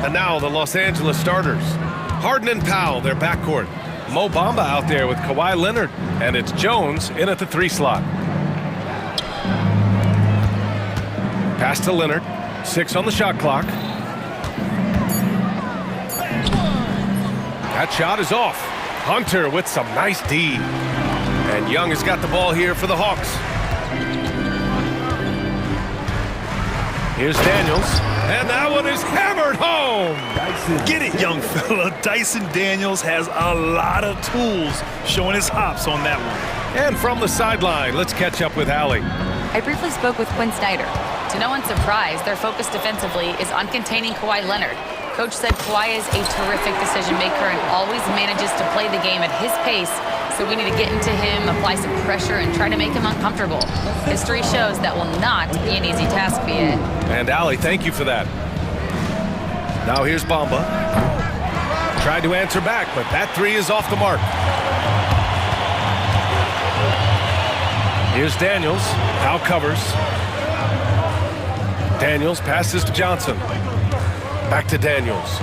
And now the Los Angeles starters. Harden and Powell, their backcourt. Mo Bamba out there with Kawhi Leonard. And it's Jones in at the 3 slot. Pass to Leonard. 6 on the shot clock. That shot is off. Hunter with some nice D. And Young has got the ball here for the Hawks. Here's Daniels. And that one is hammered home. Get it, young fella. Dyson Daniels has a lot of tools, showing his hops on that one. And from the sideline, let's catch up with Allie. I briefly spoke with Quinn Snyder. To no one's surprise, their focus defensively is on containing Kawhi Leonard. Coach said Kawhi is a terrific decision maker and always manages to play the game at his pace, so we need to get into him, apply some pressure, and try to make him uncomfortable. History shows that will not be an easy task, be it. And Allie, thank you for that. Now here's Bamba. Tried to answer back, but that 3 is off the mark. Here's Daniels. Now covers. Daniels passes to Johnson. Back to Daniels.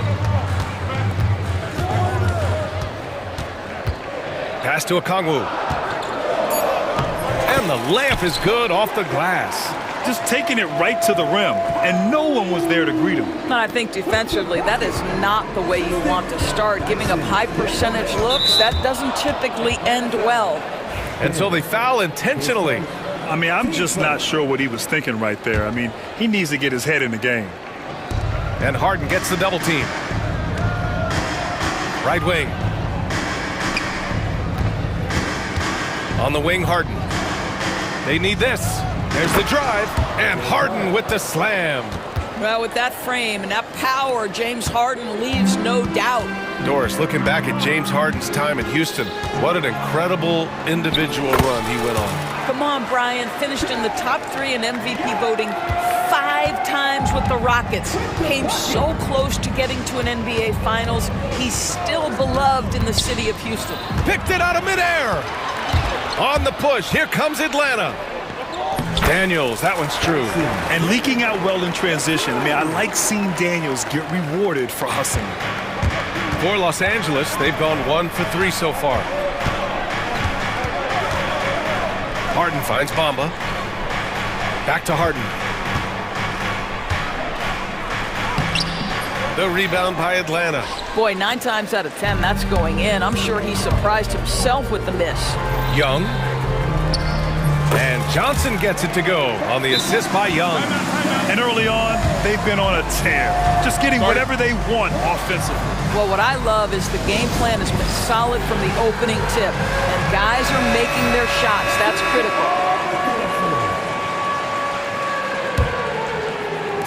Pass to Okongwu. And the layup is good off the glass. Just taking it right to the rim, and no one was there to greet him. And I think defensively, that is not the way you want to start. Giving up high percentage looks, that doesn't typically end well. And so they foul intentionally. I mean, I'm just not sure what he was thinking right there. I mean, he needs to get his head in the game. And Harden gets the double team. Right wing. On the wing, Harden. They need this. There's the drive. And Harden with the slam. Well, with that frame and that power, James Harden leaves no doubt. Doris, looking back at James Harden's time in Houston, what an incredible individual run he went on. Come on, Brian. Finished in the top 3 in MVP voting 5 times with the Rockets. Came so close to getting to an NBA Finals. He's still beloved in the city of Houston. Picked it out of midair. On the push, here comes Atlanta. Daniels, that one's true. And leaking out well in transition. I mean, I like seeing Daniels get rewarded for hustling. For Los Angeles, they've gone 1 for 3 so far. Harden finds Bamba. Back to Harden. The rebound by Atlanta. Boy, 9 times out of 10, that's going in. I'm sure he surprised himself with the miss. Young. And Johnson gets it to go on the assist by Young. And early on, they've been on a tear. Just getting whatever they want offensively. Well, what I love is the game plan has been solid from the opening tip. And guys are making their shots. That's critical.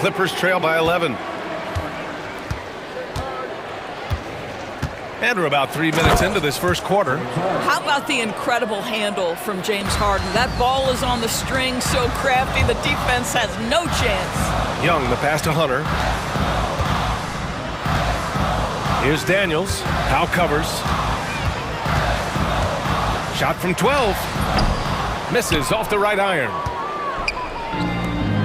Clippers trail by 11. And we're about 3 minutes into this first quarter. How about the incredible handle from James Harden? That ball is on the string, so crafty, the defense has no chance. Young, the pass to Hunter. Here's Daniels. Powell covers. Shot from 12. Misses off the right iron.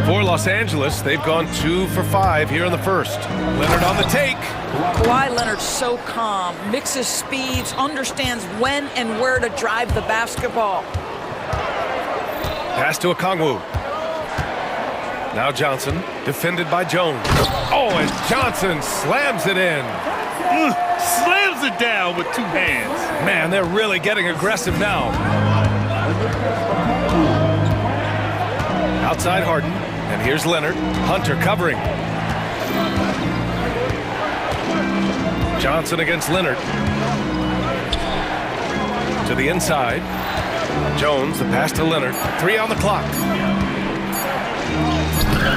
For Los Angeles, they've gone 2 for 5 here in the first. Leonard on the take. Kawhi Leonard so calm, mixes speeds, understands when and where to drive the basketball. Pass to Okongwu. Now Johnson, defended by Jones. Oh, and Johnson slams it in. Slams it down with 2 hands. Man, they're really getting aggressive now. Outside Harden, and here's Leonard. Hunter covering. Johnson against Leonard. To the inside. Jones, the pass to Leonard. 3 on the clock.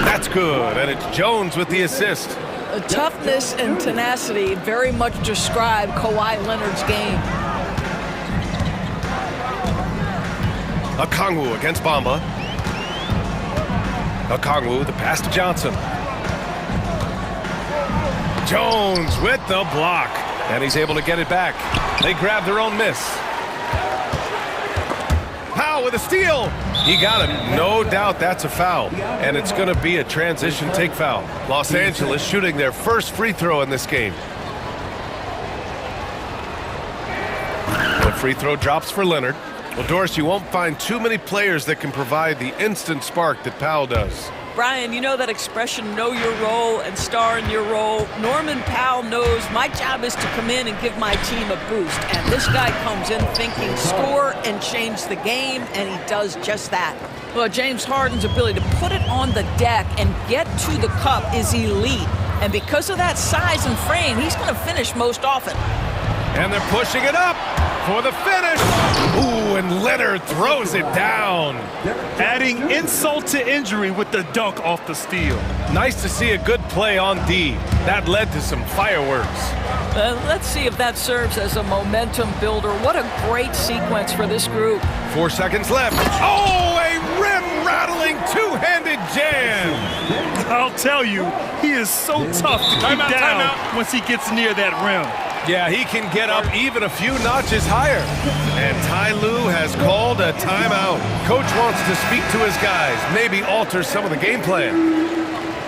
That's good, and it's Jones with the assist. The toughness and tenacity very much describe Kawhi Leonard's game. Okongwu against Bamba. Okongwu, the pass to Johnson. Jones with the block, and he's able to get it back. They grab their own miss. Powell with a steal. He got him. No doubt that's a foul. And it's going to be a transition take foul. Los Angeles shooting their first free throw in this game. The free throw drops for Leonard. Well, Doris, you won't find too many players that can provide the instant spark that Powell does. Brian, you know that expression, know your role and star in your role? Norman Powell knows my job is to come in and give my team a boost. And this guy comes in thinking score and change the game, and he does just that. Well, James Harden's ability to put it on the deck and get to the cup is elite. And because of that size and frame, he's going to finish most often. And they're pushing it up for the finish. Ooh, and Leonard throws it down. Adding insult to injury with the dunk off the steal. Nice to see a good play on D. That led to some fireworks. Let's see if that serves as a momentum builder. What a great sequence for this group. 4 seconds left. Oh, a rim-rattling two-handed jam. I'll tell you, he is so tough to keep down once he gets near that rim. Yeah, he can get up even a few notches higher. And Ty Lue has called a timeout. Coach wants to speak to his guys, maybe alter some of the game plan.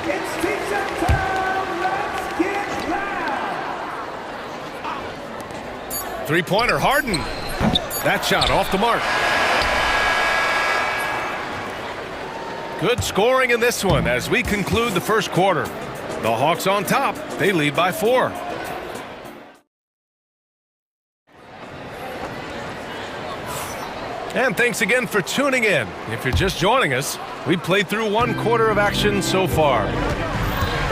It's teacher time. Let's get loud. Three-pointer, Harden. That shot off the mark. Good scoring in this one as we conclude the first quarter. The Hawks on top. They lead by 4. And thanks again for tuning in. If you're just joining us, we played through 1 quarter of action so far.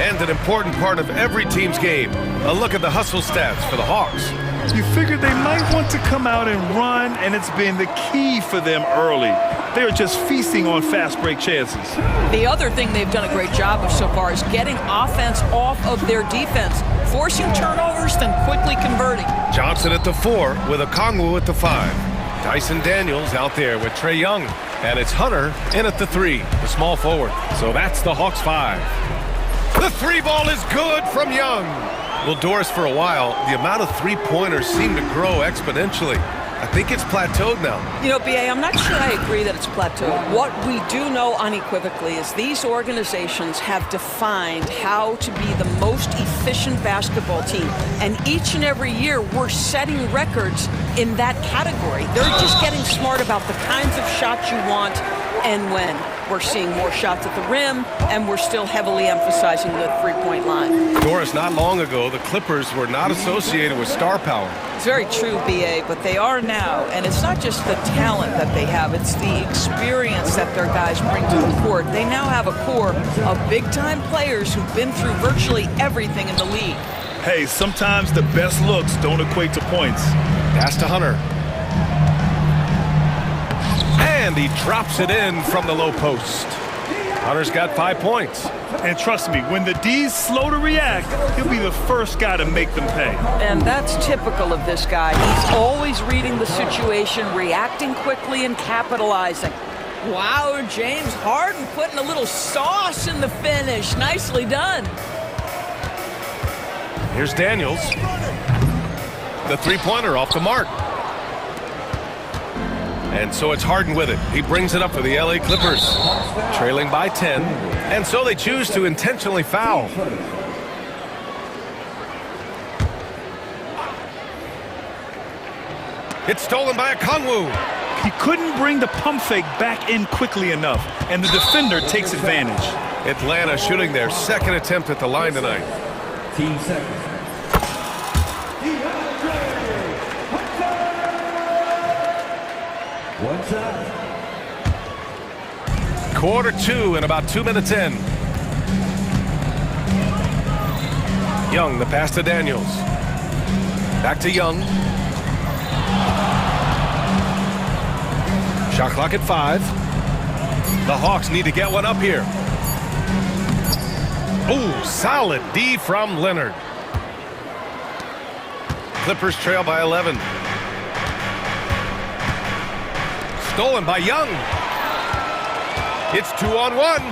And an important part of every team's game, a look at the hustle stats for the Hawks. You figured they might want to come out and run, and it's been the key for them early. They are just feasting on fast break chances. The other thing they've done a great job of so far is getting offense off of their defense, forcing turnovers, then quickly converting. Johnson at the 4 with Okongwu at the 5. Dyson Daniels out there with Trae Young. And it's Hunter in at the 3, the small forward. So that's the Hawks 5. The 3 ball is good from Young. Well, Doris, for a while, the amount of three-pointers seemed to grow exponentially. I think it's plateaued now. You know, B.A., I'm not sure I agree that it's plateaued. What we do know unequivocally is these organizations have defined how to be the most efficient basketball team. And each and every year, we're setting records in that category. They're just getting smart about the kinds of shots you want and when. We're seeing more shots at the rim, and we're still heavily emphasizing the three-point line. Doris, not long ago, the Clippers were not associated with star power. It's very true, B.A., but they are now. And it's not just the talent that they have, it's the experience that their guys bring to the court. They now have a core of big-time players who've been through virtually everything in the league. Hey, sometimes the best looks don't equate to points. Pass to Hunter. And he drops it in from the low post. Hunter's got 5 points. And trust me, when the D's slow to react, he'll be the first guy to make them pay. And that's typical of this guy. He's always reading the situation, reacting quickly and capitalizing. Wow, James Harden putting a little sauce in the finish. Nicely done. Here's Daniels. The three-pointer off the mark. And so it's Harden with it. He brings it up for the LA Clippers, trailing by 10. And so they choose to intentionally foul. It's stolen by Okongwu. He couldn't bring the pump fake back in quickly enough, and the defender takes advantage. Atlanta shooting their second attempt at the line tonight. 15 seconds. One shot. Quarter 2 and about 2 minutes in. Young, the pass to Daniels. Back to Young. Shot clock at 5. The Hawks need to get one up here. Ooh, solid D from Leonard. Clippers trail by 11. Stolen by Young. It's 2-on-1.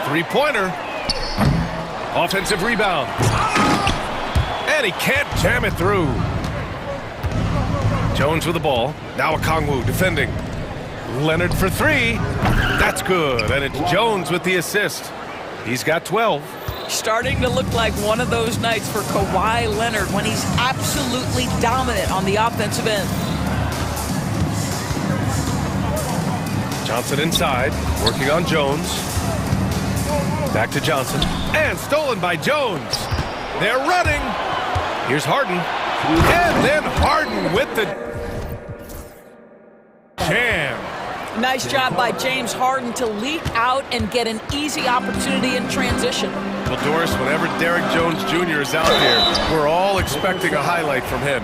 Three-pointer. Offensive rebound. And he can't jam it through. Jones with the ball. Now Okongwu defending. Leonard for three. That's good, and it's Jones with the assist. He's got 12. Starting to look like one of those nights for Kawhi Leonard when he's absolutely dominant on the offensive end. Johnson inside, working on Jones. Back to Johnson, and stolen by Jones. They're running. Here's Harden, and then Harden with the jam. Nice job by James Harden to leak out and get an easy opportunity in transition. Well, Doris, whenever Derek Jones Jr. is out there, we're all expecting a highlight from him.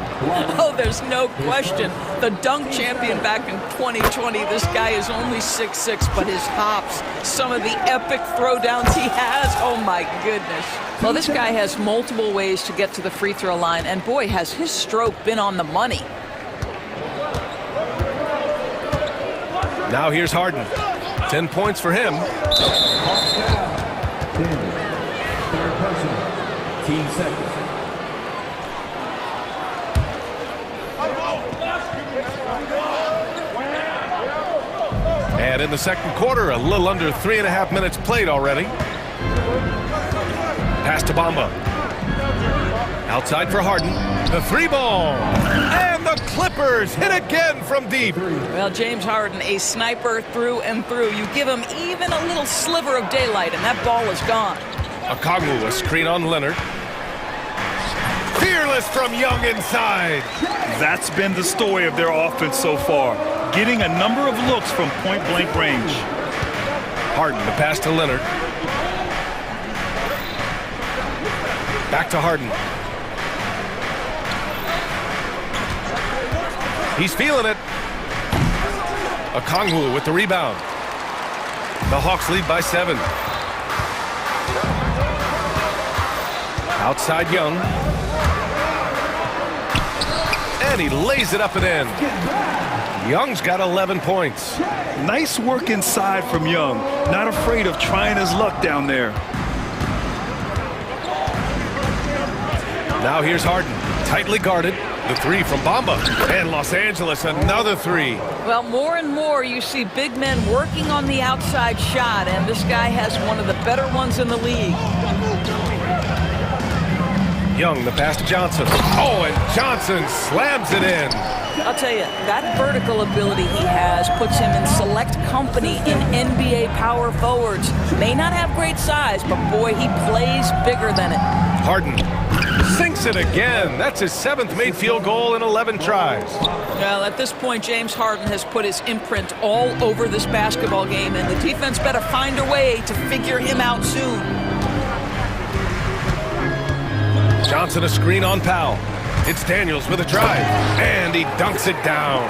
Oh, there's no question. The dunk champion back in 2020, this guy is only 6'6", but his hops, some of the epic throwdowns he has, oh my goodness. Well, this guy has multiple ways to get to the free throw line, and boy, has his stroke been on the money. Now here's Harden. 10 points for him. Team second. And in the second quarter, a little under 3.5 minutes played already. Pass to Bamba. Outside for Harden. The three ball. And the Clippers hit again from deep. Well, James Harden, a sniper through and through. You give him even a little sliver of daylight, and that ball is gone. Okongwu, a screen on Leonard. Fearless from Young inside. That's been the story of their offense so far, getting a number of looks from point-blank range. Harden, the pass to Leonard. Back to Harden. He's feeling it. Okongwu with the rebound. The Hawks lead by 7. Outside Young. And he lays it up and in. Young's got 11 points. Nice work inside from Young. Not afraid of trying his luck down there. Now here's Harden. Tightly guarded. The three from Bamba. And Los Angeles, another three. Well, more and more you see big men working on the outside shot, and this guy has one of the better ones in the league. Young, the pass to Johnson. Oh, and Johnson slams it in. I'll tell you, that vertical ability he has puts him in select company in NBA power forwards. May not have great size, but boy, he plays bigger than it. Harden sinks it again. That's his 7th made field goal in 11 tries. Well, at this point, James Harden has put his imprint all over this basketball game, and the defense better find a way to figure him out soon. Johnson a screen on Powell. It's Daniels with a drive, and he dunks it down.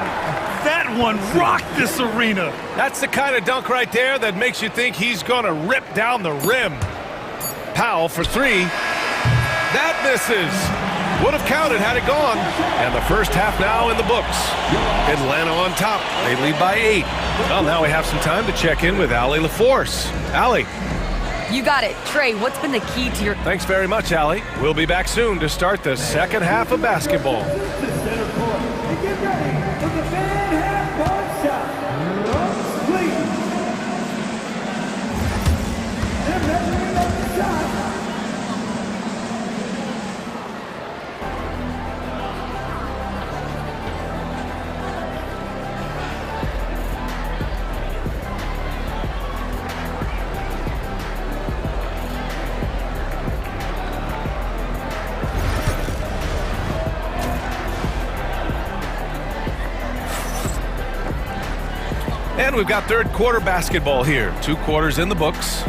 That one rocked this arena. That's the kind of dunk right there that makes you think he's going to rip down the rim. Powell for three. That misses. Would have counted had it gone. And the first half now in the books. Atlanta on top. They lead by 8. Well, now we have some time to check in with Allie LaForce. Allie. You got it. Trey, what's been the key to your... Thanks very much, Allie. We'll be back soon to start the second half of basketball. And we've got third quarter basketball here. 2 quarters in the books.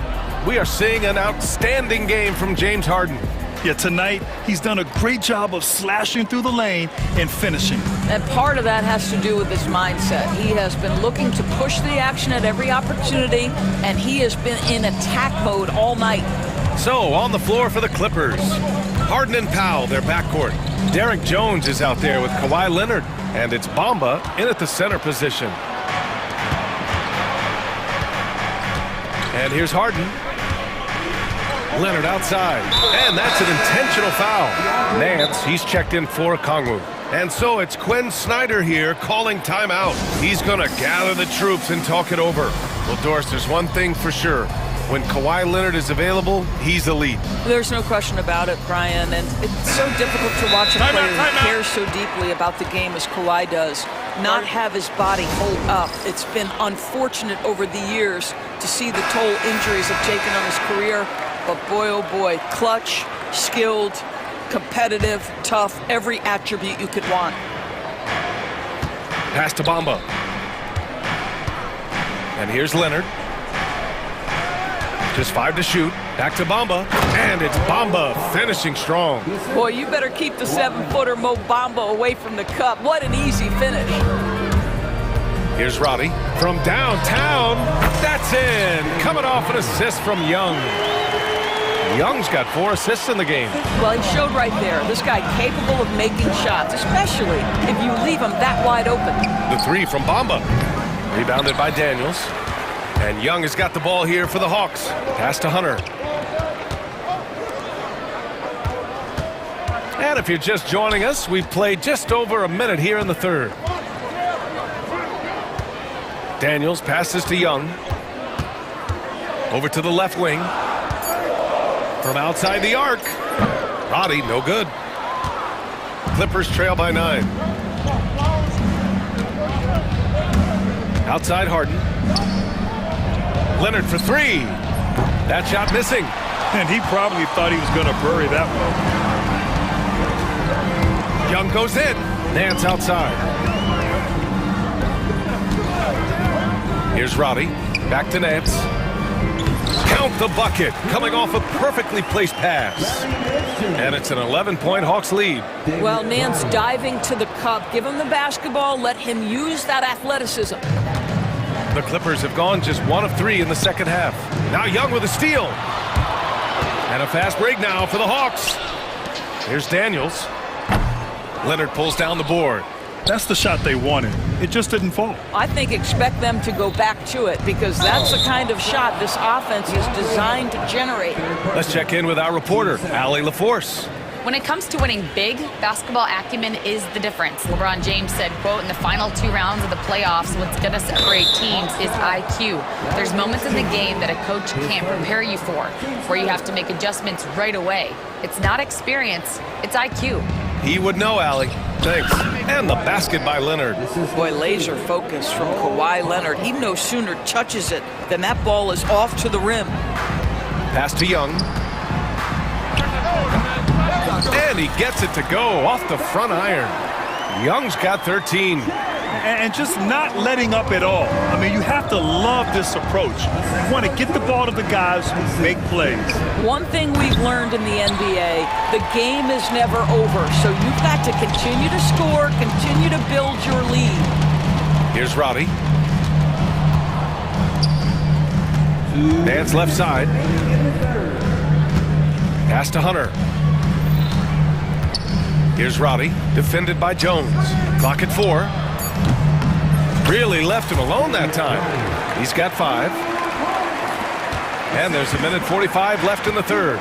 We are seeing an outstanding game from James Harden. Yeah, tonight he's done a great job of slashing through the lane and finishing. And part of that has to do with his mindset. He has been looking to push the action at every opportunity, and he has been in attack mode all night. So, on the floor for the Clippers. Harden and Powell, their backcourt. Derek Jones is out there with Kawhi Leonard, and it's Bamba in at the center position. And here's Harden. Leonard outside. And that's an intentional foul. Nance, he's checked in for Okongwu. And so it's Quinn Snyder here calling timeout. He's going to gather the troops and talk it over. Well, Doris, there's one thing for sure. When Kawhi Leonard is available, he's elite. There's no question about it, Brian. And it's so difficult to watch a player who cares so deeply about the game as Kawhi does not have his body hold up. It's been unfortunate over the years to see the toll injuries have taken on his career. But boy, oh boy, clutch, skilled, competitive, tough, every attribute you could want. Pass to Bamba. And here's Leonard. Just 5 to shoot. Back to Bamba. And it's Bamba finishing strong. Boy, you better keep the 7-footer Mo Bamba away from the cup. What an easy finish. Here's Roddy from downtown. That's in. Coming off an assist from Young. Young's got 4 assists in the game. Well, he showed right there. This guy capable of making shots, especially if you leave him that wide open. The 3 from Bamba. Rebounded by Daniels. And Young has got the ball here for the Hawks. Pass to Hunter. And if you're just joining us, we've played just over a minute here in the third. Daniels passes to Young. Over to the left wing. From outside the arc. Roddy, no good. Clippers trail by 9. Outside Harden. Leonard for 3. That shot missing. And he probably thought he was going to bury that one. Young goes in. Nance outside. Here's Roddy. Back to Nance. Count the bucket. Coming off a perfectly placed pass. And it's an 11-point Hawks lead. Well, Nance diving to the cup. Give him the basketball. Let him use that athleticism. The Clippers have gone just 1 of 3 in the second half. Now Young with a steal. And a fast break now for the Hawks. Here's Daniels. Leonard pulls down the board. That's the shot they wanted. It just didn't fall. I think expect them to go back to it because that's the kind of shot this offense is designed to generate. Let's check in with our reporter, Allie LaForce. When it comes to winning big, basketball acumen is the difference. LeBron James said, quote, in the final 2 rounds of the playoffs, what's going to separate teams is IQ. There's moments in the game that a coach can't prepare you for, where you have to make adjustments right away. It's not experience, it's IQ. He would know, Allie. Thanks. And the basket by Leonard. Boy, laser focus from Kawhi Leonard. He no sooner touches it than that ball is off to the rim. Pass to Young. And he gets it to go off the front iron. Young's got 13. And just not letting up at all. I mean, you have to love this approach. You want to get the ball to the guys who make plays. One thing we've learned in the NBA, the game is never over. So you've got to continue to score, continue to build your lead. Here's Roddy. Nance left side. Pass to Hunter. Here's Roddy, defended by Jones. Clock at 4. Really left him alone that time. He's got 5. And there's 1:45 left in the third.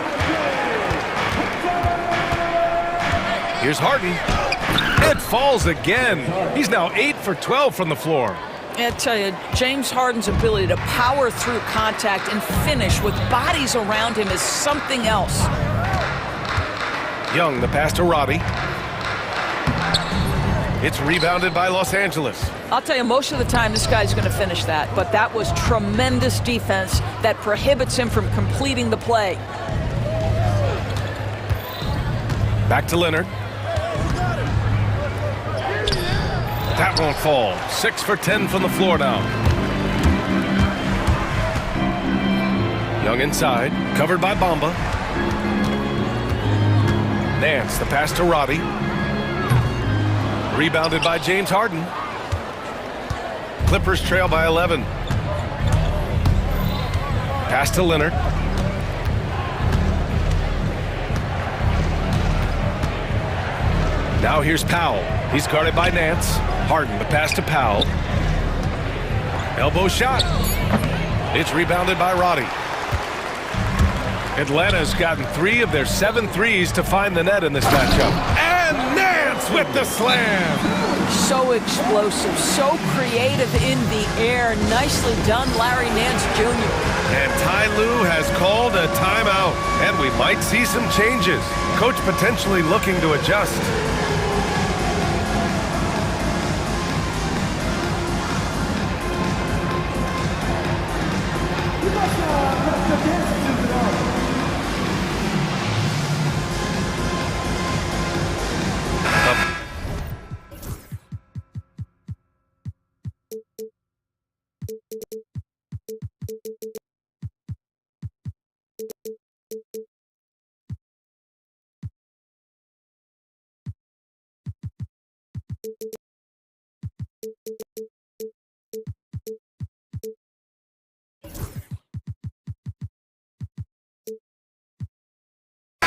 Here's Harden. It falls again. He's now 8 for 12 from the floor. I tell you, James Harden's ability to power through contact and finish with bodies around him is something else. Young, the pass to Roddy. It's rebounded by Los Angeles. I'll tell you, most of the time this guy's going to finish that, but that was tremendous defense that prohibits him from completing the play. Back to Leonard. That won't fall. 6 for 10 from the floor now. Young inside, covered by Bamba. Nance, the pass to Roddy. Rebounded by James Harden. Clippers trail by 11. Pass to Leonard. Now here's Powell. He's guarded by Nance. Harden, the pass to Powell. Elbow shot. It's rebounded by Roddy. Atlanta's gotten 3 of their 7 threes to find the net in this matchup. And Nance Nance with the slam. So explosive, so creative in the air. Nicely done, Larry Nance Jr. And Ty Lue has called a timeout, and we might see some changes. Coach potentially looking to adjust.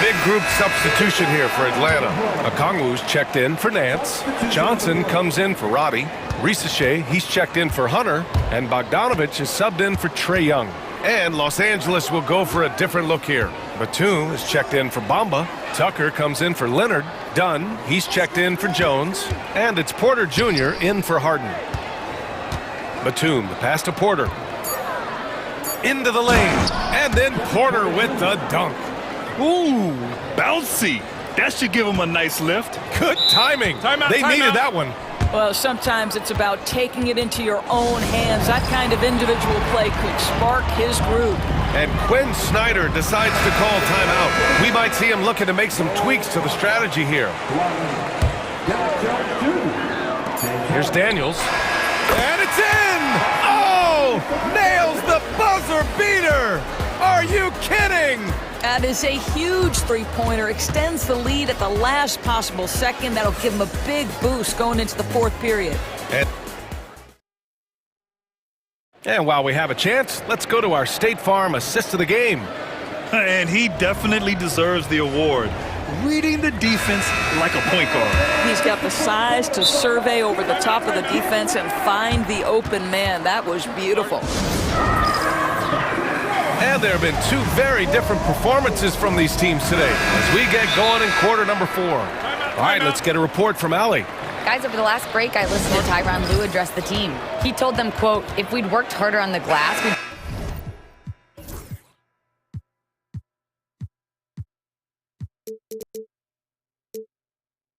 Big group substitution here for Atlanta. Okongwu's checked in for Nance. Johnson comes in for Roddy. Risachet, he's checked in for Hunter. And Bogdanovich is subbed in for Trae Young. And Los Angeles will go for a different look here. Batum is checked in for Bamba. Tucker comes in for Leonard. Dunn, he's checked in for Jones. And it's Porter Jr. in for Harden. Batum, the pass to Porter. Into the lane. And then Porter with the dunk. Ooh, bouncy. That should give him a nice lift. Good timing. They needed that one. Well, sometimes it's about taking it into your own hands. That kind of individual play could spark his group. And Quinn Snyder decides to call timeout. We might see him looking to make some tweaks to the strategy here. Here's Daniels. And it's in! Oh! Nails the buzzer beater! Are you kidding? That is a huge three-pointer. Extends the lead at the last possible second. That'll give him a big boost going into the fourth period. And while we have a chance, let's go to our State Farm assist of the game. And he definitely deserves the award. Reading the defense like a point guard. He's got the size to survey over the top of the defense and find the open man. That was beautiful. And there have been two very different performances from these teams today as we get going in quarter number 4. All right, let's get a report from Allie. Guys, over the last break, I listened to Tyronn Lue address the team. He told them, quote, if we'd worked harder on the glass, we'd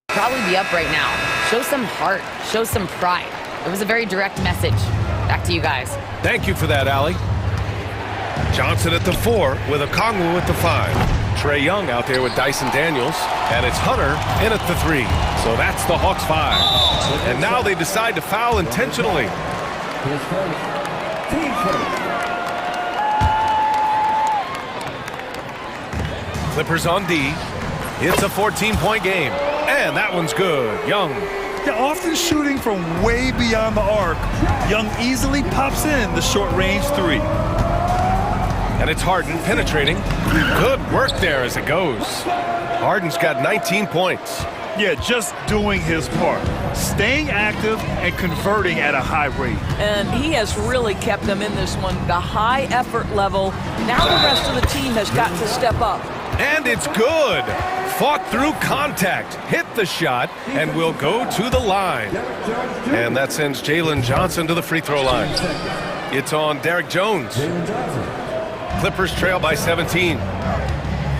probably be up right now. Show some heart. Show some pride. It was a very direct message. Back to you guys. Thank you for that, Allie. Johnson at the 4 with Okongwu at the 5. Trae Young out there with Dyson Daniels. And it's Hunter in at the 3. So that's the Hawks 5. And now they decide to foul intentionally. Clippers on D. It's a 14-point game. And that one's good. Young. They're often shooting from way beyond the arc. Young easily pops in the short-range 3. And it's Harden penetrating. Good work there as it goes. Harden's got 19 points. Yeah, just doing his part. Staying active and converting at a high rate. And he has really kept them in this one. The high effort level. Now the rest of the team has got to step up. And it's good. Fought through contact, hit the shot, and will go to the line. And that sends Jalen Johnson to the free throw line. It's on Derek Jones. Clippers trail by 17.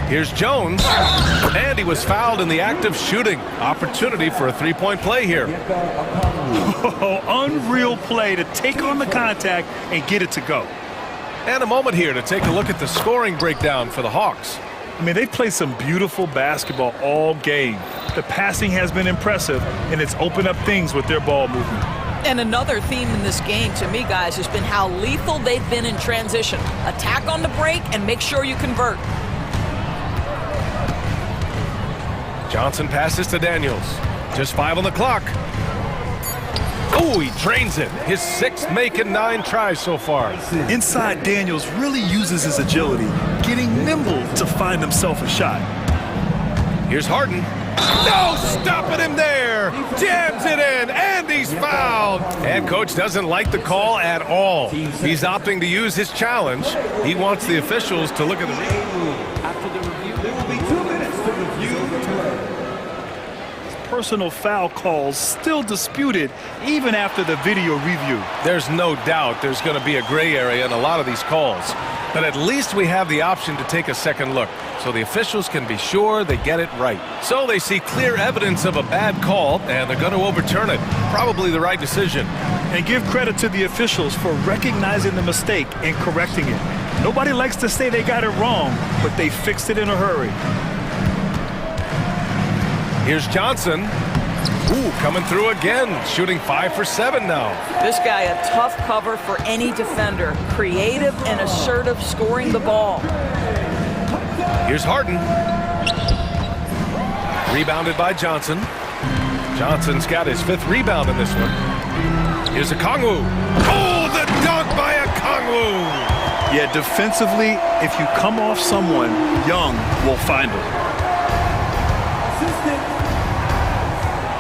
Here's Jones, and he was fouled in the act of shooting. Opportunity for a three-point play here. Oh, unreal play to take on the contact and get it to go. And a moment here to take a look at the scoring breakdown for the Hawks. I mean, they've played some beautiful basketball all game. The passing has been impressive, and it's opened up things with their ball movement. And another theme in this game, to me, guys, has been how lethal they've been in transition. Attack on the break and make sure you convert. Johnson passes to Daniels. Just 5 on the clock. Oh, he drains it. His 6th make and 9 tries so far. Inside, Daniels really uses his agility, getting nimble to find himself a shot. Here's Harden. No, stopping him there. Jams it in, and he's fouled. And coach doesn't like the call at all. He's opting to use his challenge. He wants the officials to look at the After the review, there will be 2 minutes to review the play. personal foul calls still disputed even after the video review. There's no doubt there's going to be a gray area in a lot of these calls. But at least we have the option to take a second look, so the officials can be sure they get it right. So they see clear evidence of a bad call, and they're going to overturn it. Probably the right decision. And give credit to the officials for recognizing the mistake and correcting it. Nobody likes to say they got it wrong, but they fixed it in a hurry. Here's Johnson. Ooh, coming through again, shooting 5 for 7 now. This guy, a tough cover for any defender. Creative and assertive scoring the ball. Here's Harden. Rebounded by Johnson. Johnson's got his 5th rebound in this one. Here's Okongwu. Oh, the dunk by Okongwu! Yeah, defensively, if you come off someone, Young will find him.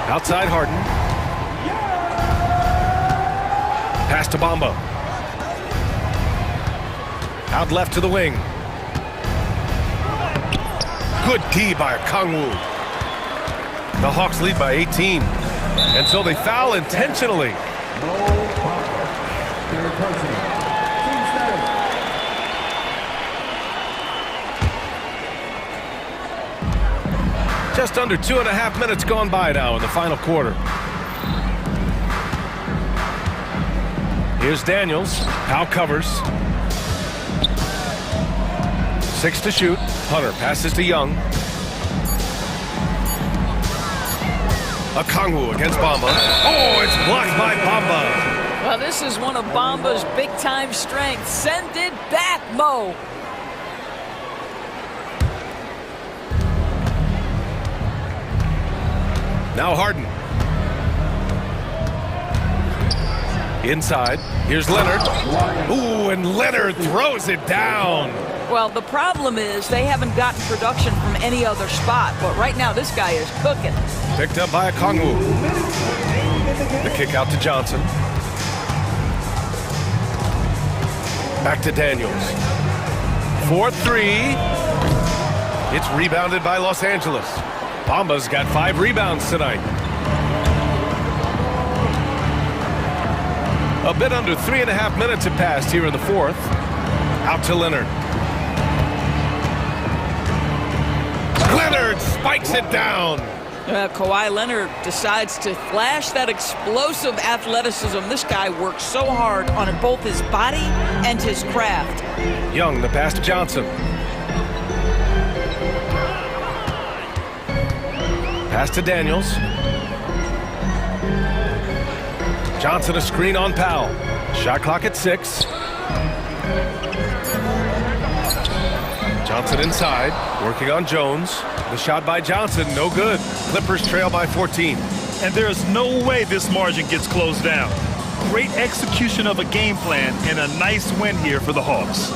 Outside Harden. Pass to Bamba. Out left to the wing. Good D by Okongwu. The Hawks lead by 18. And so they foul intentionally. Just under 2.5 minutes gone by now in the final quarter. Here's Daniels. Powell covers. 6 to shoot. Hunter passes to Young. Okongwu against Bamba. Oh, it's blocked by Bamba. Well, this is one of Bamba's big-time strengths. Send it back, Mo. Now Harden. Inside. Here's Leonard. Ooh, and Leonard throws it down. Well, the problem is they haven't gotten production from any other spot, but right now this guy is cooking. Picked up by Okongwu. The kick out to Johnson. Back to Daniels. 4-3. It's rebounded by Los Angeles. Bamba's got 5 rebounds tonight. A bit under 3.5 minutes have passed here in the 4th. Out to Leonard. Leonard spikes it down. Kawhi Leonard decides to flash that explosive athleticism. This guy works so hard on both his body and his craft. Young, the pass to Johnson. Pass to Daniels. Johnson a screen on Powell. Shot clock at 6. Johnson inside, working on Jones. The shot by Johnson, no good. Clippers trail by 14. And there's no way this margin gets closed down. Great execution of a game plan and a nice win here for the Hawks.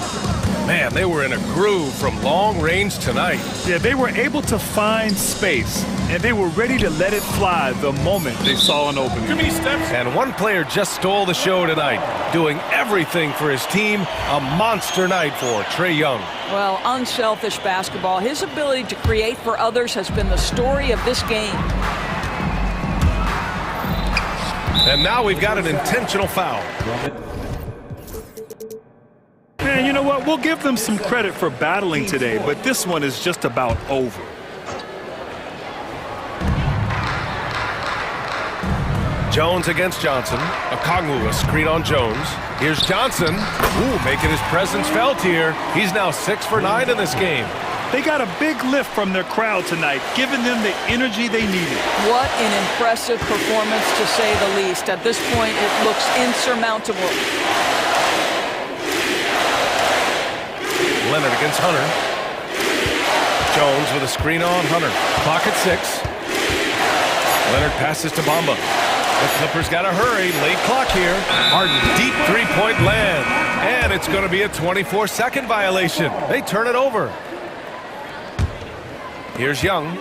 Man, they were in a groove from long range tonight. Yeah, they were able to find space, and they were ready to let it fly the moment they saw an opening. Too many steps. And one player just stole the show tonight, doing everything for his team. A monster night for Trae Young. Well, unselfish basketball. His ability to create for others has been the story of this game. And now we've got an intentional foul. Man, you know what? We'll give them some credit for battling today, but this one is just about over. Jones against Johnson. Okongwu, a screen on Jones. Here's Johnson. Ooh, making his presence felt here. He's now 6 for 9 in this game. They got a big lift from their crowd tonight, giving them the energy they needed. What an impressive performance, to say the least. At this point, it looks insurmountable. Leonard against Hunter. Jones with a screen on Hunter. Clock at 6. Leonard passes to Bamba. The Clippers got to hurry. Late clock here. Harden, deep three-point land. And it's going to be a 24-second violation. They turn it over. Here's Young.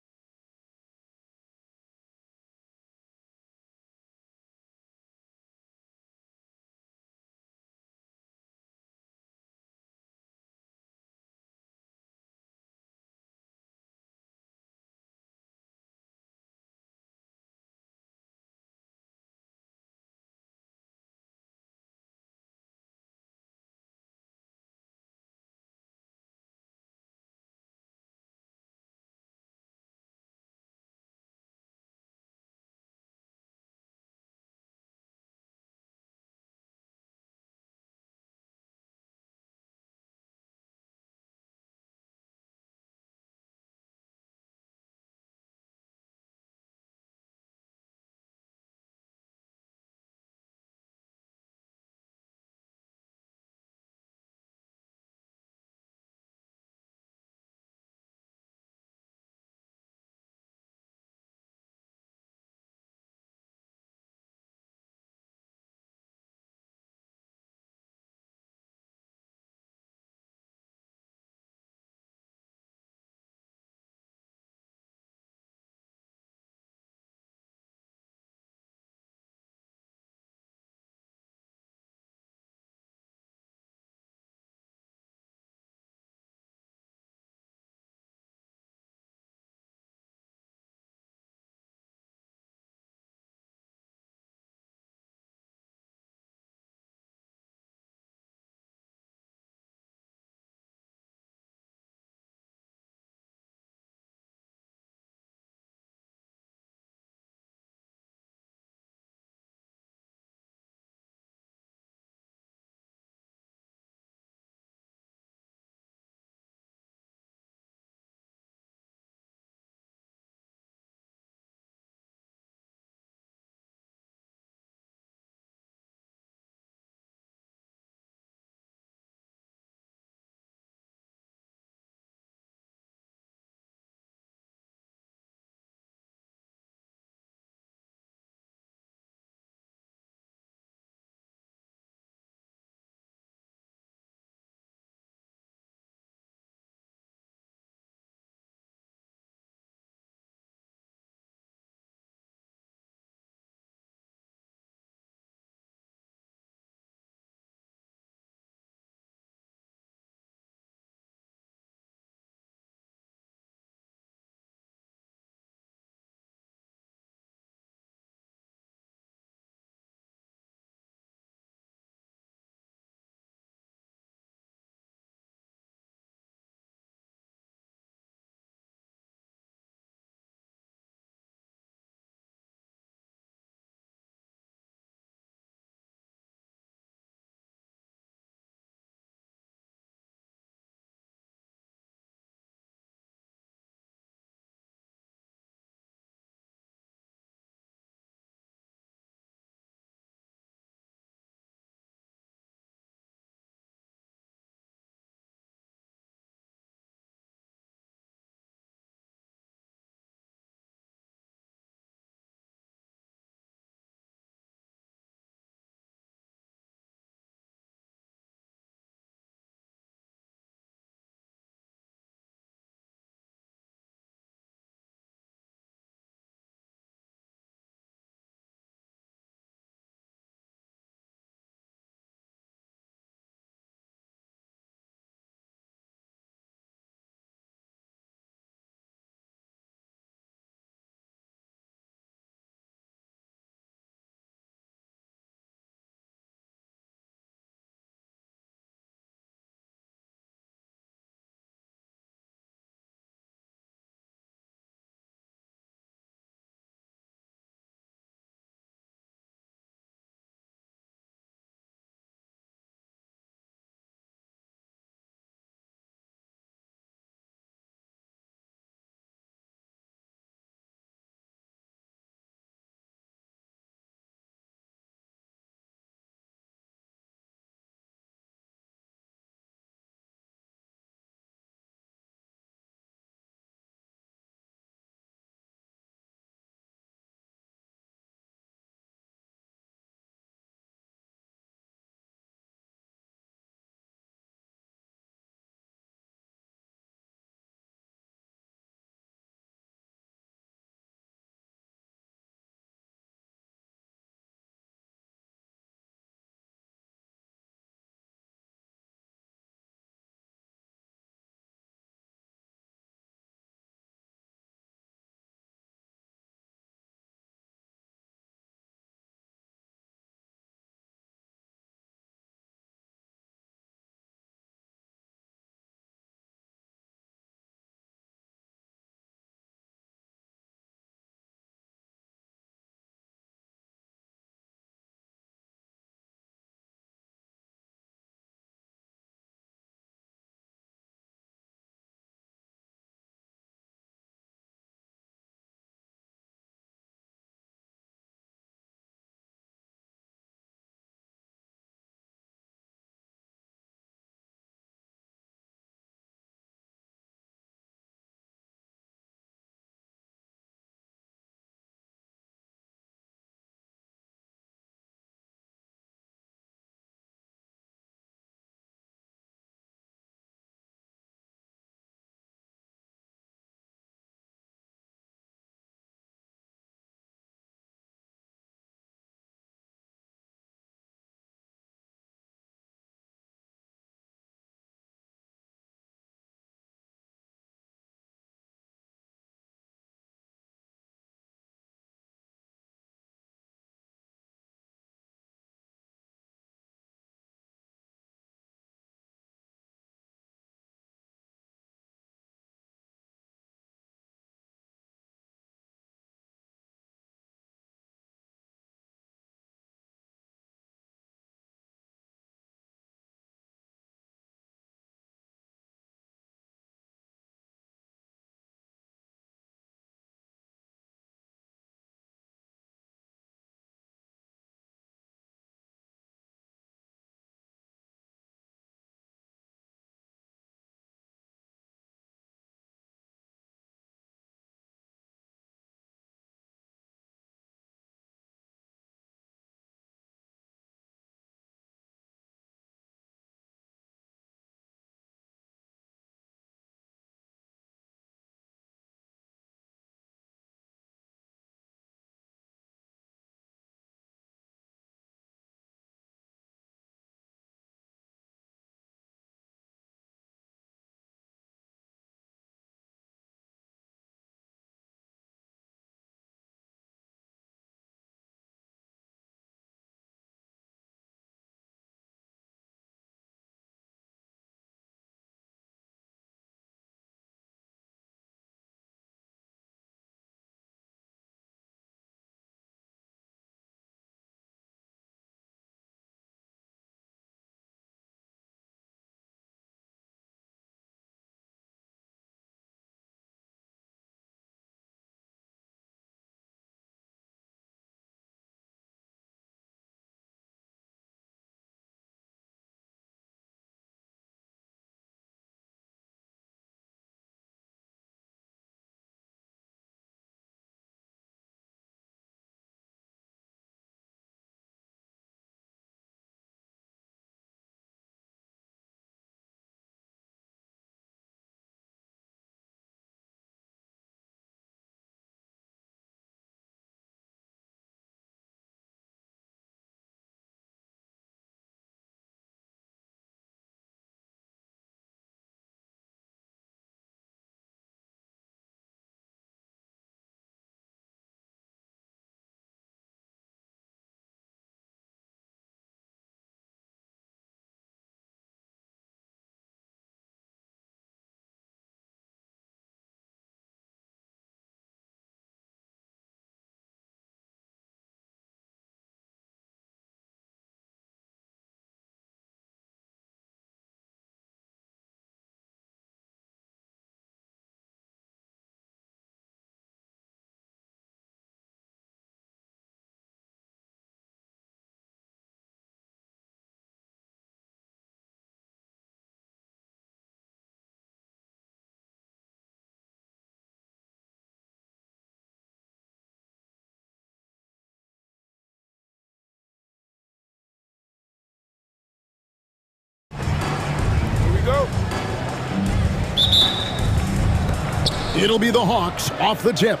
It'll be the Hawks off the tip.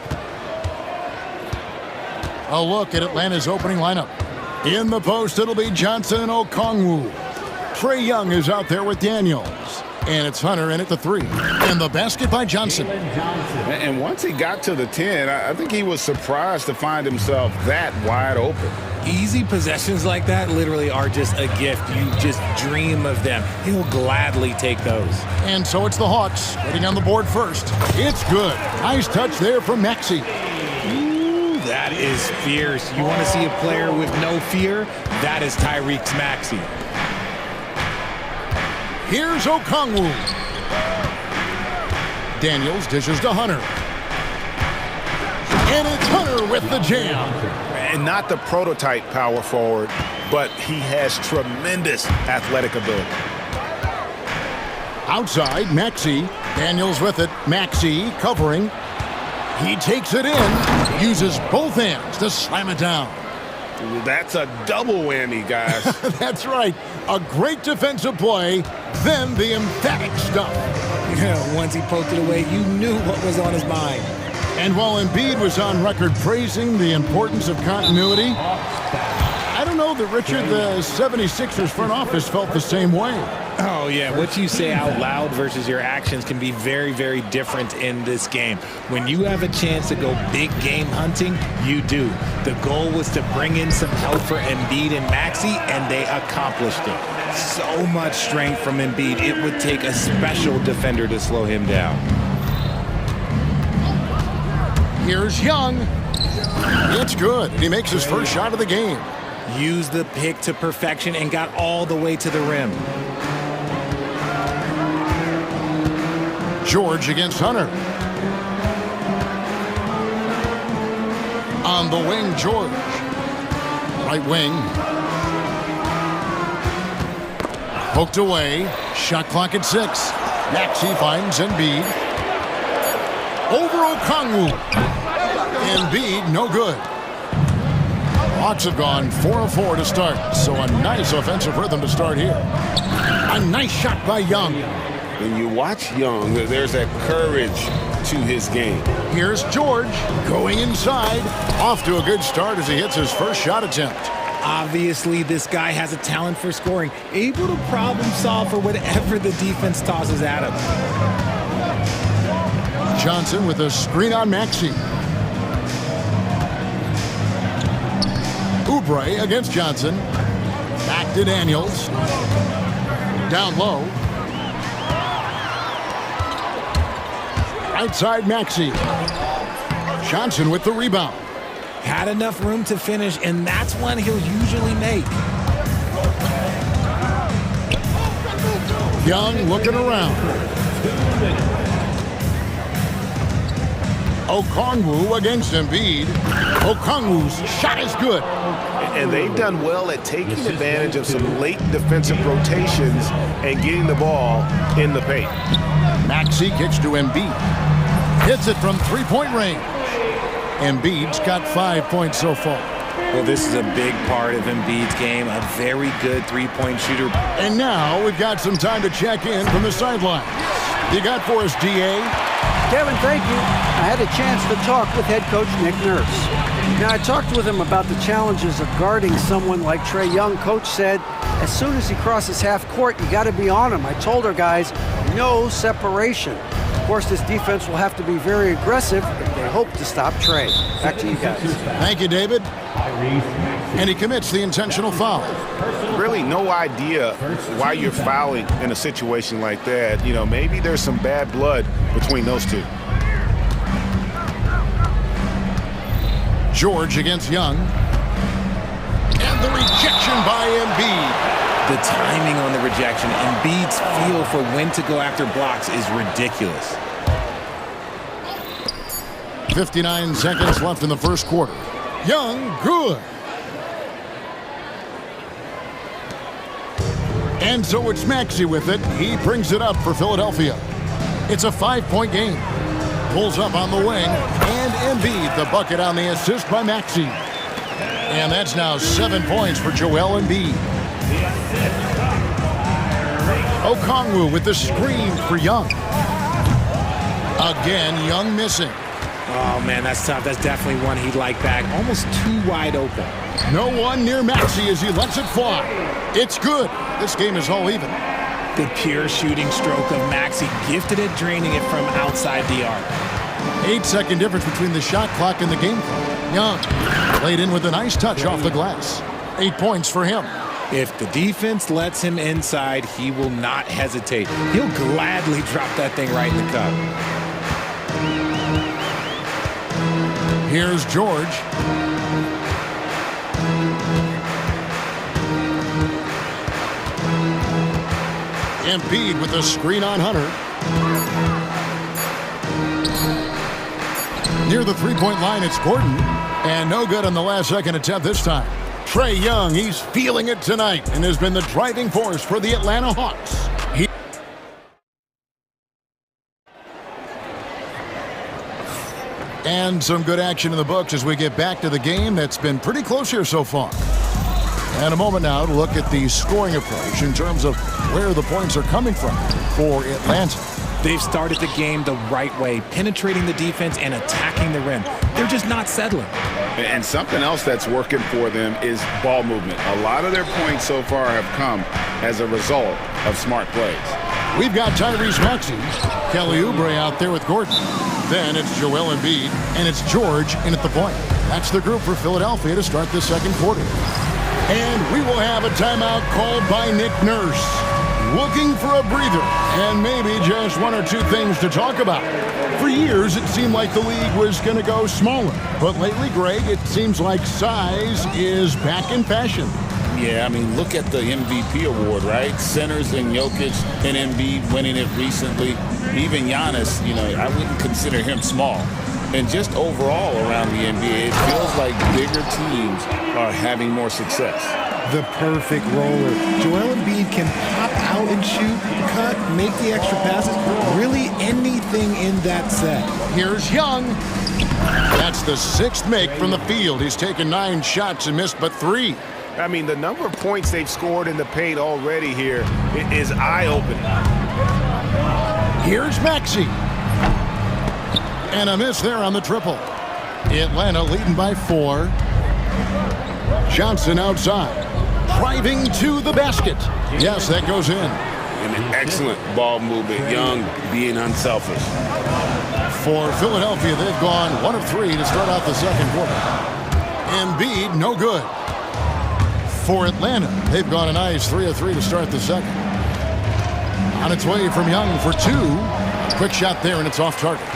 A look at Atlanta's opening lineup. In the post, it'll be Johnson and Okongwu. Trae Young is out there with Daniels. And it's Hunter in at the 3. And the basket by Johnson. And once he got to the 10, I think he was surprised to find himself that wide open. Easy possessions like that literally are just a gift. You just dream of them. He'll gladly take those. And so it's the Hawks getting on the board first. It's good. Nice touch there from Maxey. Ooh, that is fierce. You want to see a player with no fear? That is Tyrese Maxey. Here's Okongwu. Daniels dishes to Hunter. And it's Hunter with the jam. And not the prototype power forward, but he has tremendous athletic ability. Outside, Maxey. Daniels with it. Maxey covering. He takes it in. Uses both hands to slam it down. That's a double whammy, guys. That's right. A great defensive play, then the emphatic stuff. Yeah, once he poked it away, you knew what was on his mind. And while Embiid was on record praising the importance of continuity, I don't know that Richard, the 76ers front office felt the same way. Oh, yeah. What you say out loud versus your actions can be very, very different in this game. When you have a chance to go big game hunting, you do. The goal was to bring in some help for Embiid and Maxey, and they accomplished it. So much strength from Embiid. It would take a special defender to slow him down. Here's Young. It's good. He makes his first shot of the game. Used the pick to perfection and got all the way to the rim. George against Hunter. On the wing, George. Right wing. Poked away. Shot clock at 6. Maxey finds Embiid. Over Okongwu. Embiid, no good. Hawks have gone 4 of 4 to start, so a nice offensive rhythm to start here. A nice shot by Young. When you watch Young, there's that courage to his game. Here's George going inside. Off to a good start as he hits his first shot attempt. Obviously, this guy has a talent for scoring, able to problem solve for whatever the defense tosses at him. Johnson with a screen on Maxey. Oubre against Johnson. Back to Daniels. Down low. Outside Maxey. Johnson with the rebound. Had enough room to finish, and that's one he'll usually make. Young looking around. Okongwu against Embiid. Okongwu's shot is good. And they've done well at taking advantage of some late defensive rotations and getting the ball in the paint. Maxey kicks to Embiid. Hits it from three-point range. Embiid's got 5 points so far. Well, this is a big part of Embiid's game, a very good three-point shooter. And now we've got some time to check in from the sideline. You got for us, DA? Kevin, thank you. I had a chance to talk with head coach Nick Nurse. Now, I talked with him about the challenges of guarding someone like Trae Young. Coach said, as soon as he crosses half court, you got to be on him. I told our guys, no separation. Of course, this defense will have to be very aggressive if they hope to stop Trae. Back to you guys. Thank you, David. And he commits the intentional foul. Really no idea why you're fouling in a situation like that. You know, maybe there's some bad blood between those two. George against Young. And the rejection by Embiid. The timing on the rejection, Embiid's feel for when to go after blocks is ridiculous. 59 seconds left in the first quarter. Young, good. And so it's Maxey with it. He brings it up for Philadelphia. It's a 5-point game. Pulls up on the wing. And Embiid, the bucket on the assist by Maxey. And that's now 7 points for Joel Embiid. Okongwu with the screen for Young. Again, Young missing. Oh, man, that's tough. That's definitely one he'd like back. Almost too wide open. No one near Maxey as he lets it fly. It's good. This game is all even. The pure shooting stroke of Maxey, gifted at draining it from outside the arc. 8-second difference between the shot clock and the game clock. Young played in with a nice touch off the glass. 8 points for him. If the defense lets him inside, he will not hesitate. He'll gladly drop that thing right in the cup. Here's George. Embiid with the screen on Hunter. Near the three-point line, it's Gordon. And no good on the last second attempt this time. Trae Young, he's feeling it tonight and has been the driving force for the Atlanta Hawks. And some good action in the books as we get back to the game that's been pretty close here so far. And a moment now to look at the scoring approach in terms of where the points are coming from for Atlanta. They've started the game the right way, penetrating the defense and attacking the rim. They're just not settling. And something else that's working for them is ball movement. A lot of their points so far have come as a result of smart plays. We've got Tyrese Maxey, Kelly Oubre out there with Gordon. Then it's Joel Embiid, and it's George in at the point. That's the group for Philadelphia to start the second quarter. And we will have a timeout called by Nick Nurse. Looking for a breather and maybe just one or two things to talk about. For years, it seemed like the league was going to go smaller. But lately, Greg, it seems like size is back in fashion. Yeah, I mean, look at the MVP award, right? Centers and Jokic and Embiid winning it recently. Even Giannis, you know, I wouldn't consider him small. And just overall around the NBA, it feels like bigger teams are having more success. The perfect roller. Joel Embiid can pop out and shoot, cut, make the extra passes, really anything in that set. Here's Young. That's the sixth make from the field. He's taken 9 shots and missed but 3. I mean, the number of points they've scored in the paint already here is eye-opening. Here's Maxey. And a miss there on the triple. Atlanta leading by 4. Johnson outside. Driving to the basket. Yes, that goes in. And an excellent ball movement. Young being unselfish. For Philadelphia, they've gone 1 of 3 to start out the second quarter. Embiid, no good. For Atlanta, they've gone a nice 3 of 3 to start the second. On its way from Young for 2. Quick shot there, and it's off target.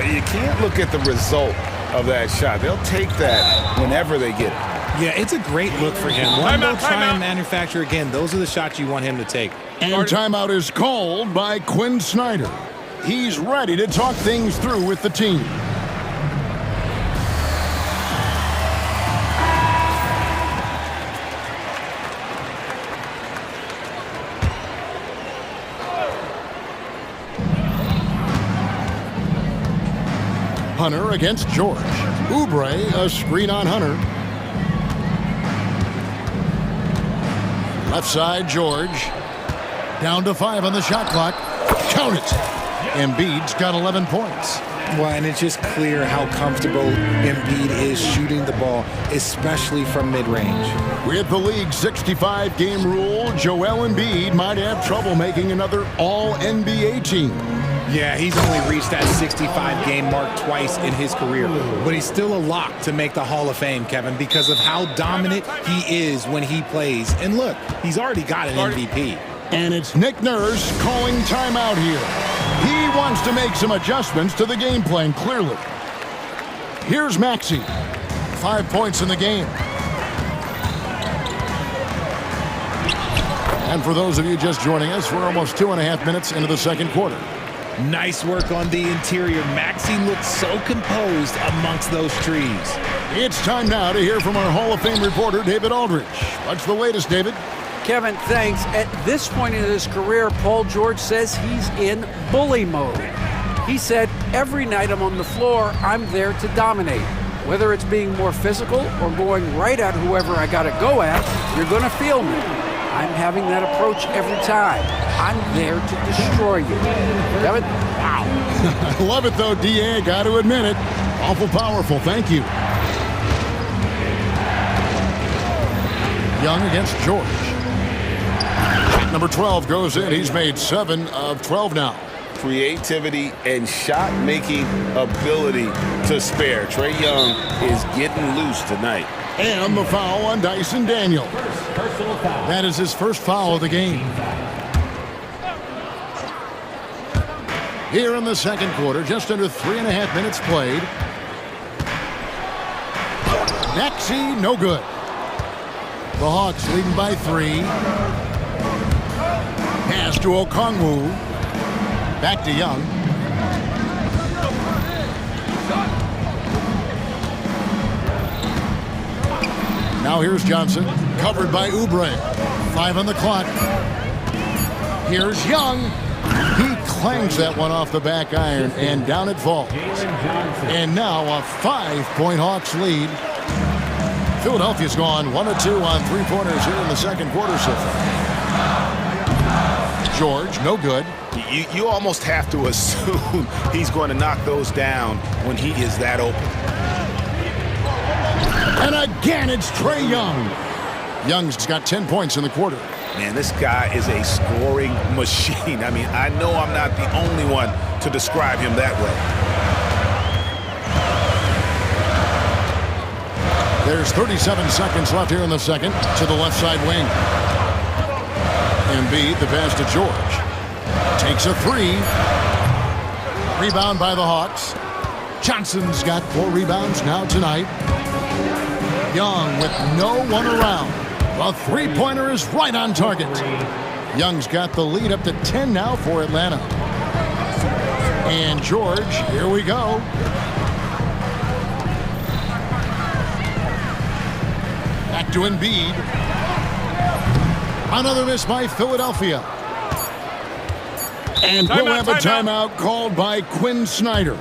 You can't look at the result of that shot. They'll take that whenever they get it. Yeah, it's a great look for him. One they'll try and manufacture again. Those are the shots you want him to take. And timeout is called by Quinn Snyder. He's ready to talk things through with the team. Hunter against George. Oubre, a screen on Hunter. Left side, George. Down to 5 on the shot clock. Count it. Embiid's got 11 points. Well, and it's just clear how comfortable Embiid is shooting the ball, especially from mid-range. With the league's 65-game rule, Joel Embiid might have trouble making another All-NBA team. Yeah, he's only reached that 65-game mark twice in his career, but he's still a lock to make the Hall of Fame, Kevin, because of how dominant he is when he plays. And look, he's already got an MVP. And it's Nick Nurse calling timeout here. He wants to make some adjustments to the game plan, clearly. Here's Maxey. 5 points in the game. And for those of you just joining us, we're almost 2.5 minutes into the second quarter. Nice work on the interior. Maxey looks so composed amongst those trees. It's time now to hear from our Hall of Fame reporter, David Aldridge. What's the latest, David? Kevin, thanks. At this point in his career, Paul George says he's in bully mode. He said, every night I'm on the floor, I'm there to dominate. Whether it's being more physical or going right at whoever I got to go at, you're going to feel me. I'm having that approach every time. I'm there to destroy you. Kevin? Wow. I love it, though, D.A. Got to admit it. Awful powerful. Thank you. Young against George. Number 12 goes in. He's made 7 of 12 now. Creativity and shot-making ability to spare. Trae Young is getting loose tonight. And the foul on Dyson Daniels. That is his first foul of the game. Here in the second quarter, just under 3.5 minutes played. Maxey, no good. The Hawks leading by 3. Pass to Okongwu. Back to Young. Now here's Johnson, covered by Oubre. 5 on the clock. Here's Young. He clangs that one off the back iron, and down it falls. And now a 5-point Hawks lead. Philadelphia's gone 1 of 2 on 3-pointers here in the second quarter so far. George, no good. You almost have to assume he's going to knock those down when he is that open. And again, it's Trae Young. Young's got 10 points in the quarter. Man, this guy is a scoring machine. I mean, I know I'm not the only one to describe him that way. There's 37 seconds left here in the second. To the left side wing. Embiid, the pass to George. Takes a 3. Rebound by the Hawks. Johnson's got 4 rebounds now tonight. Young with no one around. The 3-pointer is right on target. Young's got the lead up to 10 now for Atlanta. And George, here we go. Back to Embiid. Another miss by Philadelphia. And we'll have a timeout called by Quinn Snyder.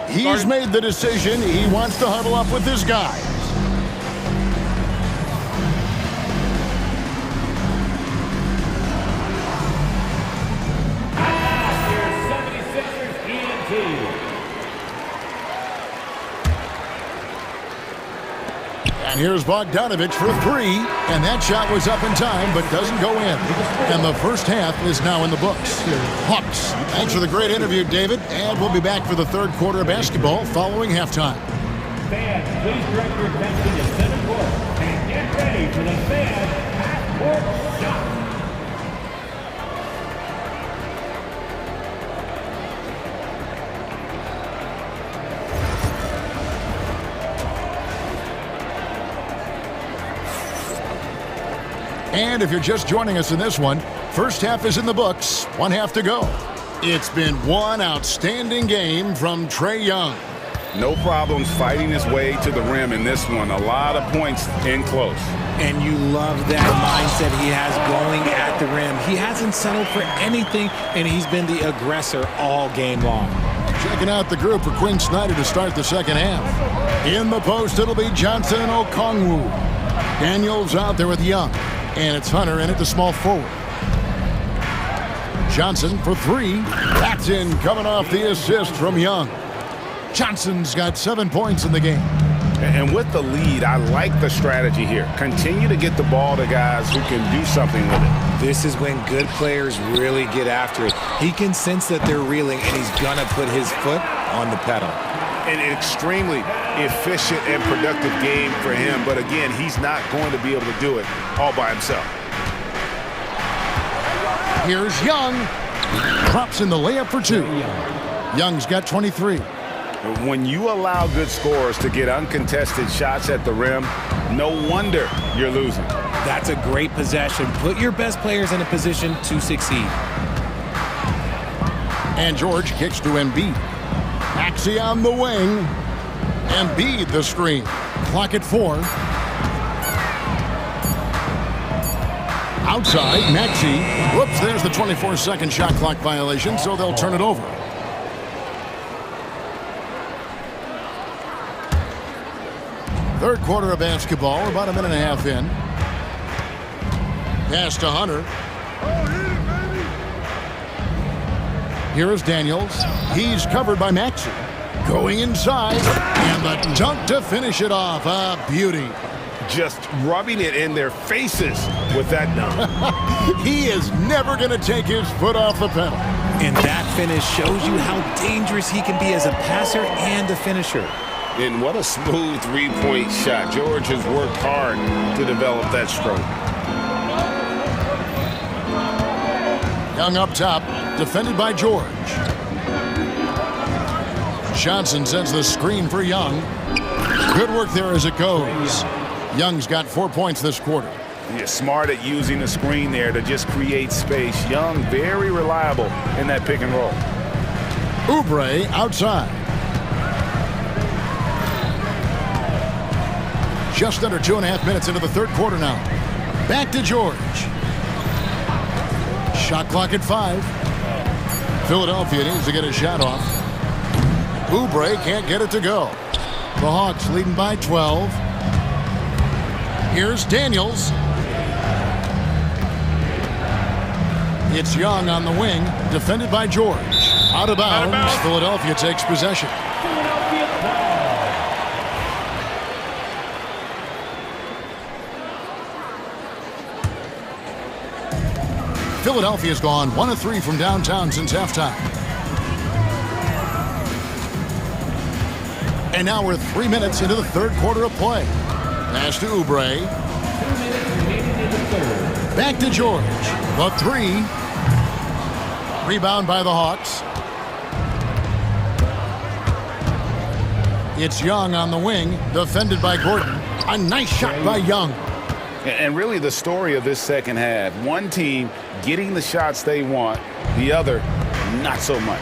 He's made the decision. He wants to huddle up with his guys. And here's Bogdanovich for 3, and that shot was up in time but doesn't go in. And the first half is now in the books. Hawks, thanks for the great interview, David, and we'll be back for the third quarter of basketball following halftime. Fans, please direct your attention to center court and get ready for the fan half-court shot. And if you're just joining us in this one, first half is in the books, 1 half to go. It's been one outstanding game from Trae Young. No problems fighting his way to the rim in this one. A lot of points in close. And you love that mindset he has going at the rim. He hasn't settled for anything, and he's been the aggressor all game long. Checking out the group for Quinn Snyder to start the second half. In the post, it'll be Johnson and Okongwu. Daniels out there with Young. And it's Hunter in at the small forward. Johnson for 3. That's in, coming off the assist from Young. Johnson's got 7 points in the game. And with the lead, I like the strategy here. Continue to get the ball to guys who can do something with it. This is when good players really get after it. He can sense that they're reeling, and he's going to put his foot on the pedal. An extremely efficient and productive game for him. But again, he's not going to be able to do it all by himself. Here's Young. Drops in the layup for 2. Young's got 23. When you allow good scorers to get uncontested shots at the rim, no wonder you're losing. That's a great possession. Put your best players in a position to succeed. And George kicks to Embiid. Maxey on the wing. Embiid the screen. Clock at 4. Outside, Maxey. Whoops, there's the 24-second shot clock violation, so they'll turn it over. Third quarter of basketball, about a minute and a half in. Pass to Hunter. Here is Daniels. He's covered by Maxey. Going inside, and the dunk to finish it off. A beauty. Just rubbing it in their faces with that dunk. He is never going to take his foot off the pedal. And that finish shows you how dangerous he can be as a passer and a finisher. And what a smooth three-point shot. George has worked hard to develop that stroke. Young up top, defended by George. Johnson sends the screen for Young. Good work there as it goes. Young's got 4 points this quarter. He's smart at using the screen there to just create space. Young, very reliable in that pick and roll. Oubre outside. Just under 2.5 minutes into the third quarter now. Back to George. Shot clock at 5. Philadelphia needs to get a shot off. Oubre can't get it to go. The Hawks leading by 12. Here's Daniels. It's Young on the wing, defended by George. Out of bounds, Philadelphia takes possession. Philadelphia's gone 1 of 3 from downtown since halftime. And now we're 3 minutes into the third quarter of play. Pass to Oubre. Back to George. The 3. Rebound by the Hawks. It's Young on the wing, defended by Gordon. A nice shot by Young. And really the story of this second half, one team getting the shots they want, the other not so much.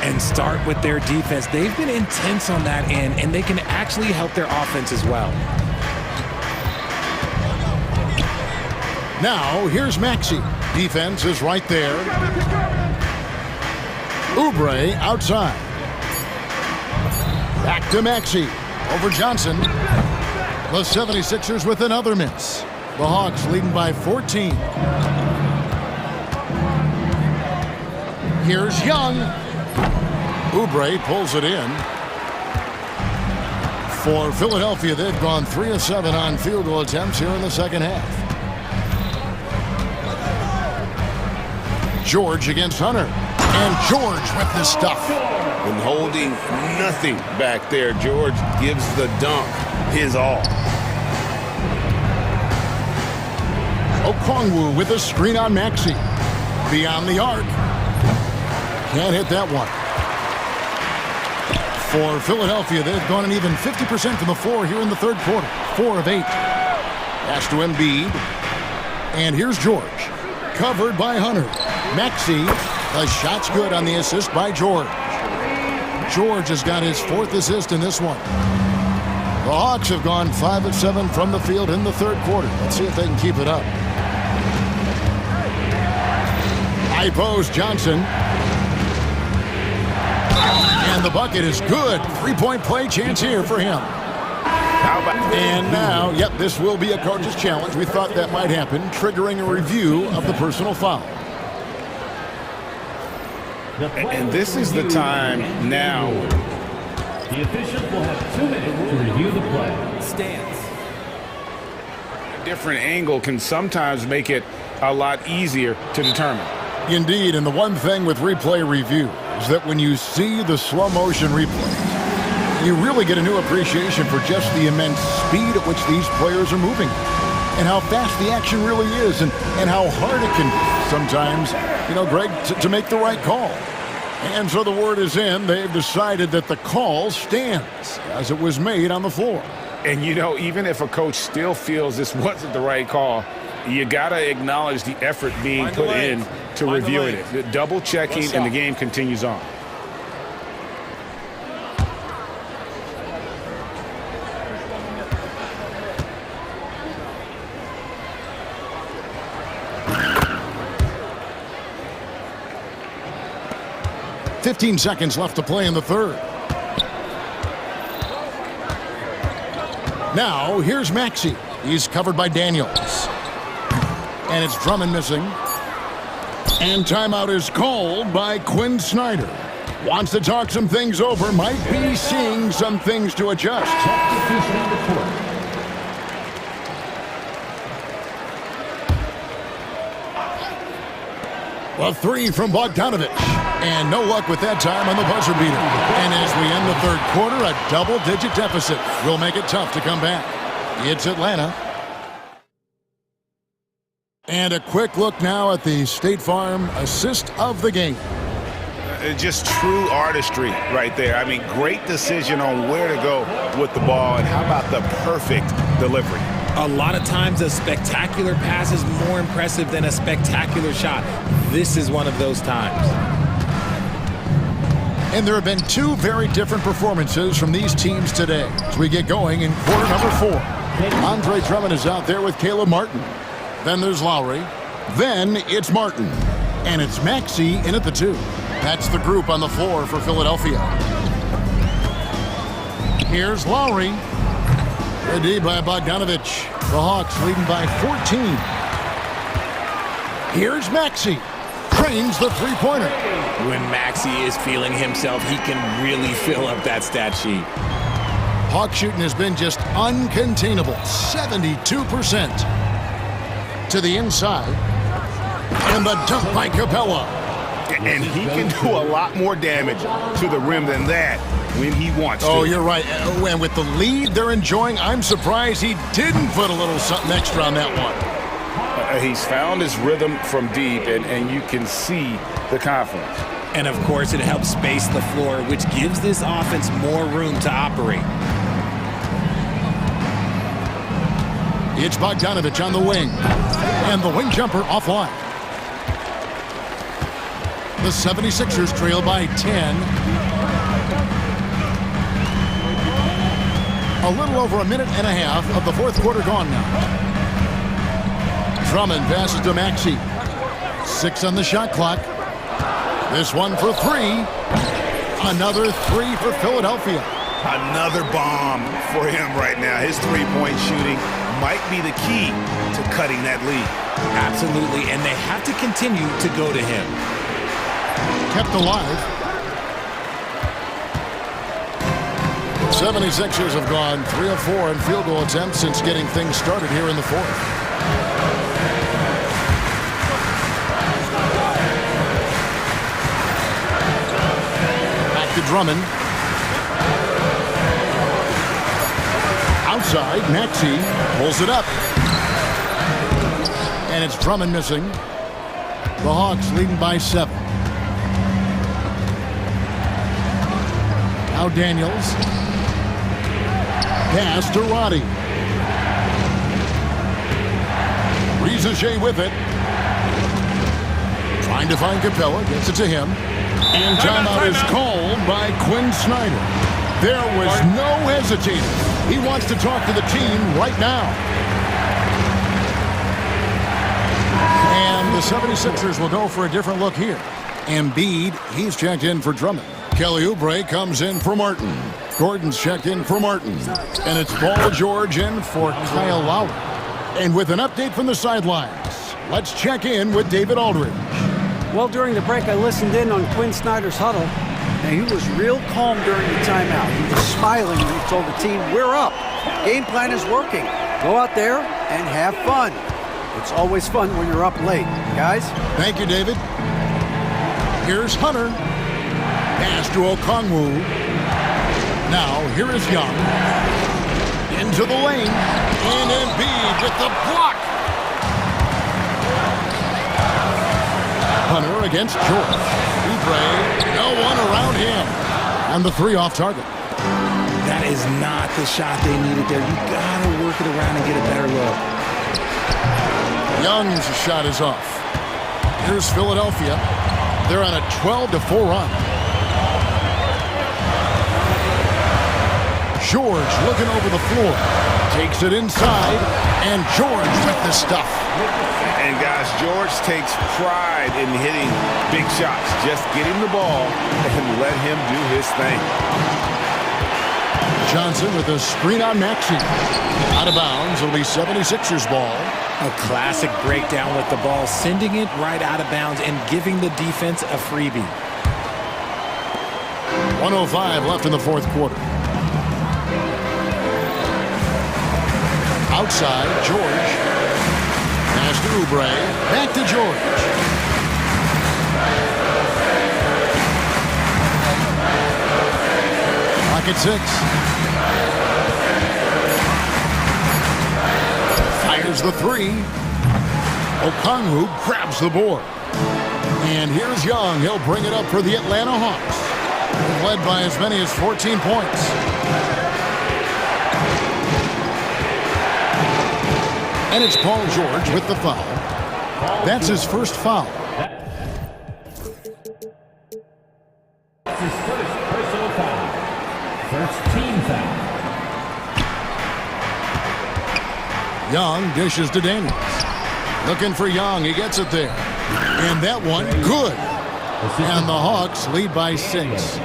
And start with their defense. They've been intense on that end, and they can actually help their offense as well. Now, here's Maxey. Defense is right there. Oubre outside. Back to Maxey. Over Johnson. The 76ers with another miss. The Hawks leading by 14. Here's Young. Oubre pulls it in. For Philadelphia, they've gone 3 of 7 on field goal attempts here in the second half. George against Hunter. And George with the stuff. And holding nothing back there. George gives the dunk his all. Okongwu with a screen on Maxey. Beyond the arc. Can't hit that one. For Philadelphia, they've gone an even 50% from the floor here in the third quarter. 4 of 8. Pass to Embiid. And here's George. Covered by Hunter. Maxey. The shot's good on the assist by George. George has got his 4th assist in this one. The Hawks have gone 5 of 7 from the field in the third quarter. Let's see if they can keep it up. High post Johnson. And the bucket is good. 3-point play chance here for him. And now, yep, this will be a coach's challenge. We thought that might happen, triggering a review of the personal foul. And this is the time now. The officials will have 2 minutes to review the play. Stance. A different angle can sometimes make it a lot easier to determine. Indeed, and the one thing with replay review is that when you see the slow motion replays, you really get a new appreciation for just the immense speed at which these players are moving and how fast the action really is and how hard it can be sometimes, Greg, to make the right call. And so the word is in. They've decided that the call stands as it was made on the floor. And, even if a coach still feels this wasn't the right call, you got to acknowledge the effort being put in to reviewing it. Double checking, and the game continues on. "15 seconds left to play in the third. Now, here's Maxey. He's covered by Daniels. And it's Drummond missing. And timeout is called by Quinn Snyder. Wants to talk some things over, might be seeing some things to adjust. A three from Bogdanovich. And no luck with that time on the buzzer beater. And as we end the third quarter, a double-digit deficit will make it tough to come back. It's Atlanta. And a quick look now at the State Farm assist of the game. Just true artistry right there. I mean, great decision on where to go with the ball, and how about the perfect delivery? A lot of times a spectacular pass is more impressive than a spectacular shot. This is one of those times. And there have been two very different performances from these teams today as we get going in quarter number 4. Andre Drummond is out there with Caleb Martin. Then there's Lowry. Then it's Martin. And it's Maxey in at the 2. That's the group on the floor for Philadelphia. Here's Lowry. Good D by Bogdanovich. The Hawks leading by 14. Here's Maxey. Trains the three-pointer. When Maxey is feeling himself, he can really fill up that stat sheet. Hawk shooting has been just uncontainable. 72%. To the inside. And the dunk by Capella. And he can do a lot more damage to the rim than that when he wants to. Oh, you're right. And with the lead they're enjoying, I'm surprised he didn't put a little something extra on that one. He's found his rhythm from deep, and you can see the confidence. And, of course, it helps space the floor, which gives this offense more room to operate. It's Bogdanovich on the wing. And the wing jumper offline. The 76ers trail by 10. A little over a minute and a half of the fourth quarter gone now. Drummond passes to Maxey. 6 on the shot clock. This one for 3. Another 3 for Philadelphia. Another bomb for him right now. His three-point shooting might be the key to cutting that lead. Absolutely, and they have to continue to go to him. Kept alive. 76ers have gone 3 of 4 in field goal attempts since getting things started here in the fourth. Back to Drummond. Outside, Maxey pulls it up. And it's Drummond missing. The Hawks leading by 7. Now Daniels. Pass to Roddy. Rizachet with it. Trying to find Capella. Gets it to him. And timeout is called by Quinn Snyder. There was no hesitating. He wants to talk to the team right now. And the 76ers will go for a different look here. Embiid, he's checked in for Drummond. Kelly Oubre comes in for Martin. Gordon's checked in for Martin. And it's Paul George in for Kyle Lowry. And with an update from the sidelines, let's check in with David Aldridge. Well, during the break, I listened in on Quinn Snyder's huddle. And he was real calm during the timeout. He was smiling when he told the team, we're up. Game plan is working. Go out there and have fun. It's always fun when you're up late, guys. Thank you, David. Here's Hunter. Pass to Okongwu. Now, here is Young. Into the lane. And Embiid with the block. Hunter against George. Oubre, no one around him. And the 3 off target. That is not the shot they needed there. You gotta work it around and get a better look. Young's shot is off. Here's Philadelphia. They're on a 12-4 run. George looking over the floor. Takes it inside. And George with the stuff. And guys, George takes pride in hitting big shots. Just get him the ball and let him do his thing. Johnson with a screen on Maxey. Out of bounds. It'll be 76ers ball. A classic breakdown with the ball, sending it right out of bounds and giving the defense a freebie. 1:05 left in the fourth quarter. Outside, George. Pass to Oubre. Back to George. Clock at 6. Fires the 3. Okongwu grabs the board. And here's Young. He'll bring it up for the Atlanta Hawks. They've led by as many as 14 points. And it's Paul George with the foul. That's his first foul. That's his first personal foul. First team foul. Young dishes to Daniels. Looking for Young. He gets it there. And that one, good. And the Hawks lead by 6.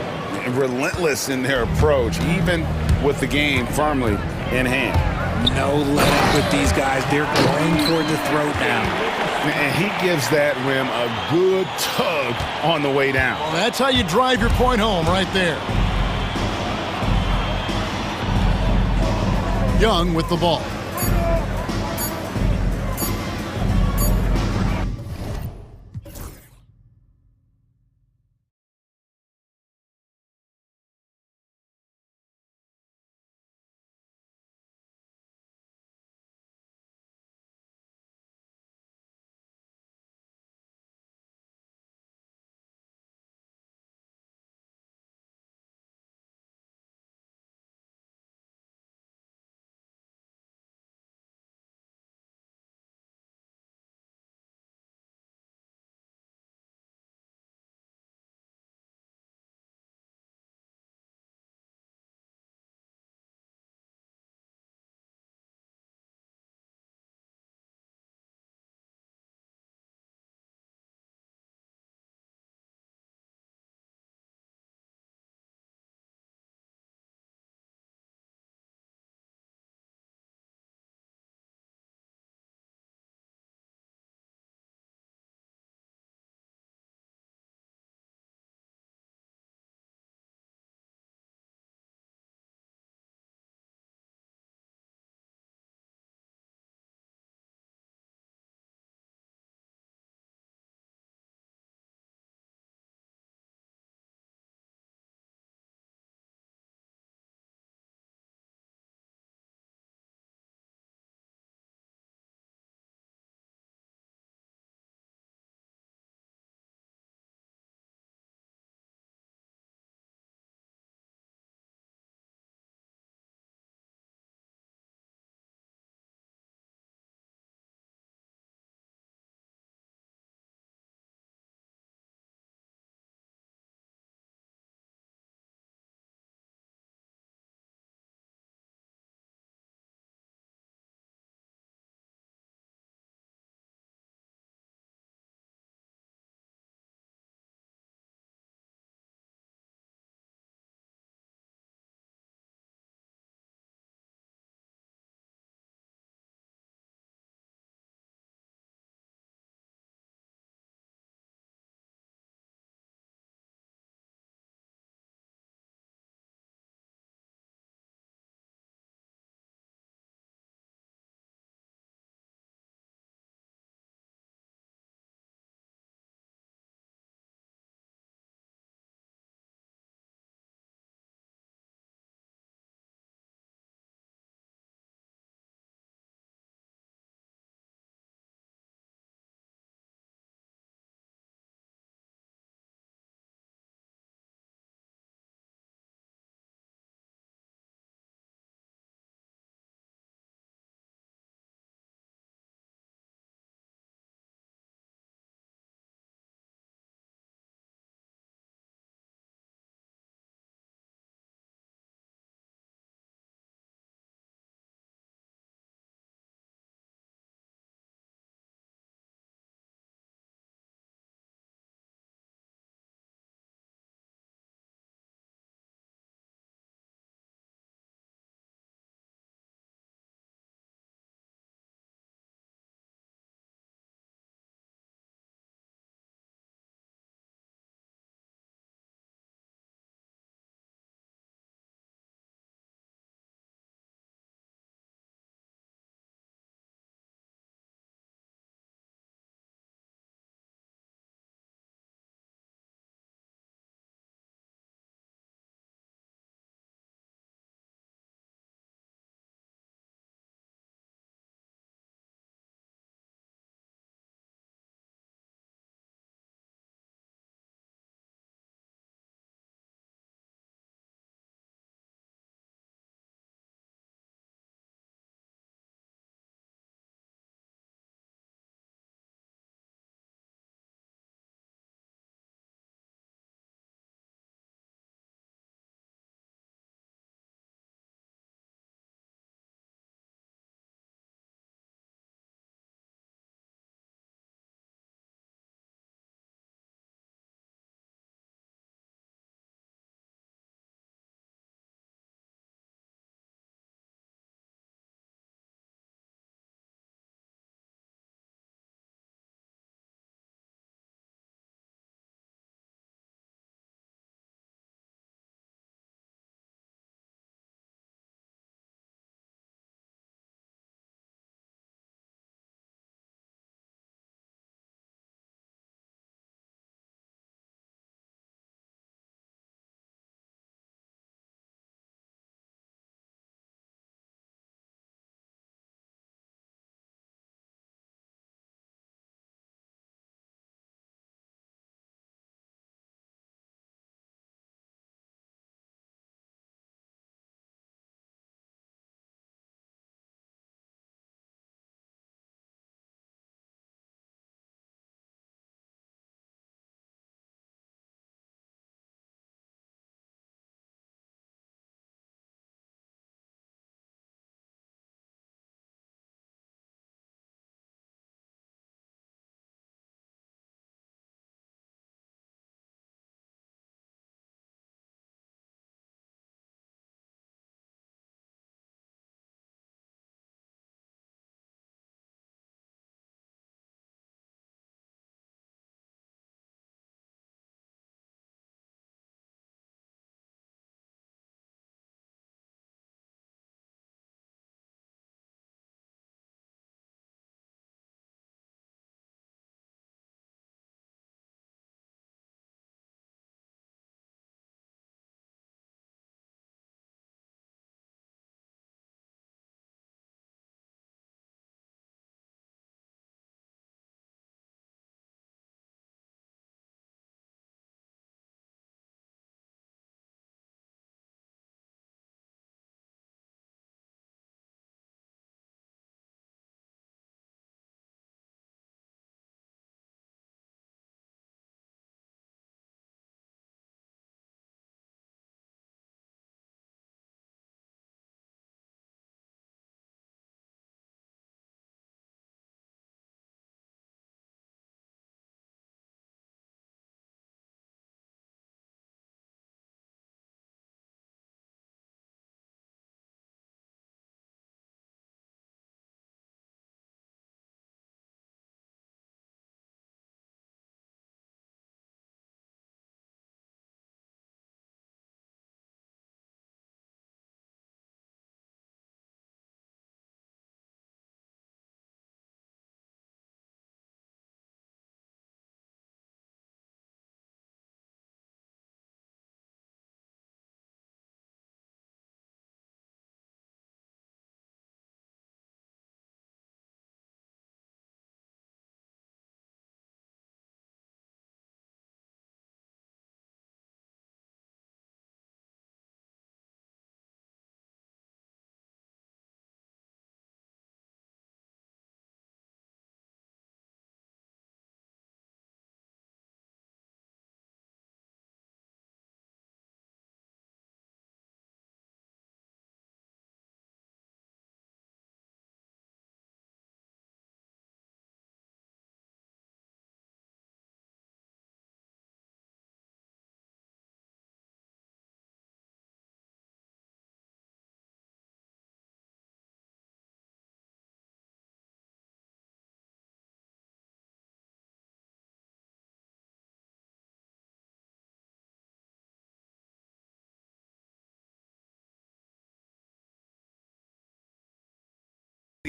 Relentless in their approach, even with the game firmly in hand. No let up with these guys. They're going for the throat now. And he gives that rim a good tug on the way down. Well, that's how you drive your point home right there. Young with the ball.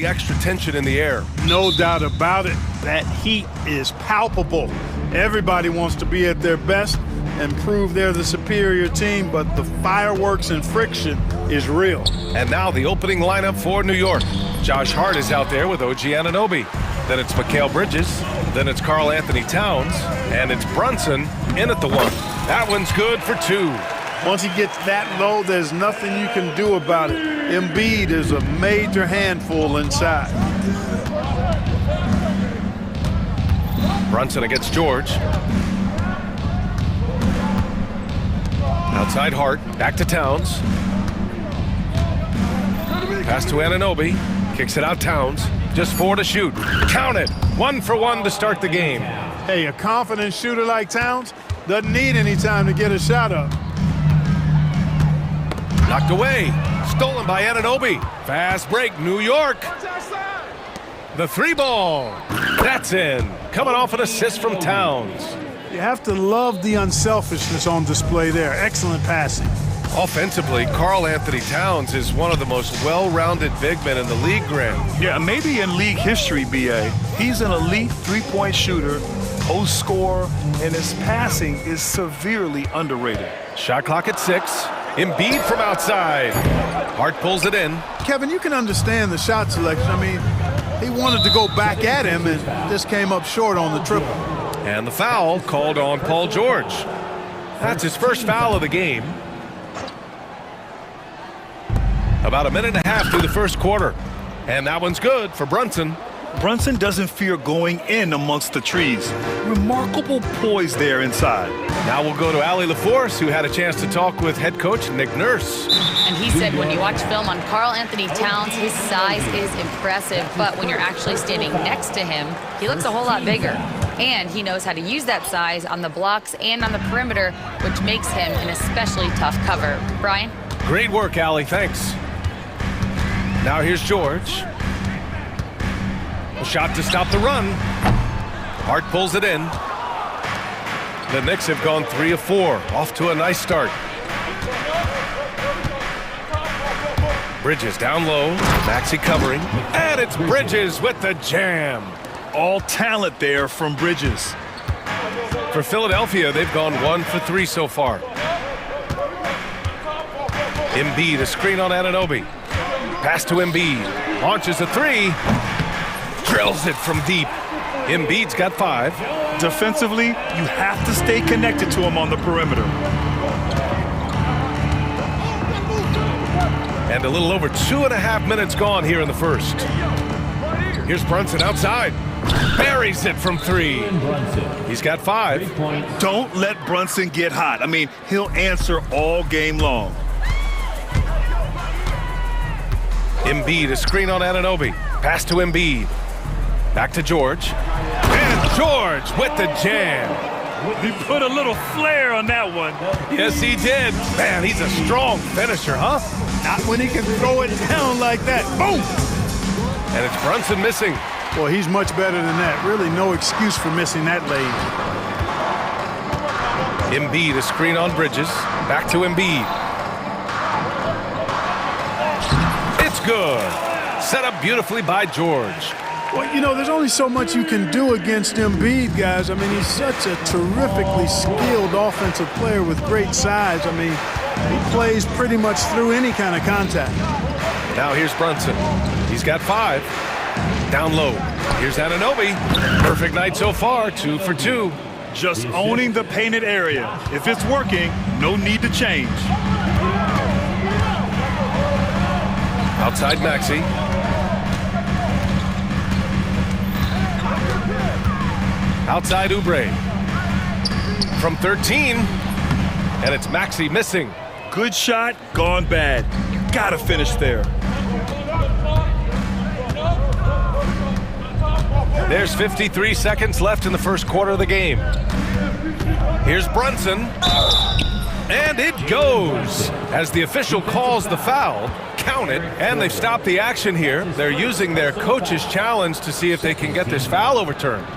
The extra tension in the air. No doubt about it. That heat is palpable. Everybody wants to be at their best and prove they're the superior team, but the fireworks and friction is real. And now the opening lineup for New York. Josh Hart is out there with OG Anunoby. Then it's Mikal Bridges. Then it's Karl Anthony Towns. And it's Brunson in at the one. That one's good for two. Once he gets that low, there's nothing you can do about it. Embiid is a major handful inside. Brunson against George. Outside Hart, back to Towns. Pass to Anunoby, kicks it out Towns. Just 4 to shoot. Count it. 1 for 1 to start the game. Hey, a confident shooter like Towns doesn't need any time to get a shot up. Knocked away. Stolen by Anunoby. Fast break, New York. The three ball. That's in. Coming off an assist from Towns. You have to love the unselfishness on display there. Excellent passing. Offensively, Karl Anthony Towns is one of the most well-rounded big men in the league, Graham. Yeah, maybe in league history, B.A. He's an elite three-point shooter, post scorer, and his passing is severely underrated. Shot clock at 6. Embiid from outside. Hart pulls it in. Kevin, you can understand the shot selection. I mean, he wanted to go back at him and just came up short on the triple. And the foul called on Paul George. That's his first foul of the game. About a minute and a half through the first quarter. And that one's good for Brunson. Brunson doesn't fear going in amongst the trees. Remarkable poise there inside. Now we'll go to Allie LaForce, who had a chance to talk with head coach Nick Nurse. And he said when you watch film on Karl Anthony Towns, his size is impressive, but when you're actually standing next to him, he looks a whole lot bigger. And he knows how to use that size on the blocks and on the perimeter, which makes him an especially tough cover. Brian? Great work, Allie. Thanks. Now here's George. A shot to stop the run. Hart pulls it in. The Knicks have gone 3 of 4. Off to a nice start. Bridges down low. Maxey covering. And it's Bridges with the jam. All talent there from Bridges. For Philadelphia, they've gone 1 for 3 so far. Embiid, a screen on Anunoby. Pass to Embiid. Launches a 3. Drills it from deep. Embiid's got 5. Defensively, you have to stay connected to him on the perimeter. And a little over 2.5 minutes gone here in the first. Here's Brunson outside. Buries it from 3. He's got 5. Don't let Brunson get hot. I mean, he'll answer all game long. Embiid, a screen on Anunoby. Pass to Embiid. Back to George. And George with the jam. He put a little flair on that one. Yes, he did. Man, he's a strong finisher, huh? Not when he can throw it down like that. Boom! And it's Brunson missing. Boy, he's much better than that. Really no excuse for missing that lane. Embiid, a screen on Bridges. Back to Embiid. It's good. Set up beautifully by George. Well, you know, there's only so much you can do against Embiid, guys. I mean, he's such a terrifically skilled offensive player with great size. I mean, he plays pretty much through any kind of contact. Now here's Brunson. He's got 5. Down low. Here's Anunoby. Perfect night so far, 2 for 2. Just owning the painted area. If it's working, no need to change. Outside Maxey. Outside Oubre. From 13. And it's Maxey missing. Good shot, gone bad. You gotta finish there. There's 53 seconds left in the first quarter of the game. Here's Brunson. And it goes. As the official calls the foul, count it, and they've stopped the action here. They're using their coach's challenge to see if they can get this foul overturned.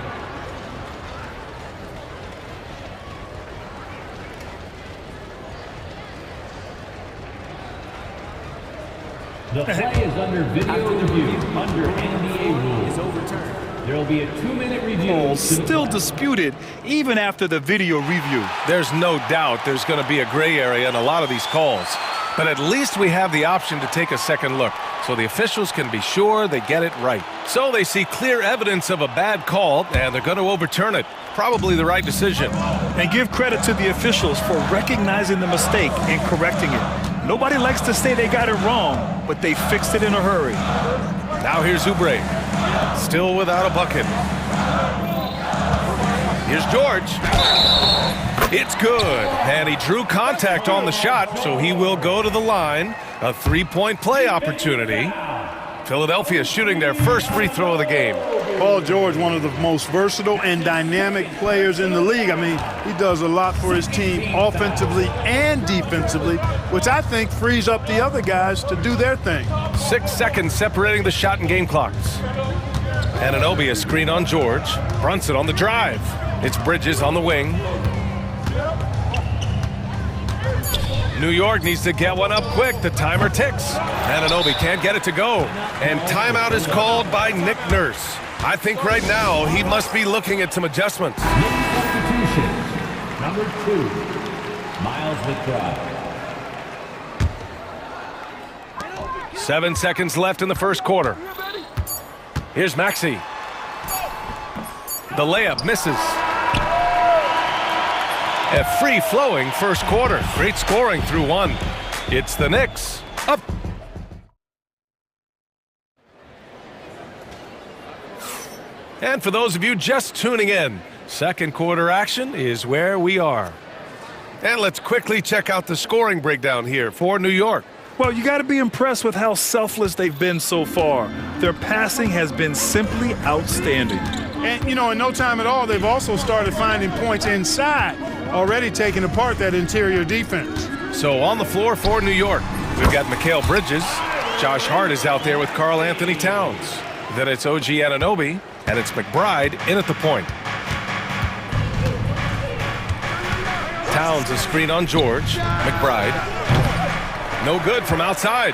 The play is under video review, under NBA rules. Is overturned. There will be a 2-minute review. Still disputed even after the video review. There's no doubt there's going to be a gray area in a lot of these calls. But at least we have the option to take a second look, so the officials can be sure they get it right. So they see clear evidence of a bad call, and they're going to overturn it. Probably the right decision. And give credit to the officials for recognizing the mistake and correcting it. Nobody likes to say they got it wrong, but they fixed it in a hurry. Now here's Oubre, still without a bucket. Here's George. It's good, and he drew contact on the shot, so he will go to the line. A three-point play opportunity. Philadelphia shooting their first free throw of the game. Paul George, one of the most versatile and dynamic players in the league. I mean, he does a lot for his team offensively and defensively, which I think frees up the other guys to do their thing. 6 seconds separating the shot and game clocks. Anunoby a screen on George. Brunson on the drive. It's Bridges on the wing. New York needs to get one up quick. The timer ticks. Anunoby can't get it to go. And timeout is called by Nick Nurse. I think right now he must be looking at some adjustments. Substitution. Number 2, Miles McBride. 7 seconds left in the first quarter. Here's Maxey. The layup misses. A free-flowing first quarter. Great scoring through one. It's the Knicks up. And for those of you just tuning in, second quarter action is where we are. And let's quickly check out the scoring breakdown here for New York. Well, you got to be impressed with how selfless they've been so far. Their passing has been simply outstanding. And, you know, in no time at all, they've also started finding points inside, already taking apart that interior defense. So on the floor for New York, we've got Mikal Bridges. Josh Hart is out there with Karl Anthony Towns. Then it's OG Anunoby, and it's McBride in at the point. Towns a screen on George. McBride. No good from outside.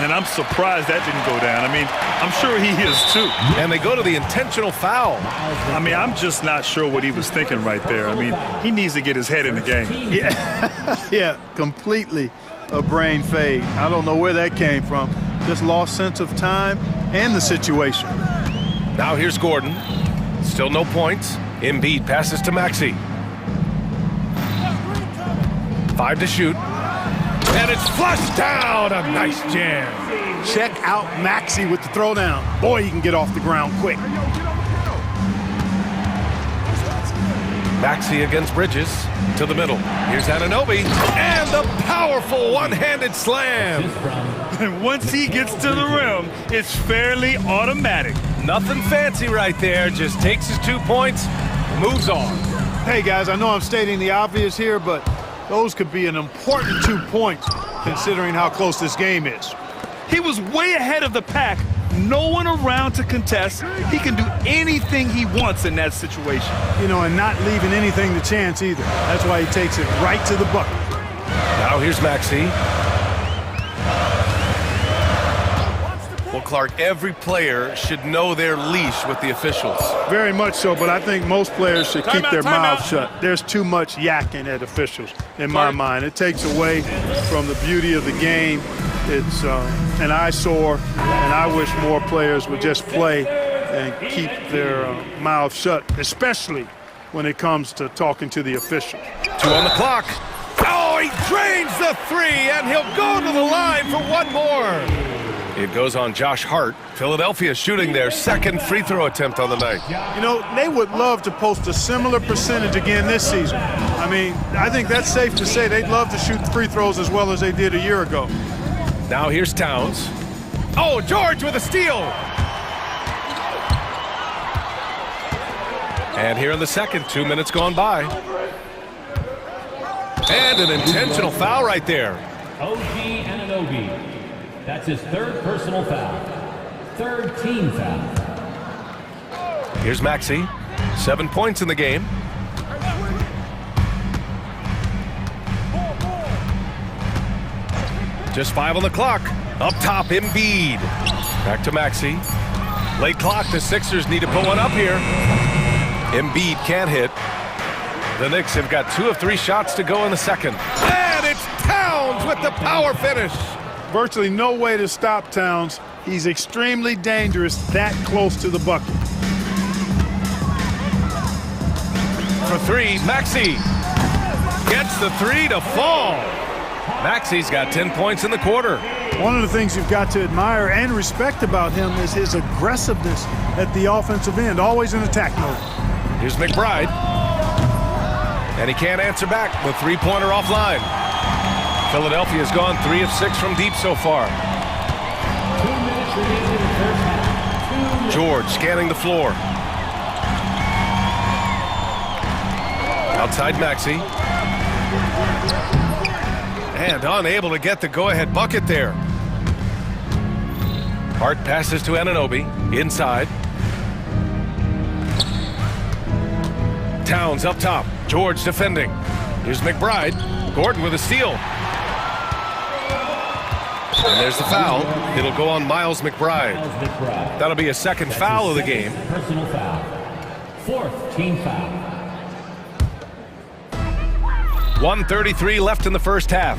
And I'm surprised that didn't go down. I mean, I'm sure he is too. And they go to the intentional foul. I mean, I'm just not sure what he was thinking right there. I mean, he needs to get his head in the game. Yeah, yeah, completely a brain fade. I don't know where that came from. Just lost sense of time and the situation. Now here's Gordon. Still no points. Embiid passes to Maxey. 5 to shoot. And it's flushed down. A nice jam. Check out Maxey with the throwdown. Boy, he can get off the ground quick. Maxey against Bridges to the middle. Here's Anunoby. And the powerful one-handed slam. And once he gets to the rim, it's fairly automatic. Nothing fancy right there. Just takes his 2 points, moves on. Hey, guys, I know I'm stating the obvious here, but those could be an important 2 points considering how close this game is. He was way ahead of the pack. No one around to contest. He can do anything he wants in that situation. You know, and not leaving anything to chance either. That's why he takes it right to the bucket. Now here's Maxey. Well, Clark, every player should know their leash with the officials. Very much so, but I think most players should keep their mouths shut. There's too much yakking at officials, in my mind. It takes away from the beauty of the game. It's an eyesore, and I wish more players would just play and keep their mouths shut, especially when it comes to talking to the officials. 2 on the clock. Oh, he drains the 3, and he'll go to the line for one more. It goes on Josh Hart. Philadelphia shooting their second free throw attempt on the night. You know, they would love to post a similar percentage again this season. I mean, I think that's safe to say they'd love to shoot free throws as well as they did a year ago. Now here's Towns. Oh, George with a steal. And here in the second, 2 minutes gone by. And an intentional foul right there. OG Anunoby. That's his third personal foul. Third team foul. Here's Maxey. 7 points in the game. Just 5 on the clock. Up top, Embiid. Back to Maxey. Late clock, the Sixers need to put one up here. Embiid can't hit. The Knicks have got 2 of 3 shots to go in the second. And it's Towns with the power finish. Virtually no way to stop Towns. He's extremely dangerous that close to the bucket. For 3, Maxey gets the 3 to fall. Maxey's got 10 points in the quarter. One of the things you've got to admire and respect about him is his aggressiveness at the offensive end, always in attack mode. Here's McBride. And he can't answer back. The three-pointer offline. Philadelphia's gone 3 of 6 from deep so far. 2 minutes remaining in the first half. George scanning the floor. Outside Maxey. And unable to get the go-ahead bucket there. Hart passes to Anunoby. Inside. Towns up top. George defending. Here's McBride. Gordon with a steal. And there's the foul. It'll go on Miles McBride. That'll be a second foul of the game. Personal foul. 4th team foul. 1:33 left in the first half.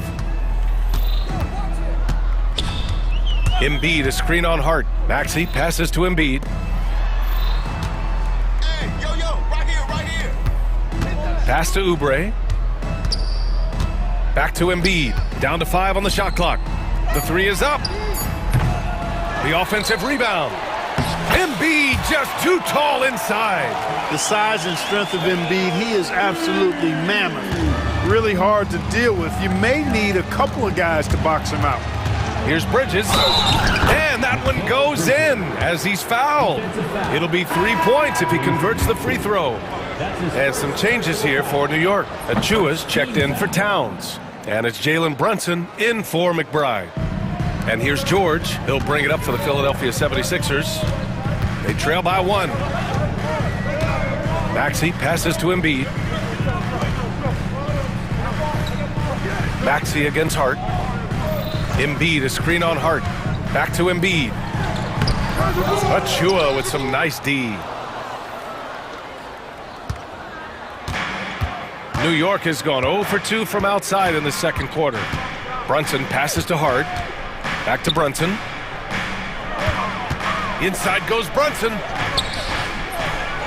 Embiid, a screen on Hart. Maxey passes to Embiid. Hey, yo, right here. Pass to Oubre. Back to Embiid. Down to 5 on the shot clock. The 3 is up. The offensive rebound. Embiid just too tall inside. The size and strength of Embiid, he is absolutely mammoth. Really hard to deal with. You may need a couple of guys to box him out. Here's Bridges. And that one goes in as he's fouled. It'll be 3 points if he converts the free throw. And some changes here for New York. Achua's checked in for Towns. And it's Jalen Brunson in for McBride. And here's George. He'll bring it up for the Philadelphia 76ers. They trail by 1. Maxey passes to Embiid. Maxey against Hart. Embiid, a screen on Hart. Back to Embiid. Achua with some nice D. New York has gone 0 for 2 from outside in the second quarter. Brunson passes to Hart. Back to Brunson. Inside goes Brunson.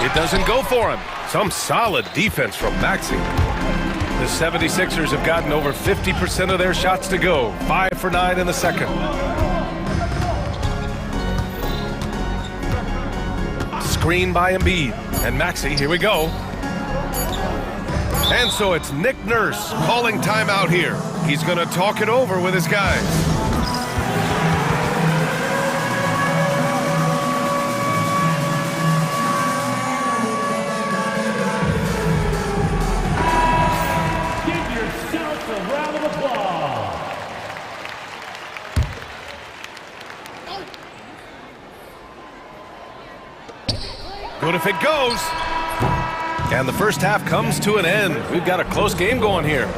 It doesn't go for him. Some solid defense from Maxey. The 76ers have gotten over 50% of their shots to go. 5 for 9 in the second. Screen by Embiid. And Maxey, here we go. And so it's Nick Nurse calling timeout here. He's going to talk it over with his guys. Good if it goes. And the first half comes to an end. We've got a close game going here.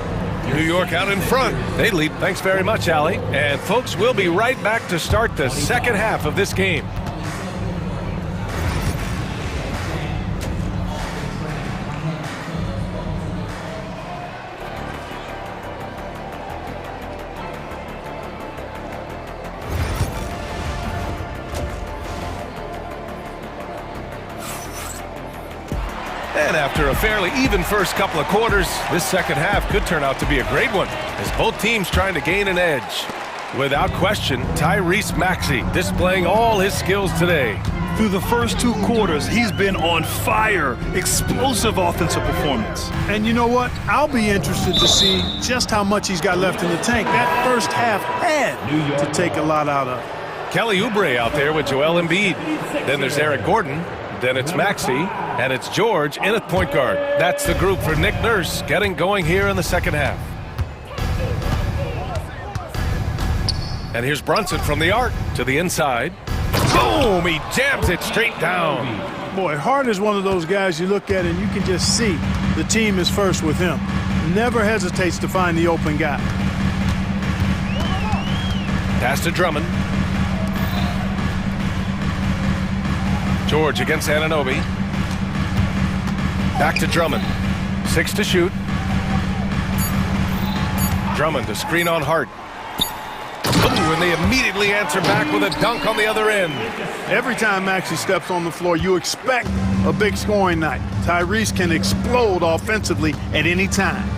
New York out in front. They lead. Thanks very much, Allie. And folks, we'll be right back to start the second half of this game. And after a fairly even first couple of quarters, this second half could turn out to be a great one, as both teams trying to gain an edge. Without question, Tyrese Maxey displaying all his skills today. Through the first 2 quarters, he's been on fire. Explosive offensive performance. And you know what? I'll be interested to see just how much he's got left in the tank. That first half had to take a lot out of. Kelly Oubre out there with Joel Embiid. Then there's Eric Gordon. Then it's Maxey, and it's George in at point guard. That's the group for Nick Nurse getting going here in the second half. And here's Brunson from the arc to the inside. Boom! He jams it straight down. Boy, Hart is one of those guys you look at and you can just see the team is first with him. Never hesitates to find the open guy. Pass to Drummond. George against Anunoby. Back to Drummond. 6 to shoot. Drummond to screen on Hart. Ooh, and they immediately answer back with a dunk on the other end. Every time Maxey steps on the floor, you expect a big scoring night. Tyrese can explode offensively at any time.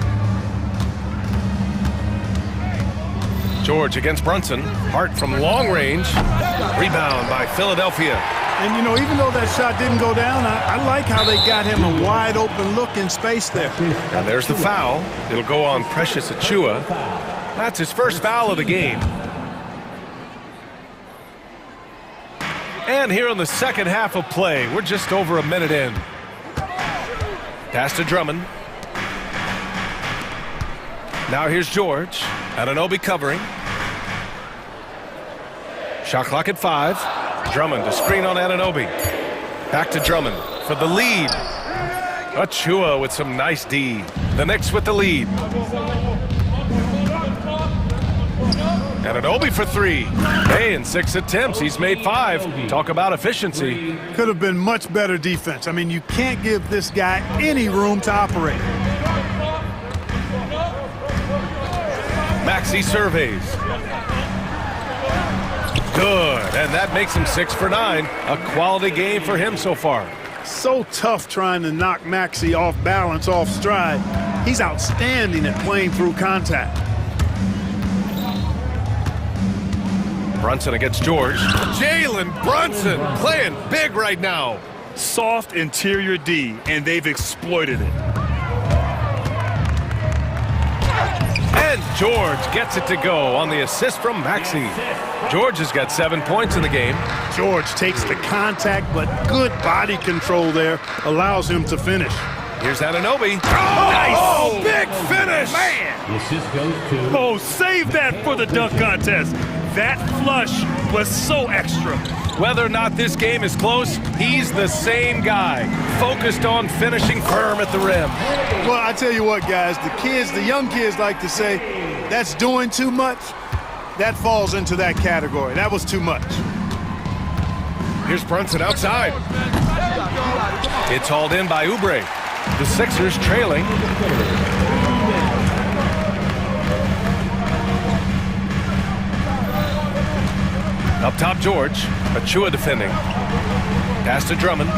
George against Brunson. Hart from long range. Rebound by Philadelphia. And, you know, even though that shot didn't go down, I like how they got him a wide open look in space there. And there's the foul. It'll go on Precious Achiuwa. That's his first foul of the game. And here in the second half of play, we're just over a minute in. Pass to Drummond. Now here's George. Anunoby covering. Shot clock at 5. Drummond to screen on Anunoby. Back to Drummond for the lead. Achiuwa with some nice D. The Knicks with the lead. Anunoby for 3. Hey, in 6 attempts, he's made 5. Talk about efficiency. Could have been much better defense. I mean, you can't give this guy any room to operate. Maxey surveys. Good, and that makes him 6 for 9. A quality game for him so far. So tough trying to knock Maxey off balance, off stride. He's outstanding at playing through contact. Brunson against George. Jalen Brunson playing big right now. Soft interior D, and they've exploited it. And George gets it to go on the assist from Maxey. George has got 7 points in the game. George takes the contact, but good body control there allows him to finish. Here's Anunoby. Oh, nice! Oh, big finish! Man! The assist goes to... Oh, save that for the dunk contest. That flush was so extra. Whether or not this game is close, he's the same guy, focused on finishing firm at the rim. Well, I tell you what, guys, the young kids like to say, that's doing too much. That falls into that category. That was too much. Here's Brunson outside. It's hauled in by Oubre. The Sixers trailing. Up top, George. Achiuwa defending. Pass to Drummond.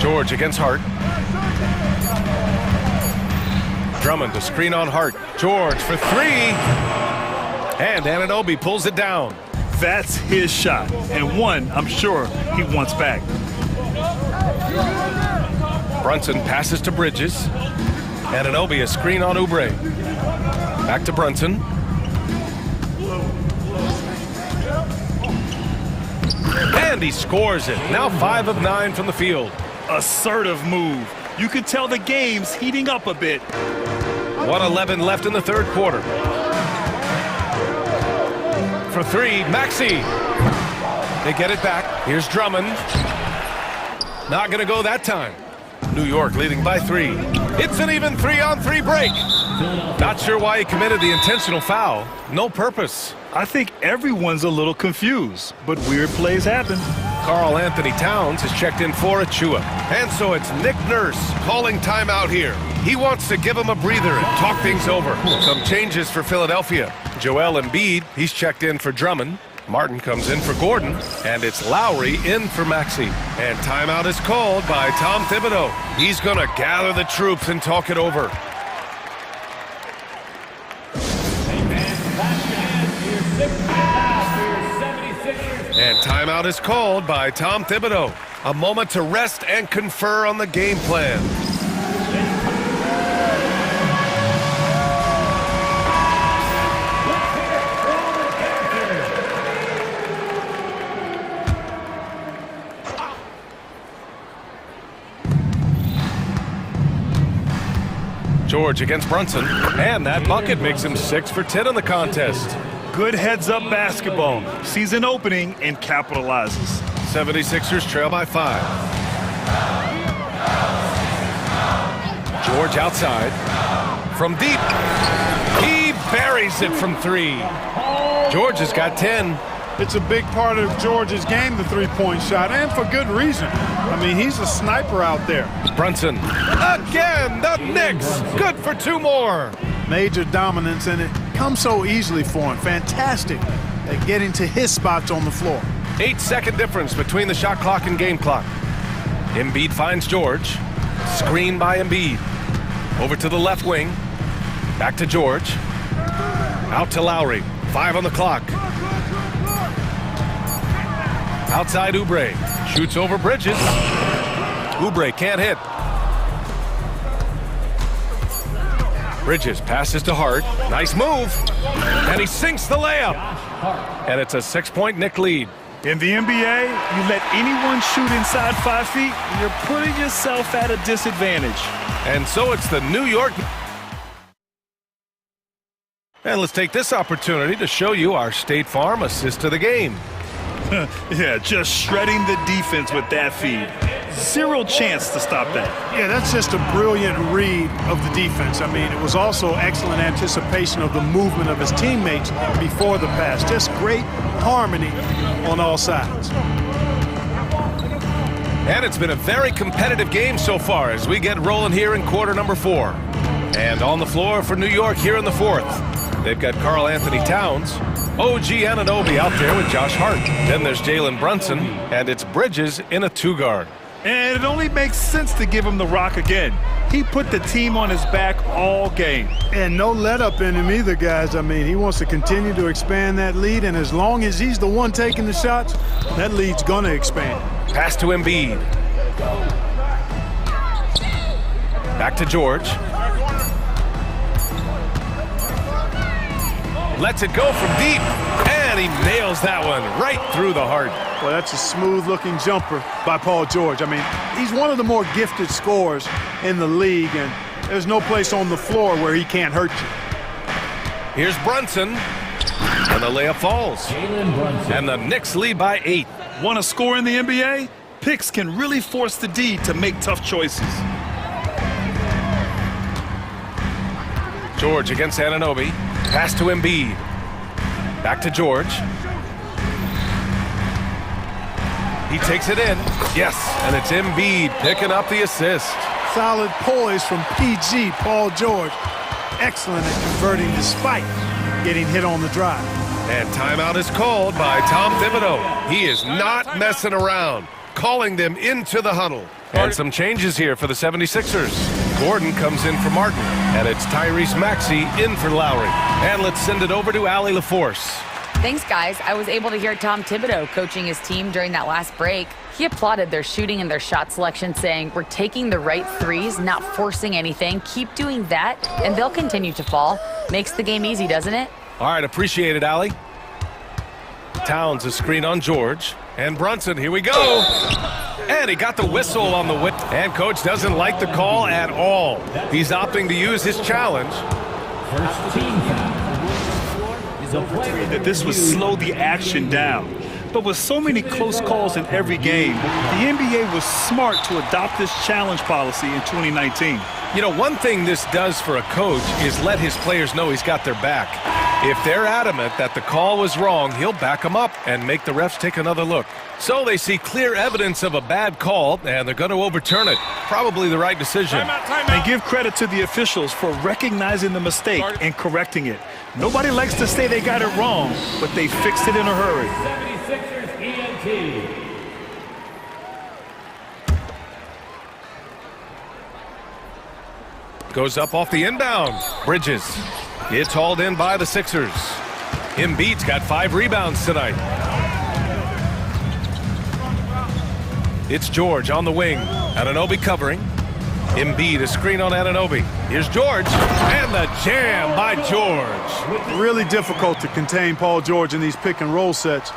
George against Hart. Drummond to screen on Hart. George for 3. And Anunoby pulls it down. That's his shot, and one I'm sure he wants back. Brunson passes to Bridges. Anunoby a screen on Oubre. Back to Brunson. And he scores it. Now 5 of 9 from the field. Assertive move. You can tell the game's heating up a bit. 1:11 left in the third quarter. For 3, Maxey. They get it back. Here's Drummond. Not going to go that time. New York leading by 3. It's an even 3-on-3 break. Not sure why he committed the intentional foul. No purpose. I think everyone's a little confused, but weird plays happen. Karl Anthony Towns has checked in for Achiuwa. And so it's Nick Nurse calling timeout here. He wants to give him a breather and talk things over. Some changes for Philadelphia. Joel Embiid, he's checked in for Drummond. Martin comes in for Gordon, and it's Lowry in for Maxey. And timeout is called by Tom Thibodeau. He's going to gather the troops and talk it over. And timeout is called by Tom Thibodeau. A moment to rest and confer on the game plan. George against Brunson, and that bucket makes him 6 for 10 in the contest. Good heads-up basketball. Sees an opening and capitalizes. 76ers trail by 5. George outside. from deep. He buries it from 3. George has got 10. It's a big part of George's game, the three-point shot, and for good reason. I mean, he's a sniper out there. Brunson, again, the Knicks, good for 2 more. Major dominance, and it comes so easily for him. Fantastic at getting to his spots on the floor. 8-second difference between the shot clock and game clock. Embiid finds George. Screen by Embiid. Over to the left wing. Back to George. Out to Lowry. 5 on the clock. Outside Oubre. Shoots over Bridges. Oubre can't hit. Bridges passes to Hart. Nice move. And he sinks the layup. And it's a 6-point Knick lead. In the NBA, you let anyone shoot inside 5 feet, and you're putting yourself at a disadvantage. And so it's the New York. And let's take this opportunity to show you our State Farm assist to the game. Yeah, just shredding the defense with that feed. Zero chance to stop that. Yeah, that's just a brilliant read of the defense. I mean, it was also excellent anticipation of the movement of his teammates before the pass. Just great harmony on all sides. And it's been a very competitive game so far as we get rolling here in quarter number 4. And on the floor for New York here in the 4th. They've got Karl Anthony Towns, OG Anunoby out there with Josh Hart. Then there's Jalen Brunson, and it's Bridges in a 2-guard. And it only makes sense to give him the rock again. He put the team on his back all game. And no let-up in him either, guys. I mean, he wants to continue to expand that lead, and as long as he's the one taking the shots, that lead's going to expand. Pass to Embiid. Back to George. Lets it go from deep, and he nails that one right through the heart. Well, that's a smooth-looking jumper by Paul George. I mean, he's one of the more gifted scorers in the league, and there's no place on the floor where he can't hurt you. Here's Brunson, and the layup falls. And the Knicks lead by 8. Want to score in the NBA? Picks can really force the D to make tough choices. George against Anunoby. Pass to Embiid. Back to George. He takes it in. Yes, and it's Embiid picking up the assist. Solid poise from PG, Paul George. Excellent at converting despite getting hit on the drive. And timeout is called by Tom Thibodeau. He is not messing around, calling them into the huddle. And some changes here for the 76ers. Gordon comes in for Martin, and it's Tyrese Maxey in for Lowry. And let's send it over to Allie LaForce. Thanks, guys. I was able to hear Tom Thibodeau coaching his team during that last break. He applauded their shooting and their shot selection, saying, "We're taking the right threes, not forcing anything. Keep doing that, and they'll continue to fall." Makes the game easy, doesn't it? All right, appreciate it, Allie. Towns a screen on George. And Brunson, here we go. And he got the whistle on the whip. And coach doesn't like the call at all. He's opting to use his challenge. First team foul. That this would slow the action down. But with so many close calls in every game, the NBA was smart to adopt this challenge policy in 2019. You know, one thing this does for a coach is let his players know he's got their back. If they're adamant that the call was wrong, he'll back them up and make the refs take another look. So they see clear evidence of a bad call, and they're going to overturn it. Probably the right decision. And give credit to the officials for recognizing the mistake and correcting it. Nobody likes to say they got it wrong, but they fixed it in a hurry. 76ers ENT. Goes up off the inbound. Bridges. It's hauled in by the Sixers. Embiid's got 5 rebounds tonight. It's George on the wing. Anunoby covering. Embiid a screen on Anunoby. Here's George. And the jam by George. Really difficult to contain Paul George in these pick and roll sets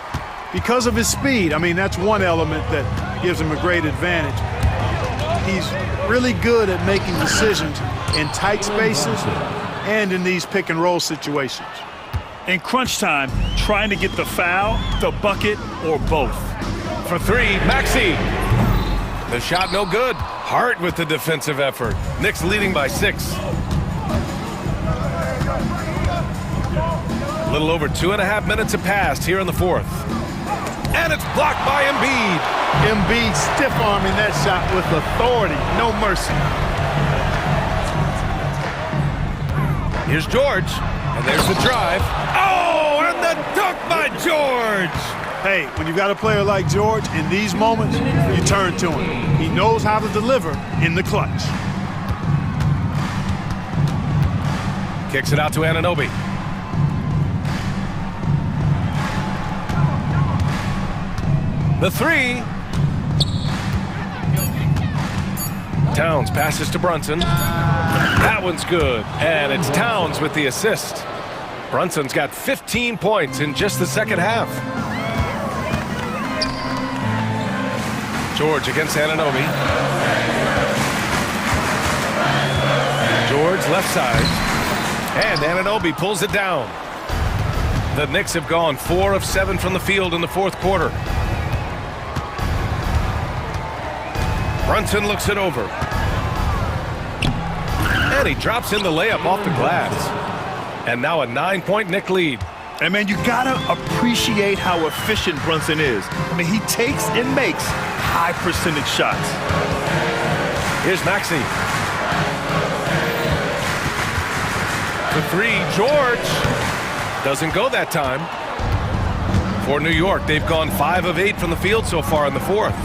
because of his speed. I mean, that's one element that gives him a great advantage. He's really good at making decisions in tight spaces and in these pick and roll situations. In crunch time, trying to get the foul, the bucket, or both. For 3, Maxey. The shot no good. Hart with the defensive effort. Knicks leading by 6. little over 2.5 minutes have passed here in the fourth. And it's blocked by Embiid. Embiid stiff-arming that shot with authority. No mercy. Here's George. And there's the drive. Oh, and the dunk by George. Hey, when you got a player like George, in these moments, you turn to him. He knows how to deliver in the clutch. Kicks it out to Anunoby. The three. Towns passes to Brunson. That one's good. And it's Towns with the assist. Brunson's got 15 points in just the second half. George against Anunoby. George left side. And Anunoby pulls it down. The Knicks have gone 4 of 7 from the field in the fourth quarter. Brunson looks it over. And he drops in the layup off the glass. And now a 9-point Knick lead. And man, you gotta appreciate how efficient Brunson is. I mean, he takes and makes high percentage shots. Here's Maxey. The three, George. Doesn't go that time. For New York, they've gone 5 of 8 from the field so far in the fourth.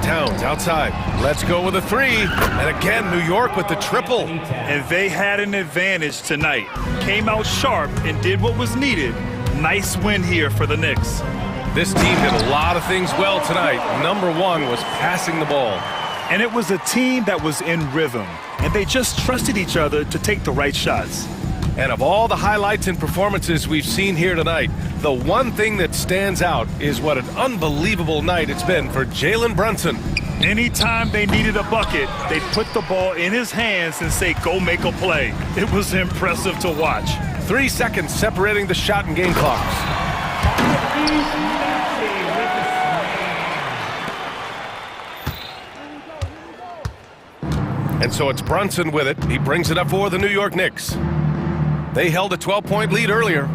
Towns outside. Let's go with a three. And again, New York with the triple. And they had an advantage tonight. Came out sharp and did what was needed. Nice win here for the Knicks. This team did a lot of things well tonight. Number one was passing the ball. And it was a team that was in rhythm. And they just trusted each other to take the right shots. And of all the highlights and performances we've seen here tonight, the one thing that stands out is what an unbelievable night it's been for Jalen Brunson. Anytime they needed a bucket, they put the ball in his hands and say, go make a play. It was impressive to watch. 3 seconds separating the shot and game clocks. And so it's Brunson with it. He brings it up for the New York Knicks. They held a 12-point lead earlier.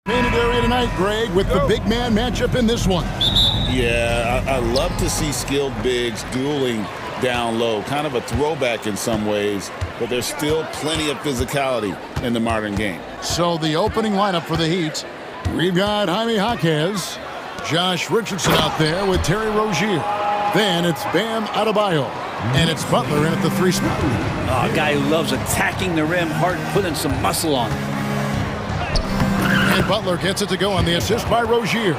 Painted area tonight, Greg, with the big man matchup in this one. Yeah, I love to see skilled bigs dueling down low. Kind of a throwback in some ways, but there's still plenty of physicality in the modern game. So the opening lineup for the Heat, we've got Jaime Jaquez, Josh Richardson out there with Terry Rozier. Then it's Bam Adebayo, and it's Butler in at the 3 spot. Oh, a guy who loves attacking the rim hard, putting some muscle on it. And Butler gets it to go on the assist by Rozier.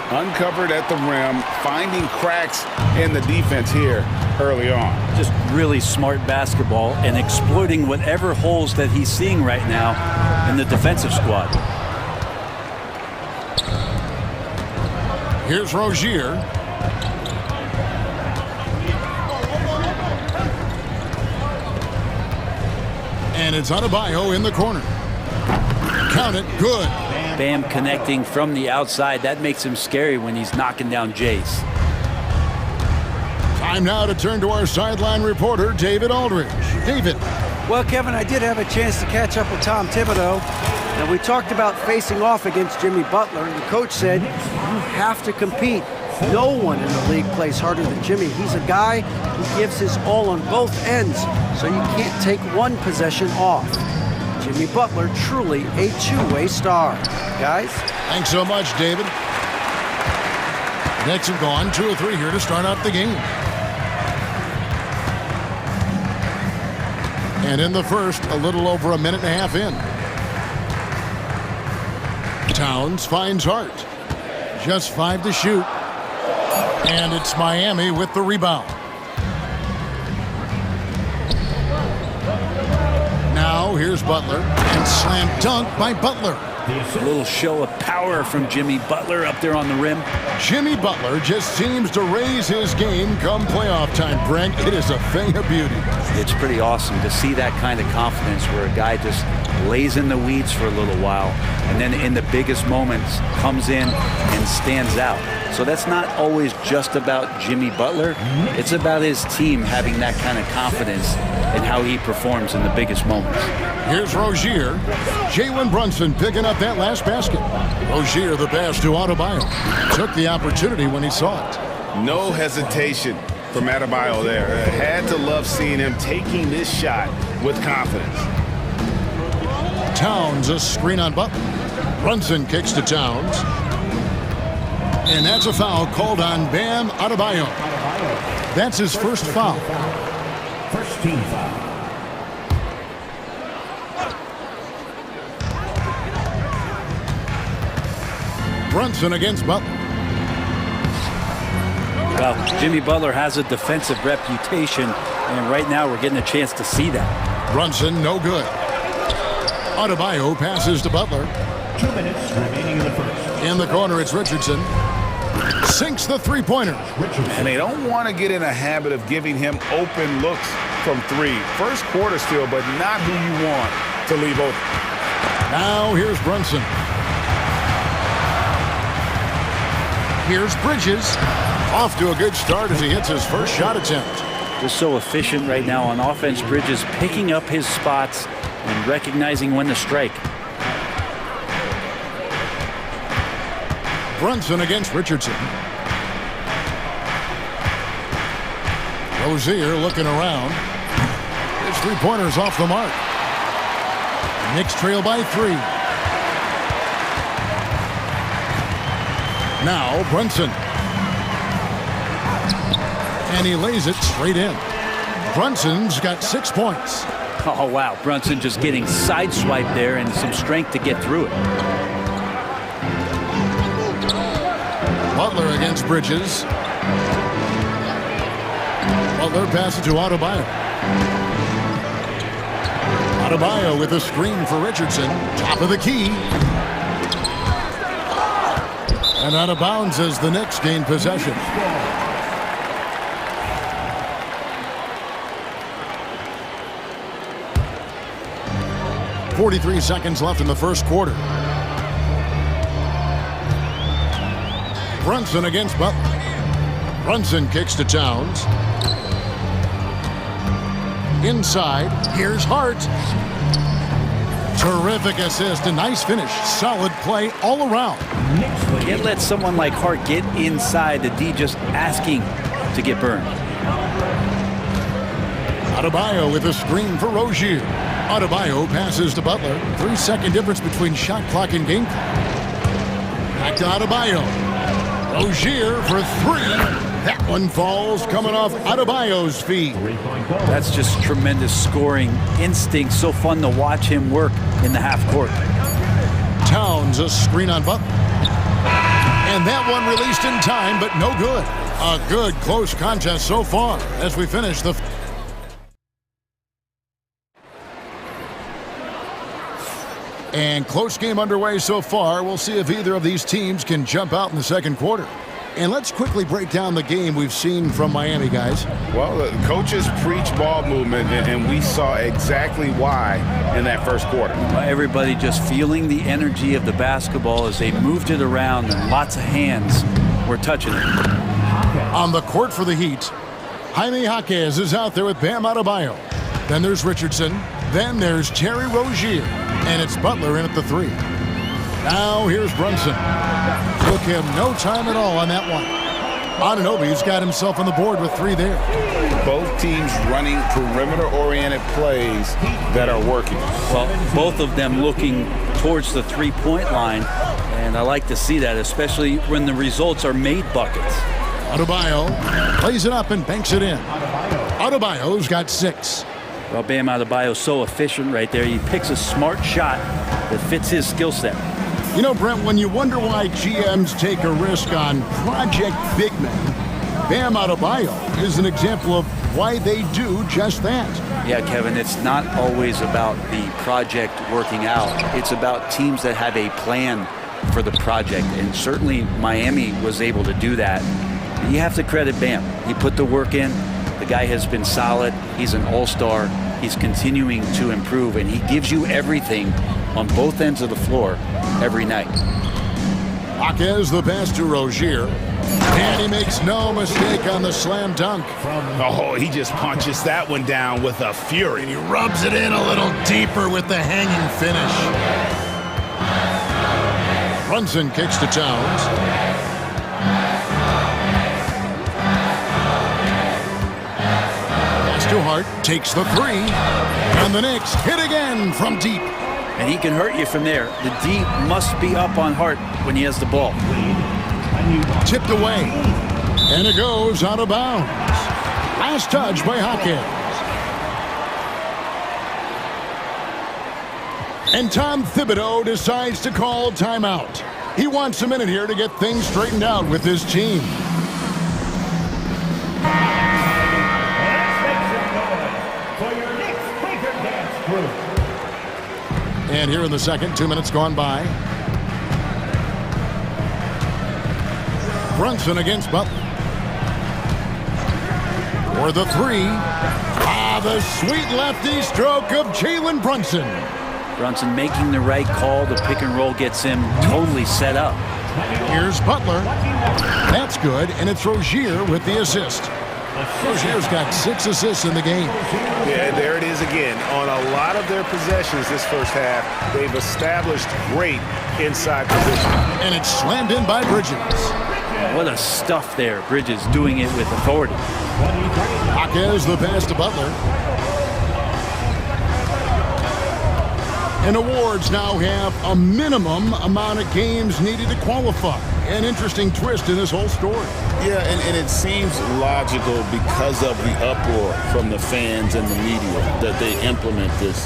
Uncovered at the rim, finding cracks in the defense here early on. Just really smart basketball and exploiting whatever holes that he's seeing right now in the defensive squad. Here's Rozier. And it's Adebayo in the corner. Count it, good. Bam connecting from the outside. That makes him scary when he's knocking down Jace. Time now to turn to our sideline reporter, David Aldridge. David. Well, Kevin, I did have a chance to catch up with Tom Thibodeau, and we talked about facing off against Jimmy Butler, and the coach said, you have to compete. No one in the league plays harder than Jimmy. He's a guy who gives his all on both ends, so you can't take one possession off. Jimmy Butler, truly a two-way star. Guys? Thanks so much, David. Knicks have gone 2 of 3 here to start out the game. And in the first, a little over a minute and a half in. Towns finds Hart. Just 5 to shoot. And it's Miami with the rebound. Now here's Butler, and slam dunk by Butler. A little show of power from Jimmy Butler up there on the rim. Jimmy Butler just seems to raise his game come playoff time, Brent. It is a thing of beauty. It's pretty awesome to see that kind of confidence where a guy just lays in the weeds for a little while and then in the biggest moments comes in and stands out. So that's not always just about Jimmy Butler. It's about his team having that kind of confidence in how he performs in the biggest moments. Here's Rozier. Jalen Brunson picking up that last basket. Rozier the pass to Adebayo. Took the opportunity when he saw it. No hesitation from Adebayo there. Had to love seeing him taking this shot with confidence. Towns a screen on Butler. Brunson kicks to Towns. And that's a foul called on Bam Adebayo. That's his first foul. First team foul. Brunson against Butler. Well, Jimmy Butler has a defensive reputation, and right now we're getting a chance to see that. Brunson, no good. Adebayo passes to Butler. 2 minutes remaining in the first. In the corner, it's Richardson. Sinks the three-pointer. And they don't want to get in a habit of giving him open looks from 3. First quarter still, but not who you want to leave open. Now here's Brunson. Here's Bridges. Off to a good start as he hits his first shot attempt. Just so efficient right now on offense. Bridges picking up his spots and recognizing when to strike. Brunson against Richardson. Rozier looking around. His three-pointer's off the mark. Knicks trail by 3. Now Brunson. And he lays it straight in. Brunson's got 6 points. Oh, wow. Brunson just getting sideswiped there and some strength to get through it. Butler against Bridges. Butler passes to Adebayo. Adebayo with a screen for Richardson. Top of the key. And out of bounds as the Knicks gain possession. .43 seconds left in the first quarter. Brunson against Butler. Brunson kicks to Towns. Inside, here's Hart. Terrific assist, a nice finish. Solid play all around. Can't let someone like Hart get inside the D just asking to get burned. Adebayo with a screen for Rozier. Adebayo passes to Butler. 3-second difference between shot clock and game clock. Back to Adebayo. Rozier for three. That one falls coming off Adebayo's feet. That's just tremendous scoring instinct. So fun to watch him work in the half court. Towns a screen on Butler. And that one released in time, but no good. A good close contest so far as we finish the... And close game underway so far. We'll see if either of these teams can jump out in the second quarter. And let's quickly break down the game we've seen from Miami, guys. Well, the coaches preach ball movement, and we saw exactly why in that first quarter. Everybody just feeling the energy of the basketball as they moved it around, and lots of hands were touching it. On the court for the Heat, Jaime Jaquez is out there with Bam Adebayo. Then there's Richardson. Then there's Terry Rozier. And it's Butler in at the three. Now here's Brunson. Took him no time at all on that one. Anunoby's got himself on the board with three there. Both teams running perimeter-oriented plays that are working. Well, both of them looking towards the three-point line, and I like to see that, especially when the results are made buckets. Adebayo plays it up and banks it in. Adebayo's got 6. Well, Bam Adebayo's so efficient right there. He picks a smart shot that fits his skill set. You know, Brent, when you wonder why GMs take a risk on project big men, Bam Adebayo is an example of why they do just that. Yeah, Kevin, it's not always about the project working out. It's about teams that have a plan for the project, and certainly Miami was able to do that. You have to credit Bam. He put the work in. The guy has been solid. He's an all-star. He's continuing to improve, and he gives you everything on both ends of the floor every night. Jaquez the pass to Rozier. And he makes no mistake on the slam dunk. Oh, he just punches that one down with a fury. And he rubs it in a little deeper with the hanging finish. Brunson kicks to Towns. To Hart, takes the three, and the Knicks hit again from deep. And he can hurt you from there. The D must be up on Hart when he has the ball. Tipped away, and it goes out of bounds. Last touch by Jaquez. And Tom Thibodeau decides to call timeout. He wants a minute here to get things straightened out with his team. And here in the second, 2 minutes gone by. Brunson against Butler. For the three. The sweet lefty stroke of Jalen Brunson. Brunson making the right call. The pick and roll gets him totally set up. Here's Butler. That's good, and it's Rozier with the assist. Rozier's got 6 assists in the game. Yeah, there it is again. On a lot of their possessions this first half, they've established great inside position. And it's slammed in by Bridges. What a stuff there. Bridges doing it with authority. Jaquez the pass to Butler. And awards now have a minimum amount of games needed to qualify. An interesting twist in this whole story. Yeah, and it seems logical because of the uproar from the fans and the media that they implement this.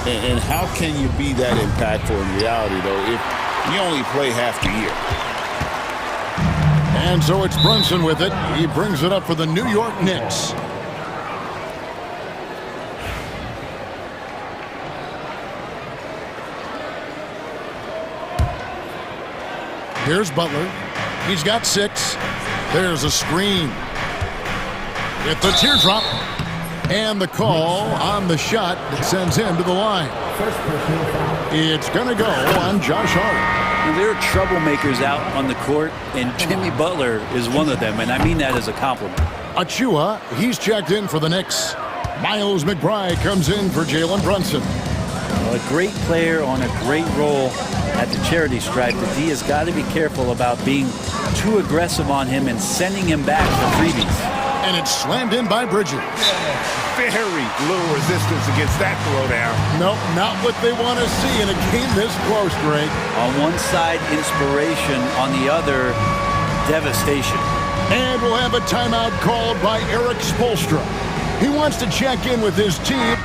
And how can you be that impactful in reality, though, if you only play half the year? And so it's Brunson with it. He brings it up for the New York Knicks. Here's Butler. He's got 6. There's a screen. With the teardrop. And the call on the shot that sends him to the line. It's going to go on Josh Hart. There are troublemakers out on the court, and Jimmy Butler is one of them, and I mean that as a compliment. Achua, he's checked in for the Knicks. Miles McBride comes in for Jalen Brunson. a great player on a great role at the charity stripe. The D has got to be careful about being too aggressive on him and sending him back for freebies. And it's slammed in by Bridges. Very little resistance against that throwdown. Nope, not what they want to see in a game this close, Greg. On one side, inspiration. On the other, devastation. And we'll have a timeout called by Erik Spoelstra. He wants to check in with his team.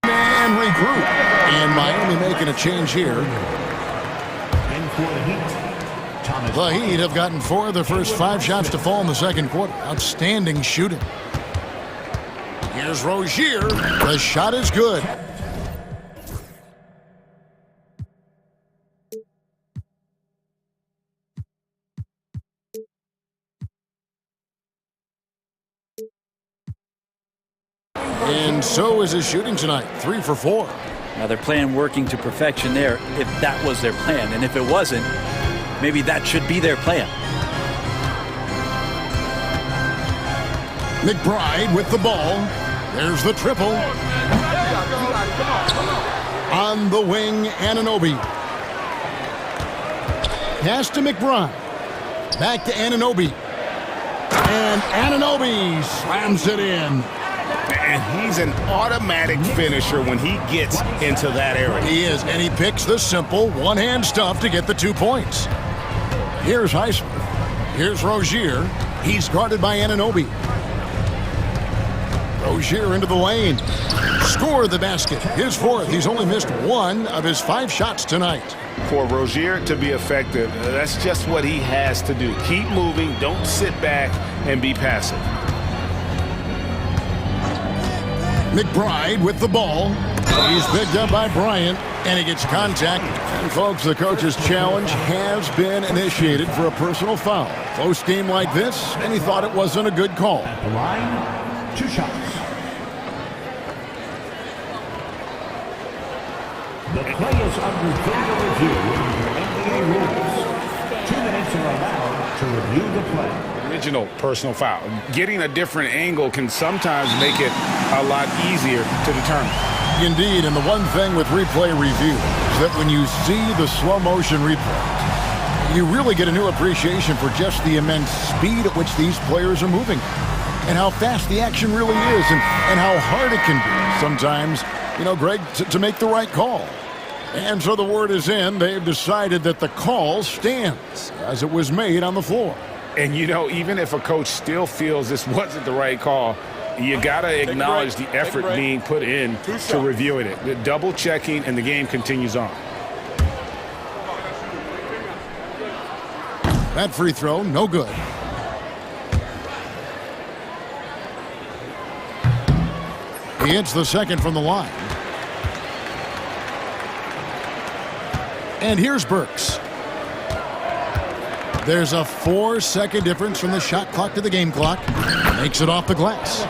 And regroup. And Miami making a change here. The Heat have gotten 4 of their first 5 shots to fall in the second quarter. Outstanding shooting. Here's Rozier. The shot is good. And so is his shooting tonight. 3 for 4. Now their plan working to perfection there, if that was their plan. And if it wasn't, maybe that should be their plan. McBride with the ball. There's the triple. On the wing, Anunoby. Pass to McBride. Back to Anunoby. And Anunoby slams it in. And he's an automatic finisher when he gets into that area. He is, and he picks the simple one-hand stuff to get the 2 points. Here's Highsmith. Here's Rozier. He's guarded by Anunoby. Rozier into the lane. Score the basket. His 4th. He's only missed 1 of his 5 shots tonight. For Rozier to be effective, that's just what he has to do. Keep moving. Don't sit back and be passive. McBride with the ball. He's picked up by Bryant, and he gets contact. And folks, the coach's challenge has been initiated for a personal foul. Close game like this, and he thought it wasn't a good call. At the line, 2 shots. The play is under video review under NBA rules. 2 minutes are allowed to review the play. Original personal foul. Getting a different angle can sometimes make it a lot easier to determine. Indeed, and the one thing with replay review is that when you see the slow motion replay, you really get a new appreciation for just the immense speed at which these players are moving and how fast the action really is and how hard it can be sometimes, you know, Greg, to make the right call. And so the word is in. They've decided that the call stands as it was made on the floor. And, you know, even if a coach still feels this wasn't the right call, you got to acknowledge the effort being put in to reviewing it. The double checking, and the game continues on. That free throw, no good. He hits the second from the line. And here's Burks. There's a 4-second difference from the shot clock to the game clock. Makes it off the glass.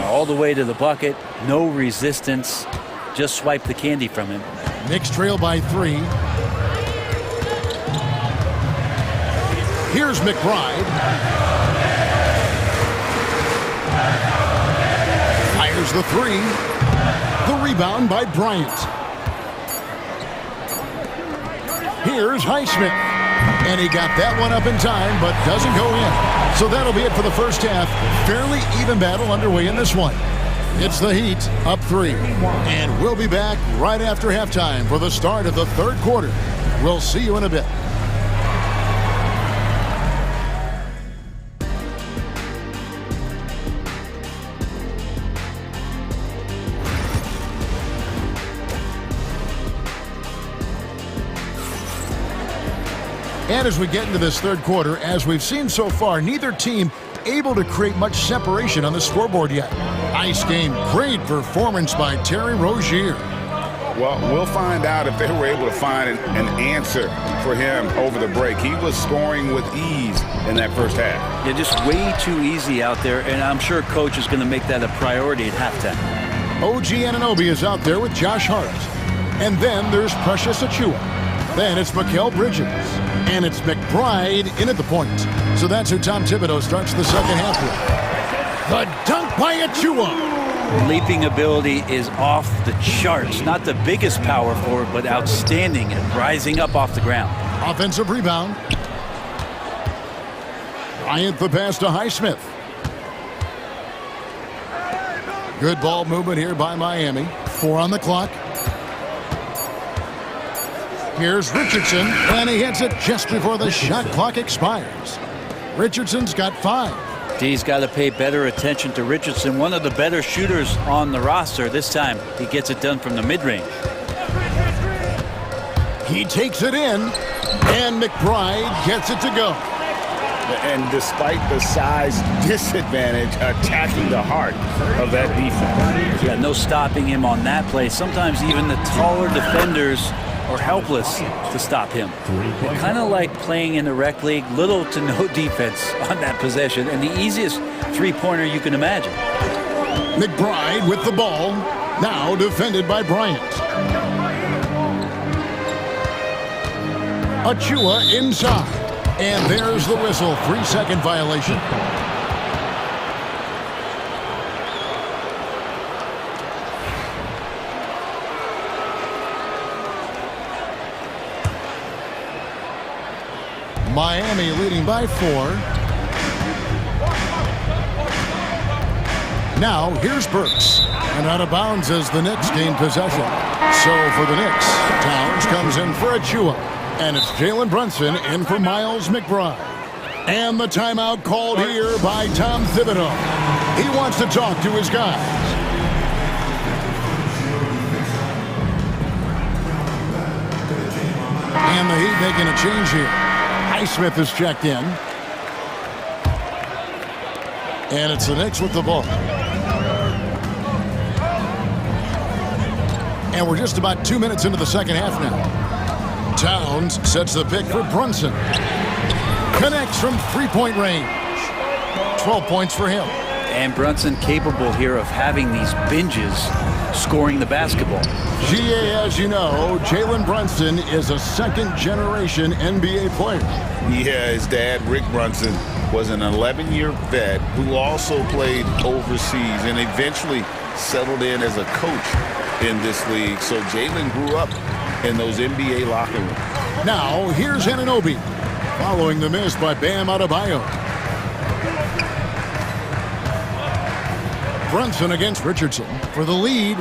All the way to the bucket, no resistance. Just swipe the candy from him. Knicks trail by 3. Here's McBride. Fires the 3. The rebound by Bryant. Here's Highsmith. And he got that one up in time, but doesn't go in. So that'll be it for the first half. Fairly even battle underway in this one. It's the Heat up 3. And we'll be back right after halftime for the start of the third quarter. We'll see you in a bit. And as we get into this third quarter, as we've seen so far, neither team able to create much separation on the scoreboard yet. Nice game. Great performance by Terry Rozier. Well, we'll find out if they were able to find an answer for him over the break. He was scoring with ease in that first half. Yeah, just way too easy out there, and I'm sure coach is going to make that a priority at halftime. OG Anunoby is out there with Josh Hart. And then there's Precious Achiuwa. Then it's Mikal Bridges. And it's McBride in at the point. So that's who Tom Thibodeau starts the second half with. The dunk by Achiuwa. Leaping ability is off the charts. Not the biggest power forward, but outstanding at rising up off the ground. Offensive rebound. Bryant the pass to Highsmith. Good ball movement here by Miami. 4 on the clock. Here's Richardson, and he hits it just before the shot clock expires. Richardson's got 5. D's got to pay better attention to Richardson, one of the better shooters on the roster. This time, he gets it done from the mid-range. He takes it in, and McBride gets it to go. And despite the size disadvantage, attacking the heart of that defense. Yeah, no stopping him on that play. Sometimes even the taller defenders are helpless to stop him. Kind of like playing in the rec league, little to no defense on that possession, and the easiest three-pointer you can imagine. McBride with the ball, now defended by Bryant. Achiuwa inside, and there's the whistle, 3-second violation. Miami leading by 4. Now here's Burks, and out of bounds as the Knicks gain possession. So for the Knicks, Towns comes in for Achiuwa, and it's Jalen Brunson in for Miles McBride. And the timeout called here by Tom Thibodeau. He wants to talk to his guys. And the Heat making a change here. Highsmith is checked in. And it's the Knicks with the ball. And we're just about 2 minutes into the second half now. Towns sets the pick for Brunson. Connects from three-point range. 12 points for him. And Brunson capable here of having these binges scoring the basketball. GA, as you know, Jalen Brunson is a second-generation NBA player. Yeah, his dad, Rick Brunson, was an 11-year vet who also played overseas and eventually settled in as a coach in this league. So Jalen grew up in those NBA locker rooms. Now, here's Anunoby, following the miss by Bam Adebayo. Brunson against Richardson for the lead.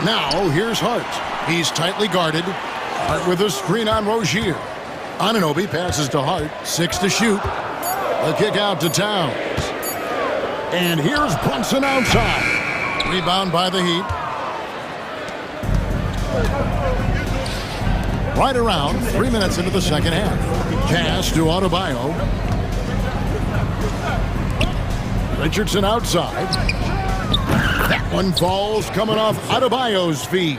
Now, here's Hart. He's tightly guarded. Hart with a screen on Rozier. Anunoby passes to Hart. 6 to shoot. A kick out to Towns. And here's Brunson outside. Rebound by the Heat. Right around 3 minutes into the second half. Pass to Adebayo. Richardson outside. That one falls coming off Adebayo's feet.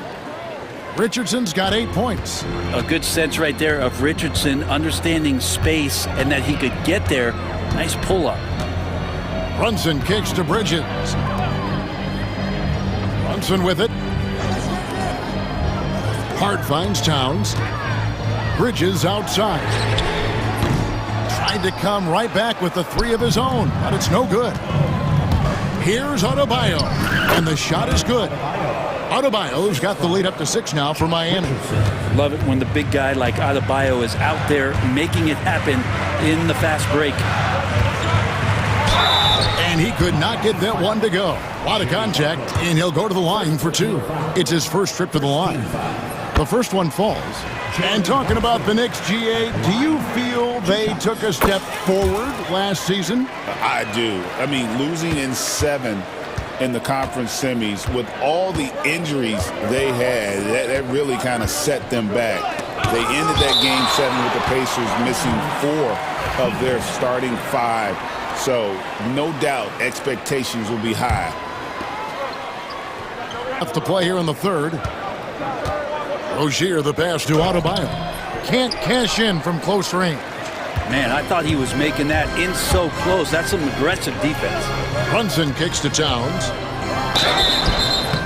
Richardson's got 8 points. A good sense right there of Richardson understanding space and that he could get there. Nice pull-up. Brunson kicks to Bridges. Brunson with it. Hart finds Towns. Bridges outside. Tried to come right back with the 3 of his own, but it's no good. Here's Adebayo, and the shot is good. Adebayo's got the lead up to 6 now for Miami. Love it when the big guy like Adebayo is out there making it happen in the fast break. And he could not get that one to go. A lot of contact, and he'll go to the line for 2. It's his first trip to the line. The first one falls. And talking about the Knicks, GA, do you feel they took a step forward last season? I do. I mean, losing in 7 in the conference semis with all the injuries they had, that really kind of set them back. They ended that game 7 with the Pacers missing 4 of their starting 5. So, no doubt, expectations will be high. That's the play here in the third. Rozier, the pass to Adebayo. Can't cash in from close range. Man, I thought he was making that in so close. That's some aggressive defense. Brunson kicks to Towns.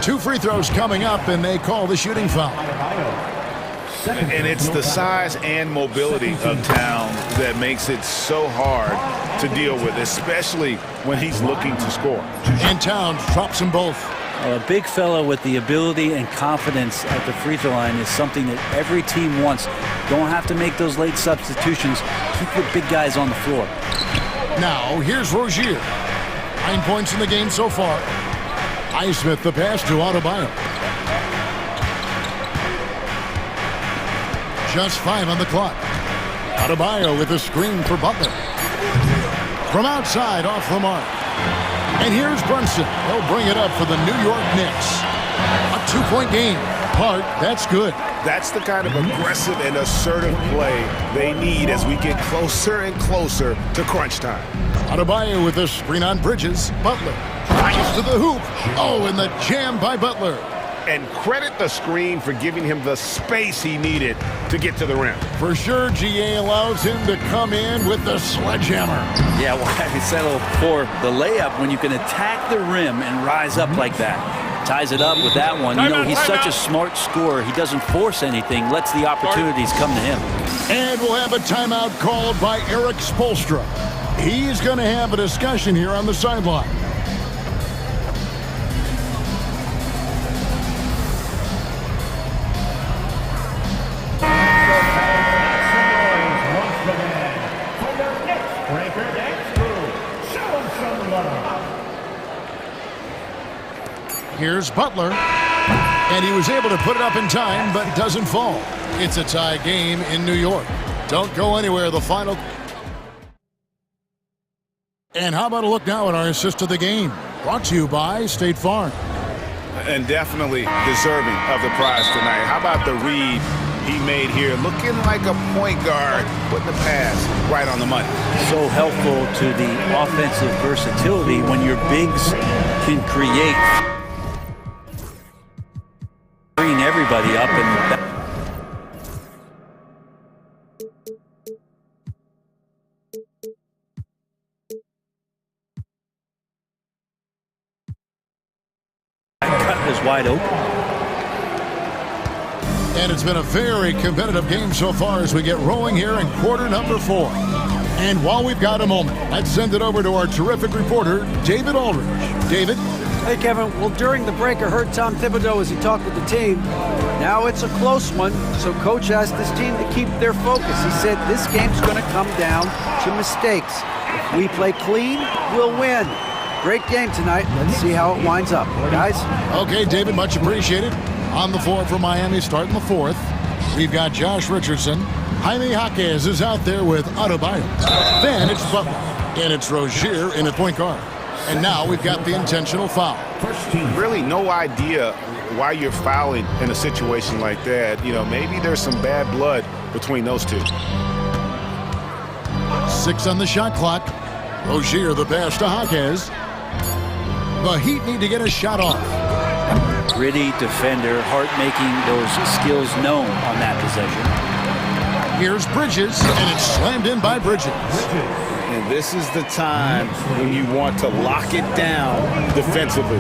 2 free throws coming up, and they call the shooting foul. And it's the size and mobility of Towns that makes it so hard to deal with, especially when he's looking to score. And Towns drops them both. A big fella with the ability and confidence at the free throw line is something that every team wants. Don't have to make those late substitutions. Keep your big guys on the floor. Now, here's Rozier. 9 points in the game so far. Highsmith the pass to Adebayo. Just 5 on the clock. Adebayo with a screen for Butler. From outside, off the mark. And here's Brunson. He'll bring it up for the New York Knicks. A 2-point game. Hart, that's good. That's the kind of aggressive and assertive play they need as we get closer and closer to crunch time. Adebayo with a screen on Bridges. Butler tries to the hoop. Oh, and the jam by Butler. And credit the screen for giving him the space he needed to get to the rim. For sure, GA allows him to come in with the sledgehammer. Yeah, well, I settle for the layup when you can attack the rim and rise up like that. Ties it up with that one. You know, he's such a smart scorer. He doesn't force anything, lets the opportunities come to him. And we'll have a timeout called by Eric Spoelstra. He's going to have a discussion here on the sideline. Here's Butler, and he was able to put it up in time, but doesn't fall. It's a tie game in New York. Don't go anywhere. The final. And how about a look now at our assist of the game? Brought to you by State Farm. And definitely deserving of the prize tonight. How about the read he made here? Looking like a point guard, putting the pass right on the money. So helpful to the offensive versatility when your bigs can create. Bringing everybody up and cut is wide open. And it's been a very competitive game so far as we get rolling here in quarter number 4. And while we've got a moment, let's send it over to our terrific reporter, David Aldridge. David? Hey, Kevin. Well, during the break, I heard Tom Thibodeau as he talked with the team. Now it's a close one, so Coach asked his team to keep their focus. He said this game's going to come down to mistakes. If we play clean, we'll win. Great game tonight. Let's see how it winds up. Guys? Okay, David, much appreciated. On the floor for Miami, starting the 4th. We've got Josh Richardson. Jaime Jaquez is out there with Adebayo. Then it's Butler. And it's Rozier in at point guard. And now we've got the intentional foul. Really no idea why you're fouling in a situation like that. You know, maybe there's some bad blood between those two. 6 on the shot clock. Rozier the pass to Jaquez. The Heat need to get a shot off. Gritty defender, Hart making those skills known on that possession. Here's Bridges, and it's slammed in by Bridges. And this is the time when you want to lock it down defensively.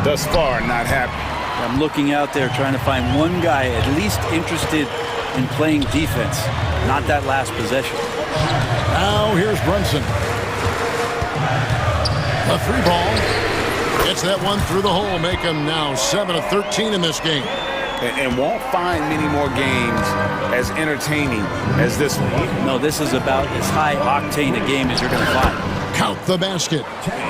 Thus far, not happening. I'm looking out there trying to find one guy at least interested in playing defense, not that last possession. Now here's Brunson. A 3 ball. Gets that one through the hole, make him now 7 of 13 in this game. And won't find many more games as entertaining as this one. No, this is about as high octane a game as you're going to find. Count the basket.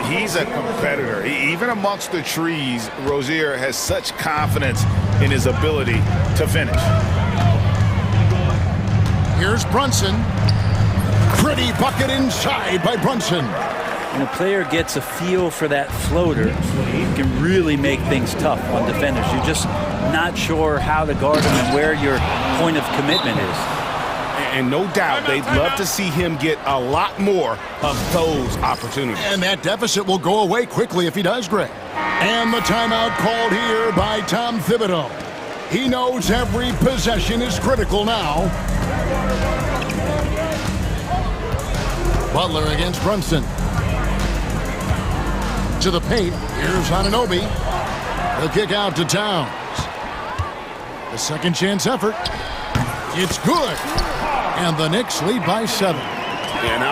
He's a competitor. Even amongst the trees, Rozier has such confidence in his ability to finish. Here's Brunson. Pretty bucket inside by Brunson. When a player gets a feel for that floater, it can really make things tough on defenders. You're just not sure how to guard him and where your point of commitment is. And no doubt they'd love to see him get a lot more of those opportunities. And that deficit will go away quickly if he does, Greg. And the timeout called here by Tom Thibodeau. He knows every possession is critical now. Butler against Brunson. to the paint. Here's Anunoby. The kick out to Towns. The second chance effort. It's good. And the Knicks lead by 7. And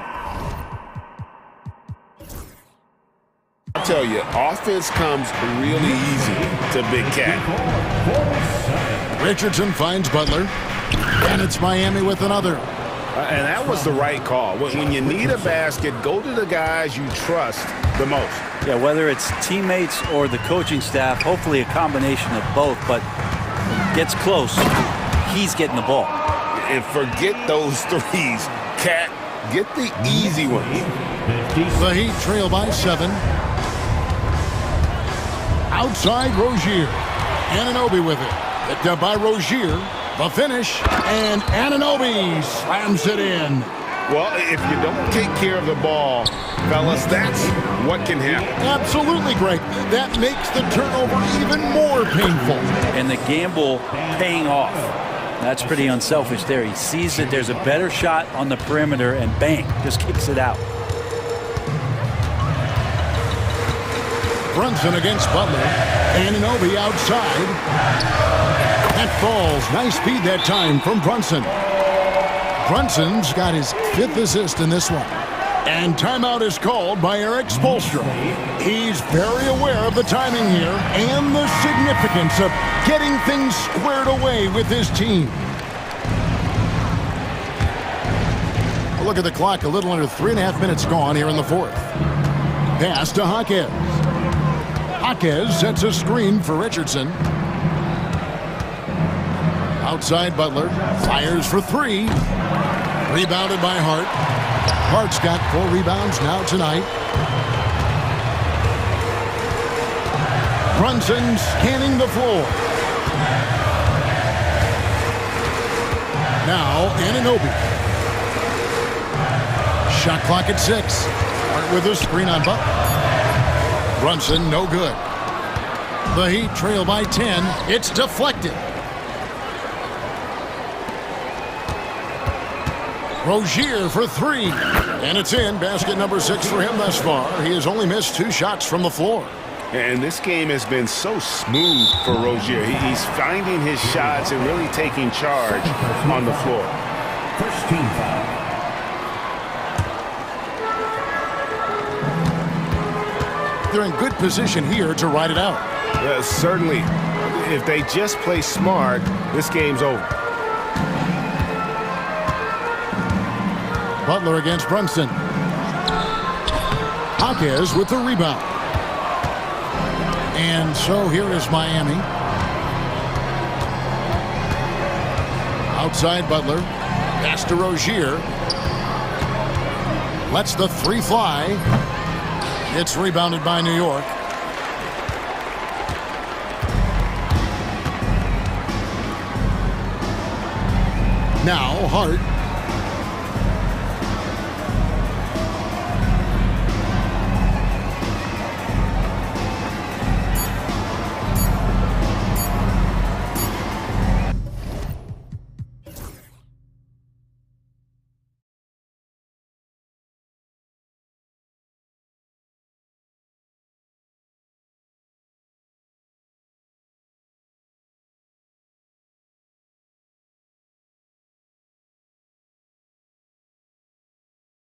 I'll tell you, offense comes really easy to Big Cat. Richardson finds Butler. And it's Miami with another. And that was the right call. When you need a basket, go to the guys you trust the most. Yeah, whether it's teammates or the coaching staff, hopefully a combination of both, but when it gets close, he's getting the ball. And forget those threes. Cat, get the easy ones. The Heat trail by 7. Outside Rozier. Anunoby with it. Picked up by Rozier. The finish. And Anunoby slams it in. Well, if you don't take care of the ball, fellas, that's what can happen. Absolutely, Greg. That makes the turnover even more painful. And the gamble paying off. That's pretty unselfish there. He sees that there's a better shot on the perimeter and bang, just kicks it out. Brunson against Butler. Anunoby outside. That falls. Nice speed that time from Brunson. Brunson's got his 5th assist in this one. And timeout is called by Eric Spoelstra. He's very aware of the timing here and the significance of getting things squared away with his team. A look at the clock, a little under 3.5 minutes gone here in the 4th. Pass to Jaquez. Jaquez sets a screen for Richardson. Outside Butler, fires for 3. Rebounded by Hart. Hart's got 4 rebounds now tonight. Brunson scanning the floor. Now Anunoby. Shot clock at 6. Hart with a screen on Butler. Brunson no good. The Heat trail by 10. It's deflected. Rozier for 3. And it's in. Basket number 6 for him thus far. He has only missed 2 shots from the floor. And this game has been so smooth for Rozier. He's finding his shots and really taking charge on the floor. First team foul. They're in good position here to ride it out. Certainly. If they just play smart, this game's over. Butler against Brunson. Jaquez with the rebound. And so here is Miami. Outside Butler. Pass to Rozier. Lets the 3 fly. It's rebounded by New York. Now Hart.